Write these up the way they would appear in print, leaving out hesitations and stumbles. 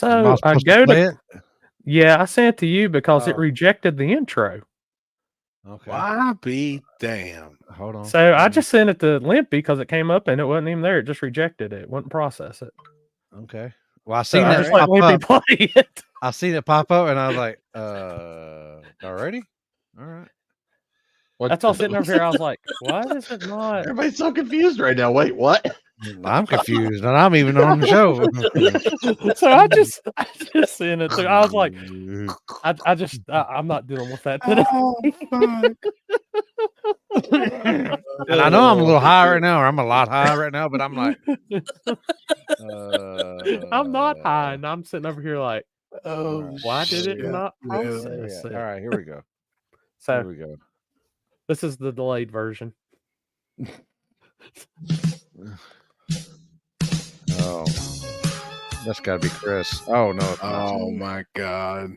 Am I So I supposed to go play to, it? yeah, I sent it to you because it Oh. rejected the intro. Okay. Why be damn? Hold on. So I just sent it to Limpy because it came up and it wasn't even there. It just rejected it. It wouldn't process it. Okay. Well, I So seen I that just let pop Limpy up. play it. I seen it pop up, and I was like, already? All right. That's all sitting over here. I was like, why is it not? Everybody's so confused right now. Wait, what? I'm confused, and I'm even on the show. So I just sent it to. I was like, I'm not dealing with that today. Oh, fuck. And I know I'm a little high right now, or I'm a lot high right now, but I'm like, I'm not high, and I'm sitting over here like, Oh, why did it shit, not man. process it? all right, here we go. So Here we go. this is the delayed version. Oh, that's got to be Chris. Oh no! It's not. Oh my god.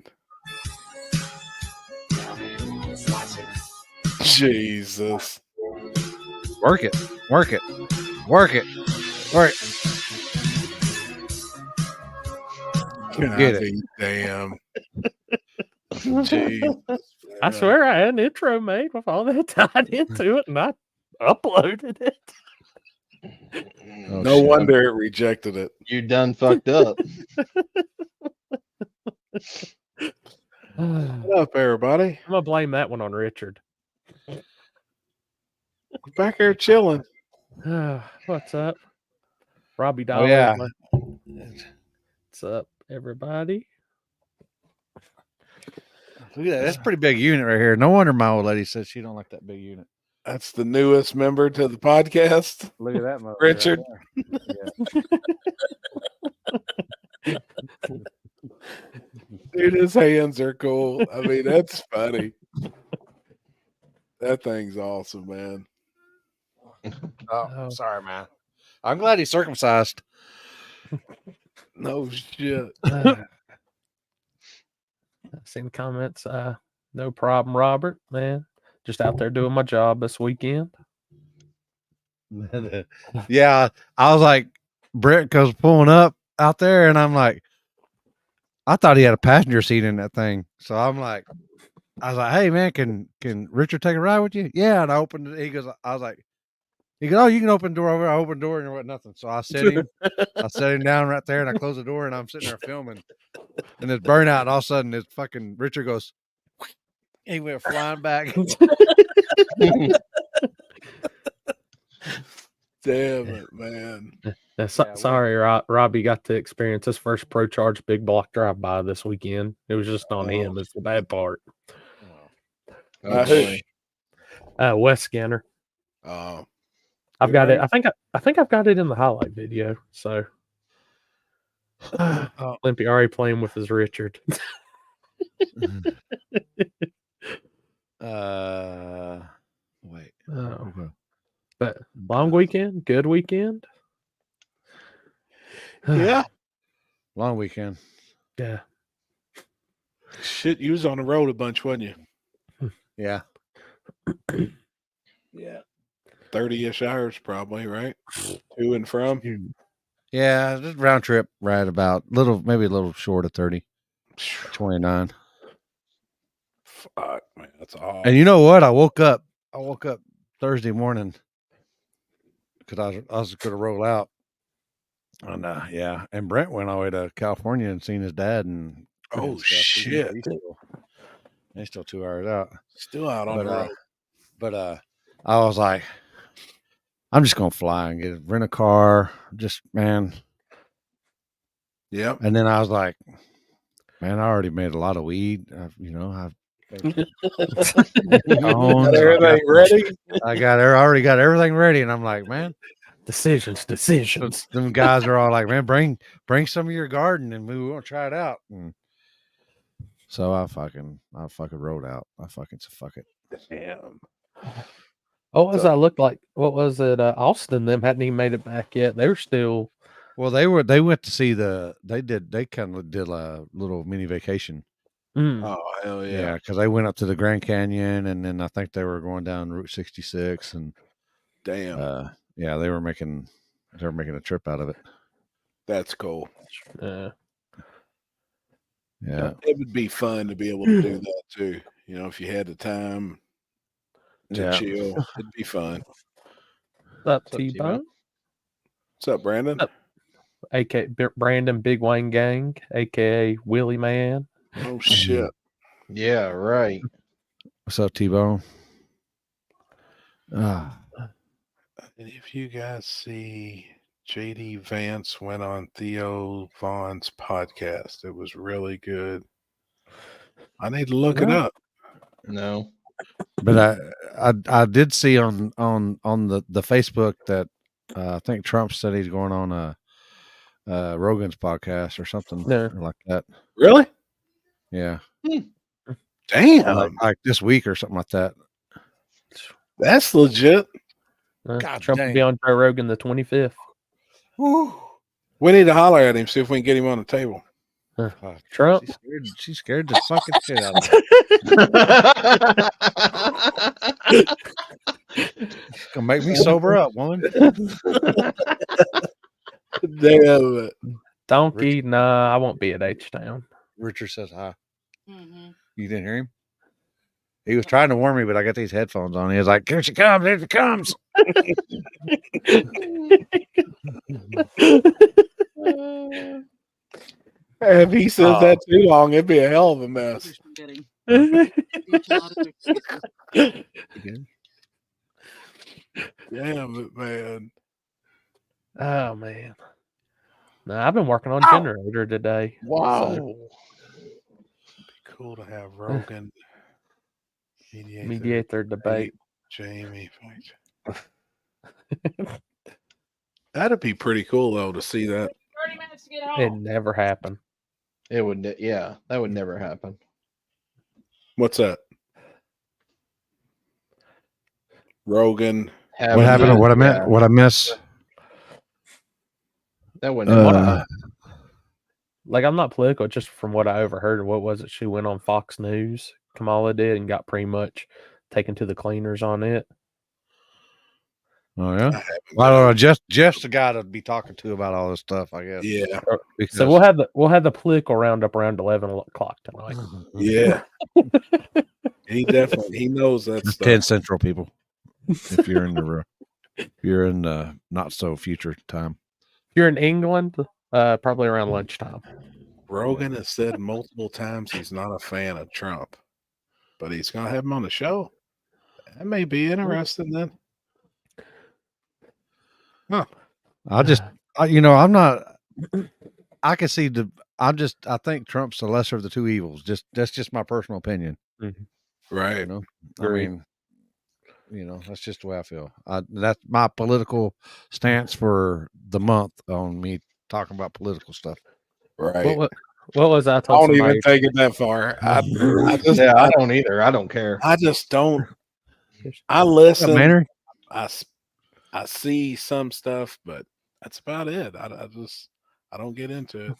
Jesus. Work it, work it, work it, work it. Can Get I it. be damn? Jeez. I swear I had an intro made with all that tied into it, and I uploaded it. Oh, No shit. wonder it rejected it. You done fucked up. I'm What up, everybody? gonna blame that one on Richard. We're back here chilling. What's up, Robbie Oh Dollar? yeah. What's up, everybody? Look at that. That's a pretty big unit right here. No wonder my old lady says she don't like that big unit. That's the newest member to the podcast. Look at that, Richard. Yeah. Dude, his hands are cool. I mean, that's funny. That thing's awesome, man. Oh, sorry, man. I'm glad he's circumcised. No shit. I've seen the comments. No problem, Robert. Man, just out there doing my job this weekend. Yeah, I was like, Brett goes pulling up out there, and I'm like, I thought he had a passenger seat in that thing. So I'm like, I was like, hey man, can Richard take a ride with you? Yeah, and I opened it. He goes, oh, you can open the door over. I opened the door and there wasn't nothing. So I set him down right there, and I closed the door, and I'm sitting there filming, and it's burnout, and all of a sudden, this fucking Richard goes, he went flying back. Damn it, man. Sorry, Robbie got to experience his first Pro Charge big block drive by this weekend. It was just on him. It's the bad part. West Scanner. Oh, I've got it. I think I've got it in the highlight video. So, Limpy already playing with his Richard. Wait. Oh. But long weekend, good weekend. yeah. Long weekend. Yeah. Shit, you was on the road a bunch, wasn't you? Yeah. Yeah. 30-ish hours probably, right? To and from. Yeah, just round trip right about maybe a little short of 30. 29. Fuck, man, that's all. And you know what? I woke up Thursday morning because I was going to roll out. And yeah, and Brent went all the way to California and seen his dad. And oh, stuff. shit. He's still 2 hours out. Still out on the road. But I was like, I'm just going to fly and rent a car. Just, man. Yep. And then I was like, man, I already made a lot of weed. I've Got everything ready? I already got everything ready. And I'm like, man. Decisions. Them guys are all like, man, bring some of your garden and we want to try it out. And so I fucking rolled out. I fucking said, fuck it. Damn. Oh, as I looked like, what was it? Austin, them hadn't even made it back yet. They were still. Well, they went to see they kind of did a little mini vacation. Oh, hell yeah. Yeah, because they went up to the Grand Canyon, and then I think they were going down Route 66, and damn. Yeah, they were making a trip out of it. That's cool. Yeah. It would be fun to be able to do that too. You know, if you had the time to chill, it'd be fun. What's up, What's up, T-Bone? What's up, Brandon? A.K. Brandon Big Wayne Gang, a.k.a. Willie Man. Oh shit! Yeah, right. What's up, T-Bone? Ah, And if you guys see JD Vance went on Theo Vaughn's podcast, it was really good. I need to look it up. No. but I did see on the Facebook that I think Trump said he's going on Rogan's podcast or something like that. Really? Yeah. Damn. Like this week or something like that. That's legit. God Trump will dang. be on Joe Rogan the 25th. Woo. We need to holler at him, see if we can get him on the table. Trump? She's scared the fucking shit out of me. It's gonna make me sober up, woman. Damn. Donkey? Nah, I won't be at H-Town. Richard says hi. You didn't hear him? He was trying to warn me, but I got these headphones on. He was like, "Here she comes! Here she comes!" If he says that too long, it'd be a hell of a mess. Damn it, man. Oh, man. Nah, I've been working on generator today. Wow. It'd be cool to have Rogan Mediator debate. Jamie. That'd be pretty cool though to see that. 30 minutes to get home. It never happened. It would, yeah, that would never happen. What's that? Rogan. What happened? Or what I meant? What I miss? That wouldn't never happen. Like, I'm not political, just from what I overheard. What was it? She went on Fox News, Kamala did, and got pretty much taken to the cleaners on it. Oh yeah. Well, I don't know. Jeff's the guy to be talking to about all this stuff, I guess. Yeah. Because, So we'll have the political roundup around 11 o'clock tonight. Yeah. He knows that 10 stuff. Central people. If you're in the not so future time. If you're in England, probably around lunchtime. Rogan has said multiple times he's not a fan of Trump, but he's gonna have him on the show. That may be interesting then. Huh. I'm not. I can see I think Trump's the lesser of the two evils. That's just my personal opinion. Right. You know, I mean, that's just the way I feel. That's my political stance for the month on me talking about political stuff. Right. What was I I told don't somebody? even take it that far. I don't either. I don't care. I just don't. I listen. Manner? I see some stuff, but that's about it. I don't get into it.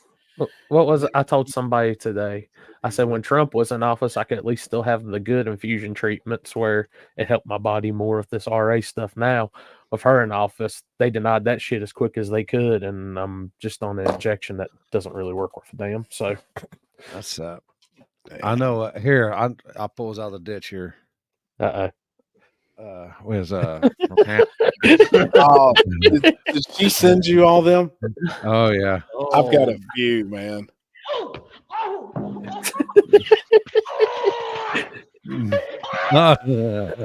What was it? I told somebody today? I said when Trump was in office, I could at least still have the good infusion treatments where it helped my body more with this RA stuff. Now, with her in office, they denied that shit as quick as they could, and I'm just on an injection that doesn't really work worth a damn. So That's I know. Here, I'll pull us out of the ditch here. Where's Oh, did she send you all them? Oh yeah. I've got a few, man. Put up your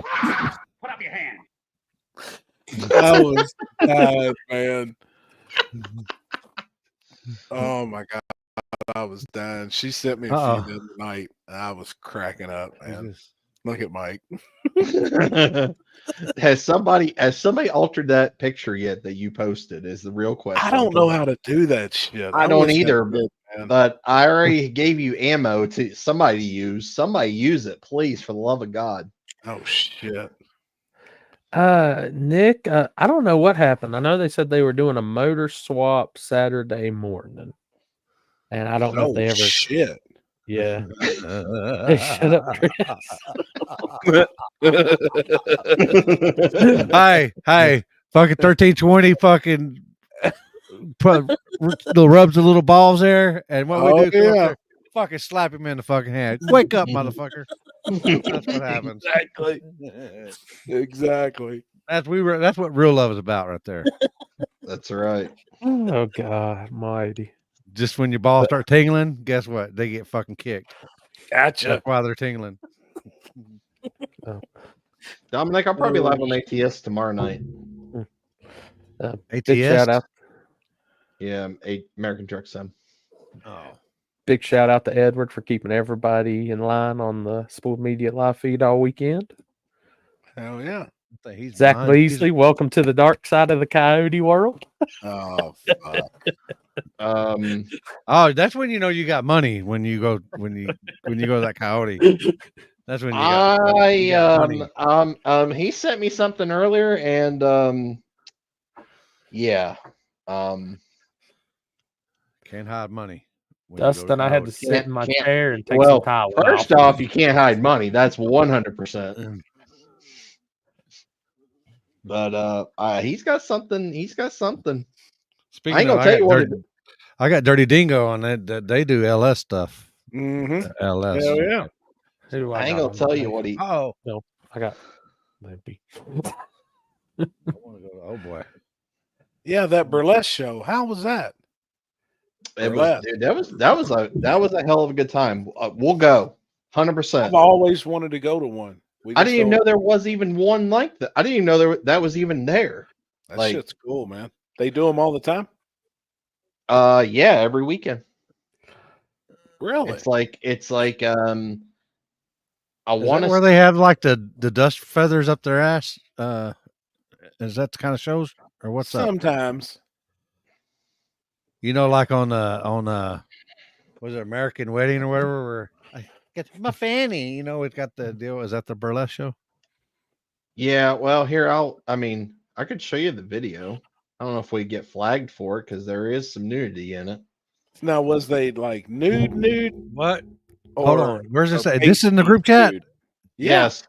hand. I was dying, man. Oh my god, I was dying. She sent me a few the other night, and I was cracking up, man. Look at Mike. Has somebody altered that picture yet that you posted? Is the real question. I don't know how to do that shit. I don't wish either, did, man. but I already gave you ammo to somebody to use. Somebody use it, please, for the love of God. Oh shit. Nick, I don't know what happened. I know they said they were doing a motor swap Saturday morning, and I don't know if they ever. Shit. Yeah. Hey, shut up, Chris. Hey, fucking 1320, fucking put the rubs the little balls there, and what we do? Yeah. fucking slap him in the fucking hand. Wake up, motherfucker. That's what happens. Exactly. That's what real love is about right there. That's right. Oh God, mighty. Just when your balls start tingling, guess what? They get fucking kicked. Gotcha. That's why they're tingling. Dominic, I'll probably live on ATS tomorrow night. ATS? Big shout out. Yeah, American Truck Sim. Oh. Big shout out to Edward for keeping everybody in line on the Spoiled Media live feed all weekend. Hell yeah. He's Zach mine. Beasley, welcome to the dark side of the coyote world. Oh fuck. Oh, that's when you know you got money when you go to that coyote. That's when you got he sent me something earlier, and yeah, can't hide money. Dustin, I had to sit in my Can't- chair and take well, some towel. first off, you can't hide money. That's 100%. But he's got something. He's got something. Speaking I ain't of, gonna tell you what. I got Dirty Dingo on that. They do LS stuff. Mm-hmm. LS. Hell yeah. Who do I ain't got gonna on tell the you page? what he. Oh, No, I got maybe. I want to go to. Oh boy. Yeah, that burlesque show. How was that? It was, dude, that was a hell of a good time. We'll go, 100%. I've always wanted to go to one. I didn't even know there was even one like that. I didn't even know that was even there. That like- shit's cool, man. They do them all the time. Yeah, every weekend. Really? It's like I Is want that to. where they have like the dust feathers up their ass? Is that the kind of shows or what's up? Sometimes. You know, like on was it American Wedding or whatever? Where I get my fanny. You know, it's got the deal. Is that the burlesque show? Yeah, well, here I could show you the video. I don't know if we get flagged for it because there is some nudity in it. Now, was they like nude? What? Or, Hold on. Where's this or at? This in the group chat? nude? Yeah. Yes,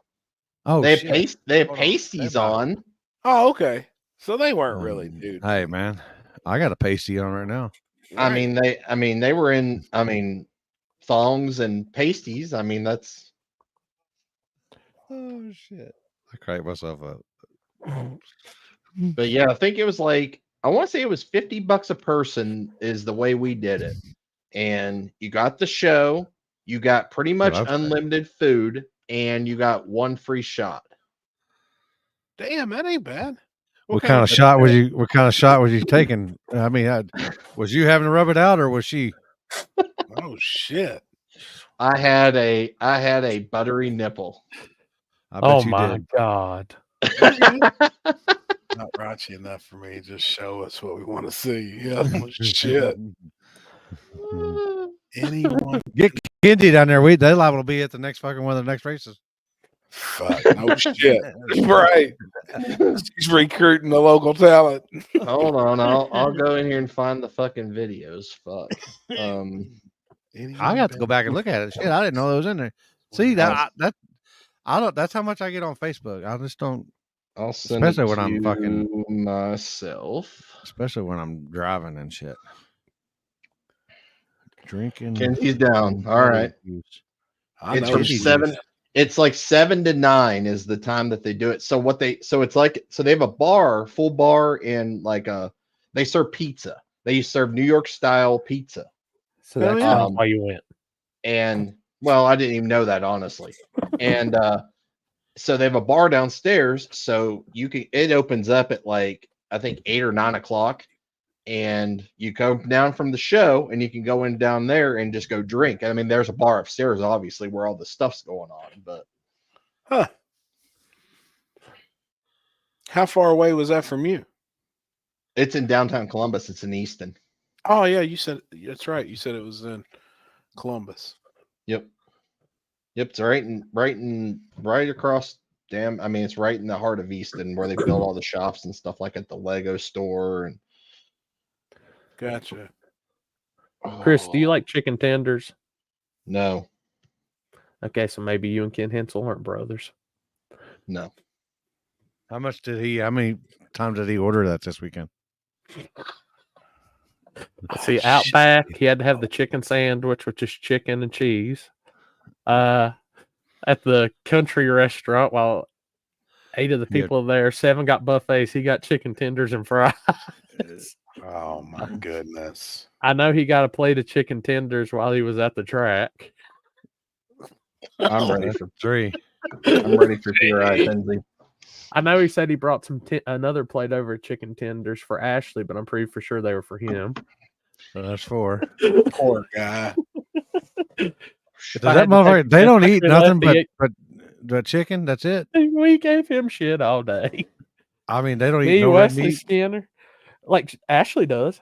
Oh, they have shit. they have Hold on. pasties Stand by. on. Oh, okay. So they weren't really Um, nude. Hey, man, I got a pasty on right now. I mean, they were in thongs and pasties. I mean, that's Oh shit! I cracked myself up. but yeah, I think it was like I want to say it was $50 a person is the way we did it. And you got the show, you got pretty much okay. unlimited food, and you got one free shot. Damn, that ain't bad. What kind of shot was you? What kind of shot was you taking? I mean, was you having to rub it out, or was she? Oh shit! I had a buttery nipple. I bet Oh you my did. God. Not raunchy enough for me. Just show us what we want to see. Yeah, shit. Anyone? Get Kenji down there. They liable to be at the next fucking one of the next races. Fuck. No shit. Right. He's recruiting the local talent. Hold on, I'll go in here and find the fucking videos. Fuck. I got to go back and look at it. Shit, I didn't know that was in there. See that I don't. That's how much I get on Facebook. I just don't. I'll send Especially it when I'm to fucking- myself. Especially when I'm driving and shit. Drinking. Kenzie's down. All right. I It's know from she 7. is. It's like 7 to 9 is the time that they do it. So it's like they have a bar, full bar, and like they serve pizza. They serve New York style pizza. So that's yeah. why you went. And well, I didn't even know that honestly. And so they have a bar downstairs. So it opens up at like I think 8 or 9 o'clock. And you come down from the show and you can go in down there and just go drink. I mean, there's a bar upstairs, obviously, where all the stuff's going on, but Huh. How far away was that from you? it's in downtown Columbus. It's in Easton. Oh yeah, you said that's right. You said it was in Columbus. Yep. It's right across I mean, it's right in the heart of Easton where they build all the shops and stuff like at the Lego store. And Gotcha. Chris, do you Oh, like chicken tenders? No. Okay, so maybe you and Ken Hensel aren't brothers. No. How many times did he order that this weekend? See, out back, he had to have the chicken sandwich, which is chicken and cheese. At the country restaurant, while 8 of the Yeah. people there, 7 got buffets. He got chicken tenders and fries. Oh my goodness. I know he got a plate of chicken tenders while he was at the track. I'm ready for 3. I'm ready for TRI Finley. I know he said he brought another plate over of chicken tenders for Ashley, but I'm pretty for sure they were for him. So that's 4. Poor guy. Does that motherfucker? They don't eat nothing but chicken. That's it. We gave him shit all day. I mean, they don't eat Me, no red Wesley meat. Skinner, like Ashley does.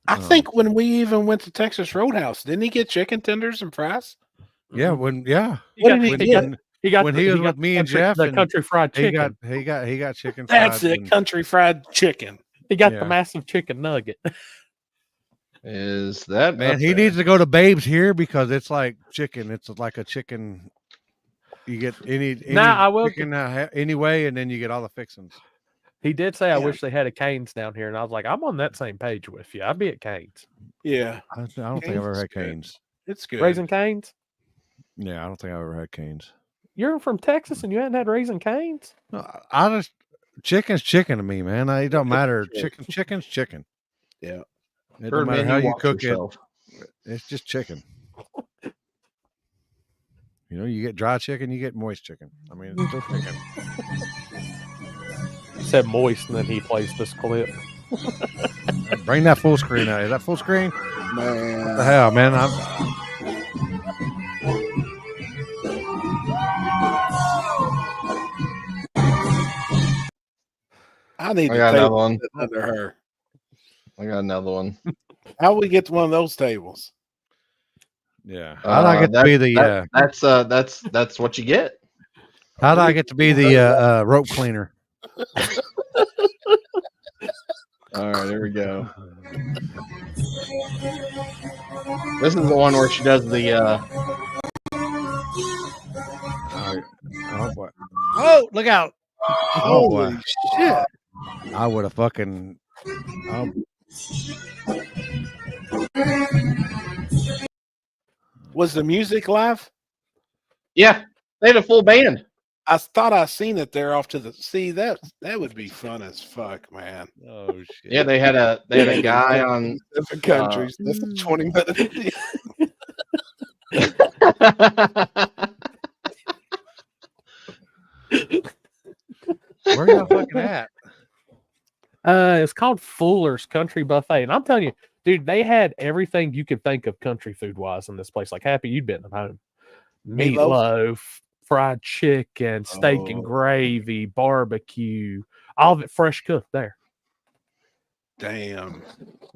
I think when we even went to Texas Roadhouse, didn't he get chicken tenders and fries? Yeah, when He got, did he he got, get? he got when the- he was got with me and country- Jeff, the and country fried he chicken. got chicken. That's fried it, and- country fried chicken. He got Yeah. the massive chicken nugget. Is that Man, up he there? needs to go to Babe's here because it's like chicken. It's like a chicken. You get any Nah, I will- chicken anyway, and then you get all the fixings. He did say, "I Yeah. wish they had a Cane's down here," and I was like, "I'm on that same page with you. I'd be at Cane's. Yeah, I don't think I've ever Cane's had is good. Cane's. it's good. Raisin Cane's. Yeah, I don't think I've ever had Cane's. You're from Texas and you hadn't had Raisin Cane's? No, I just chicken's chicken to me, man. It don't matter. Chicken's chicken. Yeah. It don't matter how you cook yourself. it. It's just chicken. You know, you get dry chicken, you get moist chicken. I mean, it's still chicken. He said moist, and then he plays this clip. Bring that full screen out. Is that full screen? Man. What the hell, man? I need I to got another table one. sit under her. I got another one. How we get to one of those tables? Yeah. How do I get to be the That's what you get. how do I get to be the rope cleaner? All right, here we go. This is the one where she does the Oh boy. Oh, look out. Oh boy. Holy shit. I would have fucking Was the music live? yeah, they had a full band. I thought I seen it there off to the that would be fun as fuck, man. oh shit. Yeah, they had a guy on Different countries. That's a 20-minute video. Where y'all fucking at? It's called Fuller's Country Buffet, and I'm telling you, dude, they had everything you could think of country food wise in this place. Like, Happy, you'd been at home. Meatloaf, fried chicken, steak and Oh. gravy, barbecue, all of it fresh cooked there. Damn.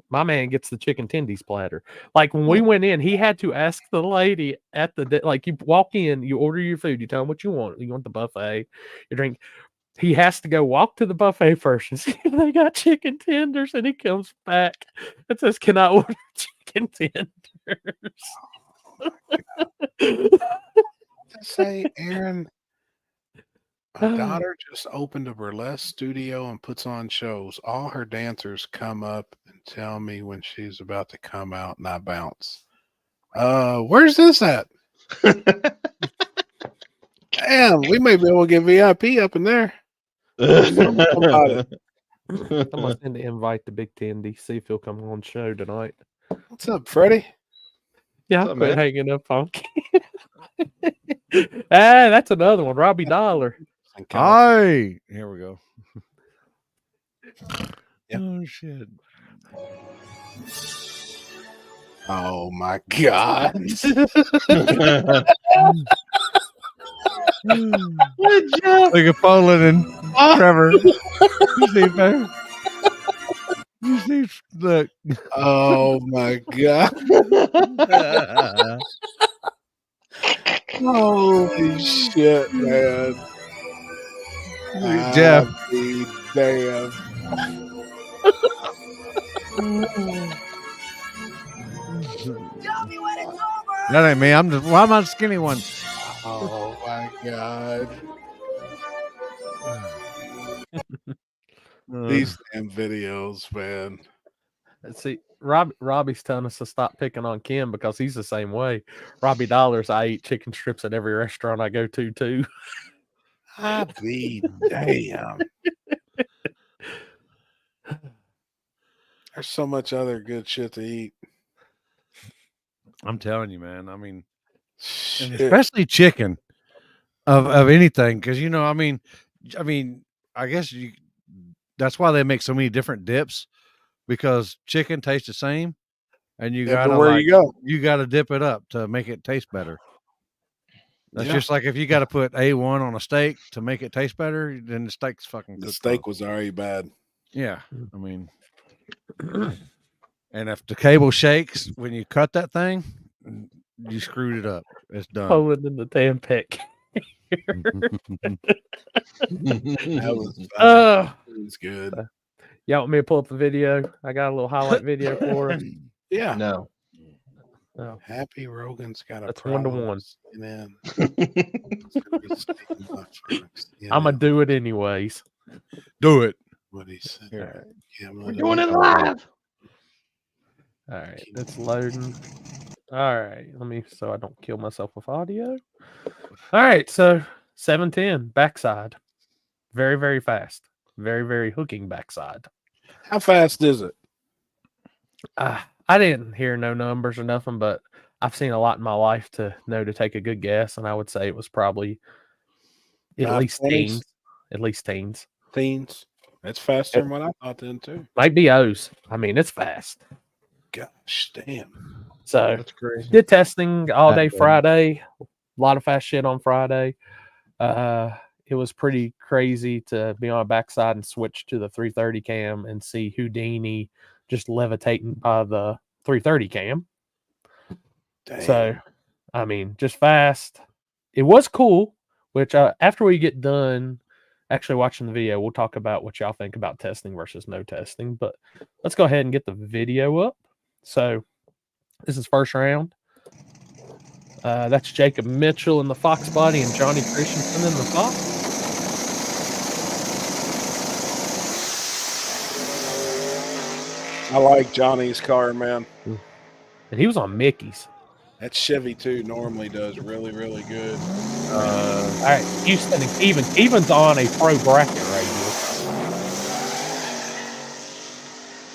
My man gets the chicken tendies platter. Like when we went in, he had to ask the lady at the like you walk in, you order your food, you tell him what you want. You want the buffet, your drink. He has to go walk to the buffet first and see if they got chicken tenders, and he comes back and says, "Can I order chicken tenders?" Say, Aaron, my daughter just opened a burlesque studio and puts on shows. All her dancers come up and tell me when she's about to come out, and I bounce. Where's this at? Damn, we may be able to get VIP up in there. About it. I'm gonna send an invite to Big Tendy, see if he'll come on show tonight. What's up, Freddie? Yeah, What's I'll up, quit man? hanging up on. That's another one, Robbie Dollar. Hi. Here we go. Yep. Oh shit. Oh my God. Good job. Look at Poland and Trevor. You see there? You see, look. Oh my God. Holy shit, man. Jeff. I'll be damn. That ain't me. I'm just. Why am I the skinny one? Oh my God. These damn videos, man. Let's see. Robbie's telling us to stop picking on Kim because he's the same way. Robbie Dollars, I eat chicken strips at every restaurant I go to too. I be damn. There's so much other good shit to eat. I'm telling you, man. I mean, and Shit. especially chicken of anything, because I mean, I guess that's why they make so many different dips, because chicken tastes the same, and you gotta Everywhere you go. you gotta dip it up to make it taste better. That's Yeah. just like if you got to put A1 on a steak to make it taste better, then the steak's fucking The cooked steak wrong. was already bad. Yeah, I mean, and if the cable shakes when you cut that thing, you screwed it up. It's done. Pulling in the damn pick. That was it was good. Y'all want me to pull up the video? I got a little highlight video for us. Yeah. No. Oh, Happy Rogan's got a that's problem 1-to-1. And then it's gonna be steamed butt first, you I'm know gonna do it anyways. Do it. what he said. Here. Yeah, I'm We're gonna doing do it live. All right, it's loading. All right, so I don't kill myself with audio. All right, so 710 backside, very very fast, very very hooking backside. How fast is it? I didn't hear no numbers or nothing, but I've seen a lot in my life to know to take a good guess, and I would say it was probably at High least 20s? teens. At least teens. Teens. That's faster than what I thought then too. Might be O's. I mean, it's fast. Gosh damn. So That's crazy. did testing all day That bad. Friday. A lot of fast shit on Friday. It was pretty crazy to be on a backside and switch to the 330 cam and see Houdini just levitating by the 330 cam. Damn. So, I mean, just fast. It was cool, which after we get done actually watching the video, we'll talk about what y'all think about testing versus no testing. But let's go ahead and get the video up. So, this is first round. That's Jacob Mitchell in the Fox body and Johnny Christensen in the Fox. I like Johnny's car, man. And he was on Mickey's. That Chevy too normally does really, really good. All right, Houston and Keevan. Keevan's on a pro bracket right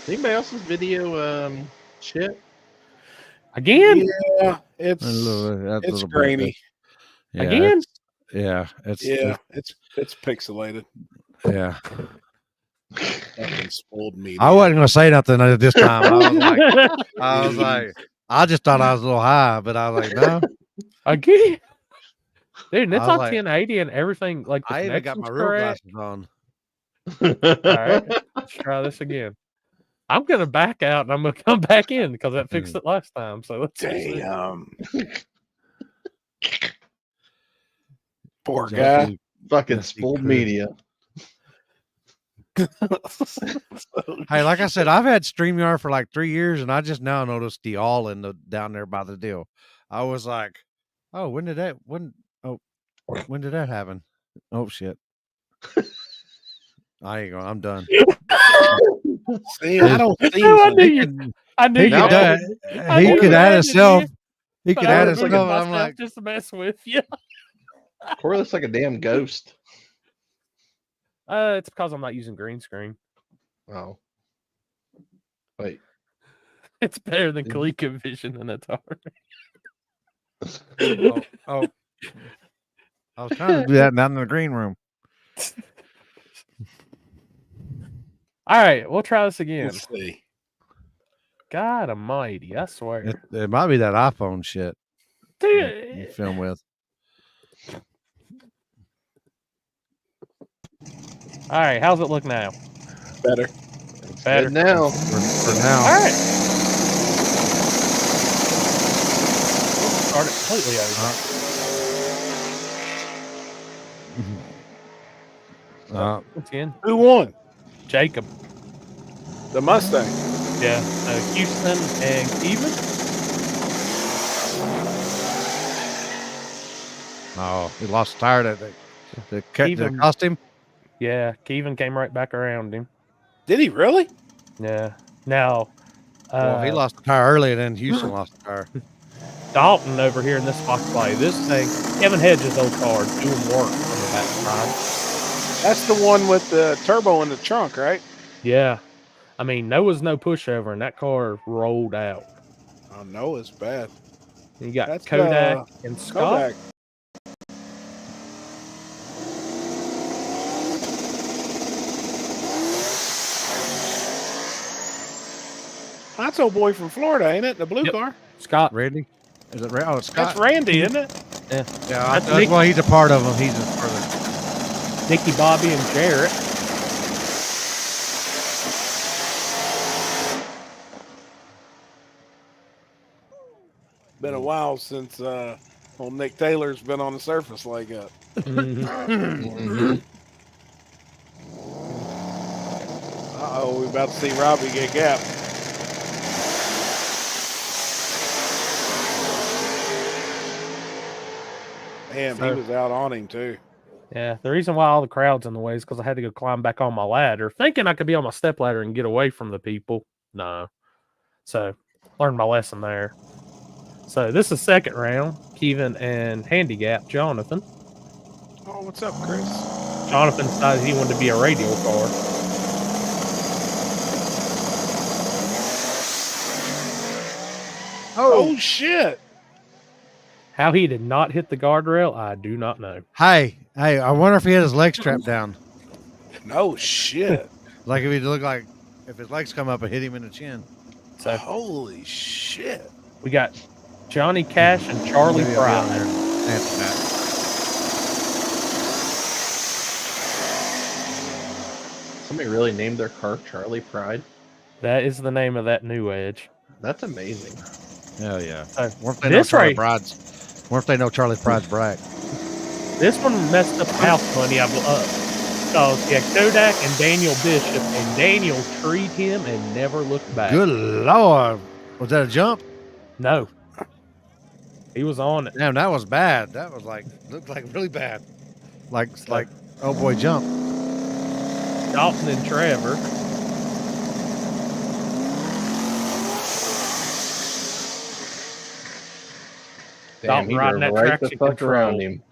here. Anybody else's video shit? Again? Yeah, it's That's a little bit. grainy. Yeah, Again? It's pixelated. Yeah. Fucking spoiled me. I wasn't gonna say nothing this time. I was like, I just thought I was a little high, but I was like, no. Again? Dude, it's I was on like- 1080 and everything. Like the I even got my connection's real correct. glasses on. All right, let's try this again. I'm gonna back out and I'm gonna come back in because that fixed it last time. So let's see. Damn. Poor guy. Fucking Yes, he spooled could. media. Hey, like I said, I've had StreamYard for like 3 years, and I just now noticed the all in the down there by the deal. I was like, oh, when did that happen? Oh shit. I ain't going. I'm done. See, I don't see No, I knew him. you. I knew He you. could, had add, it. I he knew could you add had it, himself. man. He could But I add was himself. looking I'm myself like, just to mess with you. Corey looks like a damn ghost. It's because I'm not using green screen. Oh. Wait. It's better than ColecoVision, and that's hard. oh. I was trying to do that down in the green room. All right, we'll try this again. Let's see. God almighty, I swear. It might be that iPhone shit you Dude, film with. all right, how's it look now? Better. Better. Good now. For All now. right. Start it completely over. Once again, Who won? Jacob. The Mustang. Yeah. Houston and Keevan. Oh, he lost the tire. The Even- cost him. Yeah, Keevan came right back around him. Did he really? Yeah. Now, Well, he lost the tire early, and then Houston lost the tire. Dalton over here in this box play. This thing, Kevin Hedges' old car, doing work on the backside. That's the one with the turbo in the trunk, right? Yeah. I mean, Noah's no pushover, and that car rolled out. Oh no, it's bad. You got That's Kodak and Scott. Kodak. That's old boy from Florida, ain't it? The blue Yep. car. Scott. Randy? Is it? Oh, it's Scott. That's Randy, isn't it? Yeah, That's that's why he's a part of them. He's a part of Nicky, Bobby, and Jarrett. Been a while since old Nick Taylor's been on the surface like that. Mhm. Uh-oh, we about to see Robbie get gapped. Damn, he was out on him too. Yeah, the reason why all the crowd's in the way is because I had to go climb back on my ladder, thinking I could be on my step ladder and get away from the people. No. So, learned my lesson there. So, this is second round. Kevin and Handicap Jonathan. Oh, what's up, Chris? Jonathan decided he wanted to be a radial car. Oh shit! How he did not hit the guardrail, I do not know. Hey, I wonder if he had his leg strapped down. No shit! Like if he looked like if his legs come up and hit him in the chin. So Holy shit! we got Johnny Cash and Charlie Maybe I'll be on Fry. there and answer that. Somebody really named their car Charlie Pride. That is the name of that new Edge. That's amazing. Hell yeah. So What if they know this Charlie right, Pride's? What if they know Charlie Pride's brag? this one messed up house money. Because yeah, Kodak and Daniel Bishop, and Daniel treed him and never looked back. Good Lord. Was that a jump? No, he was on it. Damn, that was bad. That was looked like really bad. Like oh boy, jump. Dalton and Trevor. Damn, he riding drove that right the traction fuck control. around him.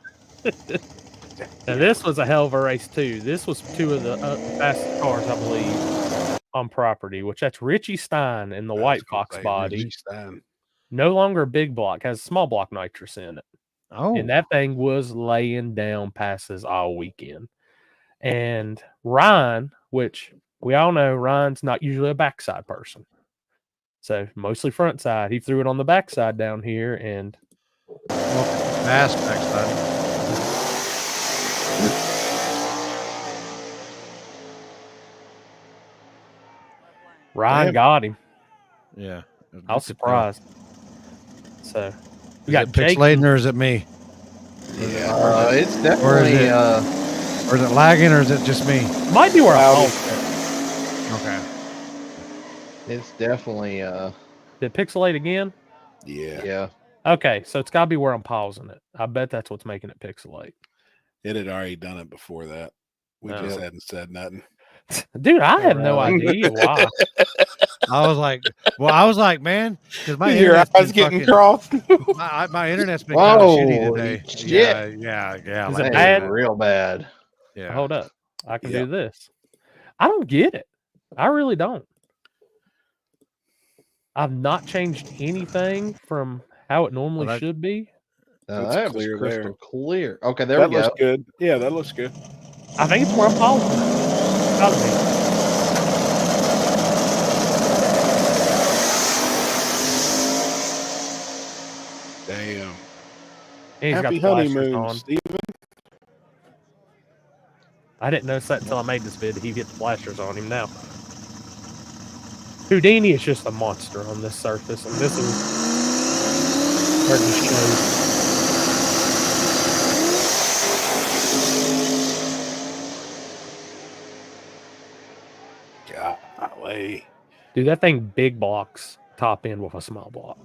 Now this was a hell of a race too. This was two of the fastest cars, I believe, on property. Which that's Richie Stein in the white fox body. No longer a big block, has small block nitrous in it. Oh. And that thing was laying down passes all weekend. And Ryan, which we all know Ryan's not usually a backside person. So mostly front side. He threw it on the backside down here and Fast backside. Ryan got him. Yeah. I was surprised. So we Is got it Jake. pixelating or is it me? It's definitely. Or is it lagging or is it just me? Might be where I Cloudy. paused it. Okay. It's definitely. Did it pixelate again? Yeah, Yeah. Okay, so it's got to be where I'm pausing it. I bet that's what's making it pixelate. it had already done it before that. We No. just hadn't said nothing. Dude, I have no idea why. I was like, man, because my Your internet's eyes been getting fucking, crossed. my internet's been kind of shitty Holy today. shit. Yeah. Is like it That bad? is real bad. Yeah. Hold up. I can Yeah. do this. I don't get it. I really don't. I've not changed anything from how it normally Well, that- should be. It's That was clear crystal there. clear. Okay, there That we go. looks good. Yeah, that looks good. I think it's where I'm pausing it. Gotta be. Damn. And he's got Happy the flashers honeymoon, on. Steven. I didn't notice that until I made this video. He hit the flashers on him now. Houdini is just a monster on this surface, and this is hard to show. Golly. Dude, that thing big blocks top end with a small block.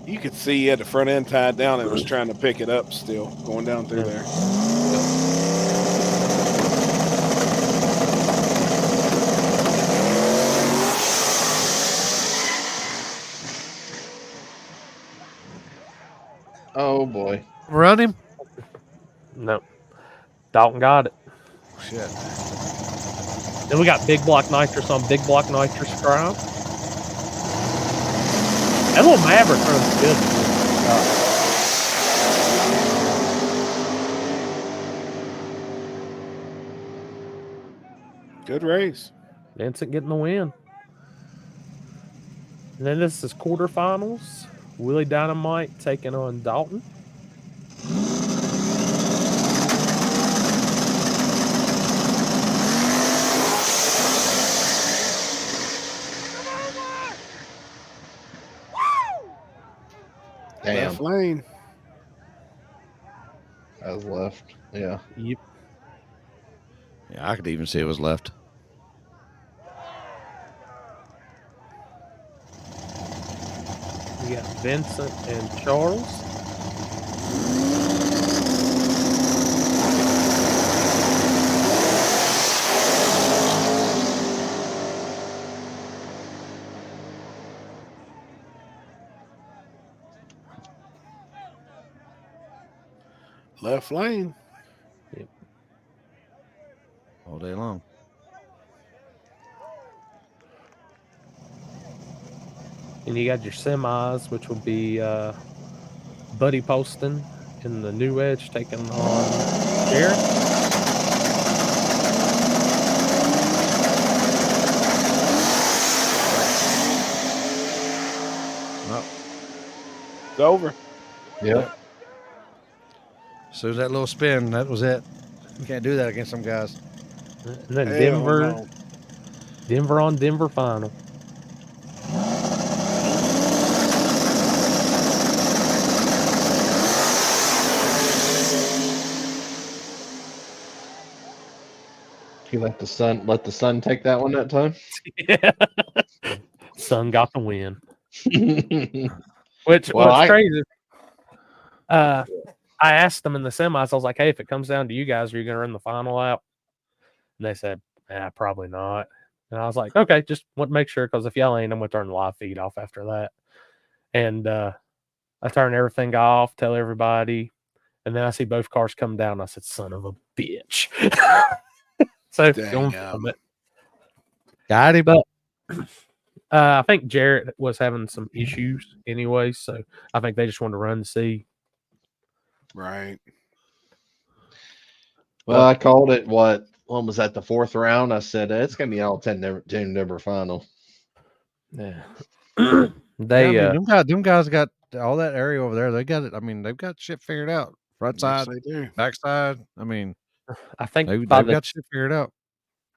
You could see he had the front end tied down and was trying to pick it up still, going down through there. run him? No. Dalton got it. Shit. Then we got Big Block Nitrous on Big Block Nitrous Crime. That little Maverick runs good. Good race. Vincent getting the win. And then this is quarterfinals. Willie Dynamite taking on Dalton. Damn, Left lane. I was left. Yeah. Yep. Yeah, I could even see it was left. We got Vincent and Charles. Left lane. All day long. And you got your semis, which will be Buddy Poston in the New Edge taking on Jared. It's over. Yep. As soon as that little spin, that was it. You can't do that against some guys. And then Hell Denver, no. Denver on Denver final. You let the sun take that one that time. Yeah. Sun got the win. Well, What's crazy. I asked them in the semis, I was like, hey, if it comes down to you guys, are you going to run the final out? And they said, probably not. And I was like, okay, just want to make sure, because if y'all ain't, I'm going to turn the live feed off after that. And I turned everything off, tell everybody. And then I see both cars come down. I said, son of a bitch. So, don't film it. Got him. But I think Jarrett was having some issues anyway. So, I think they just wanted to run to see. Right. Well, I called it when was that, the fourth round? I said it's gonna be all 10 number final. Yeah. Them guys got all that area over there. They got it. I mean, they've got shit figured out. Front side, Yes, they do. back side. I mean, I think they've by got shit figured out.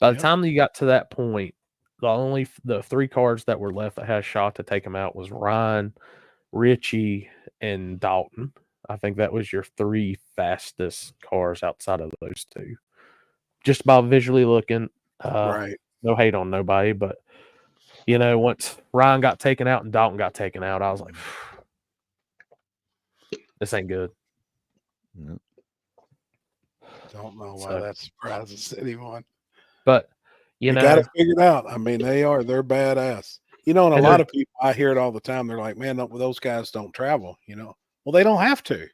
the time you got to that point, the three cars that were left that had a shot to take them out was Ryan, Richie, and Dalton. I think that was your three fastest cars outside of those two. Just about visually looking. Right. No hate on nobody, but once Ryan got taken out and Dalton got taken out, I was like, this ain't good. No. Don't know why that surprises anyone. But you got it figured out. I mean, they're badass. And a lot of people, I hear it all the time. They're like, man, those guys don't travel. Well, they don't have to.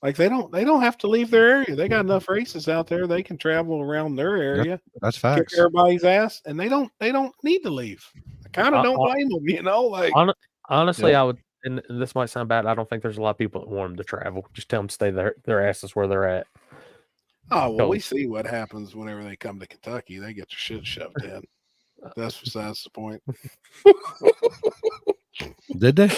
Like they don't have to leave their area. They got enough races out there. They can travel around their area. That's facts. Kick everybody's ass, and they don't need to leave. I kind of don't blame them. Honestly, I would. And this might sound bad. I don't think there's a lot of people that want them to travel. Just tell them to stay their asses where they're at. Oh, well, we see what happens whenever they come to Kentucky. They get their shit shoved in. That's besides the point. Did they?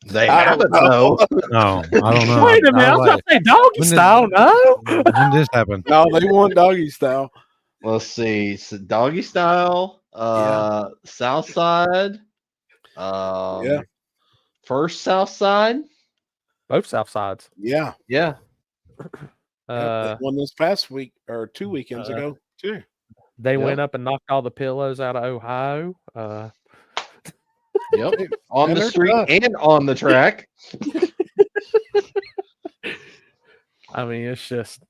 They haven't, though. No, I don't know. Wait a minute. I was about to say doggy style. No. When this happened? No, they want doggy style. Let's see. So doggy style, South Side, first South Side. Both South Sides. Yeah. Yeah. One this past week or 2 weekends ago, too. They went up and knocked all the pillows out of Ohio. Yep. On the street and on the track. I mean, it's just,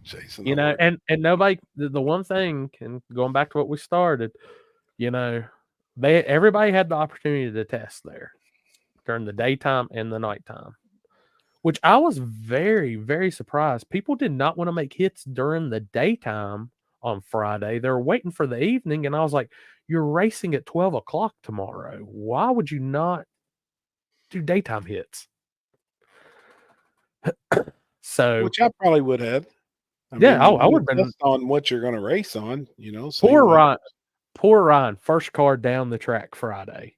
Jason, and nobody, the one thing, and going back to what we started, everybody had the opportunity to test there during the daytime and the nighttime. which I was very, very surprised. People did not want to make hits during the daytime on Friday. They were waiting for the evening, and I was like, "You're racing at 12 o'clock tomorrow. Why would you not do daytime hits?" So, Which I probably would have. Yeah, I you would've been- test on what you're going to race on, see poor what- Ryan, first car down the track Friday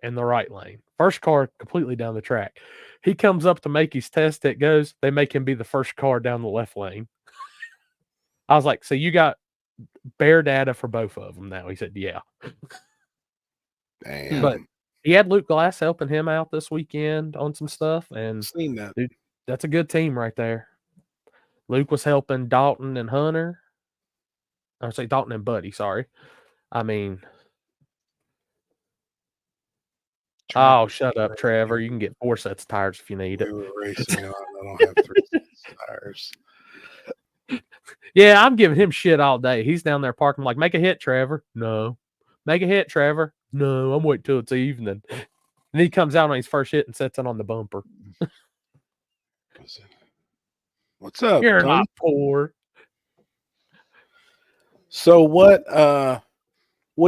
in the right lane. First car completely down the track. He comes up to make his test. It goes. They make him be the first car down the left lane. I was like, "So you got bare data for both of them now?" He said, "Yeah." Damn. But he had Luke Glass helping him out this weekend on some stuff, and seen that. dude, that's a good team right there. Luke was helping Dalton and Hunter. I would say Dalton and Buddy. Sorry, I mean, oh, shut up, Trevor. You can get 4 sets of tires if you need it. We were racing on. I don't have 3 tires. Yeah, I'm giving him shit all day. He's down there parking like, "Make a hit, Trevor." No. "Make a hit, Trevor." No, I'm waiting till it's evening. And he comes out on his first hit and sets it on the bumper. What's up? You're Tony? not poor. So what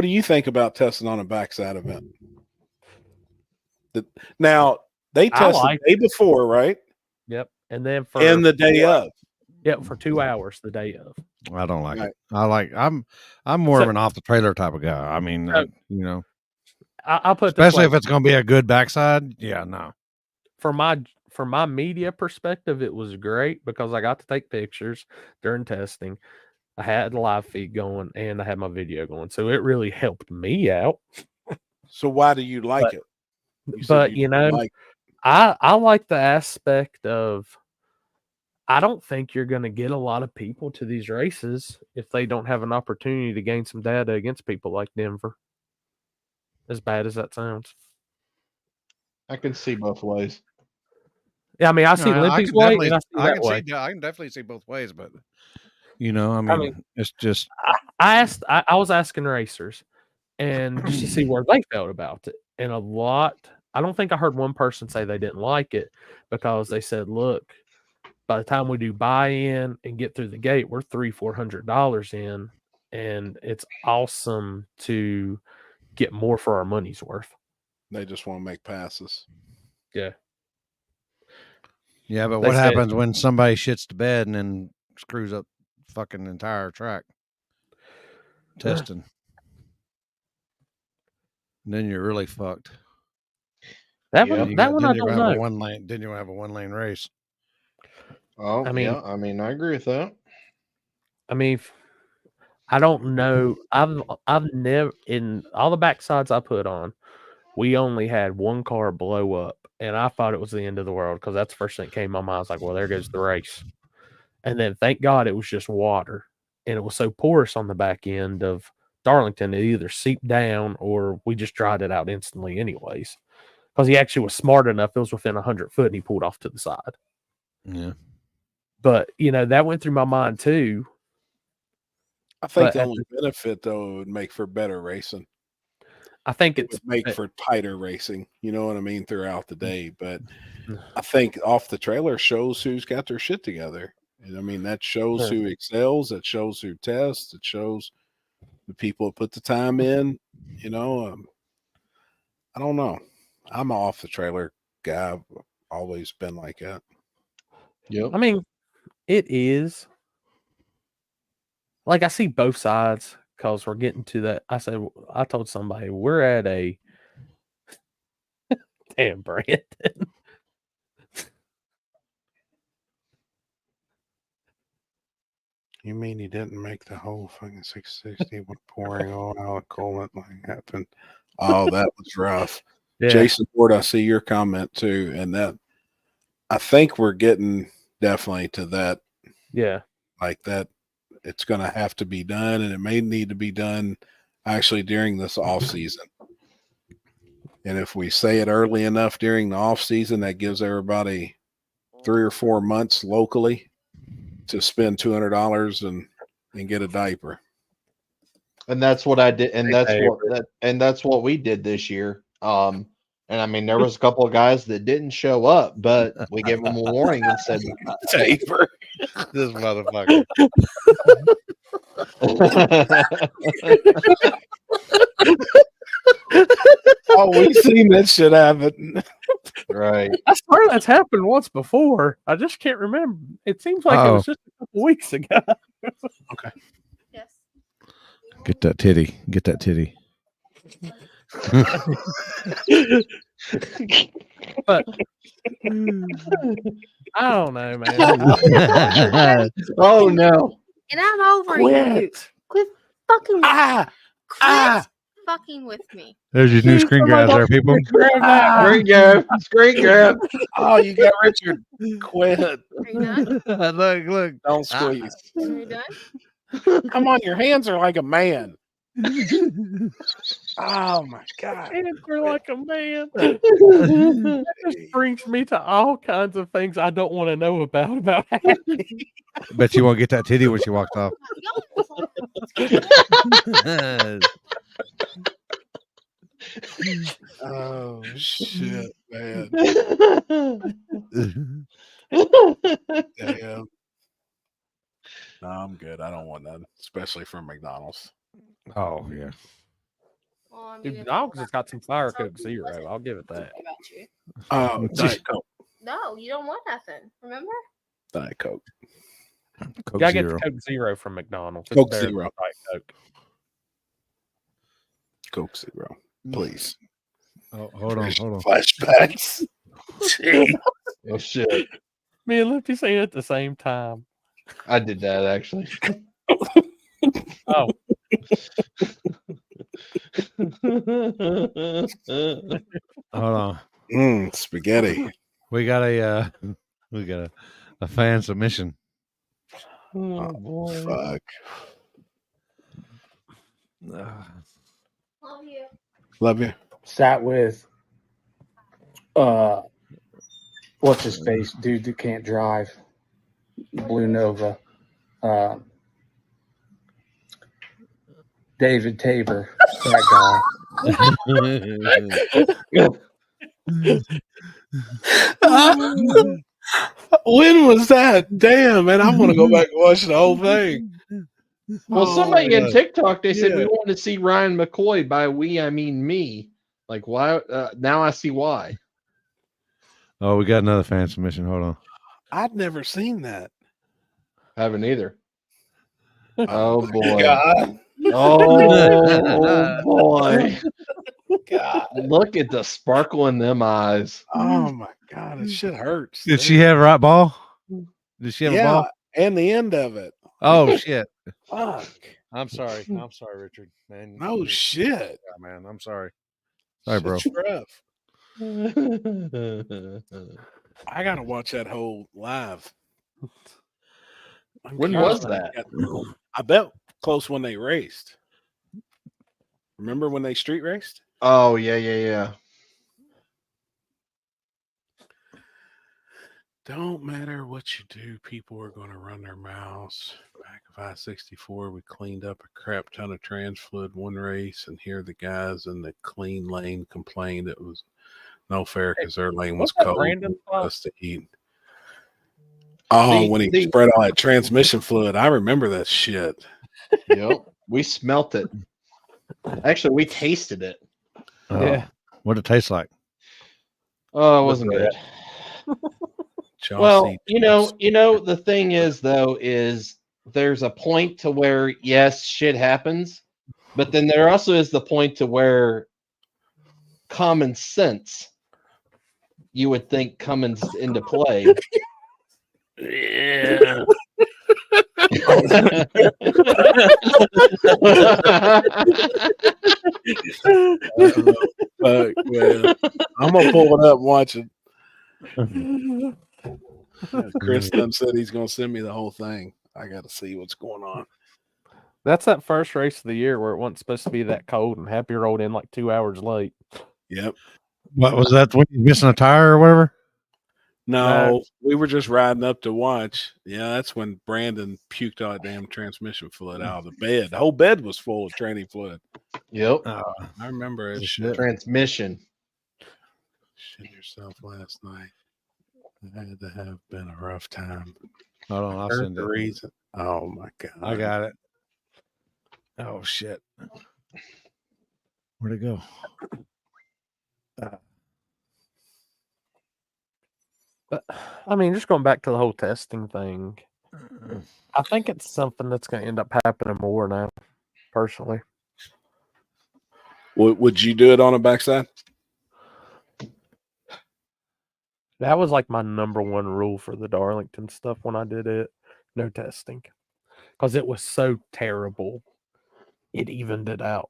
do you think about testing on a backside event? Now they I test like the day before, right? Yep. And then for And the day of. Yep, for 2 hours the day of. I don't like Right. it. I'm more So- of an off the trailer type of guy. I mean, I'll put it this especially way. if it's going to be a good backside. Yeah, no. For my media perspective, it was great because I got to take pictures during testing. I had the live feed going and I had my video going. So it really helped me out. So why do you like it? said But you like I like the aspect of I don't think you're going to get a lot of people to these races if they don't have an opportunity to gain some data against people like Denver. As bad as that sounds. I can see both ways. Yeah, I mean, I see No, Limpy's way and I see that way. I can definitely see both ways, but I mean, it's just I was asking racers and just to see where they felt about it. And I don't think I heard one person say they didn't like it because they said, "Look, by the time we do buy-in and get through the gate, we're $300-400 in, and it's awesome to get more for our money's worth." they just want to make passes. Yeah. yeah. But They what said- happens when somebody shits the bed and then screws up fucking entire track testing? And then you're really fucked. That Yeah. one, that one I Then you're don't gonna have know. a one lane. Then you're gonna have a 1 lane race. Oh, I mean- yeah. I mean, I agree with that. I mean, I don't know. I've never in all the backsides I put on, we only had one car blow up, and I thought it was the end of the world because that's the first thing that came to my mind. I was like, "Well, there goes the race," and then thank God it was just water, and it was so porous on the back end of Darlington it either seeped down or we just dried it out instantly, anyways. Because he actually was smart enough; it was within 100 foot, and he pulled off to the side. Yeah. But that went through my mind too. I think But the at only benefit though it would make for better racing. I think It it's would make for tighter racing, you know what I mean, throughout the day. But I think off the trailer shows who's got their shit together. And I mean, that shows who excels, that shows who tests, it shows the people that put the time in, I don't know. I'm an off the trailer guy. I've always been like that. Yep. I mean, it is. Like, I see both sides because we're getting to that. I told somebody we're at a damn Brandon. You mean he didn't make the whole fucking 660 with pouring oil out coolant like happened? Oh, that was rough. Yeah. Jason Ford, I see your comment too, and that I think we're getting definitely to that. Yeah. Like that, it's going to have to be done, and it may need to be done actually during this off season. And if we say it early enough during the off season, that gives everybody 3 or 4 months locally to spend $200 and get a diaper. And that's what I did, and Big that's paper. what we did this year. And And I mean, there was a couple of guys that didn't show up, but we gave them a warning and said, Tabor. This motherfucker. Oh, we've seen that shit happen. right. I swear that's happened once before. I just can't remember. It seems like it was just a couple weeks ago. Yes. Get that titty. Get that titty. But I don't know, man. Oh no. And I'm over you. Quit fucking with Quit fucking with me. There's your new screen grabs there, people. Screen grab. Screen grab. Oh, you got Richard. Quit. Are you done? Look. Don't squeeze. Are you done? Come on, your hands are like a man. Oh my god. Answer like a man. That just brings me to all kinds of things I don't want to know about Happy. Bet you won't get that titty when she walks off. Oh shit, man. Damn. No, I'm good. I don't want none, especially from McDonald's. Oh yeah. Well, I mean, Dude, if Dogs you has got some Fire Coke something Zero. wasn't I'll give it that. about you. Oh, Diet Coke. No, you don't want nothing. Remember? Diet Coke. Coke Gotta Zero. get the Coke Zero from McDonald's. It's Coke better than Zero. Diet Coke. Coke Zero. Please. Oh, hold on. Flashbacks. Gee. Oh shit. Me and Lippy saying it at the same time. I did that actually. Oh, Hold on. Spaghetti. We got a fan submission. Oh boy. Fuck. Love you. Love you. Sat with what's his face, dude that can't drive, Blue Nova, David Tabor, that When was that? Damn, man. I want to go back and watch the whole thing. Well, Oh, somebody in yeah. TikTok, they said we Yeah. wanted to see Ryan McCoy. By we, I mean me. Like, why? Now I see why. Oh, we got another fan submission. Hold on. I'd never seen that. I haven't either. Oh my boy. God. Oh boy. God. Look at the sparkle in them eyes. Oh my God. This shit hurts. Did she have a right ball? Did she have a Yeah. ball? And the end of it. Oh shit. Fuck. I'm sorry. I'm sorry, Richard. Man. No shit. Yeah, man. I'm sorry. Sorry, bro. Shit's rough. I gotta watch that whole live. I'm When curious was when that? I bet close when they raced. Remember when they street raced? Oh yeah. Don't matter what you do, people are going to run their mouths. Back of I-64, we cleaned up a crap ton of trans fluid one race, and here the guys in the clean lane complained it was no fair because their lane was what's that cold Brandon for spot? us to eat. Oh, when he spread all that transmission fluid, I remember that shit. Yep. We smelt it. Actually, we tasted it. Yeah. What did it taste like? Oh, it wasn't good. Well, you know, the thing is though, is there's a point to where yes, shit happens, but then there also is the point to where common sense, you would think, comes into play. Yeah. Fuck, man. I'm gonna pull it up and watch it. Chris done said he's gonna send me the whole thing. I gotta see what's going on. That's that first race of the year where it wasn't supposed to be that cold, and Happy rolled in like 2 hours late. Yep. What was that? When he's missing a tire or whatever? No, we were just riding up to watch. Yeah, that's when Brandon puked all that damn transmission fluid out of the bed. The whole bed was full of training fluid. Yep. I remember it. Shit. Transmission. Shit yourself last night. It had to have been a rough time. Hold on, I'll Heard send the it. reason. Oh my god! I got it. Oh shit. Where'd it go? But I mean, just going back to the whole testing thing, I think it's something that's going to end up happening more now, personally. Would you do it on a backside? That was like my number one rule for the Darlington stuff when I did it. No testing. Because it was so terrible. It evened it out.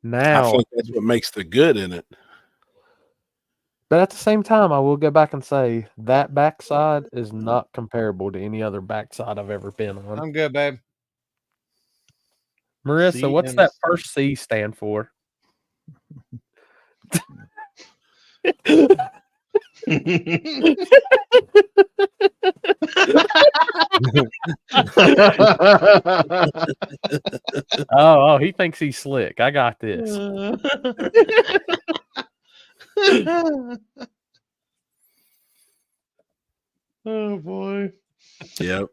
Now, I think that's what makes the good in it. but at the same time, I will go back and say that backside is not comparable to any other backside I've ever been on. I'm good, babe. Marissa, what's that CMC. first C stand for? Oh, he thinks he's slick. I got this. Oh boy. Yep.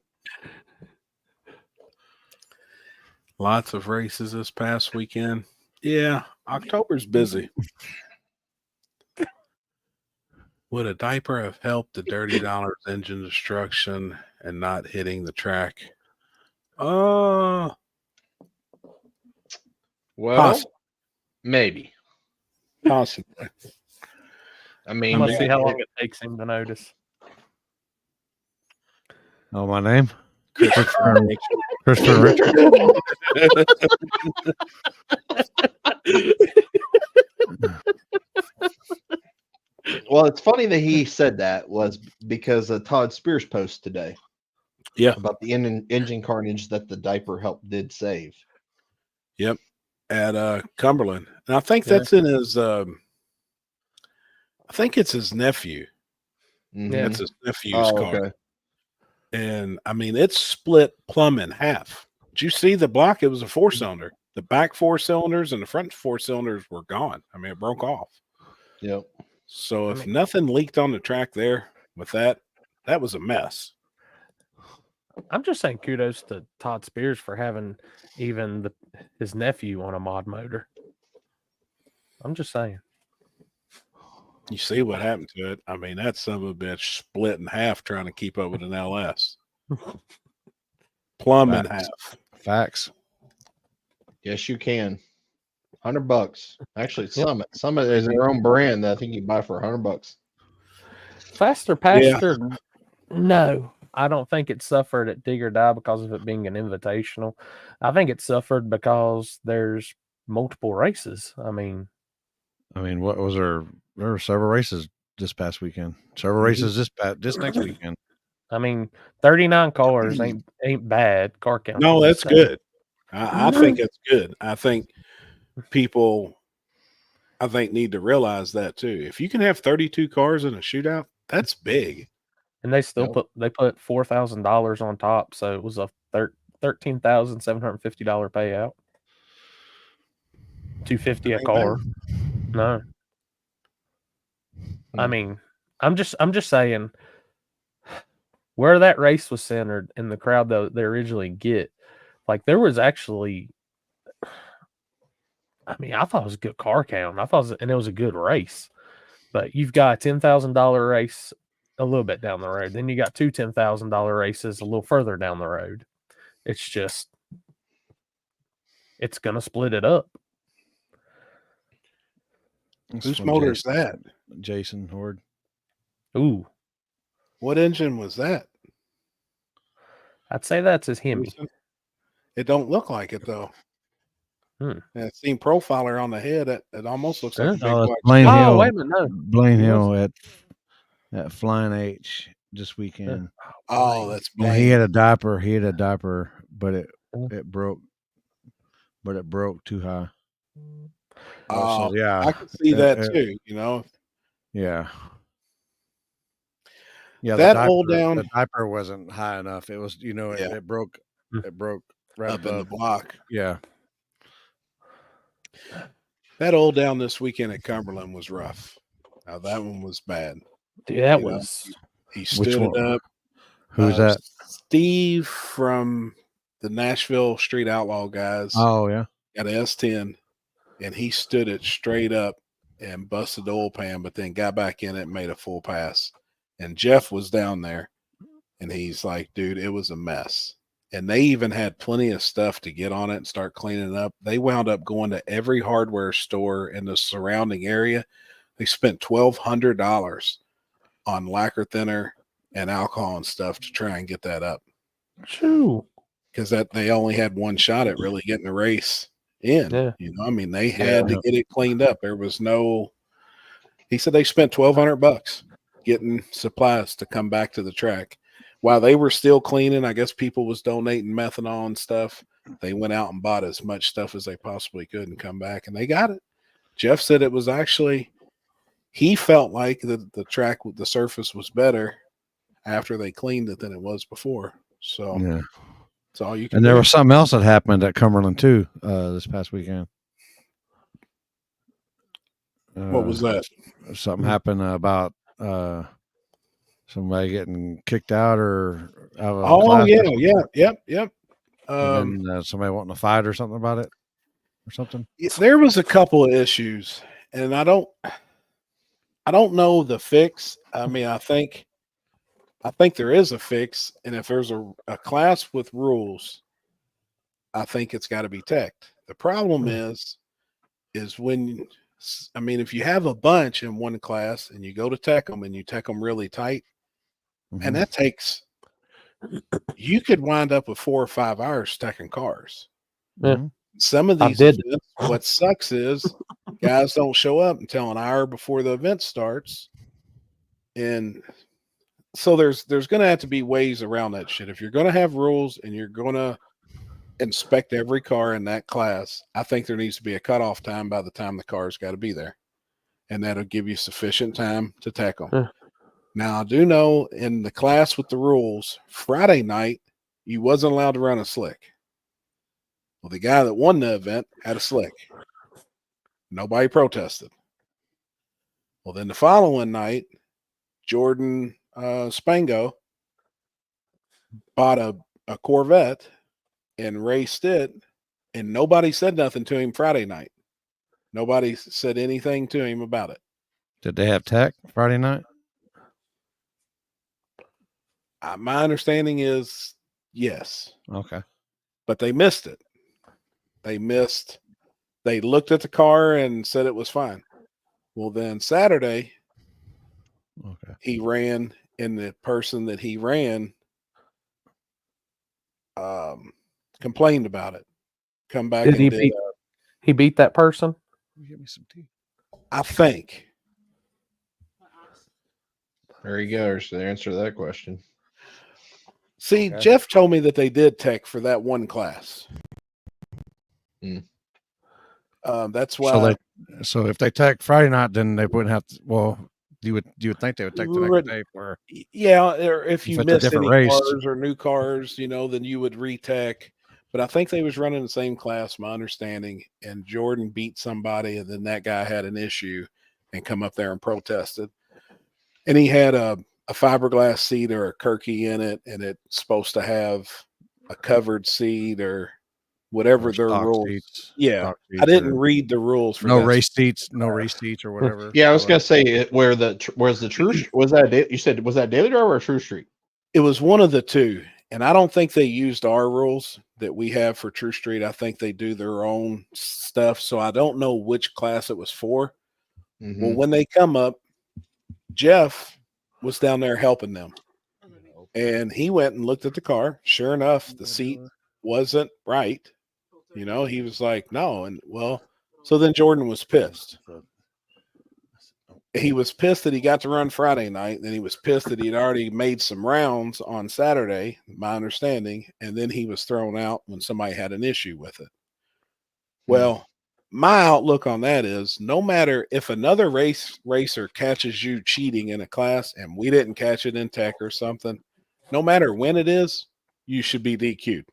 Lots of races this past weekend. Yeah, October's busy. Would a diaper have helped the Dirty Dollars engine destruction and not hitting the track? Well, Possibly. maybe. Possibly. I I'm mean, gonna see how long it takes him to notice. Oh, my name? Christopher Christopher Richard. well, it's funny that he said that was because of Todd Spears' post today. Yeah. About the engine carnage that the diaper did save. Yep. At Cumberland. And I think that's in his I think it's his nephew. Yeah. That's his nephew's car. Okay. And I mean, it's split plumb in half. Did you see the block? It was a 4-cylinder. The back 4 cylinders and the front 4 cylinders were gone. I mean, it broke off. Yep. So if nothing leaked on the track there with that, that was a mess. I'm just saying kudos to Todd Spears for having even his nephew on a mod motor. I'm just saying. You see what happened to it? I mean, that son of a bitch split in half trying to keep up with an LS. Plumb in Facts. half. Facts. Yes, you can. $100. Actually, Summit. Summit is their own brand that I think you buy for $100. Faster pasture? No, I don't think it suffered at Dig or Die because of it being an invitational. I think it suffered because there's multiple races. I mean, what was there? There were several races this past weekend. Several races this next weekend. I mean, 39 cars ain't bad. Car count. No, that's good. I think it's good. I think people need to realize that too. If you can have 32 cars in a shootout, that's big. And they still put $4,000 on top, so it was a $13,750 payout. $250 a car. No. I mean, I'm just saying where that race was centered in the crowd that they originally get, like there was actually, I mean, I thought it was a good car count. And it was a good race. But you've got a $10,000 race a little bit down the road. Then you got two $10,000 races a little further down the road. It's just, it's going to split it up. Whose motor is that? Jason Horde. Ooh. What engine was that? I'd say that's his Hemi. It don't look like it though. That same profiler on the head, it almost looks like a big black. Blaine Hill. Wait a minute, no. Blaine Hill at Flying H this weekend. Oh, that's Blaine. And he had a diaper, but it broke. But it broke too high. Oh, yeah, I can see that too. You know. Yeah. Yeah, the diaper wasn't high enough. It was, it broke. It broke right up in the block. Yeah. That old down this weekend at Cumberland was rough. Now that one was bad. Dude, that You know, was He Which stood it one? up. Who's that? Steve from the Nashville Street Outlaw guys Oh yeah. got an S10, and he stood it straight up and busted the oil pan, but then got back in it and made a full pass. And Jeff was down there, and he's like, dude, it was a mess. And they even had plenty of stuff to get on it and start cleaning it up. They wound up going to every hardware store in the surrounding area. They spent $1,200 on lacquer thinner and alcohol and stuff to try and get that up. Shoo. Because that they only had one shot at really getting the race in. Yeah. You know, I mean, they had to get it cleaned up. There was no. He said they spent $1,200 getting supplies to come back to the track. While they were still cleaning, I guess people was donating methanol and stuff. They went out and bought as much stuff as they possibly could and come back, and they got it. Jeff said it was actually. He felt like the track, the surface was better after they cleaned it than it was before. So Yeah. that's all you can. And there do. was something else that happened at Cumberland too this past weekend. What was that? Something happened about somebody getting kicked out or out of Oh class or yeah, something, yep. and then somebody wanting to fight or something about it or something. There was a couple of issues, and I don't know the fix. I mean, I think there is a fix, and if there's a class with rules, I think it's got to be teched. The problem is when, I mean, if you have a bunch in one class and you go to tech them and you tech them really tight, and that takes, you could wind up with 4 or 5 hours teching cars. Yeah. Some of I these did. events, what sucks is guys don't show up until an hour before the event starts. And so there's going to have to be ways around that shit. If you're going to have rules and you're going to inspect every car in that class, I think there needs to be a cutoff time by the time the car's got to be there. And that'll give you sufficient time to tech them. Yeah. Now, I do know in the class with the rules, Friday night, you wasn't allowed to run a slick. Well, the guy that won the event had a slick. Nobody protested. Well, then the following night, Jordan Spango bought a Corvette and raced it, and nobody said nothing to him Friday night. Nobody said anything to him about it. Did they have tech Friday night? My understanding is yes. Okay. But they missed it. They looked at the car and said it was fine. Well, then Saturday, he ran, and the person that he ran complained about it. Come back Did he beat that person? Give me some tea. I think. There you go. There's the answer to that question. See, Jeff told me that they did tech for that one class. That's why. So if they tech Friday night, then they wouldn't have to. Well, you would think they would take the next day for. Yeah, or if you it's a missed different any race. cars or new cars, then you would retech. But I think they was running the same class, my understanding. And Jordan beat somebody, and then that guy had an issue and come up there and protested. And he had a fiberglass seat or a Kirky in it, and it's supposed to have a covered seat or whatever their rules. Seats, yeah, I didn't read the rules for no that. race seats, or whatever. Yeah, I was gonna say where's the true? Was that you said was that Daily Driver or True Street? It was one of the two, and I don't think they used our rules that we have for True Street. I think they do their own stuff, so I don't know which class it was for. Mm-hmm. Well, when they come up, Jeff was down there helping them, and he went and looked at the car. Sure enough, the seat wasn't right. He was like, no. And so then Jordan was pissed. He was pissed that he got to run Friday night. Then he was pissed that he'd already made some rounds on Saturday, my understanding. And then he was thrown out when somebody had an issue with it. Well, my outlook on that is no matter if another racer catches you cheating in a class and we didn't catch it in tech or something, no matter when it is, you should be DQ'd.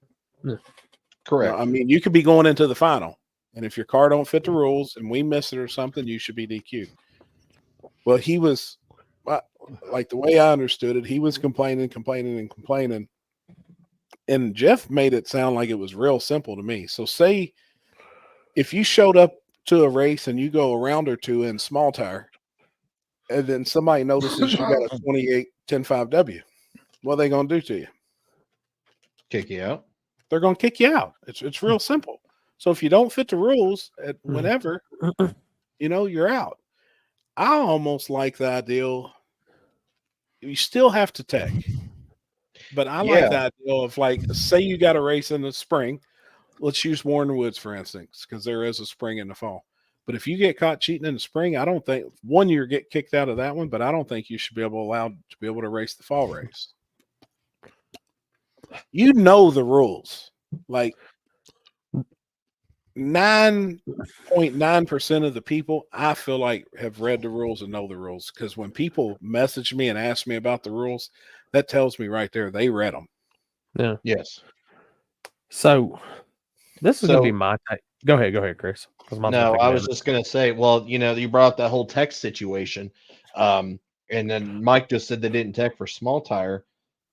Correct. I mean, you could be going into the final And if your car don't fit the rules and we miss it or something, you should be DQ'd. Well, he was like the way I understood it, he was complaining. And Jeff made it sound like it was real simple to me. So say if you showed up to a race and you go a round or two in small tire, and then somebody notices you got a 28 10.5W, what are they going to do to you? Kick you out. They're going to kick you out. It's real simple. So if you don't fit the rules at whenever, you're out. I almost like the idea. You still have to tech, but I like the idea of like, say you got a race in the spring. Let's use Warren Woods, for instance, because there is a spring in the fall. But if you get caught cheating in the spring, I don't think you get kicked out of that one, but I don't think you should be allowed to be able to race the fall race. You know the rules. Like 9.9% of the people I feel like have read the rules and know the rules, because when people message me and ask me about the rules, that tells me right there they read them. Yeah. Yes. So this is going to be my take. Go ahead, Chris. No, I was just going to say, well, you brought up that whole tech situation. And then Mike just said they didn't tech for small tire,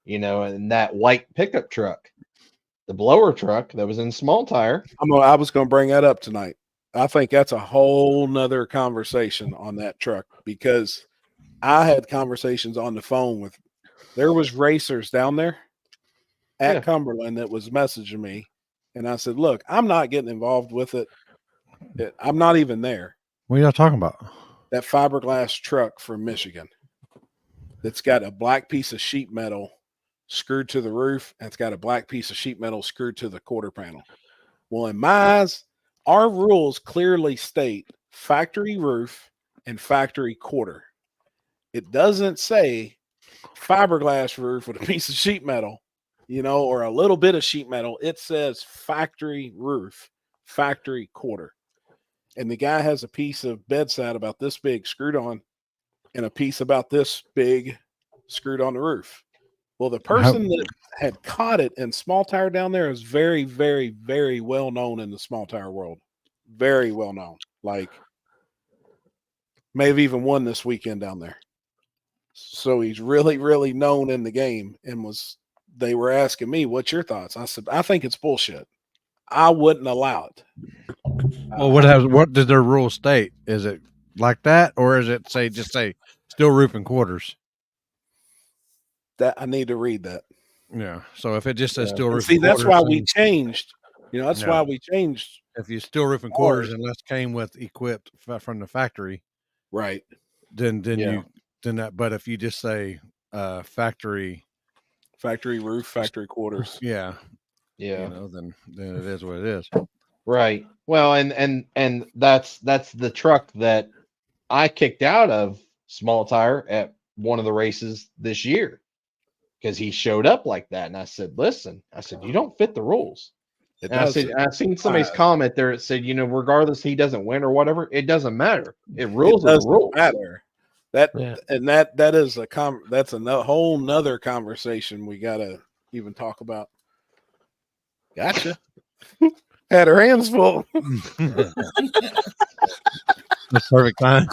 and that white pickup truck, the blower truck that was in small tire. I was going to bring that up tonight. I think that's a whole nother conversation on that truck, because I had conversations on the phone there was racers down there at Cumberland that was messaging me. And I said, look, I'm not getting involved with it. I'm not even there. What are y'all talking about? That fiberglass truck from Michigan that's got a black piece of sheet metal screwed to the roof, and it's got a black piece of sheet metal screwed to the quarter panel. Well, in my eyes, our rules clearly state factory roof and factory quarter. It doesn't say fiberglass roof with a piece of sheet metal, or a little bit of sheet metal. It says factory roof, factory quarter. And the guy has a piece of bedside about this big screwed on, and a piece about this big screwed on the roof. Well, the person that had caught it in small tire down there is very, very, very well known in the small tire world. Very well known. Like, may have even won this weekend down there. So he's really, really known in the game, and they were asking me, what's your thoughts? I said, I think it's bullshit. I wouldn't allow it. Well, what does their rule state? Is it like that, or is it just say steel roof and quarters? That I need to read that. Yeah. So if it just says steel roof, see, and that's quarters, why we changed. That's why we changed. If you steel roof and quarters, unless came with equipped from the factory, right? Then that. But if you just say factory roof, factory quarters, yeah. Then it is what it is. Right. Well, and that's the truck that I kicked out of small tire at one of the races this year, because he showed up like that. And I said, listen, you don't fit the rules. And I seen somebody's comment there. It said, regardless he doesn't win or whatever, it doesn't matter. Rules are the rules. Matter. That is that's a whole nother conversation we gotta even talk about. Gotcha. Had her hands full. That's perfect time.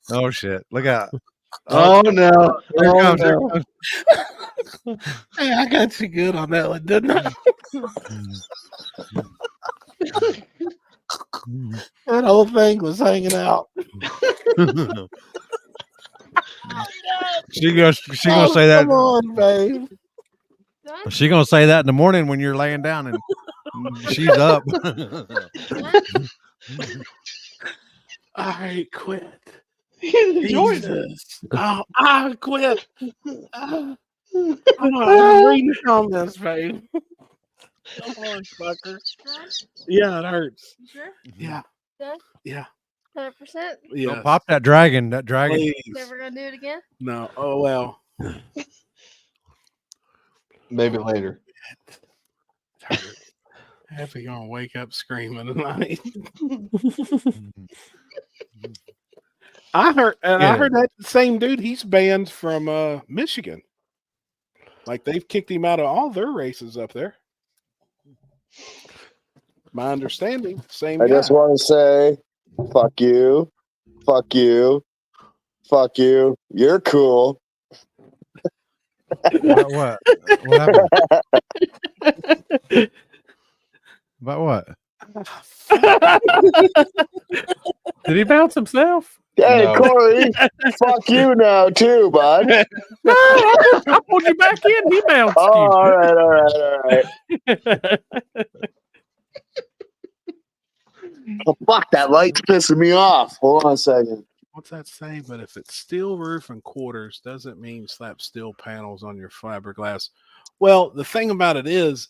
Oh shit! Look out! Oh no! Here comes. Hey, I got you good on that one, didn't I? That whole thing was hanging out. She gonna say that. Come on, babe. She gonna say that in the morning when you're laying down and she's up. All right, quit. He's enjoying this. Oh, I quit. I'm reading comments, babe. Come on, fucker. Yeah, it hurts. Sure? Yeah. Good? Yeah. 100%? Yeah. Don't pop that dragon. That dragon. Please. Never gonna do it again? No. Oh well. Maybe later. Happy gonna wake up screaming tonight. I heard that same dude. He's banned from Michigan. Like they've kicked him out of all their races up there. my understanding, same I guy. just want to say, fuck you, fuck you, fuck you. You're cool. About what? What happened? About what? Did he bounce himself? Hey, No. Corey, fuck you now too, bud. No, I pulled you back in. He bounced Oh, you. all right. Oh, fuck, that light's pissing me off. Hold on a second. What's that say? But if it's steel roof and quarters, doesn't mean slap steel panels on your fiberglass. Well, the thing about it is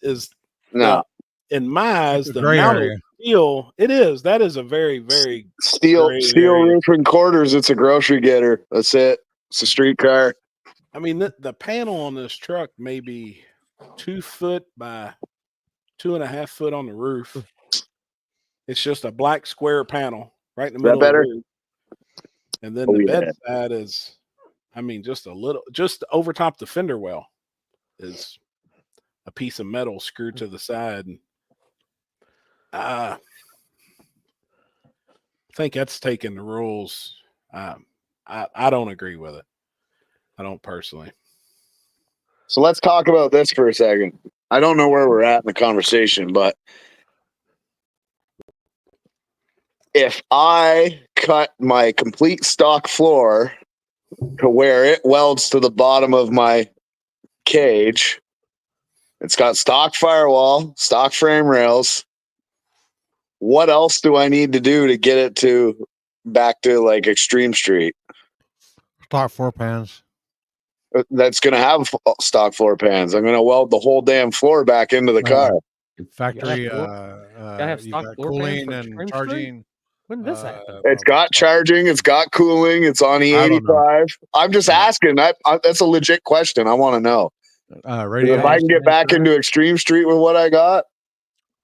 No, in my eyes, It's a the gray amount area. of steel, it is. That is a very, very steel gray steel area. roof and quarters. It's a grocery getter. That's it. It's a streetcar. I mean, the panel on this truck may be 2 foot by 2.5 foot on the roof. It's just a black square panel right in the Is that middle better? of the roof. And then Oh, the yeah. bedside is, I mean, just a little, just over top the fender well is a piece of metal screwed to the side. And I think that's taking the rules. I don't agree with it. I don't personally. So let's talk about this for a second. I don't know where we're at in the conversation, but if I cut my complete stock floor to where it welds to the bottom of my cage, it's got stock firewall, stock frame rails. What else do I need to do to get it to back to like Extreme Street? Stock 4 pans. That's going to have stock floor pans. I'm going to weld the whole damn floor back into the car. Factory. You have You stock got floor pans cooling for and Extreme Street? charging. When did this happen? It's got charging. It's got cooling. It's on I don't know. E85. I'm just asking. That's a legit question. I want to know. Radios. If I can get back into Extreme Street with what I got,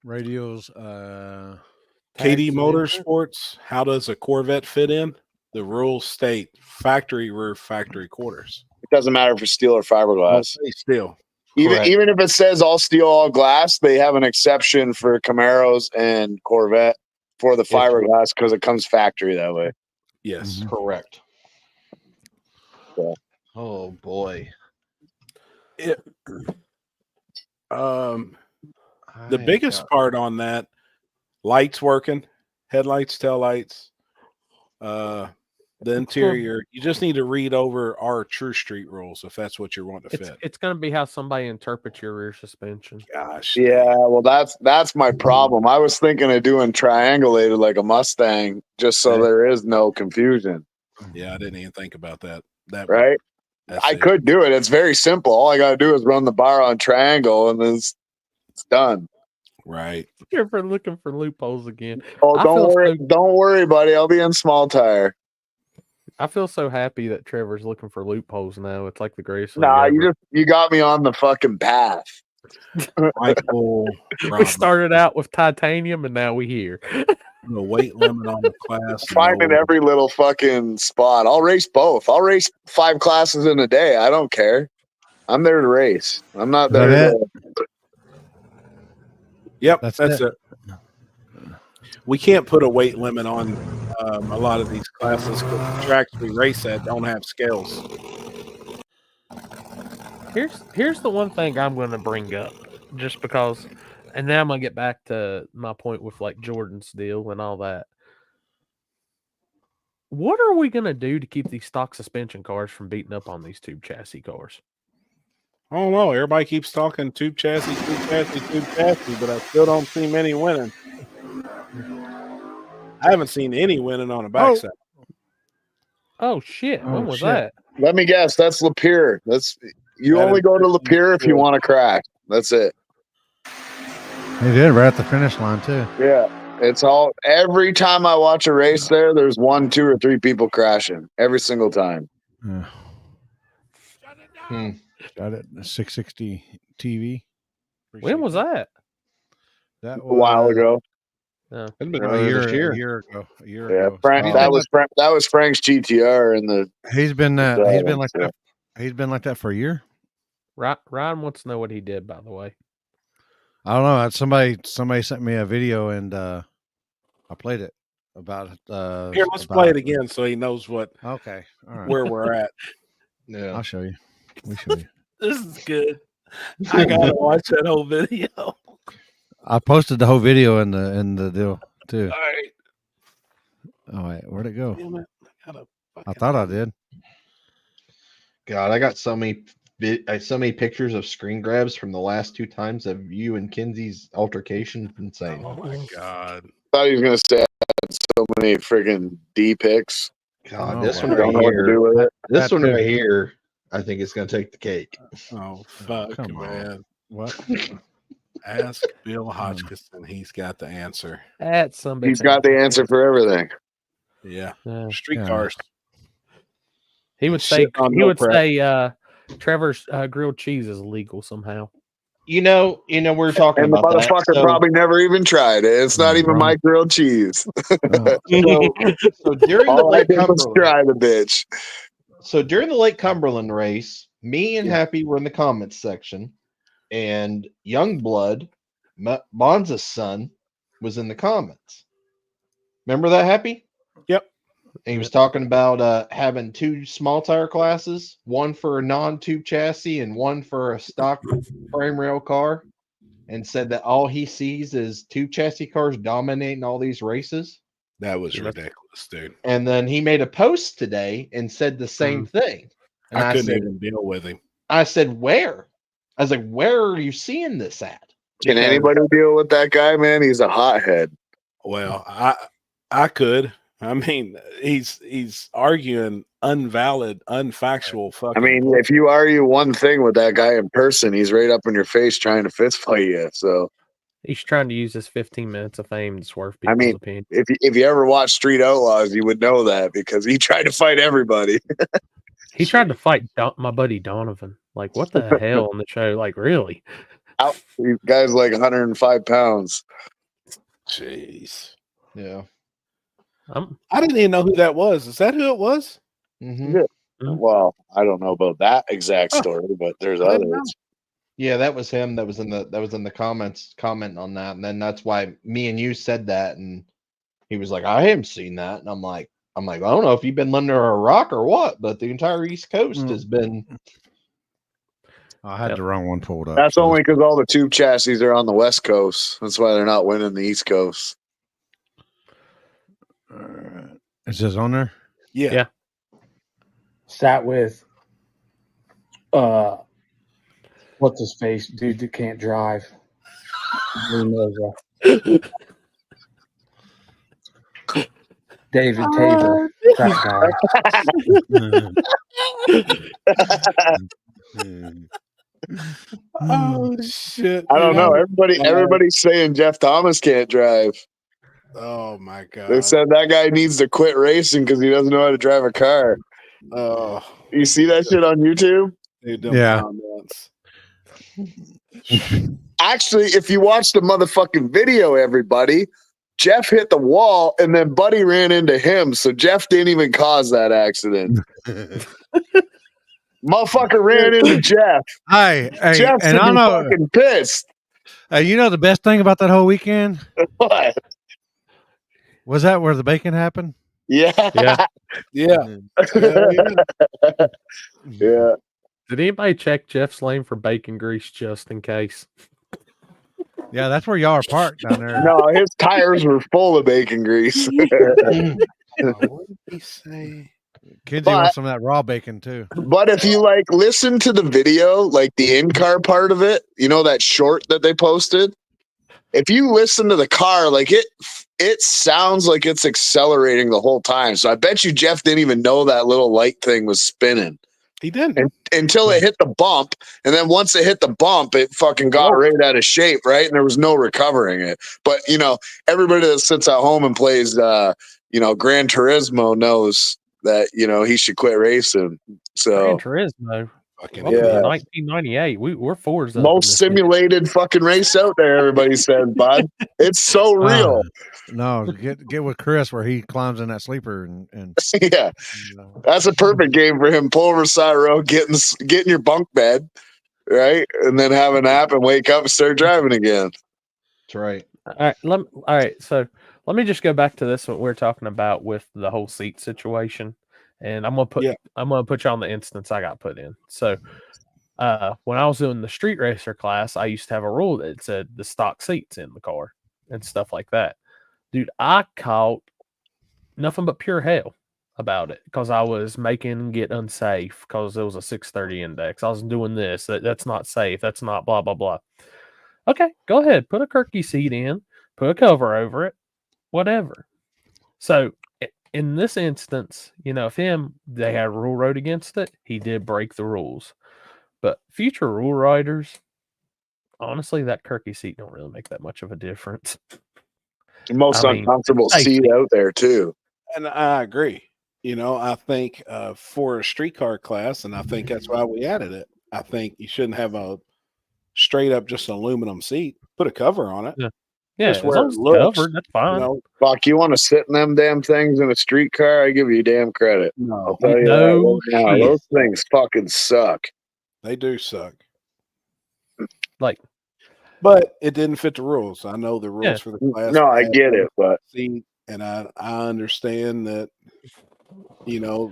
Radios. KD Tags and Motorsports, how does a Corvette fit in? The rules state factory roof, factory quarters. it doesn't matter if it's steel or fiberglass. Still. Even if it says all steel, all glass, they have an exception for Camaros and Corvette for the fiberglass because it comes factory that way. Yes. Mhm. Correct. Yeah. Oh boy. The biggest part on that, lights working, headlights, taillights, the interior. You just need to read over our True Street rules if that's what you're wanting to fit. It's going to be how somebody interprets your rear suspension. Gosh. Yeah, well, that's my problem. I was thinking of doing triangulated like a Mustang, just so there is no confusion. Yeah, I didn't even think about that. Right? I could do it. It's very simple. All I got to do is run the bar on triangle, and then it's done. Right. You're looking for loopholes again. Oh, I don't feel worry, so- don't worry, buddy. I'll be in small tire. I feel so happy that Trevor's looking for loopholes now. It's like the greatest thing Nah, ever. you got me on the fucking path. Michael, We started out with titanium, and now we here. the weight limit on the class. Finding every little fucking spot. I'll race both. I'll race 5 classes in a day. I don't care. I'm there to race. I'm not there to. Yep, that's it. We can't put a weight limit on a lot of these classes because the tracks we race at don't have scales. Here's the one thing I'm going to bring up, just because, and now I'm going to get back to my point with like Jordan's deal and all that. What are we going to do to keep these stock suspension cars from beating up on these tube chassis cars? I don't know. Everybody keeps talking tube chassis, but I still don't see many winning. I haven't seen any winning on a backside. Oh shit! When was that? Let me guess. That's Lapeer. You only go to Lapeer if you want to crack. That's it. They did right at the finish line too. Yeah. It's all every time I watch a race there's 1, 2, or 3 people crashing every single time. Yeah. Got it. 660 TV. When was that? That was A while ago. No. It's been a earlier year this year. ago. A year Yeah, ago. Frank. That was Frank's GTR in the. He's been like yeah. that. He's been like that for a year. Ryan wants to know what he did, by the way. I don't know. Somebody sent me a video and I played it about Here, let's play it again so he knows what Okay, all right. where we're at. Yeah. I'll show you. We show you. This is good. I gotta watch that whole video. All I posted the whole video in the deal too. right. Oh wait, where'd it go? Damn it. I thought I did. God, I got so many pictures of screen grabs from the last 2 times of you and Kinsey's altercation. Insane. Oh my god. Thought he was gonna say I had so many friggin' D pics. God, Oh, this wow. one Don't know what to right do here. with it. This That one too. right here, I think it's gonna take the cake. Oh fuck, Come on. man. What? Ask Bill Hodgkinson. He's got the answer. That's somebody. He's got the answer for everything. Yeah. Yeah. Streetcars. He would Shit say. on He no would prep. say. Trevor's grilled cheese is legal somehow. You know, we're talking And the about that. motherfucker So, probably never even tried it. It's not even wrong. my grilled cheese. so during the All I Lake did was Cumberland, try the bitch. so during the Lake Cumberland race, me and Yeah. Happy were in the comments section, and Youngblood, Bonza's son, was in the comments. Remember that, Happy? Yep. And he was talking about having 2 small tire classes, one for a non-tube chassis and one for a stock frame rail car, and said that all he sees is 2 chassis cars dominating all these races. That was Yeah. ridiculous, dude. And then he made a post today and said the same thing. And I couldn't said, even deal with him. I said, where? I was like, where are you seeing this at? Can Because- anybody deal with that guy, man? He's a hothead. Well, I could. I mean, he's arguing unvalid, unfactual fucking. I mean, if you argue one thing with that guy in person, he's right up in your face trying to fist fight you. So, He's trying to use his 15 minutes of fame to swerve people's mean, opinion. if you ever watch Street Outlaws, you would know that because he tried to fight everybody. He tried to fight my buddy Donovan. Like, what the hell on the show? Like, really? These guys like 105 pounds. jeez. Yeah. I didn't even know who that was. Is that who it was? Mm-hmm. Yeah. Mhm. Well, I don't know about that exact story, but there's I didn't others. Yeah, that was him. That was in the comments commenting on that, and then that's why me and you said that, and he was like, "I haven't seen that," and I'm like, I don't know if you've been under a rock or what, but the entire East Coast has been. I had Yep. the wrong one pulled up. That's so only because all the tube chassis are on the West Coast. That's why they're not winning the East Coast. Is this on there? Yeah. Yeah. Sat with what's his face? Dude that can't drive. Who knows David Tabor. That guy. Oh shit! I don't dude. know. Everybody's saying Jeff Thomas can't drive. Oh my god! They said that guy needs to quit racing because he doesn't know how to drive a car. Oh, You see that shit on YouTube? dude, them Yeah. comments. Actually, if you watch the motherfucking video, everybody, Jeff hit the wall and then Buddy ran into him. So Jeff didn't even cause that accident. Motherfucker ran into Jeff. Hey, Jeff should and I be know. fucking pissed. You know the best thing about that whole weekend What? was that where the bacon happened. Yeah. Yeah. Yeah. Hell yeah. Yeah. Did anybody check Jeff's lane for bacon grease just in case? Yeah, that's where y'all are parked down there. No, his tires were full of bacon grease. What did he say? Kinsey But- wants some of that raw bacon too. But if you like listen to the video, like the in-car part of it, you know that short that they posted? If you listen to the car, like it sounds like it's accelerating the whole time. So I bet you Jeff didn't even know that little light thing was spinning He didn't. until it hit the bump. And then once it hit the bump, it fucking got right out of shape, right? And there was no recovering it. But, you know, everybody that sits at home and plays, Gran Turismo knows that, he should quit racing. So Gran Turismo. Fucking Welcome to Yeah. 1998. We're Forza. most simulated fucking race out there, everybody says, bud. It's so real. No, get with Chris where he climbs in that sleeper and Yeah. That's a perfect game for him. Pull over the side of the road, get in your bunk bed, right? And then have a nap and wake up and start driving again. That's right. All right. So let me just go back to this what we're talking about with the whole seat situation, and I'm gonna put you on the instance I got put in. So when I was doing the street racer class, I used to have a rule that said the stock seats in the car and stuff like that. Dude, I caught nothing but pure hell about it because I was making it unsafe because there was a 630 index. I was doing this. That's not safe. That's not blah, blah, blah. Okay, go ahead. Put a Kirky seat in, put a cover over it, whatever. So in this instance, if they had rule wrote against it, he did break the rules. But future rule writers, honestly, that Kirky seat don't really make that much of a difference. The most uncomfortable seat out there, too. And I agree. I think for a streetcar class, and I think that's why we added it, I think you shouldn't have a straight up just an aluminum seat. Put a cover on it. Yeah, just as where long it as it's looks, covered, that's fine. Fuck, you want to sit in them damn things in a streetcar? I give you damn credit. No, I'll tell you that right now. Those things fucking suck. They do suck. But it didn't fit the rules. I know the rules for the class. No, I get it, but and I understand that.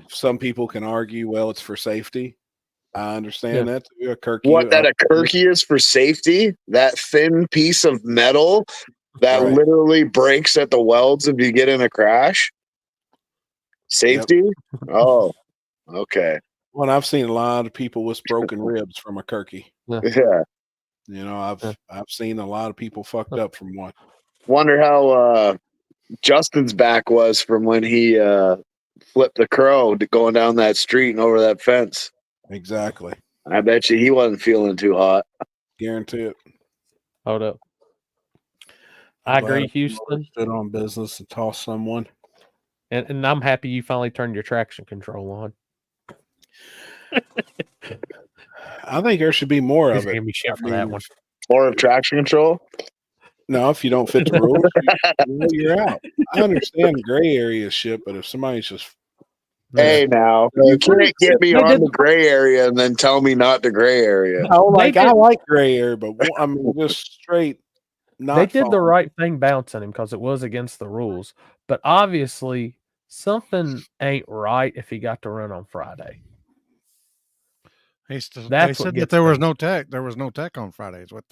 Some people can argue, well, it's for safety. I understand that. A Kirky, that a Kirky is for safety? That thin piece of metal that literally breaks at the welds if you get in a crash? Safety? Yep. Oh, okay. Well, I've seen a lot of people with broken ribs from a Kirky. Yeah. I've seen a lot of people fucked up from one. Wonder how Justin's back was from when he flipped the crow going down that street and over that fence. Exactly. I bet you he wasn't feeling too hot. Guarantee it. Hold up. I agree, Houston. Stood on business and tossed someone. And I'm happy you finally turned your traction control on. I think there should be more of it. Give me shit for that one. More of traction control? No, if you don't fit the rules, you're out. I understand the gray area shit, but if somebody's just hey, now you can't get me on the gray area and then tell me not the gray area. I like gray area, but I mean, just straight. They did the right thing bouncing him because it was against the rules, but obviously something ain't right if he got to run on Friday. They said that there was no tech. There was no tech on Friday. Is what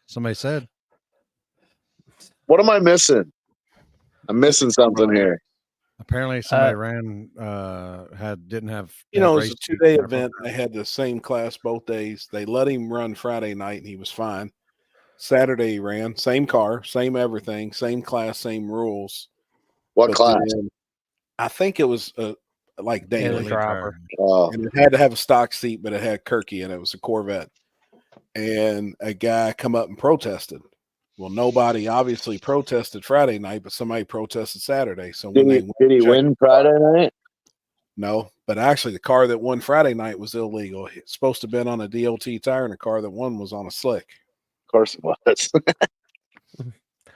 somebody said. What am I missing? I'm missing something here. Apparently, somebody didn't have. It was a 2-day event. They had the same class both days. They let him run Friday night, and he was fine. Saturday he ran, same car, same everything, same class, same rules. What class? I think it was like daily driver. And it had to have a stock seat, but it had Kirky and it was a Corvette. And a guy come up and protested. Well, nobody obviously protested Friday night, but somebody protested Saturday. So did he win Friday night? No, but actually the car that won Friday night was illegal. It's supposed to have been on a DOT tire, and the car that won was on a slick. Of course it was.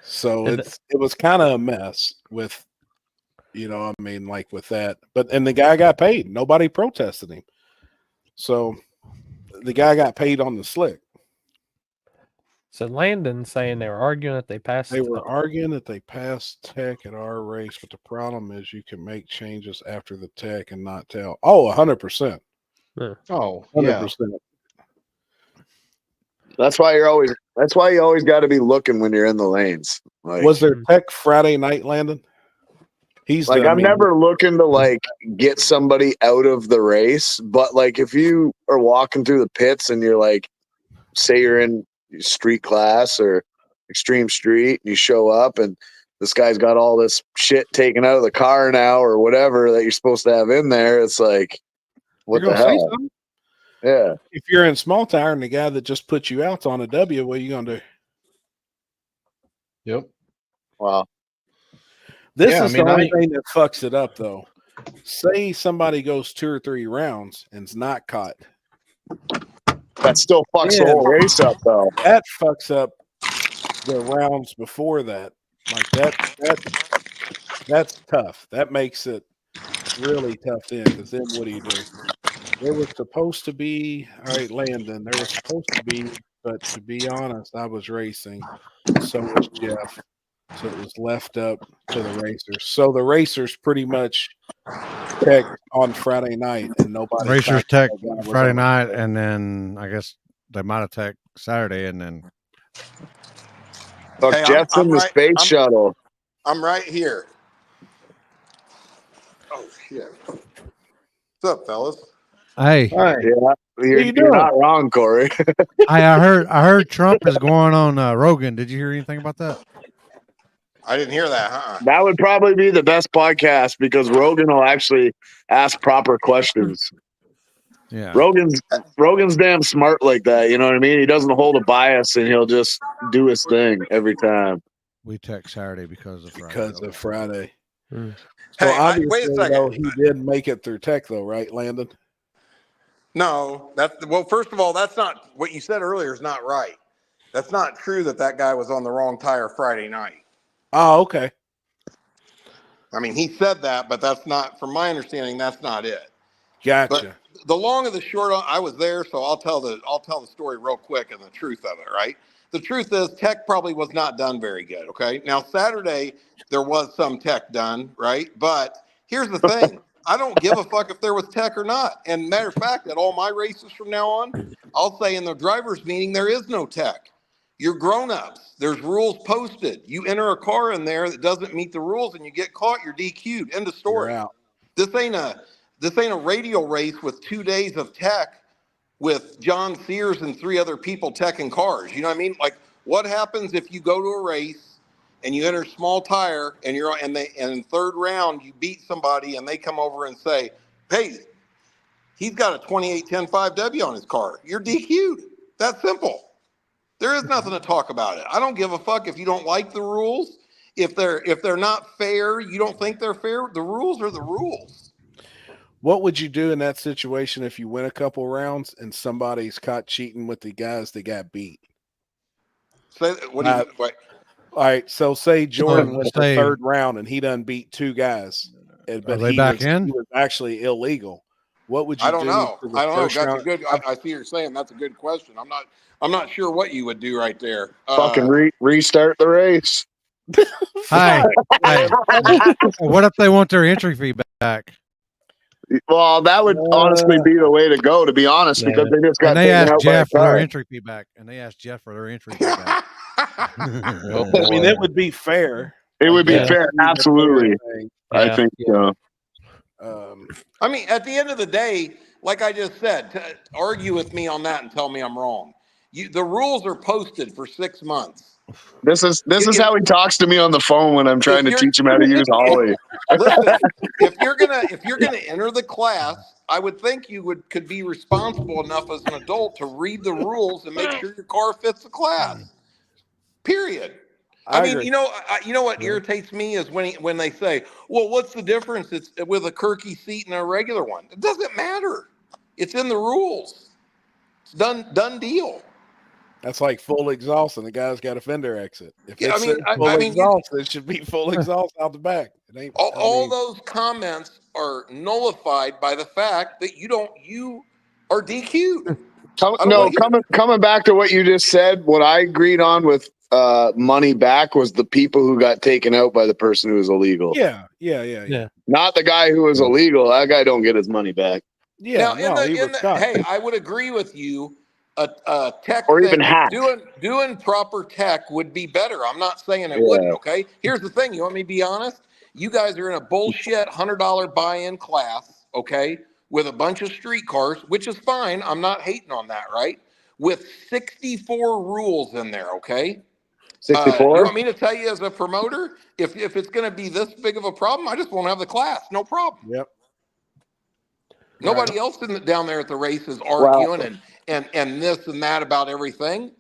So it was kind of a mess with, with that. And the guy got paid. Nobody protested him. So the guy got paid on the slick. So Landon saying they were arguing that they passed. They were arguing that they passed tech at our race, but the problem is you can make changes after the tech and not tell. Oh, 100%. Yeah. Oh, 100%. That's why you always got to be looking when you're in the lanes. Was there tech Friday night, Landon? I'm never looking to get somebody out of the race, but if you are walking through the pits and you're say you're in street class or extreme street and you show up and this guy's got all this shit taken out of the car now or whatever that you're supposed to have in there, it's what the hell? Yeah. If you're in small tire and the guy that just put you out's on a W, what are you gonna do? Yep. Wow. This is the only thing that fucks it up, though. Say somebody goes 2 or 3 rounds and's not caught. That still fucks the whole race up, though. That fucks up the rounds before that. That's tough. That makes it really tough then, because then what do you do? There was supposed to be, all right, Landon, there was supposed to be, but to be honest, I was racing. So was Jeff. So it was left up to the racers. So the racers pretty much checked on Friday night and nobody. Racers thought tech that guy was Friday on the night, show. and then I guess they might have tech Saturday, and then Look, Hey, Jeff's in the right. space shuttle. I'm right here. Oh shit! What's up, fellas? hey, Yeah, you're you doing? not wrong, Corey. I heard Trump is going on Rogan. Did you hear anything about that? I didn't hear that, huh? That would probably be the best podcast because Rogan will actually ask proper questions. Yeah, Rogan's damn smart like that. You know what I mean? He doesn't hold a bias and he'll just do his thing every time. we tech Saturday because of Friday. Because of Friday. Hmm. So Hey, obviously, wait a second. though, he did make it through tech, though, right, Landon? No, well. First of all, that's not what you said earlier. Is not right. That's not true. That guy was on the wrong tire Friday night. Oh, okay. I mean, he said that, but that's not, from my understanding, that's not it. Gotcha. But the long and the short, I was there, so I'll tell the story real quick and the truth of it. Right. The truth is, tech probably was not done very good. Okay. Now Saturday there was some tech done, right? But here's the thing: I don't give a fuck if there was tech or not. And matter of fact, at all my races from now on, I'll say in the drivers' meeting there is no tech. You're grown-ups. There's rules posted. You enter a car in there that doesn't meet the rules, and you get caught. You're DQ'd. End of story. You're out. This ain't a radial race with 2 days of tech with John Sears and 3 other people teching cars. You know what I mean? Like, what happens if you go to a race and you enter small tire and in third round you beat somebody and they come over and say, "Hey, he's got a 2810 5W on his car." You're DQ'd. That's simple. There is nothing to talk about it. I don't give a fuck if you don't like the rules. If they're not fair, you don't think they're fair. The rules are the rules. What would you do in that situation if you win a couple rounds and somebody's caught cheating with the guys that got beat? So what do you wait? All right, so say Jordan went the say- third round and he done beat 2 guys, but they he back was, in? he was actually illegal. What would you I don't do? know. for the I don't know. first That's round? a good. I see what you're saying. That's a good question. I'm not sure what you would do right there. Fucking restart the race. Hey, what if they want their entry fee back? Well, that would honestly be the way to go, to be honest, because they just got And they taken asked out by a Jeff for their car. entry fee back. I mean, it would be fair. It would be Yeah. fair, absolutely. I Yeah. think so. I mean, at the end of the day, like I just said, to argue with me on that and tell me I'm wrong. The rules are posted for 6 months. This is how he talks to me on the phone when I'm trying to teach him how to use Holly. Listen, if you're gonna enter the class, I would think you could be responsible enough as an adult to read the rules and make sure your car fits the class. Period. I mean, agree. you know what irritates me is when they say, "Well, what's the difference? It's with a Kirky seat and a regular one." It doesn't matter. It's in the rules. It's done deal. That's like full exhaust, and the guy's got a fender exit. If Yeah, it's full I mean, exhaust, it should be full exhaust out the back. It ain't. all those comments are nullified by the fact that you are DQ'd. Coming back to what you just said, what I agreed on with money back was the people who got taken out by the person who was illegal. Yeah. Not the guy who was illegal. That guy don't get his money back. Yeah. Now, he was caught. hey, I would agree with you. A tech Or thing, even hack. doing proper tech would be better. I'm not saying it Yeah. wouldn't. Okay, here's the thing. You want me to be honest? You guys are in a bullshit $100 buy-in class. Okay, with a bunch of street cars, which is fine. I'm not hating on that. Right? With 64 rules in there. Okay. 64. You want me to tell you as a promoter, if it's going to be this big of a problem, I just won't have the class. No problem. Yep. Nobody else down there at the race is arguing and this and that about everything.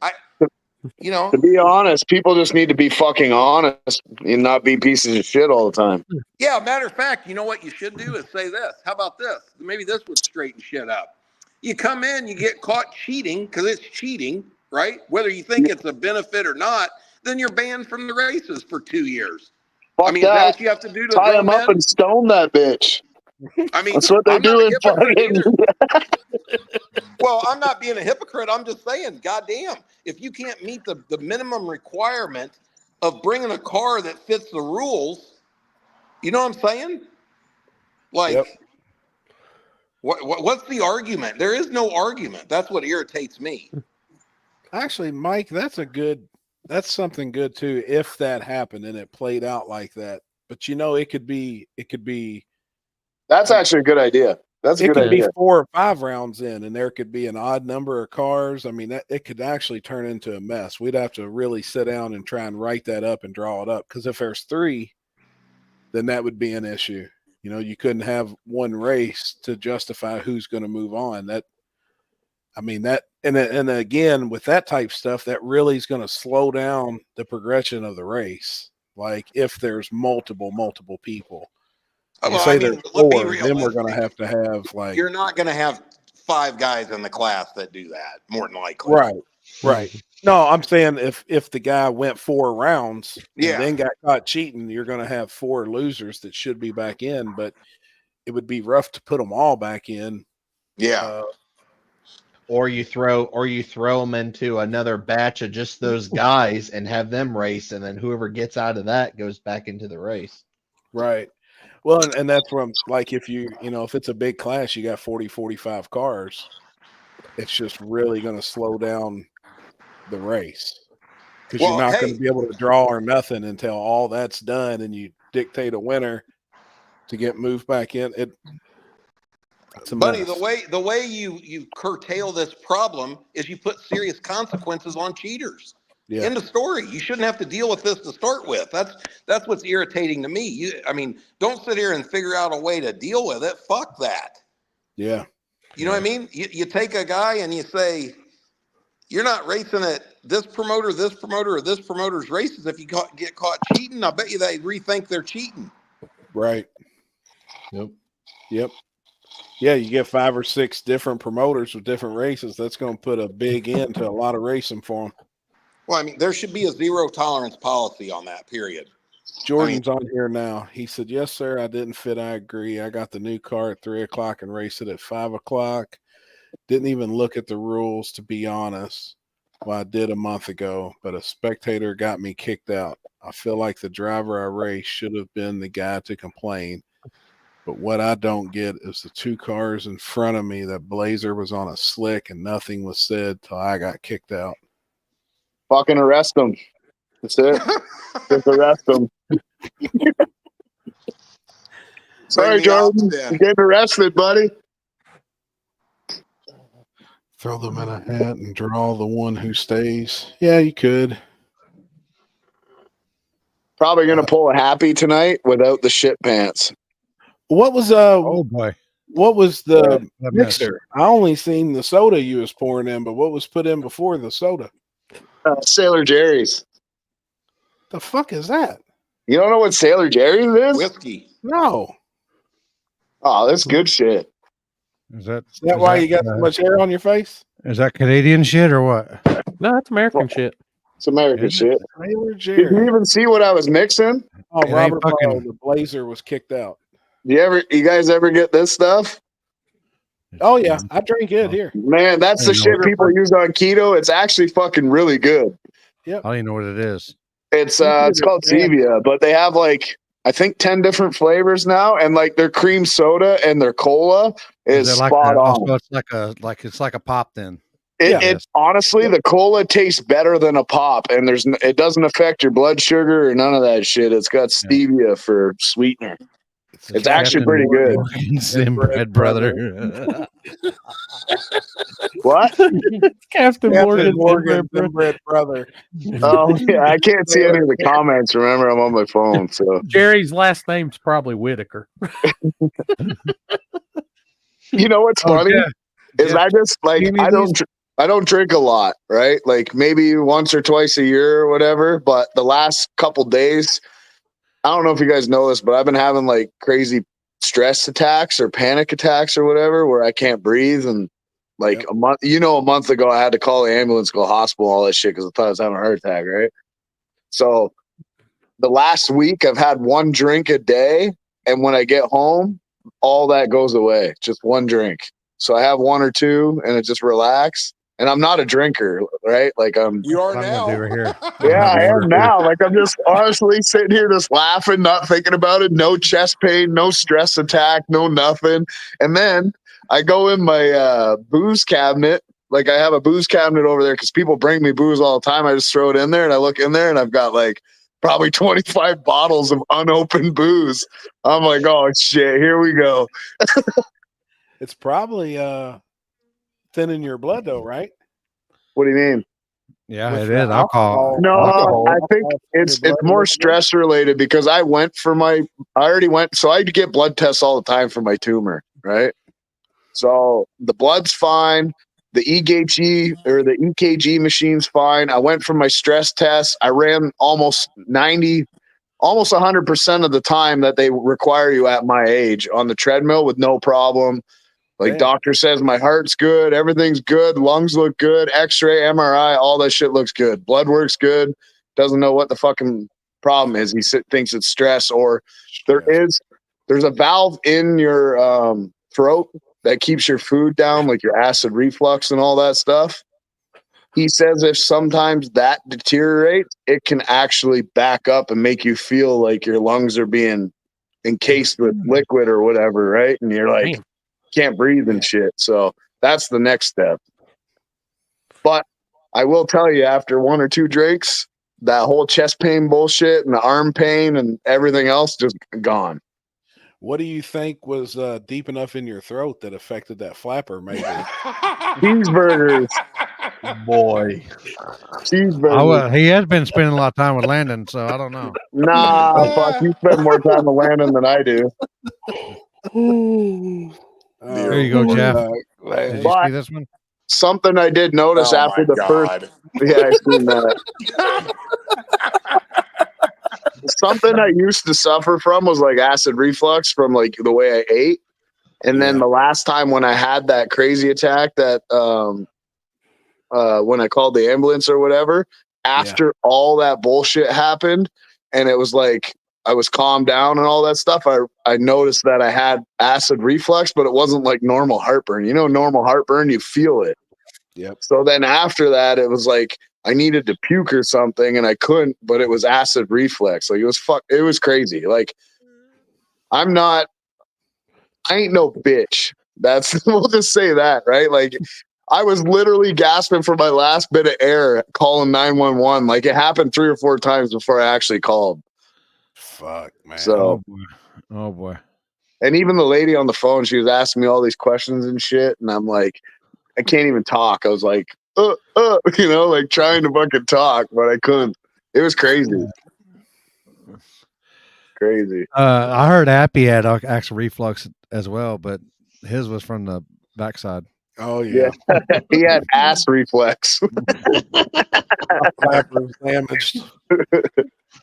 To be honest, people just need to be fucking honest and not be pieces of shit all the time. Yeah, matter of fact, you know what you should do is say this. How about this? Maybe this would straighten shit up. You come in, you get caught cheating because it's cheating, right? Whether you think it's a benefit or not, then you're banned from the races for 2 years. Fuck I mean, is that what you have to do to tie grow him up men? and stone that bitch. I mean, That's what they I'm do not a in hypocrite fucking. either. Well, I'm not being a hypocrite. I'm just saying, goddamn, if you can't meet the minimum requirement of bringing a car that fits the rules, you know what I'm saying? Like, Yep. what's the argument? There is no argument. That's what irritates me. Actually, Mike, that's something good too. If that happened and it played out like that, but it could be That's actually a good idea. That's a it good could be idea. 4 or 5 rounds in, and there could be an odd number of cars. I mean, it could actually turn into a mess. We'd have to really sit down and try and write that up and draw it up. Because if there's 3, then that would be an issue. You couldn't have one race to justify who's going to move on. And again, with that type stuff, that really is going to slow down the progression of the race. Like if there's multiple people. Well, Say I mean, there's let's be 4, then we're going realistic. to have like You're not going to have 5 guys in the class that do that, more than likely. right. No, I'm saying if the guy went 4 rounds Yeah. and then got caught cheating, you're going to have 4 losers that should be back in, but it would be rough to put them all back in. Yeah. Or you throw them into another batch of just those guys and have them race, and then whoever gets out of that goes back into the race. Right. Well, and that's where I'm like, if if it's a big class, you got 40, 45 cars, it's just really going to slow down the race because you're not going to be able to draw or nothing until all that's done and you dictate a winner to get moved back in. It's a Buddy, mess. the way you curtail this problem is you put serious consequences on cheaters. Yeah. End of story. You shouldn't have to deal with this to start with. That's what's irritating to me. Don't sit here and figure out a way to deal with it. Fuck that. Yeah. You know what I mean? You take a guy and you say, you're not racing at this promoter, or this promoter's races. If you get caught cheating, I bet you they rethink they're cheating. Right. Yep. Yeah, you get 5 or 6 different promoters with different races. That's going to put a big end to a lot of racing for them. Well, I mean, there should be a 0 tolerance policy on that, period. Jordan's on here now. He said, yes, sir, I didn't fit. I agree. I got the new car at 3 o'clock and raced it at 5 o'clock. Didn't even look at the rules, to be honest. Well, I did a month ago, but a spectator got me kicked out. I feel like the driver I raced should have been the guy to complain. But what I don't get is the 2 cars in front of me. That Blazer was on a slick and nothing was said till I got kicked out. Fucking arrest them. That's it. Just arrest them. Sorry, Jordan. You're getting arrested, buddy. Throw them in a hat and draw the one who stays. Yeah, you could. Probably going to pull a happy tonight without the shit pants. What was Oh boy. what was the That mixer? I only seen the soda you was pouring in, but what was put in before the soda? Sailor Jerry's. The fuck is that? You don't know what Sailor Jerry's is? Whiskey. No. Oh, that's good shit. Is that Why you got so much hair on your face? Is that Canadian shit or what? No, that's American shit. It's American Is it? shit. Sailor Did you Jerry. even see what I was mixing? Oh, It ain't Robert fucking- Barlow, the Blazer was kicked out. You guys ever get this stuff? Oh yeah, I drink it here. Man, that's the I know. shit people use on keto. It's actually fucking really good. I don't even know what it is. It's called Zevia, but they have like I think 10 different flavors now, and like their cream soda and their cola is it like spot a, on. so it's like a pop then. It honestly, the cola tastes better than a pop, and it doesn't affect your blood sugar or none of that shit. It's got stevia for sweetener. It's actually pretty good. Inbred brother. What? Captain Morgan's inbred brother. Oh yeah, I can't see any of the comments. Remember, I'm on my phone. So Jerry's last name's probably Whitaker. you know what's funny is I just like I don't drink a lot, right? Like maybe once or twice a year or whatever. But the last couple days, I don't know if you guys know this, but I've been having like crazy stress attacks or panic attacks or whatever where I can't breathe. And like a month ago, I had to call the ambulance, go to the hospital, all that shit because I thought I was having a heart attack, right? So the last week I've had 1 drink a day. And when I get home, all that goes away. Just one drink. So I have one or two, and it just relax. And I'm not a drinker, right? Like You are I'm now. gonna do right here. yeah, I am now. Like I'm just honestly sitting here just laughing, not thinking about it. No chest pain, no stress attack, no nothing. And then I go in my booze cabinet. Like I have a booze cabinet over there because people bring me booze all the time. I just throw it in there and I look in there and I've got like probably 25 bottles of unopened booze. I'm like, oh shit, here we go. It's probably thinning your blood though, right? What do you mean? Yeah, With it the is alcohol. No, Alcohol. I think Alcohol it's in your blood more a little bit? stress related because I already went, so I get blood tests all the time for my tumor, right? So the blood's fine. The EKG or the EKG machine's fine. I went for my stress test. I ran almost 100% of the time that they require you at my age on the treadmill with no problem. Like Damn. doctor says my heart's good, everything's good, lungs look good, x-ray, MRI, all that shit looks good. Blood works good. Doesn't know what the fucking problem is. He thinks it's stress or there's a valve in your throat that keeps your food down, like your acid reflux and all that stuff. He says if sometimes that deteriorates, it can actually back up and make you feel like your lungs are being encased with liquid or whatever, right? And you're like, Damn. can't breathe and shit. So that's the next step. But I will tell you, after one or two drinks, that whole chest pain bullshit and the arm pain and everything else just gone. What do you think was deep enough in your throat that affected that flapper? Maybe. Cheeseburgers. Boy. Cheeseburgers. He has been spending a lot of time with Landon, so I don't know. Nah, fuck. You spend more time with Landon than I do. Here you go, Jeff. Did you But see this one? something I did notice after the first. Yeah, I seen that. Something I used to suffer from was like acid reflux from like the way I ate. And then the last time when I had that crazy attack that when I called the ambulance or whatever, after all that bullshit happened and it was like I was calmed down and all that stuff, I noticed that I had acid reflux, but it wasn't like normal heartburn. You know, normal heartburn, you feel it. Yep. So then after that, it was like I needed to puke or something and I couldn't, but it was acid reflux. Like it was crazy. Like I ain't no bitch. We'll just say that, right? Like I was literally gasping for my last bit of air calling 911. Like it happened 3 or 4 times before I actually called. Fuck, man. So, oh boy. And even the lady on the phone, she was asking me all these questions and shit. And I'm like, I can't even talk. I was like, you know, like trying to fucking talk, but I couldn't. It was crazy. Crazy. I heard Appy had acid reflux as well, but his was from the backside. Oh yeah. He had ass reflex. Flapper's damaged.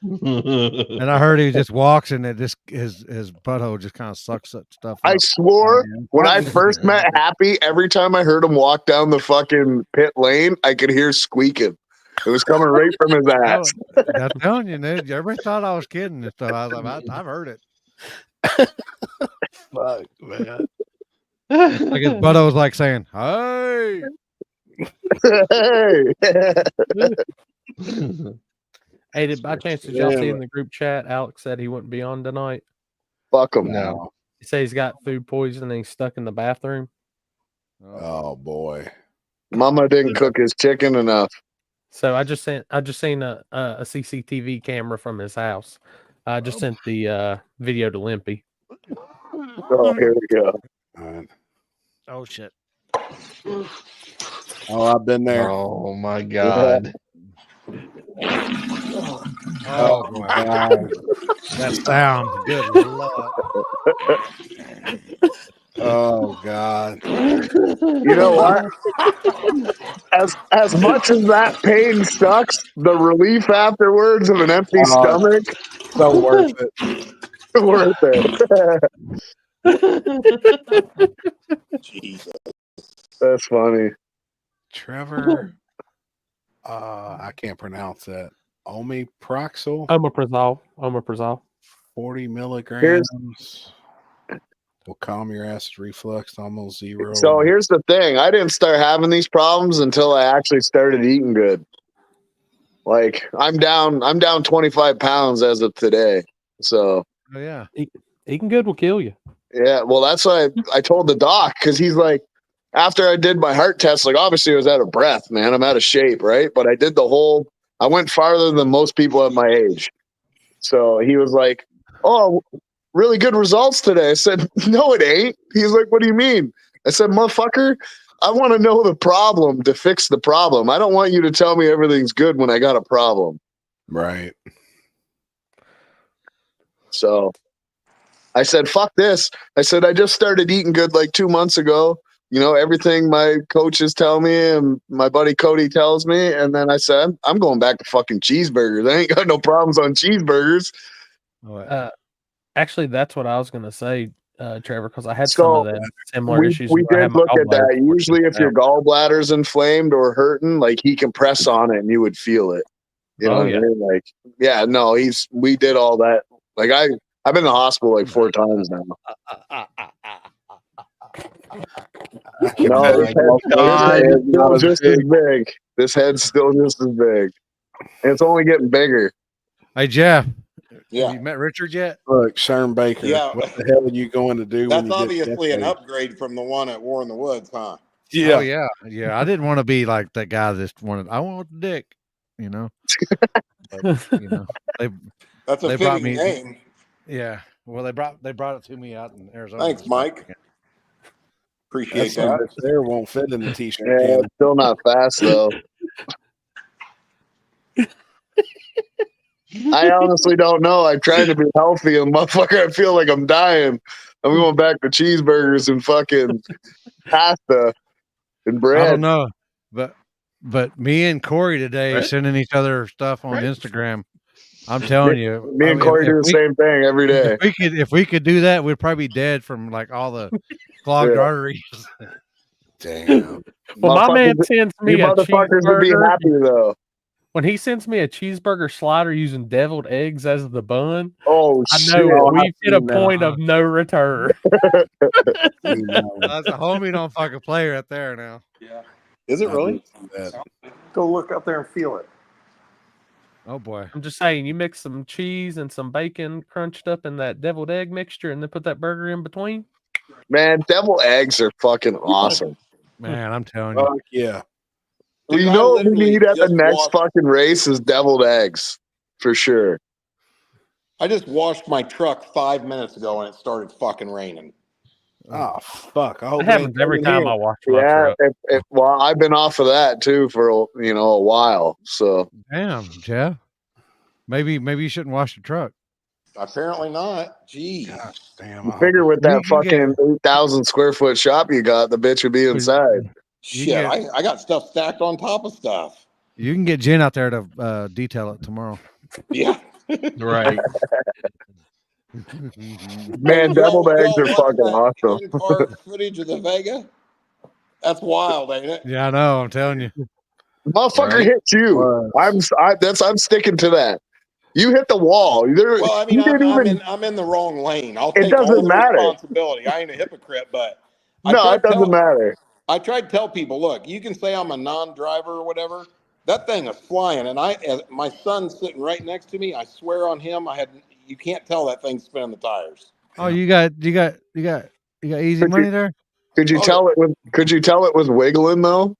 And I heard he just walks and it just his butthole just kind of sucks that stuff up. I swore when I first met Happy, every time I heard him walk down the fucking pit lane, I could hear squeaking. It was coming right from his ass. I'm telling you, dude. Everybody thought I was kidding and stuff. I was like, I've heard it. Fuck, man. Like his butthole was like saying, "Hey." Hey, by chance did y'all see in the group chat? Alex said he wouldn't be on tonight. Fuck him. No. He said he's got food poisoning and he's stuck in the bathroom. Oh boy. Mama didn't cook his chicken enough. So I just seen a CCTV camera from his house. I just sent the video to Limpy. Oh, here we go. Oh shit. Oh, I've been there. Oh my god. Oh boy. That sound. Good Lord. Oh god. You know what? As much as that pain sucks, the relief afterwards of an empty stomach, So worth it. worth it. Jesus. That's funny. Trevor. I can't pronounce that. Omeprazole. Omeprazole. 40 milligrams. will calm your acid reflux to almost zero. So here's the thing. I didn't start having these problems until I actually started eating good. Like I'm down 25 pounds as of today. So Oh yeah. Eating good will kill you. yeah, well that's why I told the doc, because he's like, after I did my heart test, like obviously I was out of breath, man. I'm out of shape, right? But I went farther than most people at my age. So he was like, "Oh, really good results today." I said, "No, it ain't." He's like, "What do you mean?" I said, "Motherfucker, I want to know the problem to fix the problem. I don't want you to tell me everything's good when I got a problem." Right. So I said, "Fuck this." I said, "I just started eating good like 2 months ago. You know, everything my coaches tell me and my buddy Cody tells me." And then I said, "I'm going back to fucking cheeseburgers. I ain't got no problems on cheeseburgers." Actually, that's what I was going to say, Trevor, because I had some of that similar issues. We where I had did my look at that. gallbladder Usually, if your gallbladder's inflamed or hurting, like he can press on it and you would feel it. You know what I mean? Like, yeah, no, we did all that. Like I've been in the hospital like 4 times now. No, this head's still just as big. This head's still just as big. And it's only getting bigger. Hey Jeff. Yeah. Have you met Richard yet? Look, Sherm Baker. Yeah. What the hell are you going to do? That's when you obviously get an upgrade from the one at War in the Woods, huh? Yeah. Oh yeah. Yeah. I didn't want to be like that guy that wanted. I want the dick. You know. But, you know. That's a brought fitting name. Yeah. Well, they brought it to me out in Arizona. Thanks, Mike. Appreciate that. that. There won't fit in the t-shirt. Yeah, it's still not fast though. I honestly don't know. I'm trying to be healthy, and motherfucker, I feel like I'm dying. I'm going back to cheeseburgers and fucking pasta and bread. I don't know, but me and Corey today sending each other stuff on Instagram. I'm telling you, me and Corey do the same thing every day. If we could do that, we'd probably be dead from like all the clogged arteries. Damn. Well, my man sends me a motherfuckers would be cheeseburger. happy though. When he sends me a cheeseburger slider using deviled eggs as the bun, oh, I know shit. we've hit a point of no return. That's a homie don't fucking play right there now. Yeah. Is it really? Go look up there and feel it. Oh boy. I'm just saying, you mix some cheese and some bacon crunched up in that deviled egg mixture and then put that burger in between. Man, deviled eggs are fucking awesome. Man, I'm telling you. Yeah. Well, you know what we need at the next fucking race is deviled eggs. For sure. I just washed my truck 5 minutes ago and it started fucking raining. Oh fuck! I hope It happens every time I wash my truck. Well, I've been off of that too for a while. So damn, Jeff. Maybe you shouldn't wash the truck. Apparently not. Jeez. Gosh, damn. I figure with that fucking 8,000 square foot shop you got, the bitch would be inside. Shit, I got stuff stacked on top of stuff. You can get Jen out there to detail it tomorrow. Yeah. Right. Man, deviled eggs are fucking awesome. Park footage of the Vega. That's wild, ain't it? Yeah, I know. I'm telling you. Motherfucker hit you. I'm sticking to that. You hit the wall. Well, I mean, I'm in the wrong lane. I'll take all the responsibility. I ain't a hypocrite, but no, it doesn't matter. I tried to tell people, look, you can say I'm a non-driver or whatever. That thing is flying, and my son's sitting right next to me. I swear on him, you can't tell that thing's spinning the tires. Oh, you got easy money there? Could you tell it was wiggling though?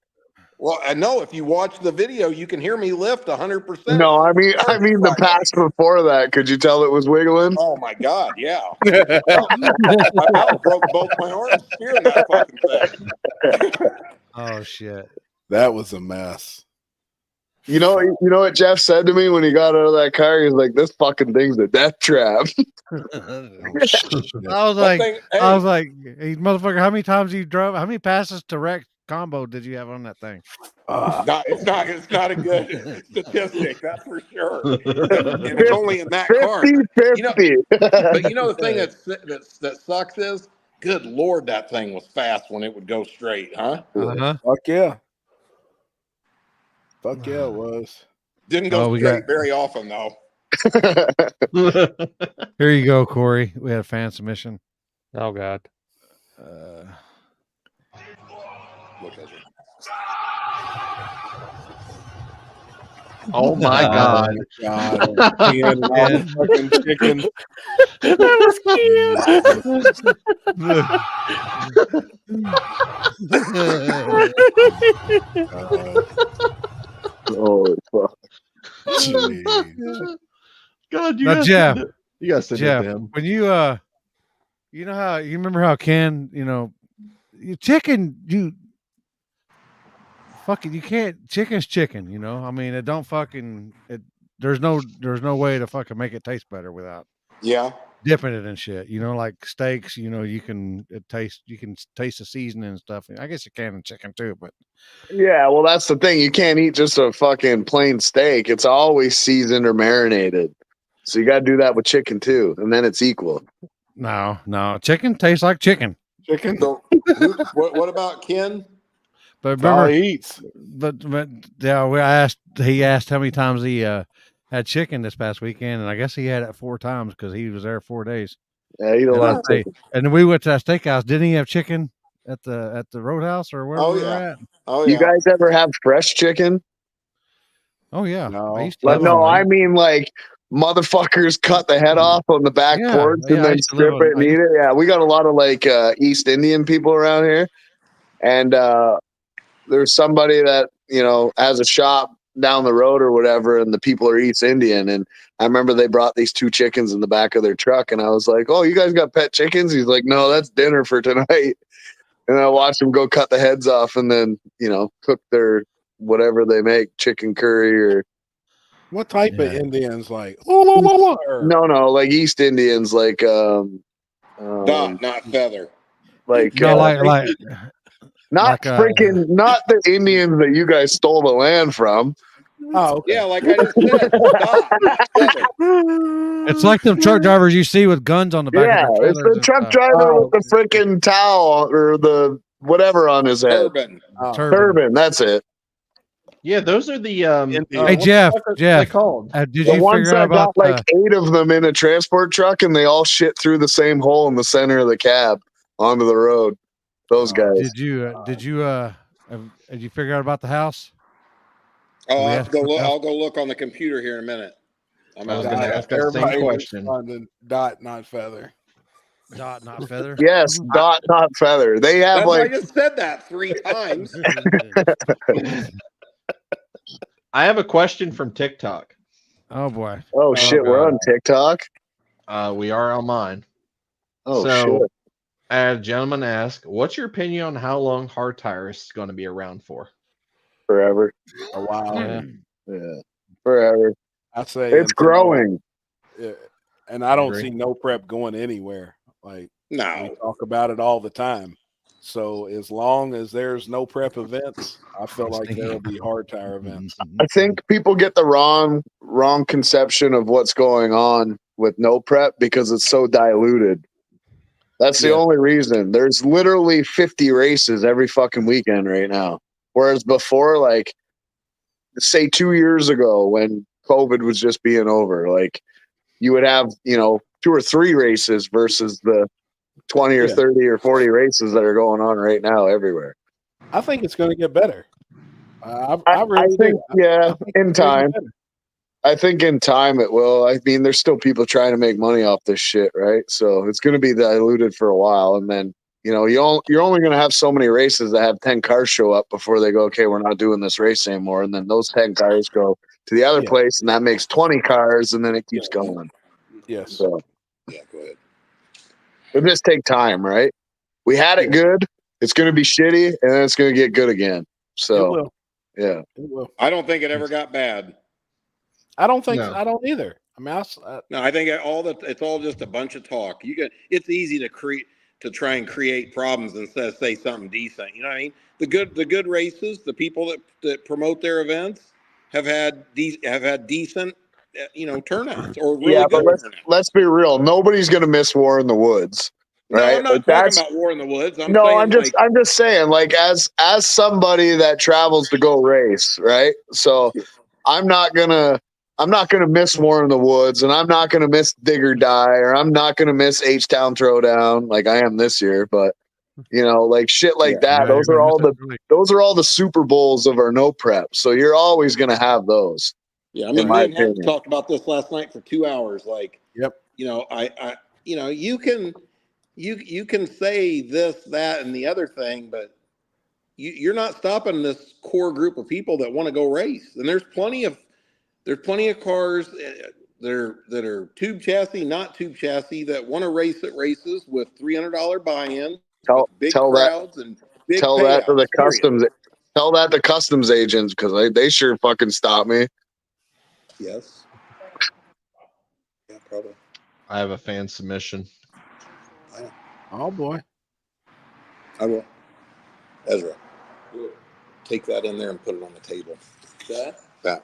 Well, I know if you watch the video, you can hear me lift 100%. No, I mean the pass before that. Could you tell it was wiggling? Oh my God, yeah. I broke both my arms steering that fucking thing. Oh shit, that was a mess. You know what Jeff said to me when he got out of that car? He was like, "This fucking thing's a death trap." I was like, hey, motherfucker, how many times you drove? How many passes to wreck combo did you have on that thing? It's not a good statistic, that's for sure. And it's only in that car. 50. But you know the thing that sucks is, good Lord, that thing was fast when it would go straight, huh? Fuck yeah. Fuck yeah, it was. Didn't go straight very often though. Here you go, Corey. We had a fan submission. Oh God. Look at her. Oh my god. God. Ken, all the fucking chicken. That Oh, fuck. Jeez. God, you Now, guys Jeff, send it. You guys send it Jeff, to him. when you you know how you remember how Ken, chicken, you can't. Chicken's chicken, I mean, it don't fucking. There's no way to fucking make it taste better without Yeah. dipping it in shit. Like steaks. You can taste the seasoning and stuff. I guess you can in chicken too, but Yeah, well, that's the thing. You can't eat just a fucking plain steak. It's always seasoned or marinated. So you got to do that with chicken too, and then it's equal. no, chicken tastes like chicken. Chicken. So, what about Ken? But That's all remember, he eats. but yeah, he asked how many times he had chicken this past weekend, and I guess he had it 4 times because he was there 4 days. Yeah, you don't like chicken. And then we went to that steakhouse. Didn't he have chicken at the Roadhouse or wherever we were at? Oh You yeah. guys ever have fresh chicken? Oh yeah. No. I used to Like, live on no, one. I mean like motherfuckers cut the head off on the back Yeah, porch yeah, and I then used to live strip it and eat it. Yeah, we got a lot of like East Indian people around here, and there's somebody that has a shop down the road or whatever, and the people are East Indian. And I remember they brought these 2 chickens in the back of their truck, and I was like, "Oh, you guys got pet chickens?" He's like, "No, that's dinner for tonight." And I watched them go cut the heads off and then cook their whatever they make, chicken curry or. What type of Yeah. Indians like? Or- No, like East Indians, like Dot, not feather. like No, like not freaking not the Indians that you guys stole the land from. Oh, okay. Yeah, like I just said. Dot, not feather. it's like them truck drivers you see with guns on the back Yeah, of their it's trailers. the and truck stuff. driver Oh. with the freaking towel or the whatever on his head. Turban. Oh. Turban, that's it. Yeah, those are the Hey, what Jeff, the fuck are they Jeff, called? did The you ones figure that out about got like 8 of them in a transport truck and they all shit through the same hole in the center of the cab onto the road. Those guys. did you figure out about the house? Oh, We I'll asked go. for Look, help. I'll go look on the computer here in a minute. I'm I was out gonna there. ask that same Everybody question. responded, Dot, not feather. Dot, not feather. Yes, dot not feather. They have That's why I like just said that 3 times. I have a question from TikTok. Oh boy. oh shit, we're on TikTok. We are on mine. Oh So, shit. a gentleman asked, "What's your opinion on how long hard tire is going to be around for?" Forever. A while. Yeah. Yeah. Forever. I say It's until- growing. Yeah. And I don't Agree. see no prep going anywhere. Like we No. talk about it all the time. So as long as there's no prep events, I feel like there'll be hard tire events. I think people get the wrong conception of what's going on with no prep because it's so diluted. That's the Yeah. only reason. There's literally 50 races every fucking weekend right now. Whereas before, like, say 2 years ago when COVID was just being over, like, you would have, 2 or 3 races versus the 20 or Yeah. 30 or 40 races that are going on right now everywhere. I think it's going to get better. I I really think, do. yeah, I think in it's gonna time. get better. I think in time it will. I mean, there's still people trying to make money off this shit, right? So it's going to be diluted for a while, and then you're only going to have so many races that have 10 cars show up before they go, okay, we're not doing this race anymore, and then those 10 cars go to the other Yeah. place, and that makes 20 cars, and then it keeps going. Yes. So Yeah, go ahead. it'll just take time, right? We had it good. It's going to be shitty, and then it's going to get good again. It So will. yeah, It will. I don't think it ever got bad. I don't think No. I don't either. I mean, No, I think it's all just a bunch of talk. It's easy to try and create problems instead of say something decent. You know what I mean? The good races, the people that promote their events have had decent, turnouts or really yeah, good but turnouts. let's be real. Nobody's going to miss War in the Woods, No, right? I'm not Like, talking about War in the Woods. I'm just saying, like, as somebody that travels to go race, right? So I'm not gonna miss War in the Woods, and I'm not gonna miss Dig or Die, or I'm not gonna miss H Town Throwdown like I am this year. But You know, like shit like that. Right, Those are right, all the right. those are all the Super Bowls of our no prep. So you're always gonna have those. Yeah, I mean, in me my and Hank opinion. talked about this last night for 2 hours. Like, Yep. you know, you can say this, that, and the other thing, but you're not stopping this core group of people that want to go race. And there's plenty of cars that are tube chassis, not tube chassis, that want to race at races with $300 buy-in, Tell with big tell that crowds and big tell that to the payouts. Period. customs. Tell that to customs agents because they sure fucking stop me. Yes. Yeah, probably. I have a fan submission. Oh boy. I will. Ezra, take that in there and put it on the table. That.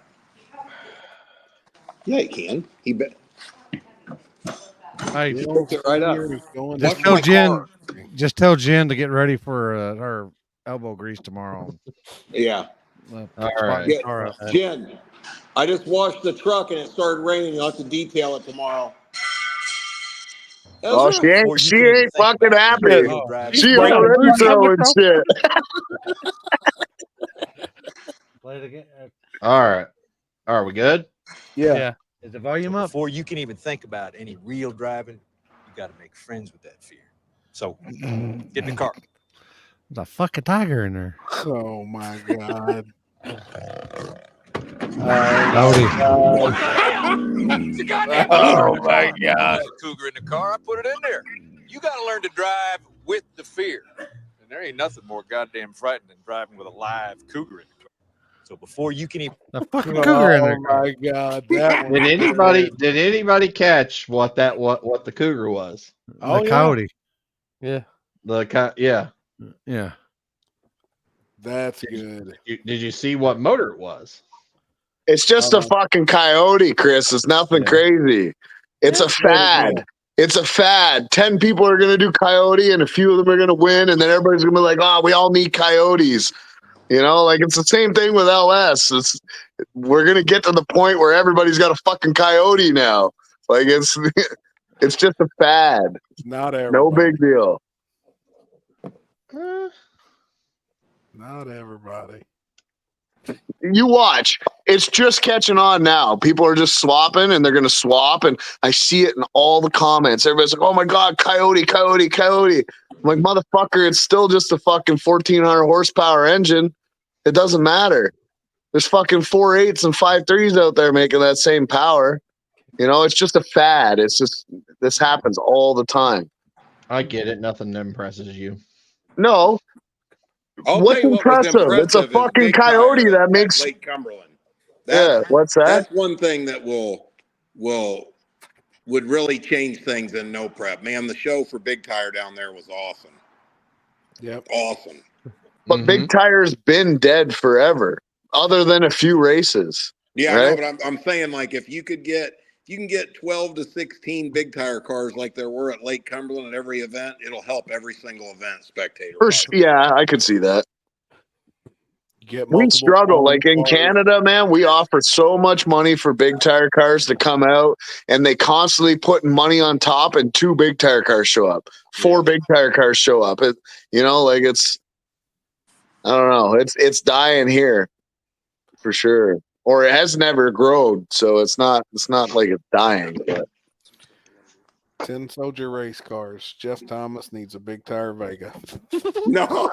Yeah, he can. He bet. Hey, The Pick old it right up. steer is going just Watch tell my Jen. car. Just tell Jen to get ready for her elbow grease tomorrow. Yeah. All Spot right. the Yeah. car out there. Jen, I just washed the truck and it started raining. You'll have to detail it tomorrow. Oh, Ezra? she ain't fucking happy. She's She breaking already loose on the throwing truck. shit. Play it again. All right. Are we good? Yeah. Is the volume up? Before you can even think about any real driving, you got to make friends with that fear. So get in the car. There's a fucking tiger in there. Oh my god. Howdy. Oh my God! Cougar in the car. I put it in there. You got to learn to drive with the fear, and there ain't nothing more goddamn frightening than driving with a live cougar in the car. So before you can even The fucking cougar in there. Oh my god. That was Did anybody catch what the cougar was? Oh, The yeah. coyote. Yeah. Yeah. Yeah. That's good. Did you see what motor it was? It's just a fucking coyote, Chris. It's nothing crazy. It's a fad. It's a fad. 10 people are gonna do coyote, and a few of them are gonna win, and then everybody's gonna be like, "Oh, we all need coyotes." You know, like it's the same thing with LS. We're gonna get to the point where everybody's got a fucking coyote now. Like it's just a fad. Not everybody. No big deal. Not everybody. You watch. It's just catching on now. People are just swapping, and they're gonna swap. And I see it in all the comments. Everybody's like, "Oh my god, coyote, coyote, coyote!" I'm like, motherfucker, it's still just a fucking 1,400 horsepower engine. It doesn't matter. There's fucking 4.8s and 5.3s out there making that same power. You know, it's just a fad. It's just this happens all the time. I get it. Nothing impresses you. No. I'll What's tell you what was impressive? It's a impressive is fucking Big coyote Tire that at makes. Lake Cumberland. What's that? That's one thing that would really change things in no prep. Man, the show for Big Tire down there was awesome. Yep. Awesome. But Big Tire's been dead forever, other than a few races. Yeah, right? I know, but I'm saying, like, if you can get 12 to 16 Big Tire cars like there were at Lake Cumberland at every event, it'll help every single event spectator. Yeah, I could see that. Get We multiple struggle. Like in cars. Canada, man, we offer so much money for Big Tire cars to come out, and they constantly putting money on top, and 2 Big Tire cars show up, 4 Big Tire cars show up. Like it's, I don't know, it's dying here for sure, or it has never grown, so it's not like it's dying. But 10 Soldier race cars. Jeff Thomas needs a Big Tire Vega. No.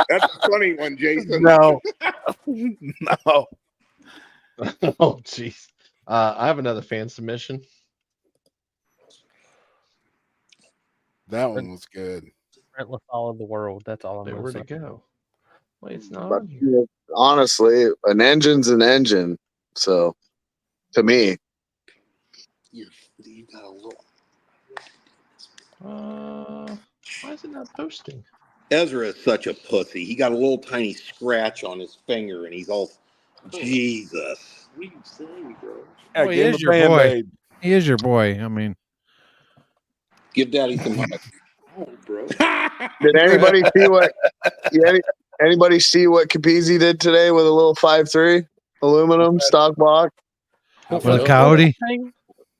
That's a funny one, Jason. No. Oh, jeez. I have another fan submission. That one was good. Relentless all of the world. That's all I'm going to Where'd say. it go? Wait, it's not But, on here. honestly, an engine's an engine. So, to me, You got a little. Why is it not posting? Ezra is such a pussy. He got a little tiny scratch on his finger, and he's all, Jesus. What are you saying, bro? Well, he is your boy. He is your boy. I mean, Give Daddy some hugs. Oh, bro. did anybody see anybody see what Capizzi did today with a little 5.3 aluminum stock block? with a coyote.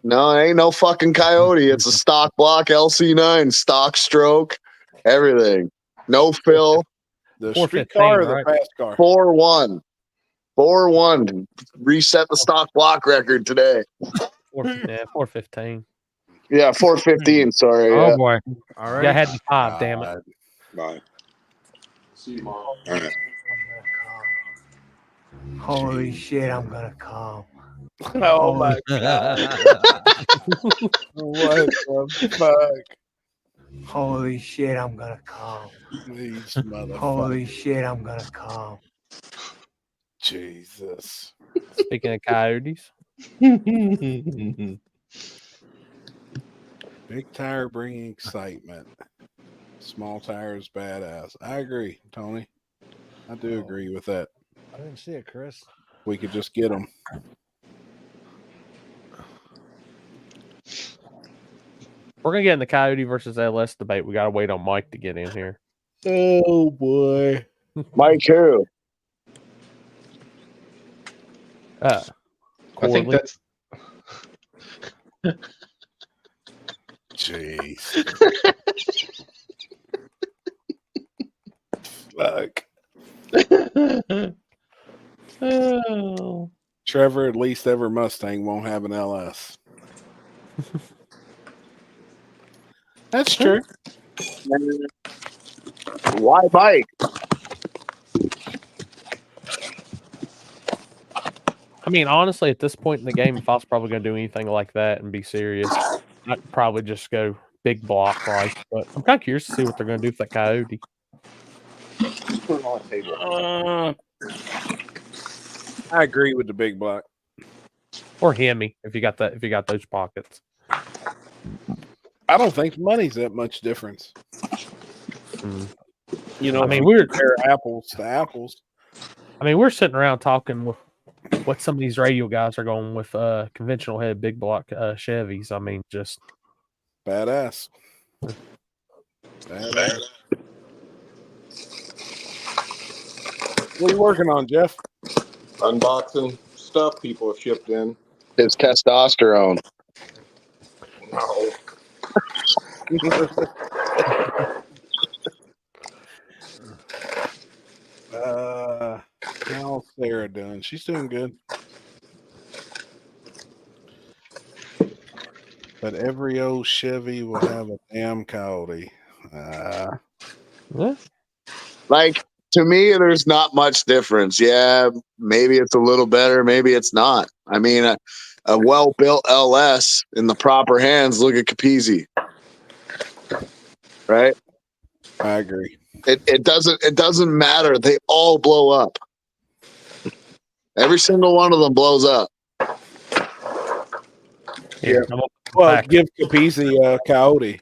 No, it ain't no fucking Coyote. It's a stock block LC9, stock stroke, everything. No fill. The 415, street car or the right? fast car? 4-1. 4-1. Reset the stock block record today. 415. Yeah, 415. Sorry. Oh Yeah. boy! All Yeah, I right. had the 5, damn it. Bye. See you, Mom. All right. Holy shit, I'm gonna come. Oh my god! What the fuck? Holy shit, I'm gonna come. These motherfuckers. Holy shit, I'm gonna come. Jesus. Speaking of coyotes. Big tire bringing excitement. Small tire is badass. I agree, Tony. I do agree with that. I didn't see it, Chris. We could just get them. We're gonna get in the Coyote versus LS debate. We gotta wait on Mike to get in here. Oh boy. Mike who? I think Corley. that's Jeez. Fuck. Oh. Trevor, at least ever Mustang won't have an LS. That's true. Why Mike? I mean, honestly, at this point in the game, if I was probably gonna do anything like that and be serious, I'd probably just go big block like. But I'm kind of curious to see what they're gonna do with that Coyote. put it on the table. I agree with the big block. Or Hemi, if you got that, if you got those pockets. I don't think money's that much difference. You know, I mean, if we're compare apples to apples. I mean, we're sitting around talking with what some of these radio guys are going with conventional head big block Chevys. I mean, just Badass. Badass. What are you working on, Jeff? Unboxing stuff people have shipped in. His testosterone. No. How's Sarah doing? She's doing good. But every old Chevy will have a damn Coyote. Like, to me, there's not much difference. Yeah, maybe it's a little better, maybe it's not. I mean, a well-built LS in the proper hands, look at Capizzi. Right? I agree. It doesn't matter. They all blow up. Every single one of them blows up. yeah. Well, give Capizzi a Coyote,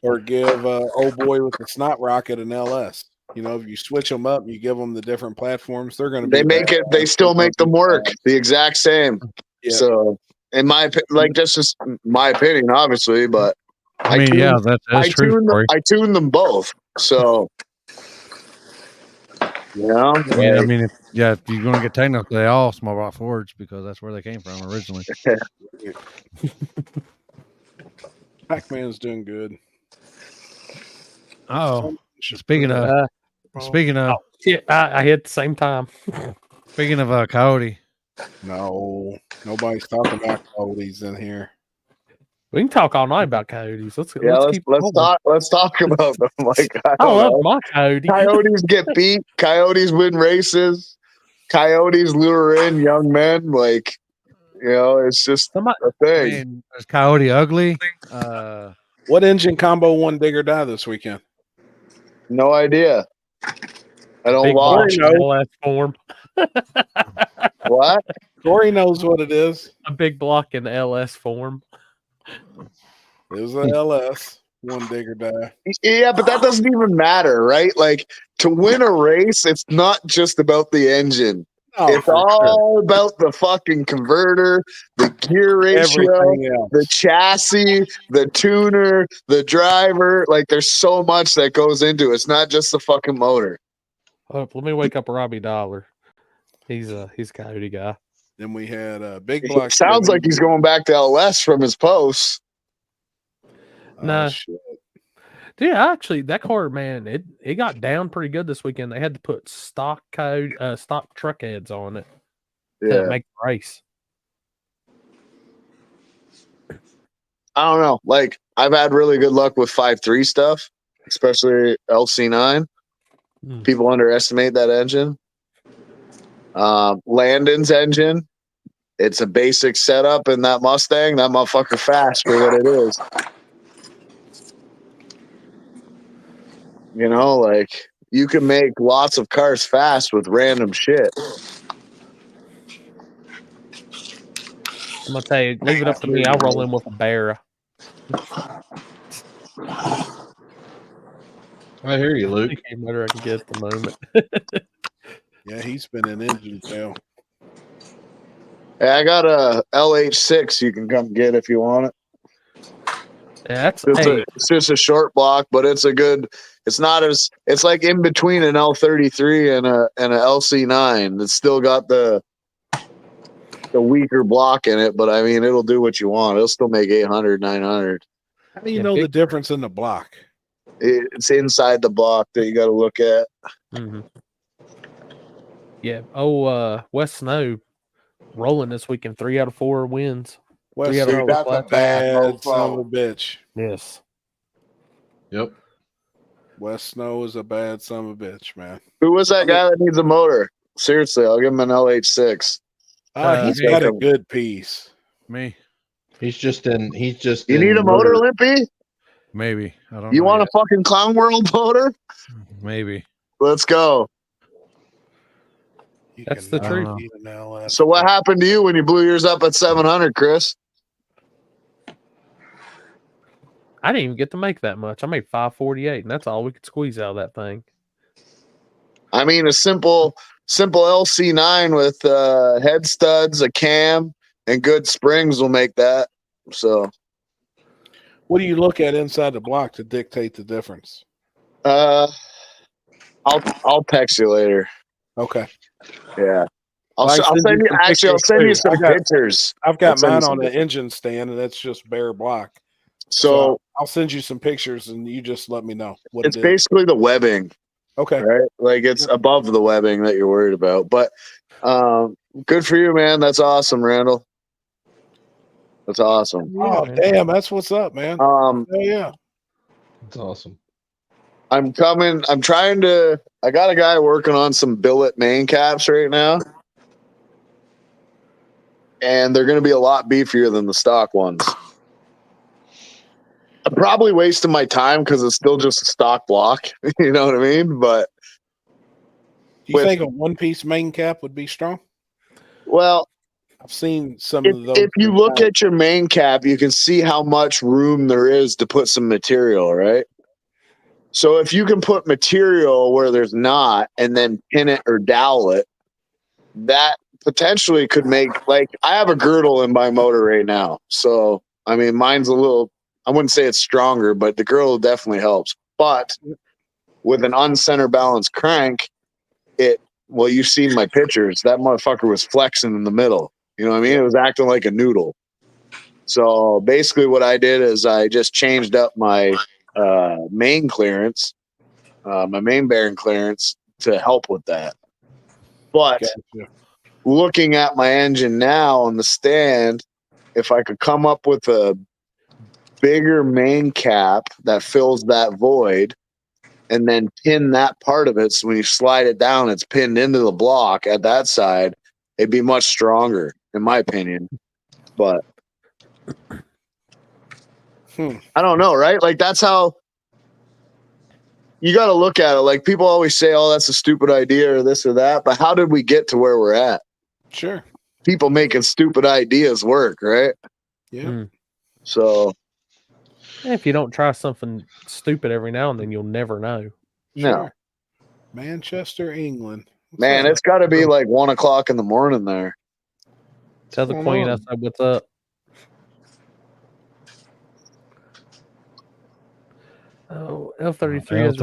or give old boy with the snot rocket an LS. You know, if you switch them up, you give them the different platforms, they're going to be. They make it. They still make them work the exact same. Yeah. So, in my just my opinion, obviously, but I mean, yeah, that's true. I tune them both. So, yeah. I mean, if you're going to get technical, they all small block Fords because that's where they came from originally. Pac-Man's doing good. Oh, speaking of, I hit the same time. Speaking of Coyote, no, nobody's talking about Coyotes in here. We can talk all night about Coyotes. Let's talk about them. Like, I love my Coyote. Coyotes get beat. Coyotes win races. Coyotes lure in young men. Like, you know, it's just a thing. I mean, is Coyote ugly? What engine combo won Dig or Die this weekend? No idea. I don't Big watch. LS form. What? Corey knows what it is. A big block in LS form. It was an LS. One Dig or Die. Yeah, but that doesn't even matter, right? Like, to win a race, it's not just about the engine. Oh, it's all about the fucking converter, the gear ratio, the chassis, the tuner, the driver. Like, there's so much that goes into it. It's not just the fucking motor. Oh, let me wake up Robbie Dollar. He's a Coyote guy. Then we had Big It Block. sounds like he's going back to LS from his posts. No. Shit. Dude, actually, that car, man, it got down pretty good this weekend. They had to put stock truck heads on it to make the race. I don't know. Like, I've had really good luck with 5.3 stuff, especially LC9. People underestimate that engine. Landon's engine. It's a basic setup in that Mustang. That motherfucker fast for what it is. You know, like, you can make lots of cars fast with random shit. I'm gonna tell you, leave it up to me. I'll roll in with a bear. I hear you, Luke. Better I can get at the moment. Yeah, he's been in engine tail. Hey, I got a LH6 you can come get if you want it. Yeah, It's just a short block, but it's a good. It's not as. It's like in between an L33 and a LC9. It's still got the weaker block in it, but I mean, it'll do what you want. It'll still make 800, 900. How do you know the difference in the block? It's inside the block that you got to look at. Mm-hmm. Yeah. Oh, West Snow rolling this weekend. 3 out of 4 wins. West 3 out of 4 that's a flats. bad son of a bitch. Yes. Yep. West Snow is a bad son of a bitch, man. Who was that guy that needs a motor? Seriously, I'll give him an LH6. He's got a good piece. Me. He's just in. You need a motor, Limpy? Maybe. I don't know. You want a fucking Clown World motor? Maybe. Let's go. That's the truth. So what happened to you when you blew yours up at 700, Chris? I didn't even get to make that much. I made 548, and that's all we could squeeze out of that thing. I mean, a simple LC9 with head studs, a cam, and good springs will make that. So, what do you look at inside the block to dictate the difference? I'll text you later. Okay. Yeah. I'll send you some pictures. I've got mine on the engine stand, and that's just bare block. So I'll send you some pictures, and you just let me know what it's basically the webbing. Okay. Right? Like it's above the webbing that you're worried about. But good for you, man. That's awesome, Randall. That's awesome. Oh, damn. That's what's up, man. Yeah. That's awesome. I got a guy working on some billet main caps right now. And they're going to be a lot beefier than the stock ones. I'm probably wasting my time because it's still just a stock block. You know what I mean? But do you think a one-piece main cap would be strong? Well, I've seen some of those. If you look at your main cap, you can see how much room there is to put some material, right? So if you can put material where there's not and then pin it or dowel it, that potentially could make, like, I have a girdle in my motor right now. So, I mean, mine's a little, I wouldn't say it's stronger, but the girdle definitely helps. But with an uncenter balanced crank, well, you've seen my pictures. That motherfucker was flexing in the middle. You know what I mean? It was acting like a noodle. So basically what I did is I just changed up my main clearance, my main bearing clearance to help with that. But looking at my engine now on the stand, if I could come up with a bigger main cap that fills that void and then pin that part of it, so when you slide it down, it's pinned into the block at that side, it'd be much stronger, in my opinion. But I don't know, right? Like, that's how you got to look at it. Like, people always say, oh, that's a stupid idea or this or that. But how did we get to where we're at? Sure. People making stupid ideas work, right? Yeah. So if you don't try something stupid every now and then, you'll never know. No. Sure. Manchester, England. Man, it's got to be like 1 o'clock in the morning there. Tell the queen I said, what's up? Oh, L33 is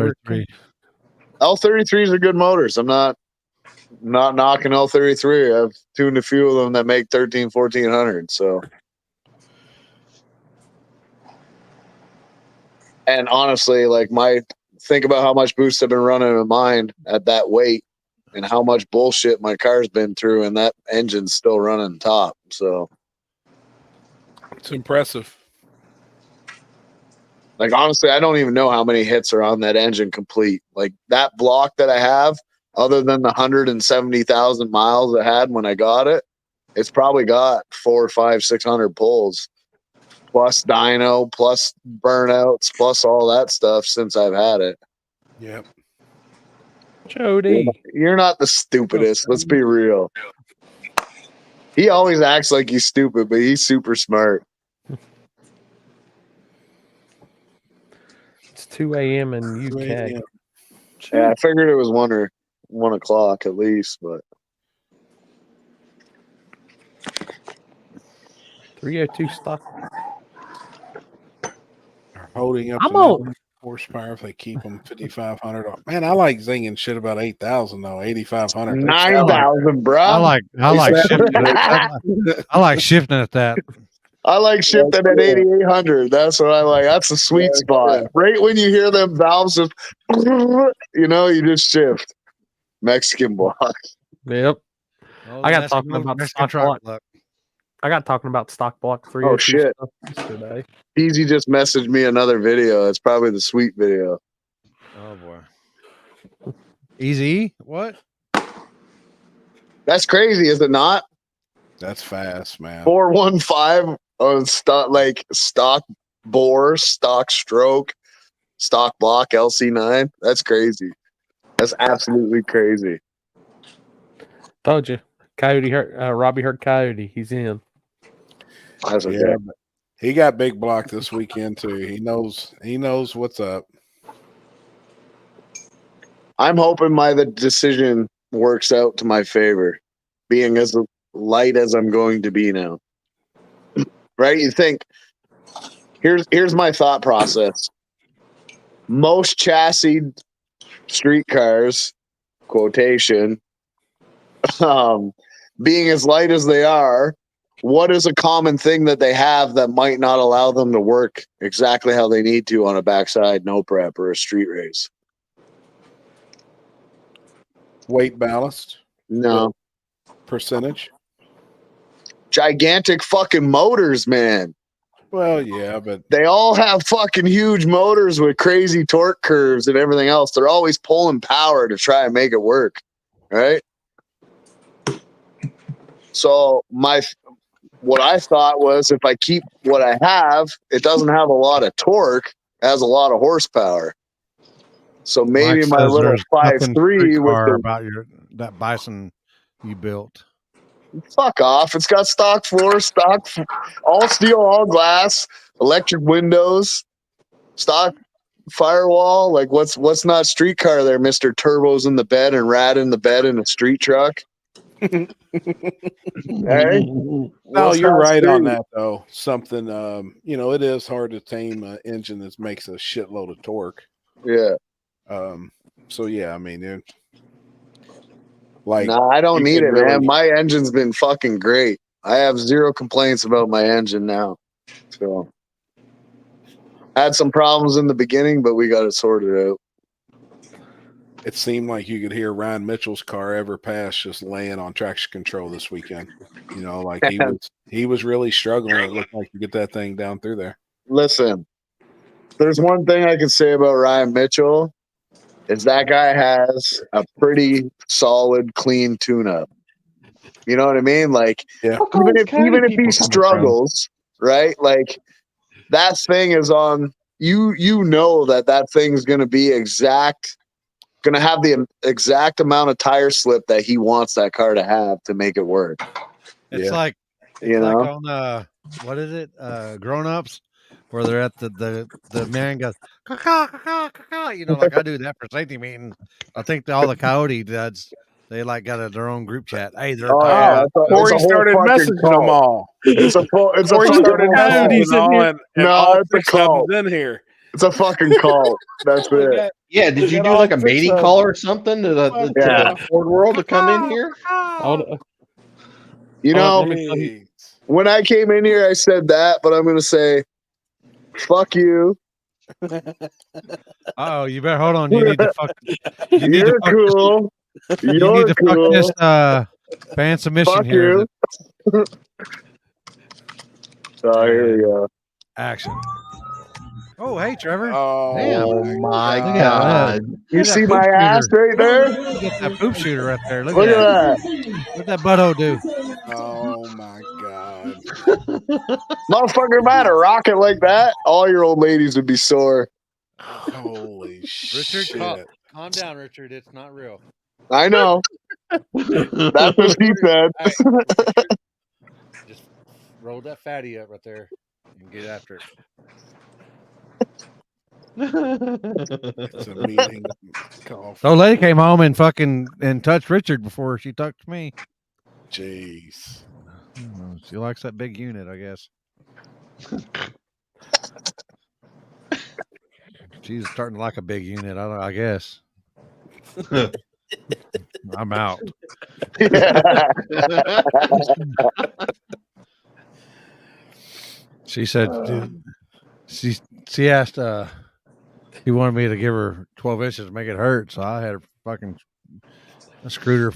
L33s are good motors. I'm not Not knocking L33. I've tuned a few of them that make 1400. So, and honestly, like think about how much boost I've been running in mine at that weight, and how much bullshit my car's been through, and that engine's still running top. So, It's impressive. like, honestly, I don't even know how many hits are on that engine complete. Like that block that I have, other than the 170,000 miles I had when I got it, it's probably got 400, 500, 600 pulls, plus dyno, plus burnouts, plus all that stuff since I've had it. Yep. Jody, You're not the stupidest. Let's be real. He always acts like he's stupid, but he's super smart. it's 2 a.m. in 2 UK. a.m. Yeah, I figured it was 1 o'clock at least, but 302 stock. They're holding up I'm to old. 900 horsepower if they keep them 5,500. Man, I like zinging shit about 8,000 though. 8,500. 9,000, bro. I like shifting at that. I like shifting at 8,800. That's what I like. That's the sweet spot. Right when you hear them valves just, you just shift. Mexican block. Yep. Oh, I got that's talking no about Mexican stock truck block. I got talking about stock block 302 Oh, shit. stuff yesterday. Easy just messaged me another video. It's probably the sweet video. Oh boy. Easy? What? That's crazy, is it not? That's fast, man. 415 on stock bore, stock stroke, stock block LC9. That's crazy. That's absolutely crazy. Told you. Coyote heard Robbie heard Coyote. He's in. That's okay. Yeah, but he got big block this weekend too. He knows what's up. I'm hoping the decision works out to my favor, being as light as I'm going to be now. Right? You think, here's my thought process. Most chassis streetcars, quotation, being as light as they are, what is a common thing that they have that might not allow them to work exactly how they need to on a backside no prep or a street race? Weight ballast. No. Percentage. Gigantic fucking motors, man. Well, yeah, but they all have fucking huge motors with crazy torque curves and everything else. They're always pulling power to try and make it work, right? So what I thought was, if I keep what I have, it doesn't have a lot of torque, it has a lot of horsepower. So maybe Mike my says little there's nothing 5.3 with car the about that bison you built. fuck off. It's got stock floor, all steel, all glass, electric windows, stock firewall. Like what's not streetcar there, Mr. Turbo's in the bed and Rat in the bed in a street truck. Hey? No, you're right on that though. Something it is hard to tame an engine that makes a shitload of torque. Yeah. So yeah, I mean, nah, I don't need it, man. My engine's been fucking great. I have zero complaints about my engine now. So had some problems in the beginning, but we got it sorted out. It seemed like you could hear Ryan Mitchell's car ever pass just laying on traction control this weekend. Like he was really struggling. It looked like to get that thing down through there. Listen, there's one thing I can say about Ryan Mitchell is that guy has a pretty solid, clean tune-up. You know what I mean? Like, yeah. even if he struggles, right? Like, that thing is on. You know that thing's going to be going to have the exact amount of tire slip that he wants that car to have to make it work. It's like on what is it? Grown Ups, where they're at the man goes caw, caw, caw, like I do that for safety meeting. I think all the Coyote dads, they like got their own group chat. Hey, they're before he started messaging them all. It's a before he started messaging all and all 6 of them in here. It's a fucking cult. That's it. Yeah, did you do like a mating call or something to the Ford world to come in here? You know, when I came in here, I said that, but I'm going to say, fuck you. Oh, you better hold on. You need to fuck. You need You're to fuck cool. You need You're to cool. fuck this fan submission Fuck here. you. Here we go. Action. Oh, hey, Trevor. Oh my Look at God. that. You Look at see that my poop ass shooter. right there? Look at that poop shooter right there. Look Look at at that. that. What'd that butthole do? Oh my God. Motherfucker, if I had a rocket like that, all your old ladies would be sore. Holy Richard, shit. calm down, Richard. It's not real. I know. That's what she said. All right, Richard, just roll that fatty up right there and get after it. It's a meeting call. The old lady came home and touched Richard before she touched me. Jeez. She likes that big unit, I guess. She's starting to like a big unit. I guess. I'm out. She said she asked he wanted me to give her 12 inches to make it hurt, so I had I screwed her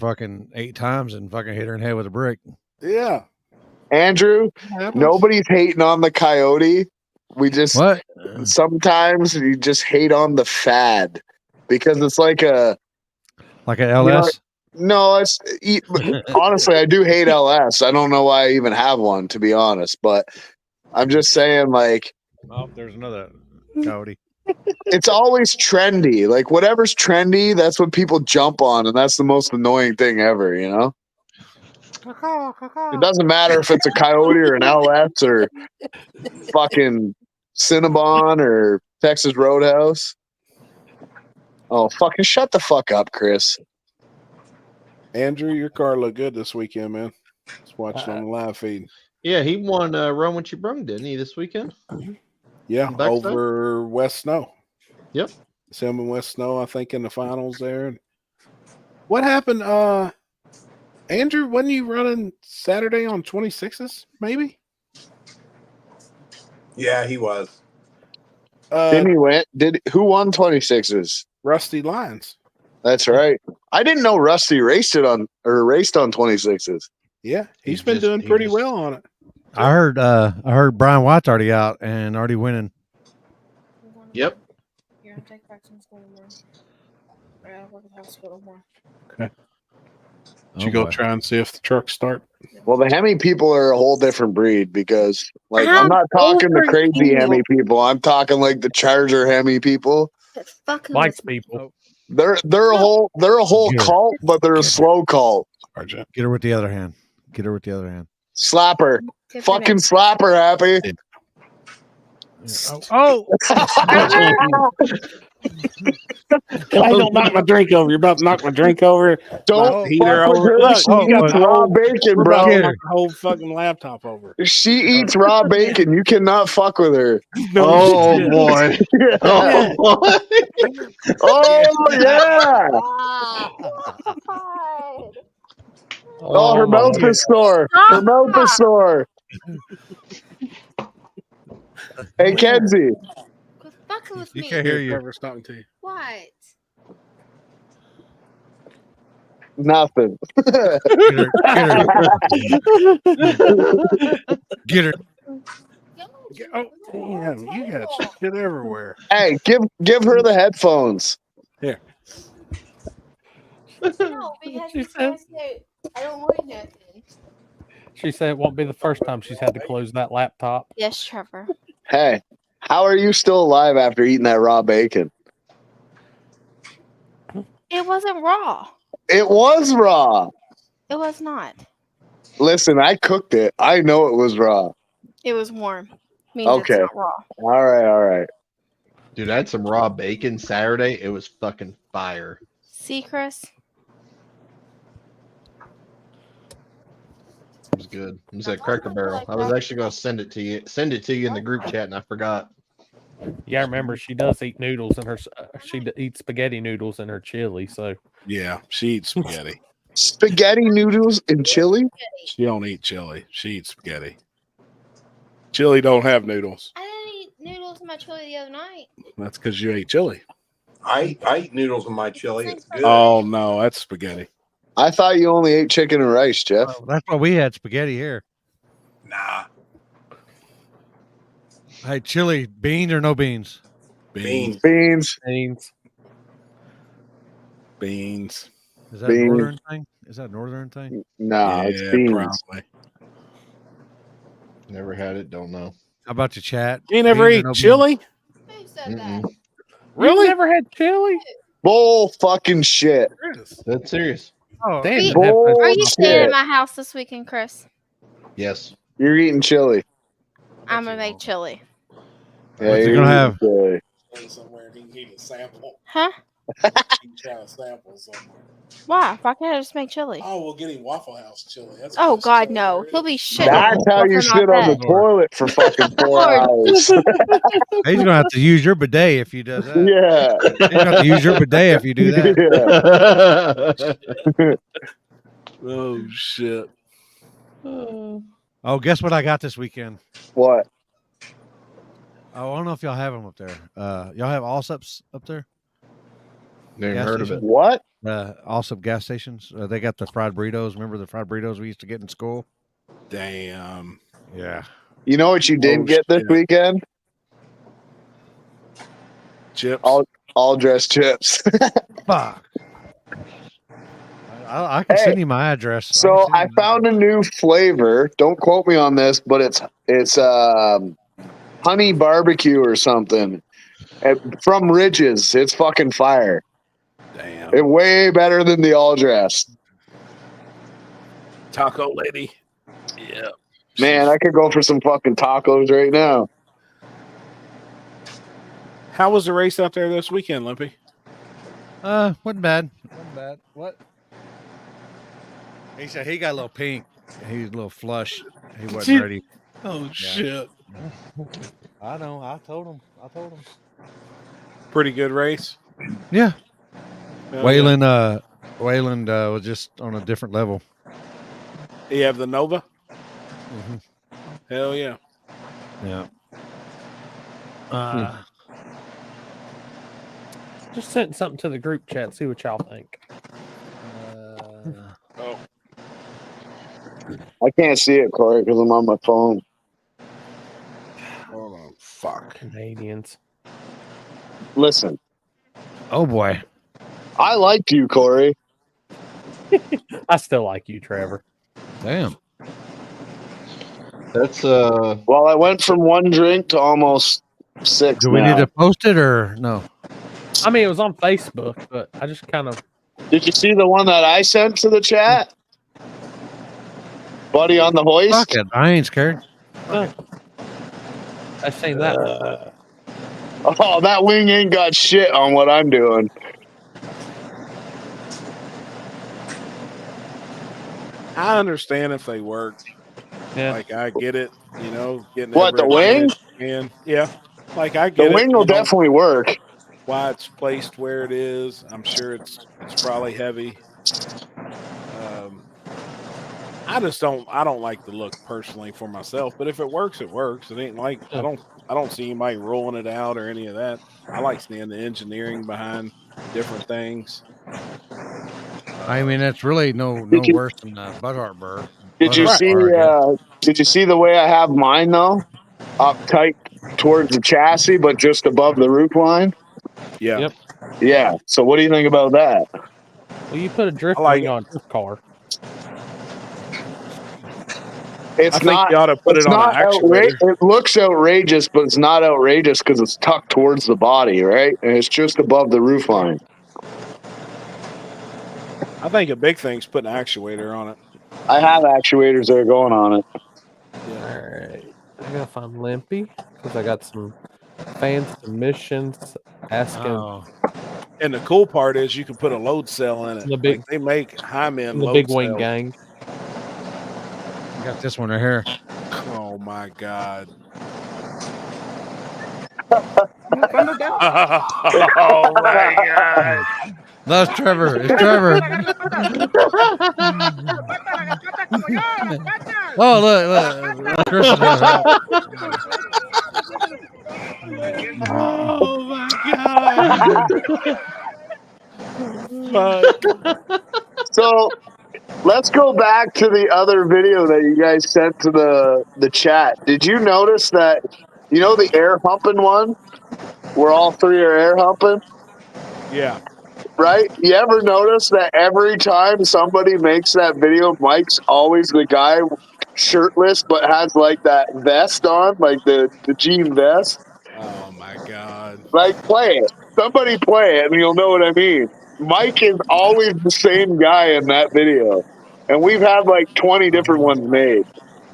8 times and hit her in the head with a brick. Yeah. Andrew, nobody's hating on the coyote. We just sometimes you just hate on the fad because it's like an LS. Honestly, I do hate LS. I don't know why I even have one, to be honest. But I'm just saying, like, oh, there's another coyote. It's always trendy. Like whatever's trendy, that's what people jump on, and that's the most annoying thing ever. You know. It doesn't matter if it's a coyote or an LS or fucking Cinnabon or Texas Roadhouse. Oh, fucking shut the fuck up, Chris. Andrew, your car looked good this weekend, man. Just watching on the live feed. Yeah, he won Run What You Brung, didn't he, this weekend? Yeah, over West Snow. Yep. It's him and West Snow, I think, in the finals there. What happened? Andrew, wasn't you running Saturday on 26s, maybe? Yeah, he was. Didn't he win? Who won 26s? Rusty Lyons. That's right. I didn't know Rusty raced on 26s. Yeah, he's been doing pretty well on it. I heard Brian White's already out and already winning. Yep. You're gonna take back some school tomorrow. I gotta work at the hospital tomorrow. Okay. Did you go try and see if the trucks start? Well, the Hemi people are a whole different breed because, like, I'm not talking the crazy Hemi people. I'm talking like the Charger Hemi people. Mike's people. They're a whole cult, but they're a slow cult. Get her with the other hand. Get her with the other hand. Slapper. Fucking slapper, Happy. Oh. Hey, don't knock my drink over. You're about to knock my drink over. Don't heat her fuck with over. her. Look, She you got eats the raw whole, bacon, we're bro. about to knock the whole fucking laptop over. She eats raw bacon. You cannot fuck with her. Oh boy. Oh boy. Oh yeah. Oh, her mouth is sore. Her mouth is sore. Hey, Kenzie. Quit fucking with You me. can't hear you. Whoever's talking to you. What? Nothing. Get her. Oh, damn, you got shit everywhere. Hey, give her the headphones. Here. No, because you guys say I don't want nothing. She said it won't be the first time she's had to close that laptop. Yes, Trevor. Hey, how are you still alive after eating that raw bacon? It wasn't raw. It was raw. It was not. Listen, I cooked it. I know it was raw. It was warm. Means Okay. it's not raw. All right. Dude, I had some raw bacon Saturday. It was fucking fire. See, Chris? It was good. It was at Cracker Barrel. I was actually going to send it to you in the group chat, and I forgot. Yeah, I remember she does eat noodles in her. Eats spaghetti noodles in her chili. So Yeah, she eats spaghetti. Spaghetti noodles and chili? She don't eat chili. She eats spaghetti. Chili don't have noodles. I didn't eat noodles in my chili the other night. That's because you ate chili. I eat noodles in my chili. It's good. Oh no, that's spaghetti. I thought you only ate chicken and rice, Jeff. Oh, that's why we had spaghetti here. Nah. Hey, chili, beans or no beans? Beans. Beans. beans. Beans. Is that Beans. a northern thing? Is that a northern thing? Nah, it's beans. Probably. Never had it. Don't know. How about you, chat? You never Beans or ate no chili? Who said that? Really? You never had chili? Bull fucking shit. That's serious. Oh, Damn. Bull Are you staying shit. at my house this weekend, Chris? Yes. You're eating chili. I'm gonna make chili. Yeah, What's it you're gonna eating have? chili. Somewhere he can eat a sample. Huh? He can try a sample somewhere. Why? Why can't I just make chili? Oh, we'll get him Waffle House chili. That's Oh the best God, chili no! there He'll be is. shitting That's how you himself in shit my on the bed. toilet for fucking 4 Lord. hours. He's gonna have to use your bidet if he does that. Yeah. He's gonna have to use your bidet if you do that. Yeah. Oh shit. Oh, guess what I got this weekend? What? Oh, I don't know if y'all have them up there. Y'all have Allsups up there? Never Gas heard of station? it. What? Allsup gas stations. They got the fried burritos. Remember the fried burritos we used to get in school? Damn. Yeah. You know what you did Oh, get this shit. weekend? Chips. All dressed chips. Fuck. I can Hey, send you my address. So I found a new flavor. Don't quote me on this, but it's honey barbecue or something from Ridges. It's fucking fire. Damn. It's way better than the all dressed. Taco lady. Yeah. Man, I could go for some fucking tacos right now. How was the race out there this weekend, Limpy? Wasn't bad. Wasn't bad. What? He said he got a little pink. He was a little flush. He wasn't ready. Oh shit. I know. I told him. Pretty good race. Yeah. Oh, Wayland was just on a different level. You have the Nova? Mm-hmm. Hell yeah. Yeah. Just sent something to the group chat. See what y'all think. Oh. I can't see it, Corey, because I'm on my phone. Hold on. Fuck. Canadians. Listen, Oh boy. I liked you, Corey. I still like you, Trevor. Damn. That's Well, I went from one drink to almost 6 Do we now. need to post it or no? I mean, it was on Facebook, but I just kind of. Did you see the one that I sent to the chat? Buddy on the hoist? Fuck it. I ain't scared. I've seen that. Oh, that wing ain't got shit on what I'm doing. I understand if they work. Yeah. Like I get it, you know, getting What, the every wing? advantage you can. Yeah. Like I The get it. wing will you know, definitely work. why it's placed where it is. I'm sure it's probably heavy. I don't like the look personally for myself, but if it works, it works. It ain't like I don't see anybody rolling it out or any of that. I like seeing the engineering behind different things. I mean, it's really no worse than Bud Hart Burr. Did you see? Did you see the way I have mine though? Up tight towards the chassis, but just above the roof line. Yeah. Yep. Yeah. So what do you think about that? Well, you put a drift like wing it. on your car. It's I think not. you ought to put it's it on not an actuator. It looks outrageous, but it's not outrageous because it's tucked towards the body, right? And it's just above the roof line. I think a big thing's putting an actuator on it. I have actuators that are going on it. All right. I gotta find Limpy because I got some fan submissions asking. And the cool part is you can put a load cell in it. The big- Like they make Hyman The load Big Wing cells. Gang. I got this one right here. Oh my god. Oh my god. That's Trevor. It's Trevor. Oh, look. Christian has help. Oh my god. So let's go back to the other video that you guys sent to the chat. Did you notice that, you know, the air humping one where all three are air humping? Yeah. Right? You ever notice that every time somebody makes that video, Mike's always the guy shirtless but has like that vest on, like the jean vest? Oh my god. Like, play it. Somebody play it and you'll know what I mean. Mike is always the same guy in that video. And we've had like 20 different ones made.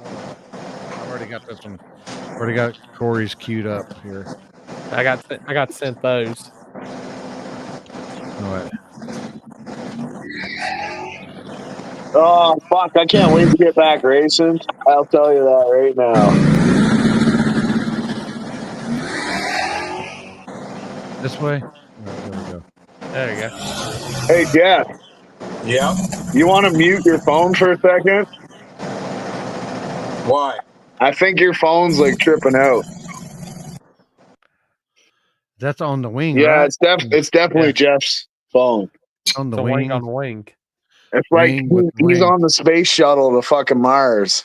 I've already got this one. Already got Corey's queued up here. I got sent those. All right. Oh, fuck. I can't wait to get back racing. I'll tell you that right now. This way. There we go. There you go. Hey, Jeff. Yeah. You want to mute your phone for a second? Why? I think your phone's like tripping out. That's on the wing, Yeah, right? it's definitely Jeff's phone. On the The wing. wing on the wing. It's like Wing with the he's wing. on the space shuttle to fucking Mars.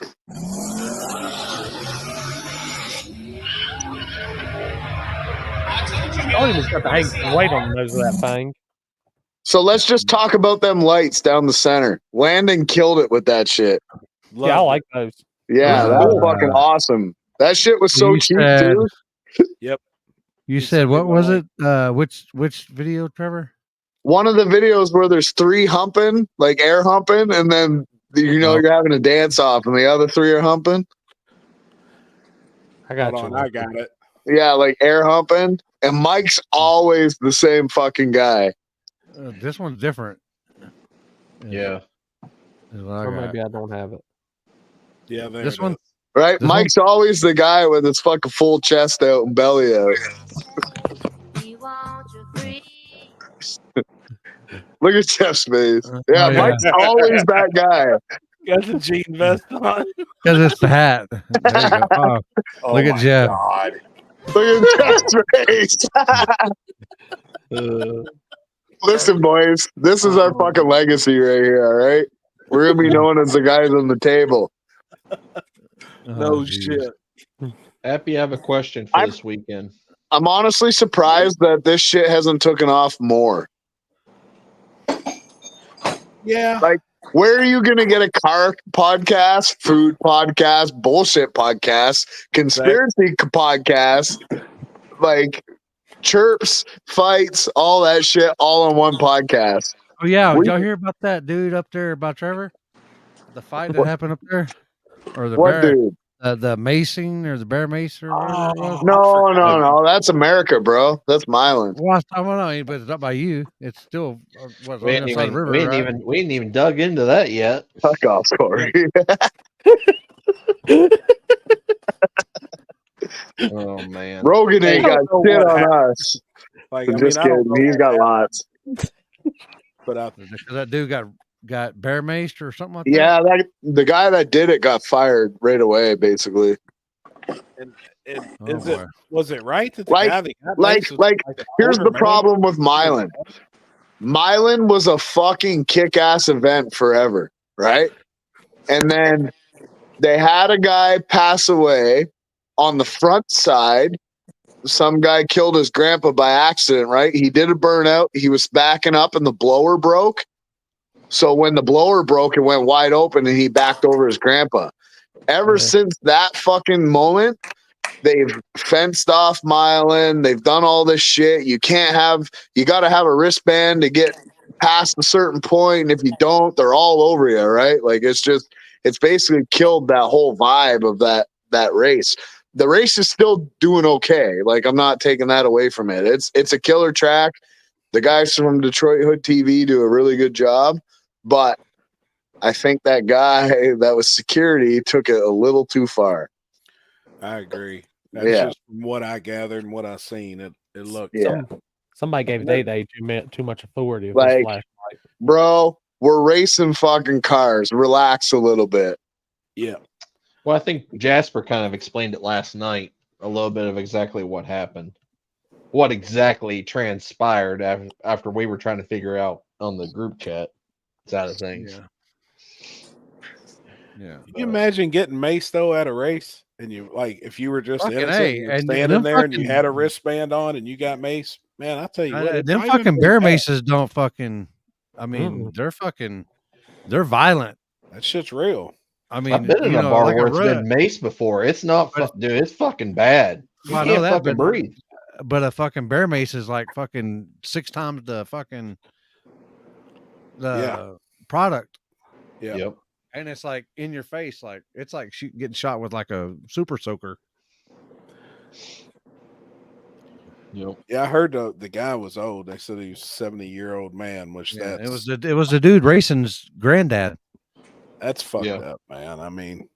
I don't even got to hang some weight on the nose of that thing. So let's just talk about them lights down the center. Landon killed it with that shit. Yeah, I like those. Yeah, Those are that's cool. fucking awesome. That shit was so You cheap said- too. Yep. You said what was it? Which video, Trevor? One of the videos where there's three humping, like air humping, and then you're having a dance off, and the other three are humping. I got Hold you. on, I got it. Yeah, like air humping. And Mike's always the same fucking guy. This one's different. Yeah. Is what I Or got. maybe I don't have it. Yeah, there This it one. is. Right? This Mike's always the guy with his fucking full chest out and belly out. Look at Jeff's face. Yeah, Oh, yeah. Mike's always that guy. Got the jean vest on. Because it's the hat. There you go. Oh, Oh look at my Jeff. God. Look at Jeff's face. Listen, boys, this is our fucking legacy right here, all right? We're going to be known as the guys on the table. No geez. shit. Happy, I have a question for this weekend. I'm honestly surprised that this shit hasn't taken off more. Yeah. Like, where are you going to get a car podcast, food podcast, bullshit podcast, conspiracy podcast, like chirps, fights, all that shit, all on one podcast? Oh yeah, We- did y'all hear about that dude up there about Trevor? The fight that What- happened up there, or the What bear, dude? the macing or the bear mace or whatever it was. No. That's America, bro. That's Milan. Well, I don't know, but it's not by you. It's still what's on We the ain't other side of the river, right? even dug into that yet. Fuck off, Corey. Oh man. Rogan ain't got know shit what on happened. us. Like, I'm just I don't kidding. know He's what got happened, lots. but Because that dude got bear maced or something like that. Yeah, the guy that did it got fired right away, basically. Oh, was it right that the Like- guy that got Like, maced was like, the here's owner the man? problem with Milan. Milan was a fucking kick-ass event forever, right? And then they had a guy pass away on the front side. Some guy killed his grandpa by accident, right? He did a burnout. He was backing up and the blower broke. So when the blower broke, it went wide open and he backed over his grandpa. Ever since that fucking moment, they've fenced off Milan. They've done all this shit. You got to have a wristband to get past a certain point. And if you don't, they're all over you, right? Like it's basically killed that whole vibe of that race. The race is still doing okay. Like I'm not taking that away from it. It's a killer track. The guys from Detroit Hood TV do a really good job, but I think that guy that was security took it a little too far. I agree. That's Yeah. just from what I gathered and what I seen. It looked. Yeah. Somebody gave Day too much authority with Like, his flashlight. bro, we're racing fucking cars. Relax a little bit. Yeah. Well, I think Jasper kind of explained it last night, a little bit of exactly what happened, what exactly transpired after we were trying to figure out on the group chat side of things. Yeah. Can you imagine getting Mace though at a race, and you like if you were just Fucking innocent A, and you're and standing them there and you fucking- had a wristband on and you got Mace, man, I tell you what, it them might even fucking be bear bad. maces don't fucking. I mean, they're violent. That shit's real. I I've mean, been in a bar like where a it's rut. been mace before. It's not, dude. It's fucking bad. You Well, I know can't that, fucking breathe. But a fucking bear mace is like fucking 6 times the fucking product. Yeah. Yep. And it's like in your face, like it's like getting shot with like a super soaker. Yep. Yeah, I heard the guy was old. They said he was 70-year-old man, which It was the dude racing's granddad. That's fucked up, man. I mean,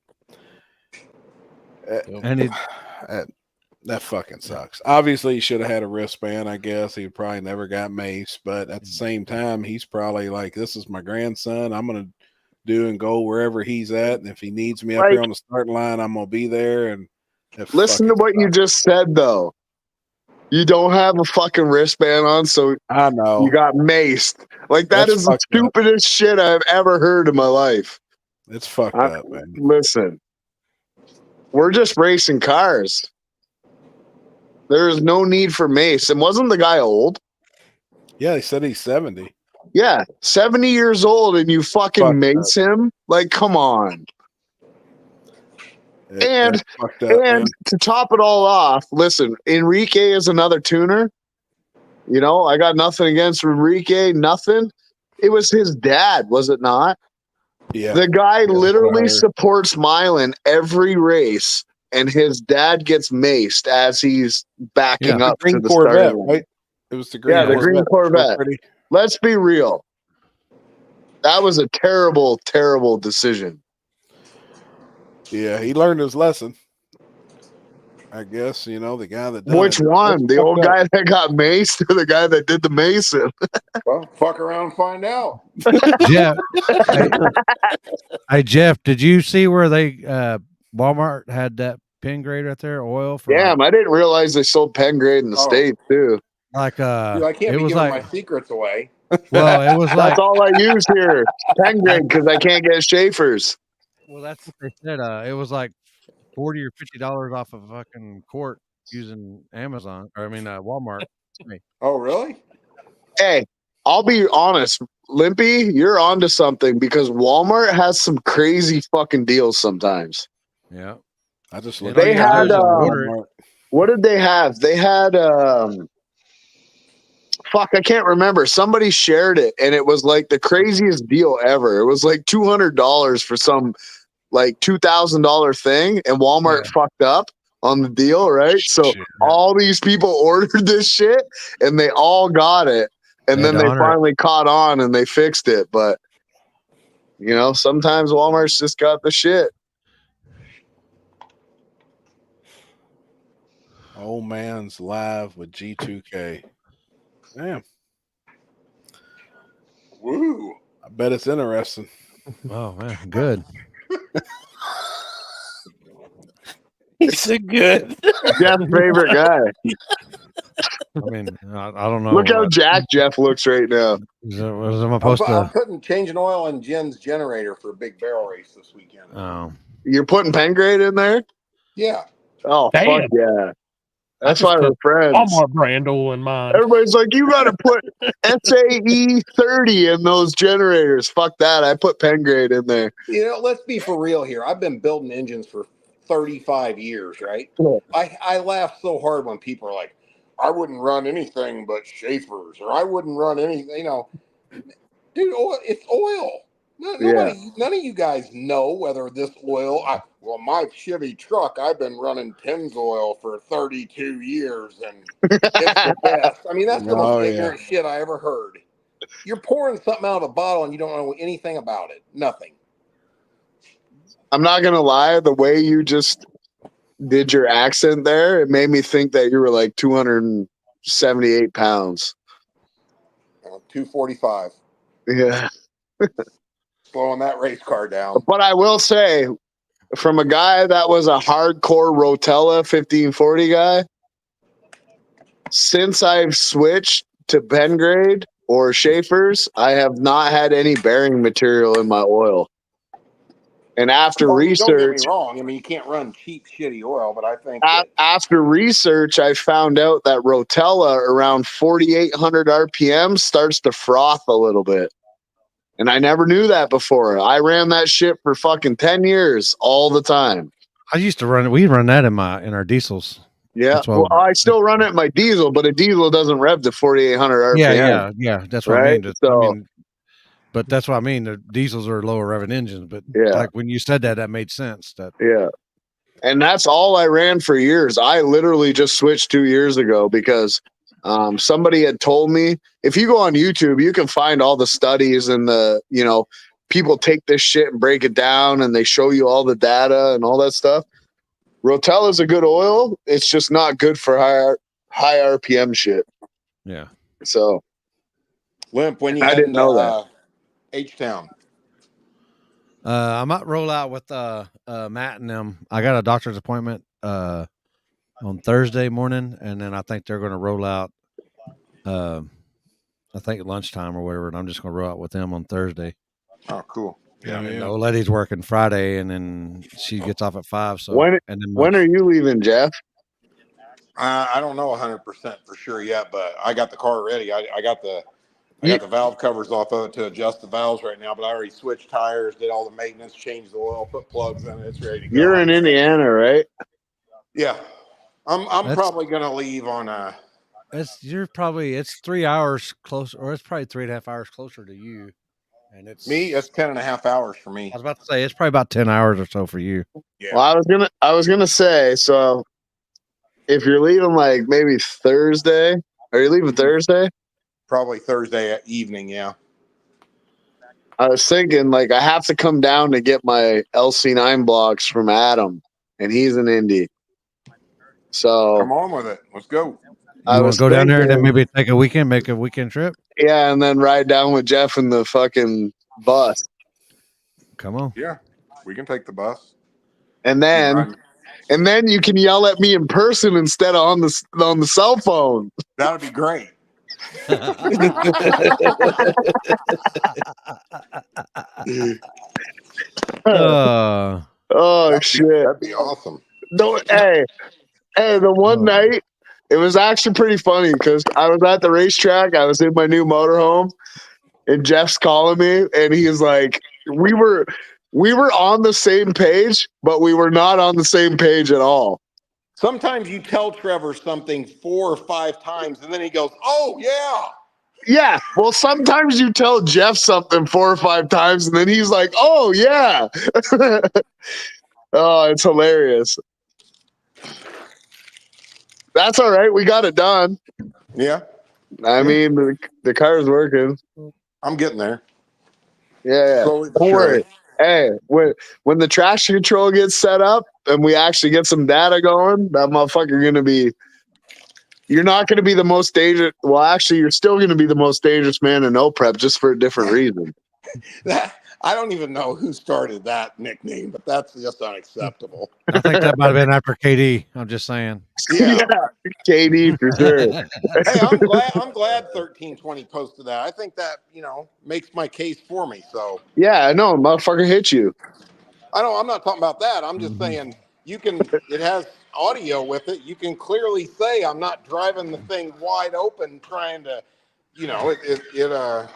and that fucking sucks. Obviously, he should have had a wristband. I guess he probably never got Mace, but at the same time, he's probably like, "This is my grandson. I'm gonna do and go wherever he's at, and if he needs me up here on the starting line, I'm gonna be there." And listen to what you just said, though. You don't have a fucking wristband on, so I know you got maced. Like that is the stupidest shit I've ever heard in my life. It's fucked up, man. Listen, we're just racing cars. There is no need for mace. And wasn't the guy old? Yeah, they said he's 70. Yeah, 70 years old, and you fucking mace him? Like, come on. And to top it all off, listen, Enrique is another tuner. You know, I got nothing against Enrique, nothing. It was his dad, was it not? Yeah. The guy literally supports Milan every race, and his dad gets maced as he's backing up to the Corvette, starting line. right? It was the green Corvette. The green Corvette. Let's be real. That was a terrible, terrible decision. Yeah, he learned his lesson. I guess, you know, the guy that done Which one? The old guy that got maced or the guy that did the macing? Well, fuck around and find out. Jeff, hey Jeff, did you see where they Walmart had that pen grade right there, oil for? Damn, I didn't realize they sold pen grade in the States too. Like Dude, I can't it be was giving like my secrets away. well, it was like that's all I use here, pen grade, because I can't get Schaefer's. Well, that's what they said. It was like $40 or $50 off of a fucking quart using Amazon, or I mean Walmart. Oh, really? Hey, I'll be honest, Limpy, you're onto something because Walmart has some crazy fucking deals sometimes. Yeah, I just looked. They had what did they have? They had fuck, I can't remember. Somebody shared it, and it was like the craziest deal ever. It was like $200 for some like $2,000 thing, and Walmart fucked up on the deal, right? So all these people ordered this shit, and they all got it, and then they finally caught on and they fixed it. But you know, sometimes Walmart's just got the shit. Old man's live with G2K. Damn. Woo. I bet it's interesting. Oh man, good. It's a good. Jeff's favorite guy. I mean, I don't know. Look how jacked Jeff looks right now. I'm putting changing oil in Jen's generator for a big barrel race this weekend. Oh, you're putting pen grade in there? Yeah. Oh, damn. Fuck yeah. That's why we're friends. Walmart brand oil in mine. Everybody's like, you got to put SAE 30 in those generators. Fuck that. I put pen grade in there. You know, let's be for real here. I've been building engines for 35 years, right? Yeah. I laugh so hard when people are like, I wouldn't run anything but Schaefer's, or I wouldn't run anything, you know. Dude, it's oil. None of you guys know whether this oil. Well, my Chevy truck, I've been running Pennzoil for 32 years, and it's the best. I mean, that's the most ignorant shit I ever heard. You're pouring something out of a bottle, and you don't know anything about it. Nothing. I'm not going to lie. The way you just did your accent there, it made me think that you were like 278 pounds. 245. Yeah. Slowing that race car down. But I will say, from a guy that was a hardcore Rotella 1540 guy, since I've switched to Bengrade or Schaefer's, I have not had any bearing material in my oil. And after Don't get me research, wrong. I mean, you can't run cheap, shitty oil, but I think after research, I found out that Rotella around 4,800 RPM starts to froth a little bit. And I never knew that before. I ran that shit for fucking 10 years all the time. I used to run it. We run that in our diesels. Yeah. Well, I still run it in my diesel, but a diesel doesn't rev to 4,800 RPM. Yeah. That's what right? I mean. But that's what I mean. The diesels are lower revving engines. But like when you said that made sense. Yeah. And that's all I ran for years. I literally just switched 2 years ago because somebody had told me, if you go on YouTube, you can find all the studies and people take this shit and break it down and they show you all the data and all that stuff. Rotella is a good oil. It's just not good for high RPM shit. Yeah. So, Limp, when you I didn't know that. H-Town. I might roll out with Matt and them. I got a doctor's appointment on Thursday morning, and then I think they're going to roll out. I think at lunchtime or whatever, and I'm just going to roll out with them on Thursday. Oh, cool. Yeah, and the old lady's working Friday, and then she gets off at 5. So when are you leaving, Jeff? I don't know 100% for sure yet, but I got the car ready. I got the valve covers off of it to adjust the valves right now, but I already switched tires, did all the maintenance, changed the oil, put plugs in it. It's ready to go. You're in Indiana, right? Yeah. I'm probably going to leave on it's 3 hours closer, or it's probably 3.5 hours closer to you. And it's 10.5 hours for me. I was about to say it's probably about 10 hours or so for you. Yeah. Well, I was gonna say, so if you're leaving like maybe Thursday, are you leaving Thursday? Probably Thursday evening, yeah. I was thinking like I have to come down to get my LC9 blocks from Adam, and he's in Indy. So come on with it. Let's go. You want to go down there and then maybe make a weekend trip? Yeah, and then ride down with Jeff in the fucking bus. Come on. Yeah, we can take the bus. And then you can yell at me in person instead of on the cell phone. That would be great. Oh shit. That'd be awesome. No, hey, the one night it was actually pretty funny because I was at the racetrack. I was in my new motorhome, and Jeff's calling me, and he's like, "We were on the same page, but we were not on the same page at all." Sometimes you tell Trevor something 4 or 5 times, and then he goes, "Oh yeah." Yeah. Well, sometimes you tell Jeff something 4 or 5 times, and then he's like, "Oh yeah." Oh, it's hilarious. That's all right. We got it done. Yeah. I mean, the car's working. I'm getting there. Yeah. Don't worry. Hey, when the traction control gets set up and we actually get some data going, that motherfucker you're not going to be the most dangerous. Well, actually, you're still going to be the most dangerous man in no prep, just for a different reason. I don't even know who started that nickname, but that's just unacceptable. I think that might have been after KD. I'm just saying. Yeah, KD for sure. Hey, I'm glad 1320 posted that. I think that, makes my case for me. So yeah, I know, motherfucker hit you. I'm not talking about that. I'm just saying it has audio with it. You can clearly say I'm not driving the thing wide open trying to, it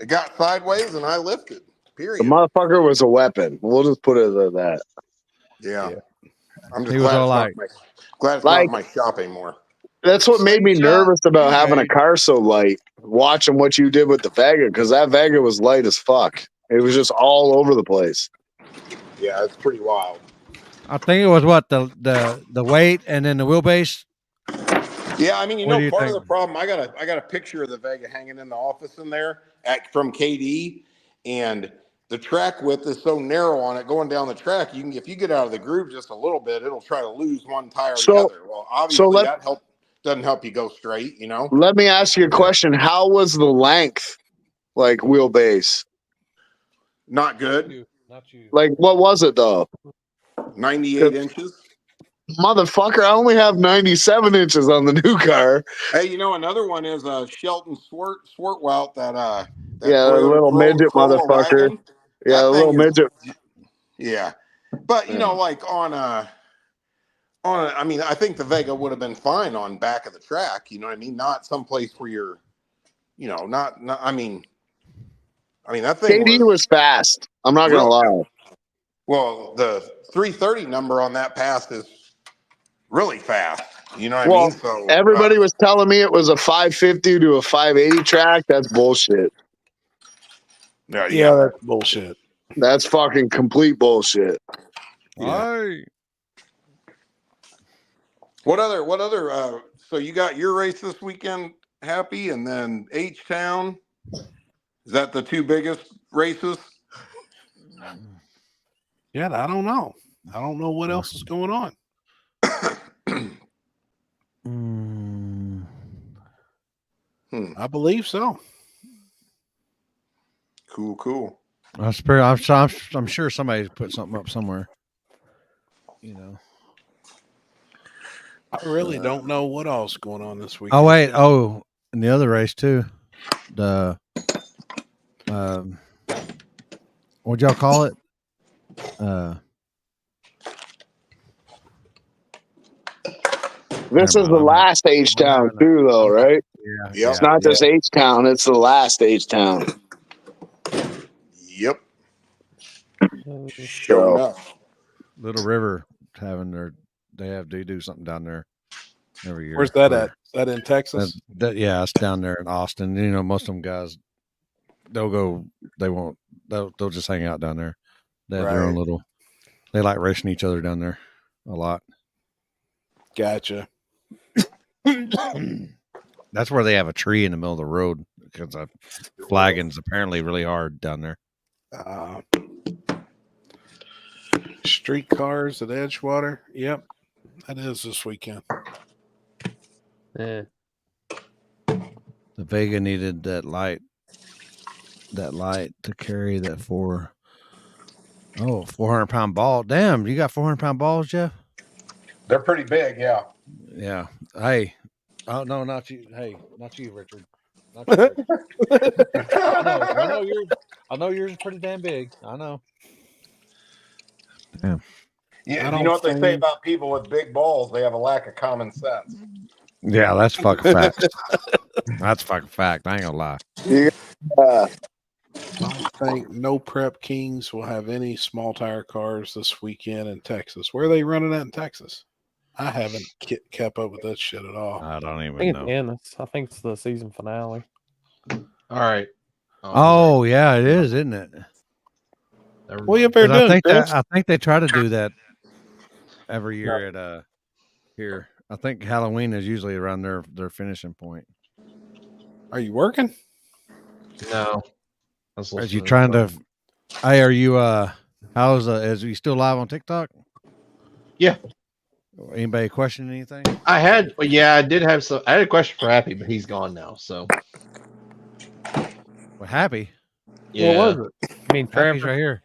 got sideways and I lifted. Period. The motherfucker was a weapon. We'll just put it at that. Yeah. I'm just He was glad it's not in my shop anymore. That's what made me nervous about having a car so light, watching what you did with the Vega, because that Vega was light as fuck. It was just all over the place. Yeah, it's pretty wild. I think it was the weight and then the wheelbase. Yeah, I mean, part of the problem, I got a picture of the Vega hanging in the office in there from KD, and the track width is so narrow on it going down the track. You can, if you get out of the groove just a little bit, it'll try to lose one tire or the other. Well, obviously that doesn't help you go straight, you know. Let me ask you a question. How was the length, like wheelbase? Not good. Like, what was it though? 98 inches. Motherfucker, I only have 97 inches on the new car. Hey, you know, another one is Shelton Swartwout, that yeah, Toyota little midget Corolla motherfucker. wagon. Yeah, That a little thing is- midget. Yeah, but you know, like I mean, I think the Vega would have been fine on back of the track. You know what I mean? Not someplace where you're, you know, not. I mean, that thing KD was fast. I'm not gonna lie. Well, the 330 number on that pass is really fast. You know what I Well, mean? So everybody was telling me it was a 550 to a 580 track. That's bullshit. Yeah, that's bullshit. That's fucking complete bullshit. Yeah. What other so you got your race this weekend, Happy, and then H-Town? Is that the two biggest races? Yeah, I don't know. I don't know what else is going on. I believe so. Cool. I'm sure somebody put something up somewhere. You know. I really don't know what else is going on this week. Oh wait, and the other race too. The what'd y'all call it? This is the last H-Town too, though, right? Yeah. It's not just H-Town; it's the last H-Town. Yep. Sure enough. Little River they do something down there every year. Where's that at? Is that in Texas? Yeah, it's down there in Austin. You know, most of them guys, they'll just hang out down there. They have their own little. They like racing each other down there a lot. Gotcha. That's where they have a tree in the middle of the road because flagging's apparently really hard down there. Street cars at Edgewater. Yep, that is this weekend. Yeah. The Vega needed that light to carry that 400-pound ball. Damn, you got 400-pound balls, Jeff? They're pretty big, yeah. Yeah. Hey. Oh no, not you. Hey, not you, Richard. Not you, Richard. I know yours is pretty damn big. I know. Damn. Yeah, you know what they say about people with big balls? They have a lack of common sense. Yeah, that's fucking fact. That's fucking fact. I ain't gonna lie. Yeah. I think No Prep Kings will have any small tire cars this weekend in Texas. Where are they running at in Texas? I haven't kept up with that shit at all. I don't I even think know. I think it's the season finale. All right. Oh yeah, it is, isn't it? What you better doing, Chris? I think they try to do that every year at here. I think Halloween is usually around their finishing point. Are you working? No. Are you trying to? Hey, are you? Is you still live on TikTok? Yeah. Anybody question anything? I did have some. I had a question for Happy, but he's gone now. So. Well, Happy. Yeah. What was it? I mean, Happy's right here.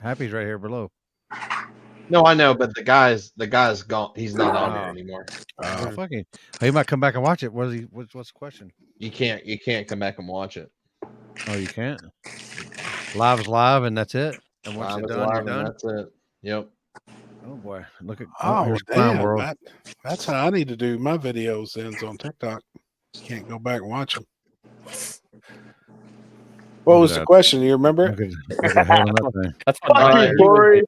Happy's right here below. No, I know, but the guy's gone. He's not on there anymore. Oh, fucking! He might come back and watch it. What's the question? You can't come back and watch it. Oh, you can't. Live is live, and that's it. And once Live it's is done, you're live, and done. that's it. Yep. Oh boy, look at Oh, Clown damn. World. That's how I need to do my videos ends on TikTok. Can't go back and watch them. What was the question? You remember it? That's Fuck you, Corey.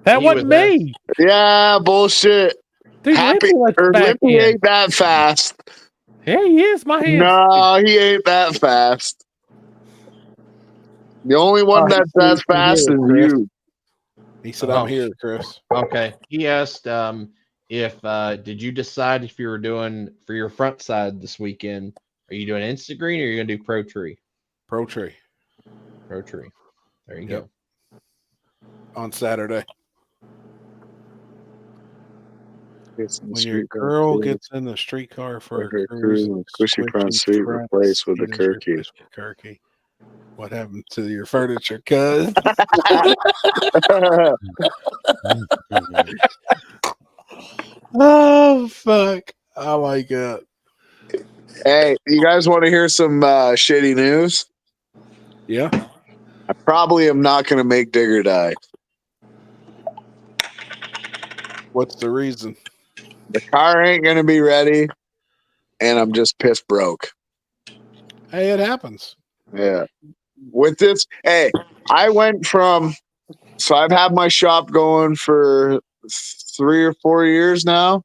That wasn't me. Yeah, bullshit. Dude, Lippy ain't that fast. Yeah, he is. My hands. No, he ain't that fast. The only one that's that fast is you. He said, "I'm here, Chris." Okay. He asked if did you decide if you were doing for your front side this weekend? Are you doing Instagram or are you gonna do Pro Tree? Pro Tree. Pro Tree. There you Yep. go. On Saturday. It's in the When your street car girl cruise, gets in the streetcar for her a cruise, cruise and and squishy prawn sweet replaced with the Eaters turkey. replaced with turkey. What happened to your furniture, cuz? Oh fuck! Oh my god! Hey, you guys want to hear some shitty news? Yeah. I probably am not going to make Digger die. What's the reason? The car ain't going to be ready, and I'm just piss broke. Hey, it happens. Yeah. With this, hey, I went from, so I've had my shop going for 3 or 4 years now.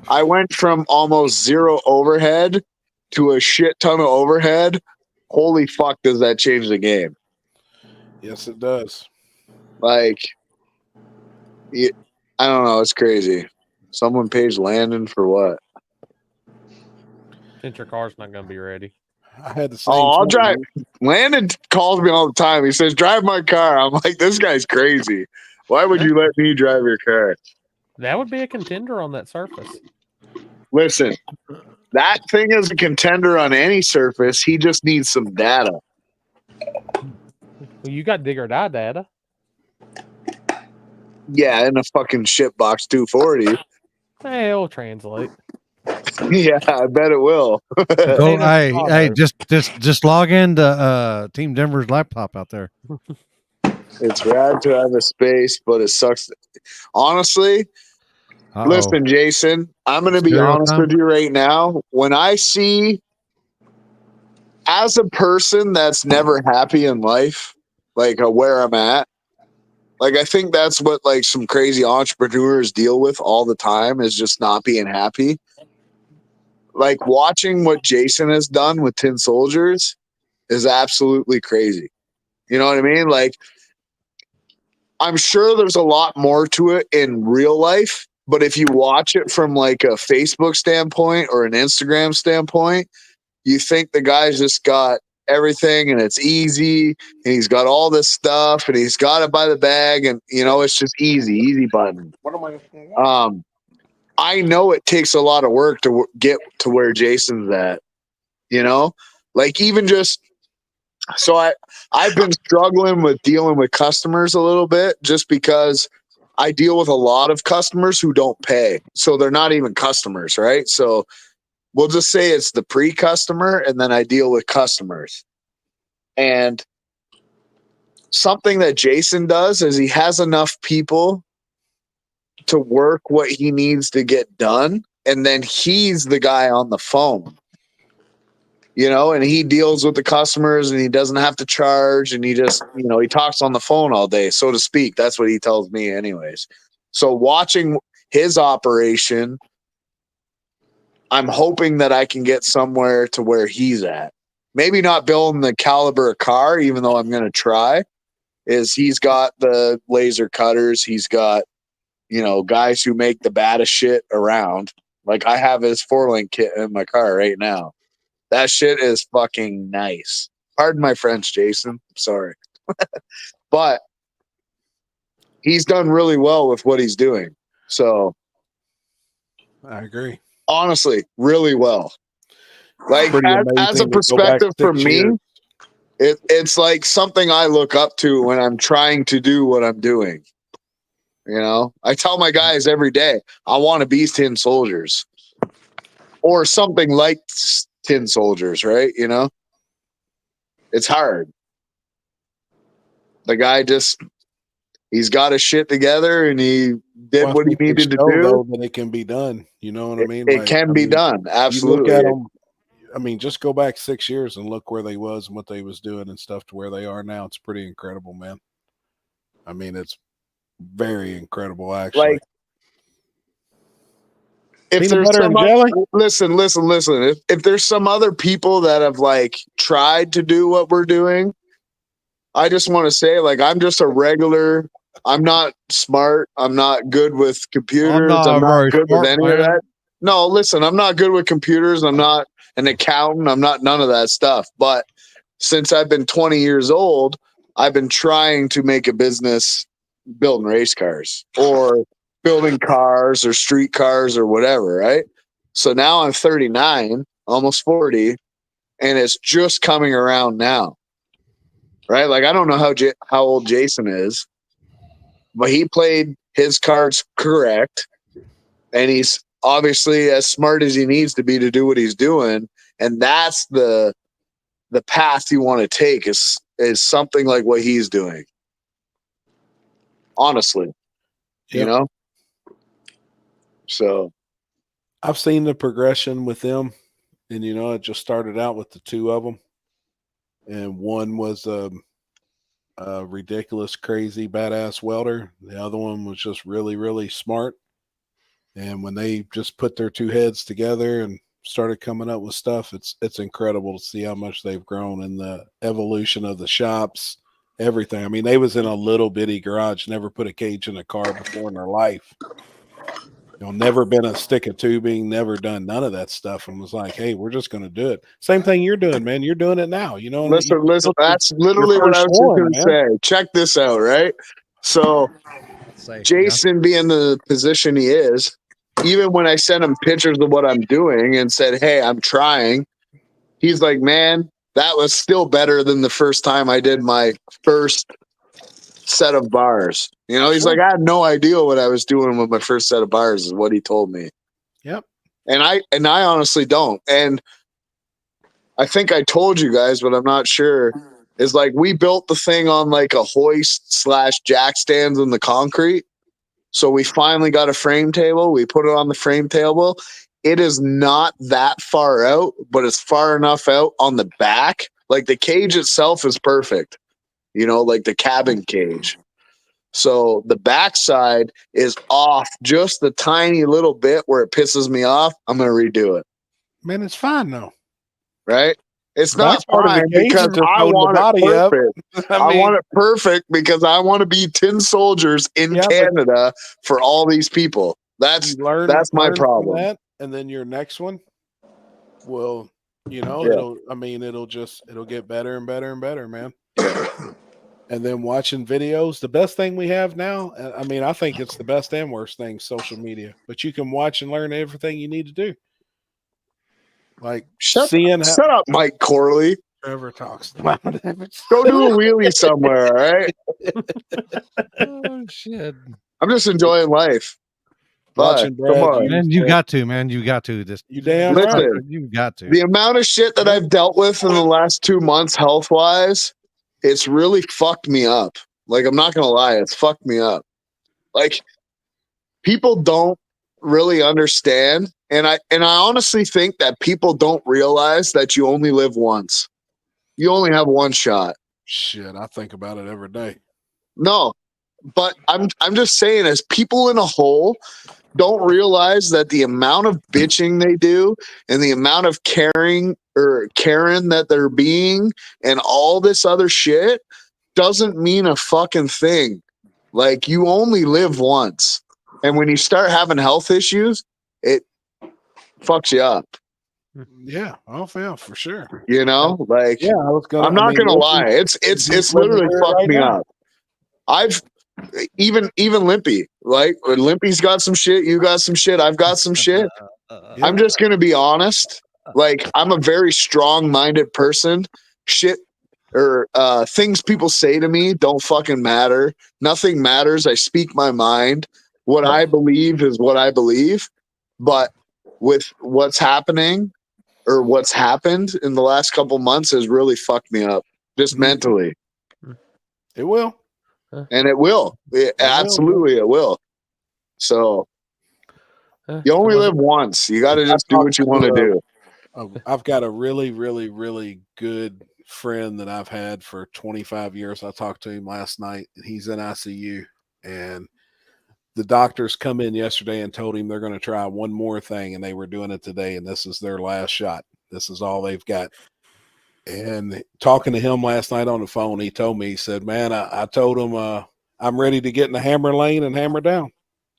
I went from almost zero overhead to a shit ton of overhead. Holy fuck, does that change the game? Yes, it does. Like, I don't know. It's crazy. Someone pays Landon for what? Since your car's not going to be ready. I had the same. Oh, I'll thing. drive. Landon calls me all the time. He says, drive my car. I'm like, this guy's crazy. Why would you let me drive your car? That would be a contender on that surface. Listen, that thing is a contender on any surface. He just needs some data. Well, you got Digger Die data. Yeah, in a fucking shitbox 240. Hey, it'll translate. Yeah, I bet it will. Go, hey, just log into Team Denver's laptop out there. It's rad to have a space, but it sucks. Honestly, Uh-oh. listen, Jason, I'm going to be Stereo honest time? with you right now. When I see, as a person that's never happy in life, like where I'm at, like I think that's what like some crazy entrepreneurs deal with all the time is just not being happy. Like watching what Jason has done with Tin Soldiers is absolutely crazy. You know what I mean? Like, I'm sure there's a lot more to it in real life, but if you watch it from like a Facebook standpoint or an Instagram standpoint, you think the guy's just got everything and it's easy and he's got all this stuff and he's got it by the bag and you know it's just easy button. I know it takes a lot of work to get to where Jason's at, you know, like even just so I've been struggling with dealing with customers a little bit just because I deal with a lot of customers who don't pay. So they're not even customers, right? So we'll just say it's the pre-customer and then I deal with customers. And something that Jason does is he has enough people to work what he needs to get done. And then he's the guy on the phone, you know, and he deals with the customers and he doesn't have to charge. And he just, you know, he talks on the phone all day, so to speak. That's what he tells me anyways. So watching his operation, I'm hoping that I can get somewhere to where he's at. Maybe not building the caliber of car, even though I'm going to try, is he's got the laser cutters. He's got, you know, guys who make the baddest shit around. Like I have his 4-link kit in my car right now. That shit is fucking nice. Pardon my French, Jason. I'm sorry. But he's done really well with what he's doing. So I agree. honestly, really well. Like Pretty as a amazing to go back perspective for 6 me, years. it's like something I look up to when I'm trying to do what I'm doing. You know, I tell my guys every day, I want to be Tin Soldiers or something like Tin Soldiers, right? You know, it's hard. The guy just, he's got his shit together and he did what he needed to do. Though, that it can be done. You know what I mean? It can be done. Absolutely. You look at them, I mean, just go back 6 years and look where they was and what they was doing and stuff to where they are now. It's pretty incredible, man. I mean, it's very incredible, actually. Like, if Peanut there's butter some and jelly? listen. If there's some other people that have like tried to do what we're doing, I just want to say, like, I'm just a regular. I'm not smart. I'm not good with computers. I'm not good with any of that. No, listen, I'm not good with computers. I'm not an accountant. I'm not none of that stuff. But since I've been 20 years old, I've been trying to make a business building race cars or building cars or street cars or whatever, right? So now I'm 39, almost 40, and it's just coming around now, right? Like I don't know how old Jason is, but he played his cards correct, and he's obviously as smart as he needs to be to do what he's doing, and that's the path you want to take is something like what he's doing. Honestly, you know. So I've seen the progression with them, and it just started out with the two of them, and one was a ridiculous, crazy, badass welder. The other one was just really, really smart. And when they just put their two heads together and started coming up with stuff, it's incredible to see how much they've grown in the evolution of the shops, everything. I mean, they was in a little bitty garage, never put a cage in a car before in their life. Never been a stick of tubing, never done none of that stuff, and was like, hey, we're just going to do it. Same thing you're doing, man. You're doing it now. Listen, that's literally what I was going to say. Check this out, right? So Jason being the position he is, even when I sent him pictures of what I'm doing and said, hey, I'm trying, he's like, man, that was still better than the first time I did my first set of bars. He's like, I had no idea what I was doing with my first set of bars is what he told me. Yep. And I honestly don't. And I think I told you guys, but I'm not sure. Is like we built the thing on like a hoist / jack stands in the concrete. So we finally got a frame table. We put it on the frame table. It is not that far out, but it's far enough out on the back. Like the cage itself is perfect, like the cabin cage. So the backside is off just the tiny little bit where it pisses me off. I'm going to redo it. Man, it's fine though. Right? It's not part of the fine cage because is just I holding the want body it up. perfect. I want it perfect because I want to be tin soldiers in Canada for all these people. That's my problem. That, and then your next one will, it'll get better and better and better, man. And then watching videos, the best thing we have now, I mean, I think it's the best and worst thing, social media. But you can watch and learn everything you need to do. Like shut up, Mike Corley. Trevor talks. Go do a wheelie somewhere, all right? Oh shit! I'm just enjoying life. Watching Brad, come on. Man, you got to, man. You got to. You damn Listen, right. You got to. The amount of shit that I've dealt with in the last 2 months, health wise, it's really fucked me up. Like I'm not gonna lie, it's fucked me up. Like people don't really understand, and I honestly think that people don't realize that you only live once. You only have one shot. Shit, I think about it every day. No, but I'm just saying, as people in a whole don't realize that the amount of bitching they do and the amount of caring or Karen that they're being and all this other shit doesn't mean a fucking thing. Like you only live once. And when you start having health issues, it fucks you up. Yeah, yeah, for sure. Like yeah, I'm not gonna lie. It's literally fucked me up. I've even Limpy, like Limpy's got some shit, you got some shit, I've got some shit. I'm just gonna be honest. Like I'm a very strong-minded person. Shit or things people say to me don't fucking matter. Nothing matters. I speak my mind. What I believe is what I believe. But with what's happening or what's happened in the last couple months has really fucked me up, just mentally. It will. And it will. Absolutely, it will. So you only live once. You got to just do what you want to do. I've got a really, really, really good friend that I've had for 25 years. I talked to him last night, and he's in ICU. And the doctors come in yesterday and told him they're going to try one more thing, and they were doing it today, and this is their last shot. This is all they've got. And talking to him last night on the phone, he told me, he said, man, I told him I'm ready to get in the hammer lane and hammer down.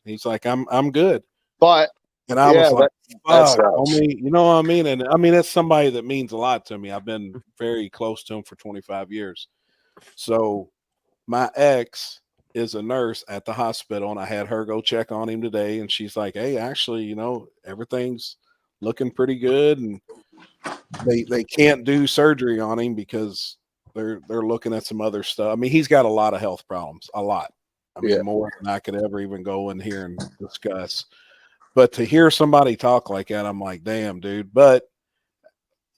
He's like, I'm good. But and I was like, that's homie, you know what I mean? And I mean, it's somebody that means a lot to me. I've been very close to him for 25 years. So my ex is a nurse at the hospital, and I had her go check on him today, and she's like, hey, actually, everything's looking pretty good, and they can't do surgery on him because they're looking at some other stuff. I mean, he's got a lot of health problems, a lot. I mean, more than I could ever even go in here and discuss. But to hear somebody talk like that, I'm like, damn, dude. But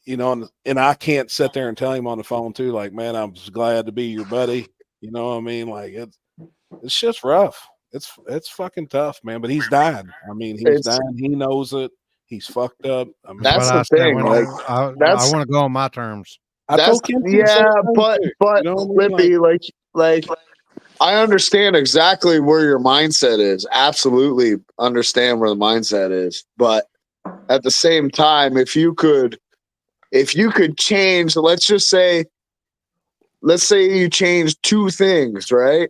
and I can't sit there and tell him on the phone too, like, man, I'm just glad to be your buddy. You know what I mean? Like it's just rough. It's fucking tough, man. But he's dying. I mean, he's dying. He knows it. He's fucked up. I mean, that's the thing. Like, I want to go on my terms. I told Kim, but Lippy, like I understand exactly where your mindset is. Absolutely understand where the mindset is. But at the same time, if you could change, let's say you change two things, right?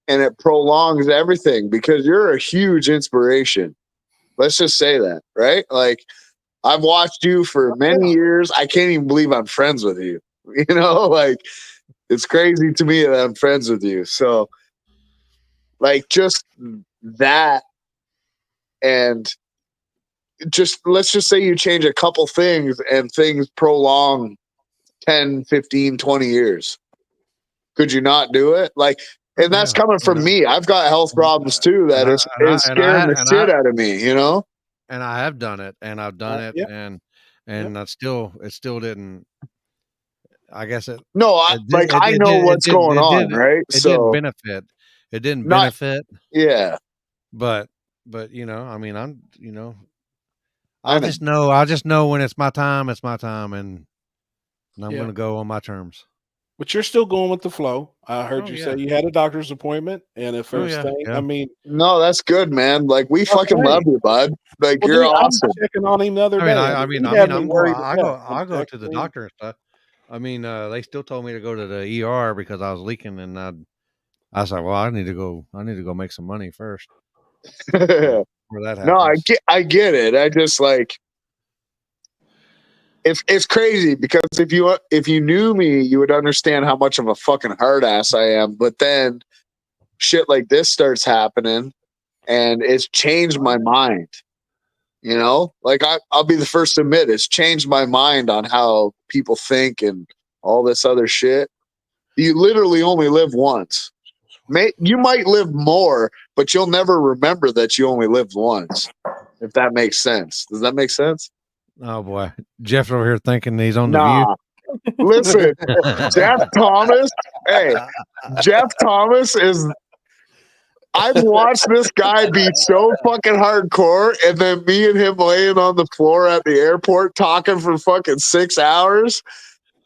And it prolongs everything because you're a huge inspiration. Let's just say that, right? Like, I've watched you for many years. I can't even believe I'm friends with you. Like, it's crazy to me that I'm friends with you. So, like, just that, and let's just say you change a couple things and things prolong 10, 15, 20 years. Could you not do it? Like, and that's coming from me. I've got health problems too that is scaring the shit out of me, And I have done it, and I've done it, and it still didn't. I guess it. No, I know what's going on, right? It didn't benefit. It didn't benefit. Yeah. But I mean, I just know when it's my time, and I'm going to go on my terms. But you're still going with the flow. I heard you say you had a doctor's appointment, and if first thing, I mean, no, that's good, man. Like, we fucking love you, bud. Like, you're dude, awesome. I was checking on him the other day. I go to the doctor and stuff. I mean, they still told me to go to the ER because I was leaking, and I was like, well, I need to go make some money first. Where that happens. No, I get it. I just like. It's crazy because if you knew me, you would understand how much of a fucking hard ass I am. But then shit like this starts happening, and it's changed my mind. Like, I'll be the first to admit it's changed my mind on how people think and all this other shit. You literally only live once. You might live more, but you'll never remember that you only lived once. If that makes sense. Does that make sense? Oh boy, Jeff over here thinking he's on the View. Listen, Jeff Thomas. Hey, Jeff Thomas is. I've watched this guy be so fucking hardcore, and then me and him laying on the floor at the airport talking for fucking 6 hours.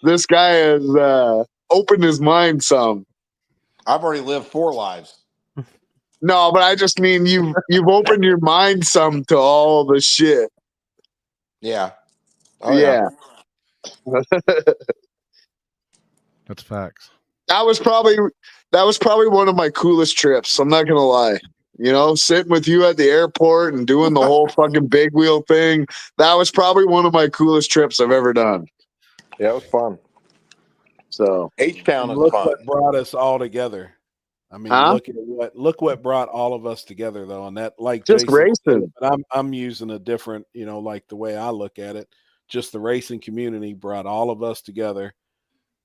This guy has opened his mind some. I've already lived 4 lives. No, but I just mean you've opened your mind some to all the shit. Yeah. Oh, yeah. That's facts. That was probably one of my coolest trips. I'm not gonna lie. Sitting with you at the airport and doing the whole fucking big wheel thing. That was probably one of my coolest trips I've ever done. Yeah, it was fun. So H-Town is look fun. what brought us all together. I mean, look what brought all of us together, though, and that, like, just Jason racing. But I'm using a different, like the way I look at it. Just the racing community brought all of us together,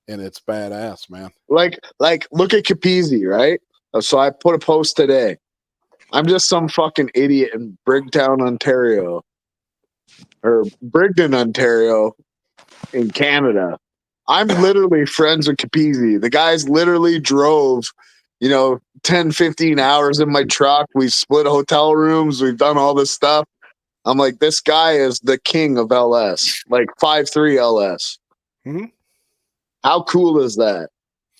and it's badass, man. Like look at Capizzi, right? So I put a post today. I'm just some fucking idiot in Brigtown, Ontario, or Brigden, Ontario, in Canada. I'm literally friends with Capizzi. The guys literally drove 10, 15 hours in my truck. We split hotel rooms. We've done all this stuff. I'm like, this guy is the king of LS, like 5'3" LS. Mm-hmm. How cool is that?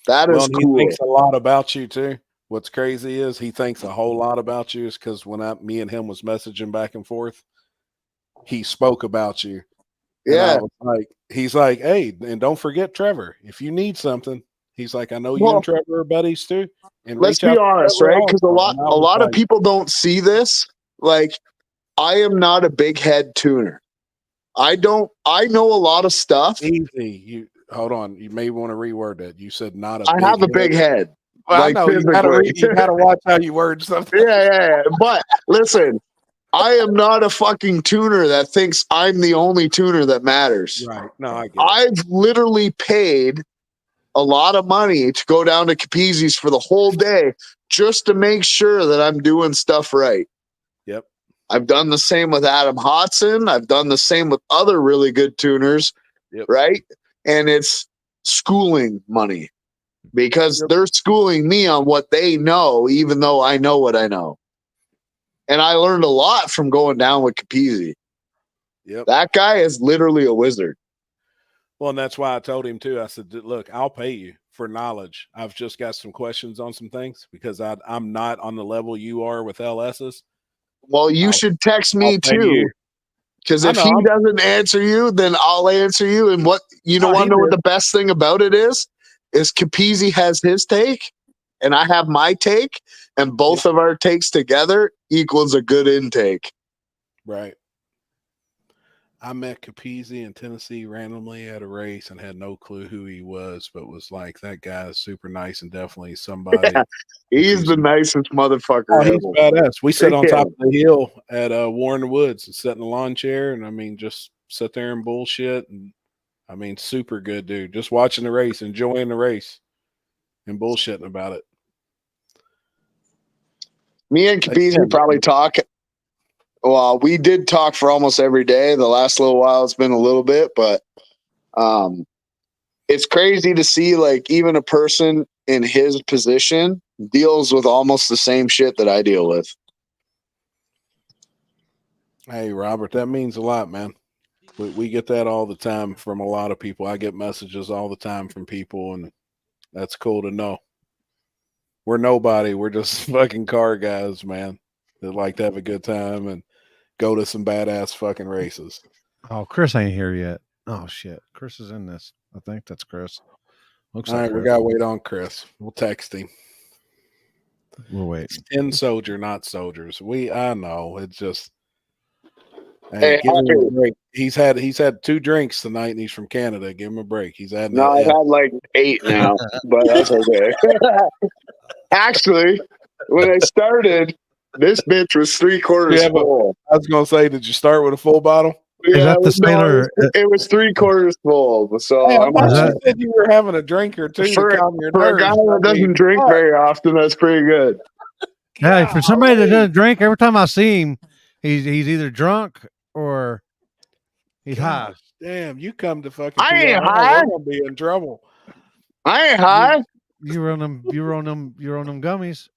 That is cool. He thinks a lot about you too. What's crazy is he thinks a whole lot about you is because when me and him was messaging back and forth, he spoke about you. Yeah. He's like, hey, and don't forget Trevor. If you need something, he's like, I know you and Trevor are buddies too. And let's be honest, right? Because a lot of people don't see this. Like, I am not a big head tuner. I know a lot of stuff. Easy. hold on. You may want to reword that. You said not a I big have a big head. Well, like I know you gotta watch how you word something. Yeah. But listen, I am not a fucking tuner that thinks I'm the only tuner that matters. Right. No, I get it. I've literally paid a lot of money to go down to Capizzi's for the whole day just to make sure that I'm doing stuff right. Yep. I've done the same with Adam Hodson. I've done the same with other really good tuners. Yep. Right. And it's schooling money because they're schooling me on what they know, even though I know what I know. And I learned a lot from going down with Capizzi. Yep. That guy is literally a wizard. Well, and that's why I told him too. I said, look, I'll pay you for knowledge. I've just got some questions on some things because I'm not on the level you are with LS's. Well, you should text me too. Because if he doesn't answer you, then I'll answer you. And what you don't want to know what the best thing about it is Capizzi has his take and I have my take, and both of our takes together equals a good intake. Right. I met Capizzi in Tennessee randomly at a race and had no clue who he was, but was like, that guy is super nice and definitely somebody. Yeah, he's the nicest motherfucker. Oh, he's badass. We sit on top of the hill at Warren Woods and sit in a lawn chair, and I mean, just sit there and bullshit. And I mean, super good dude. Just watching the race, enjoying the race, and bullshitting about it. Me and Capizzi probably talk. Well, we did talk for almost every day. The last little while, it's been a little bit, but it's crazy to see like even a person in his position deals with almost the same shit that I deal with. Hey, Robert, that means a lot, man. We get that all the time from a lot of people. I get messages all the time from people, and that's cool to know. We're nobody. We're just fucking car guys, man, that like to have a good time and go to some badass fucking races. Oh, Chris ain't here yet. Oh, shit. Chris is in this. I think that's Chris. Looks all like right, Chris. we got to wait on Chris. We'll text him. We'll wait. 10 soldier, not soldiers. I know. It's just. Hey, give him a break. He's had 2 drinks tonight, and he's from Canada. Give him a break. He's had I've had like 8 now, but that's okay. Actually, when I started, this bitch was 3/4 full. I was gonna say, did you start with a full bottle? Is that the sailor? It was 3/4 full. So hey, you said you were having a drink or two to calm your nerves. For a guy that doesn't drink very often, that's pretty good. Yeah, for somebody that doesn't drink, every time I see him, he's either drunk or he's high. Damn, you come to fucking. I ain't high. We're gonna be in trouble. I ain't high. You were on them gummies.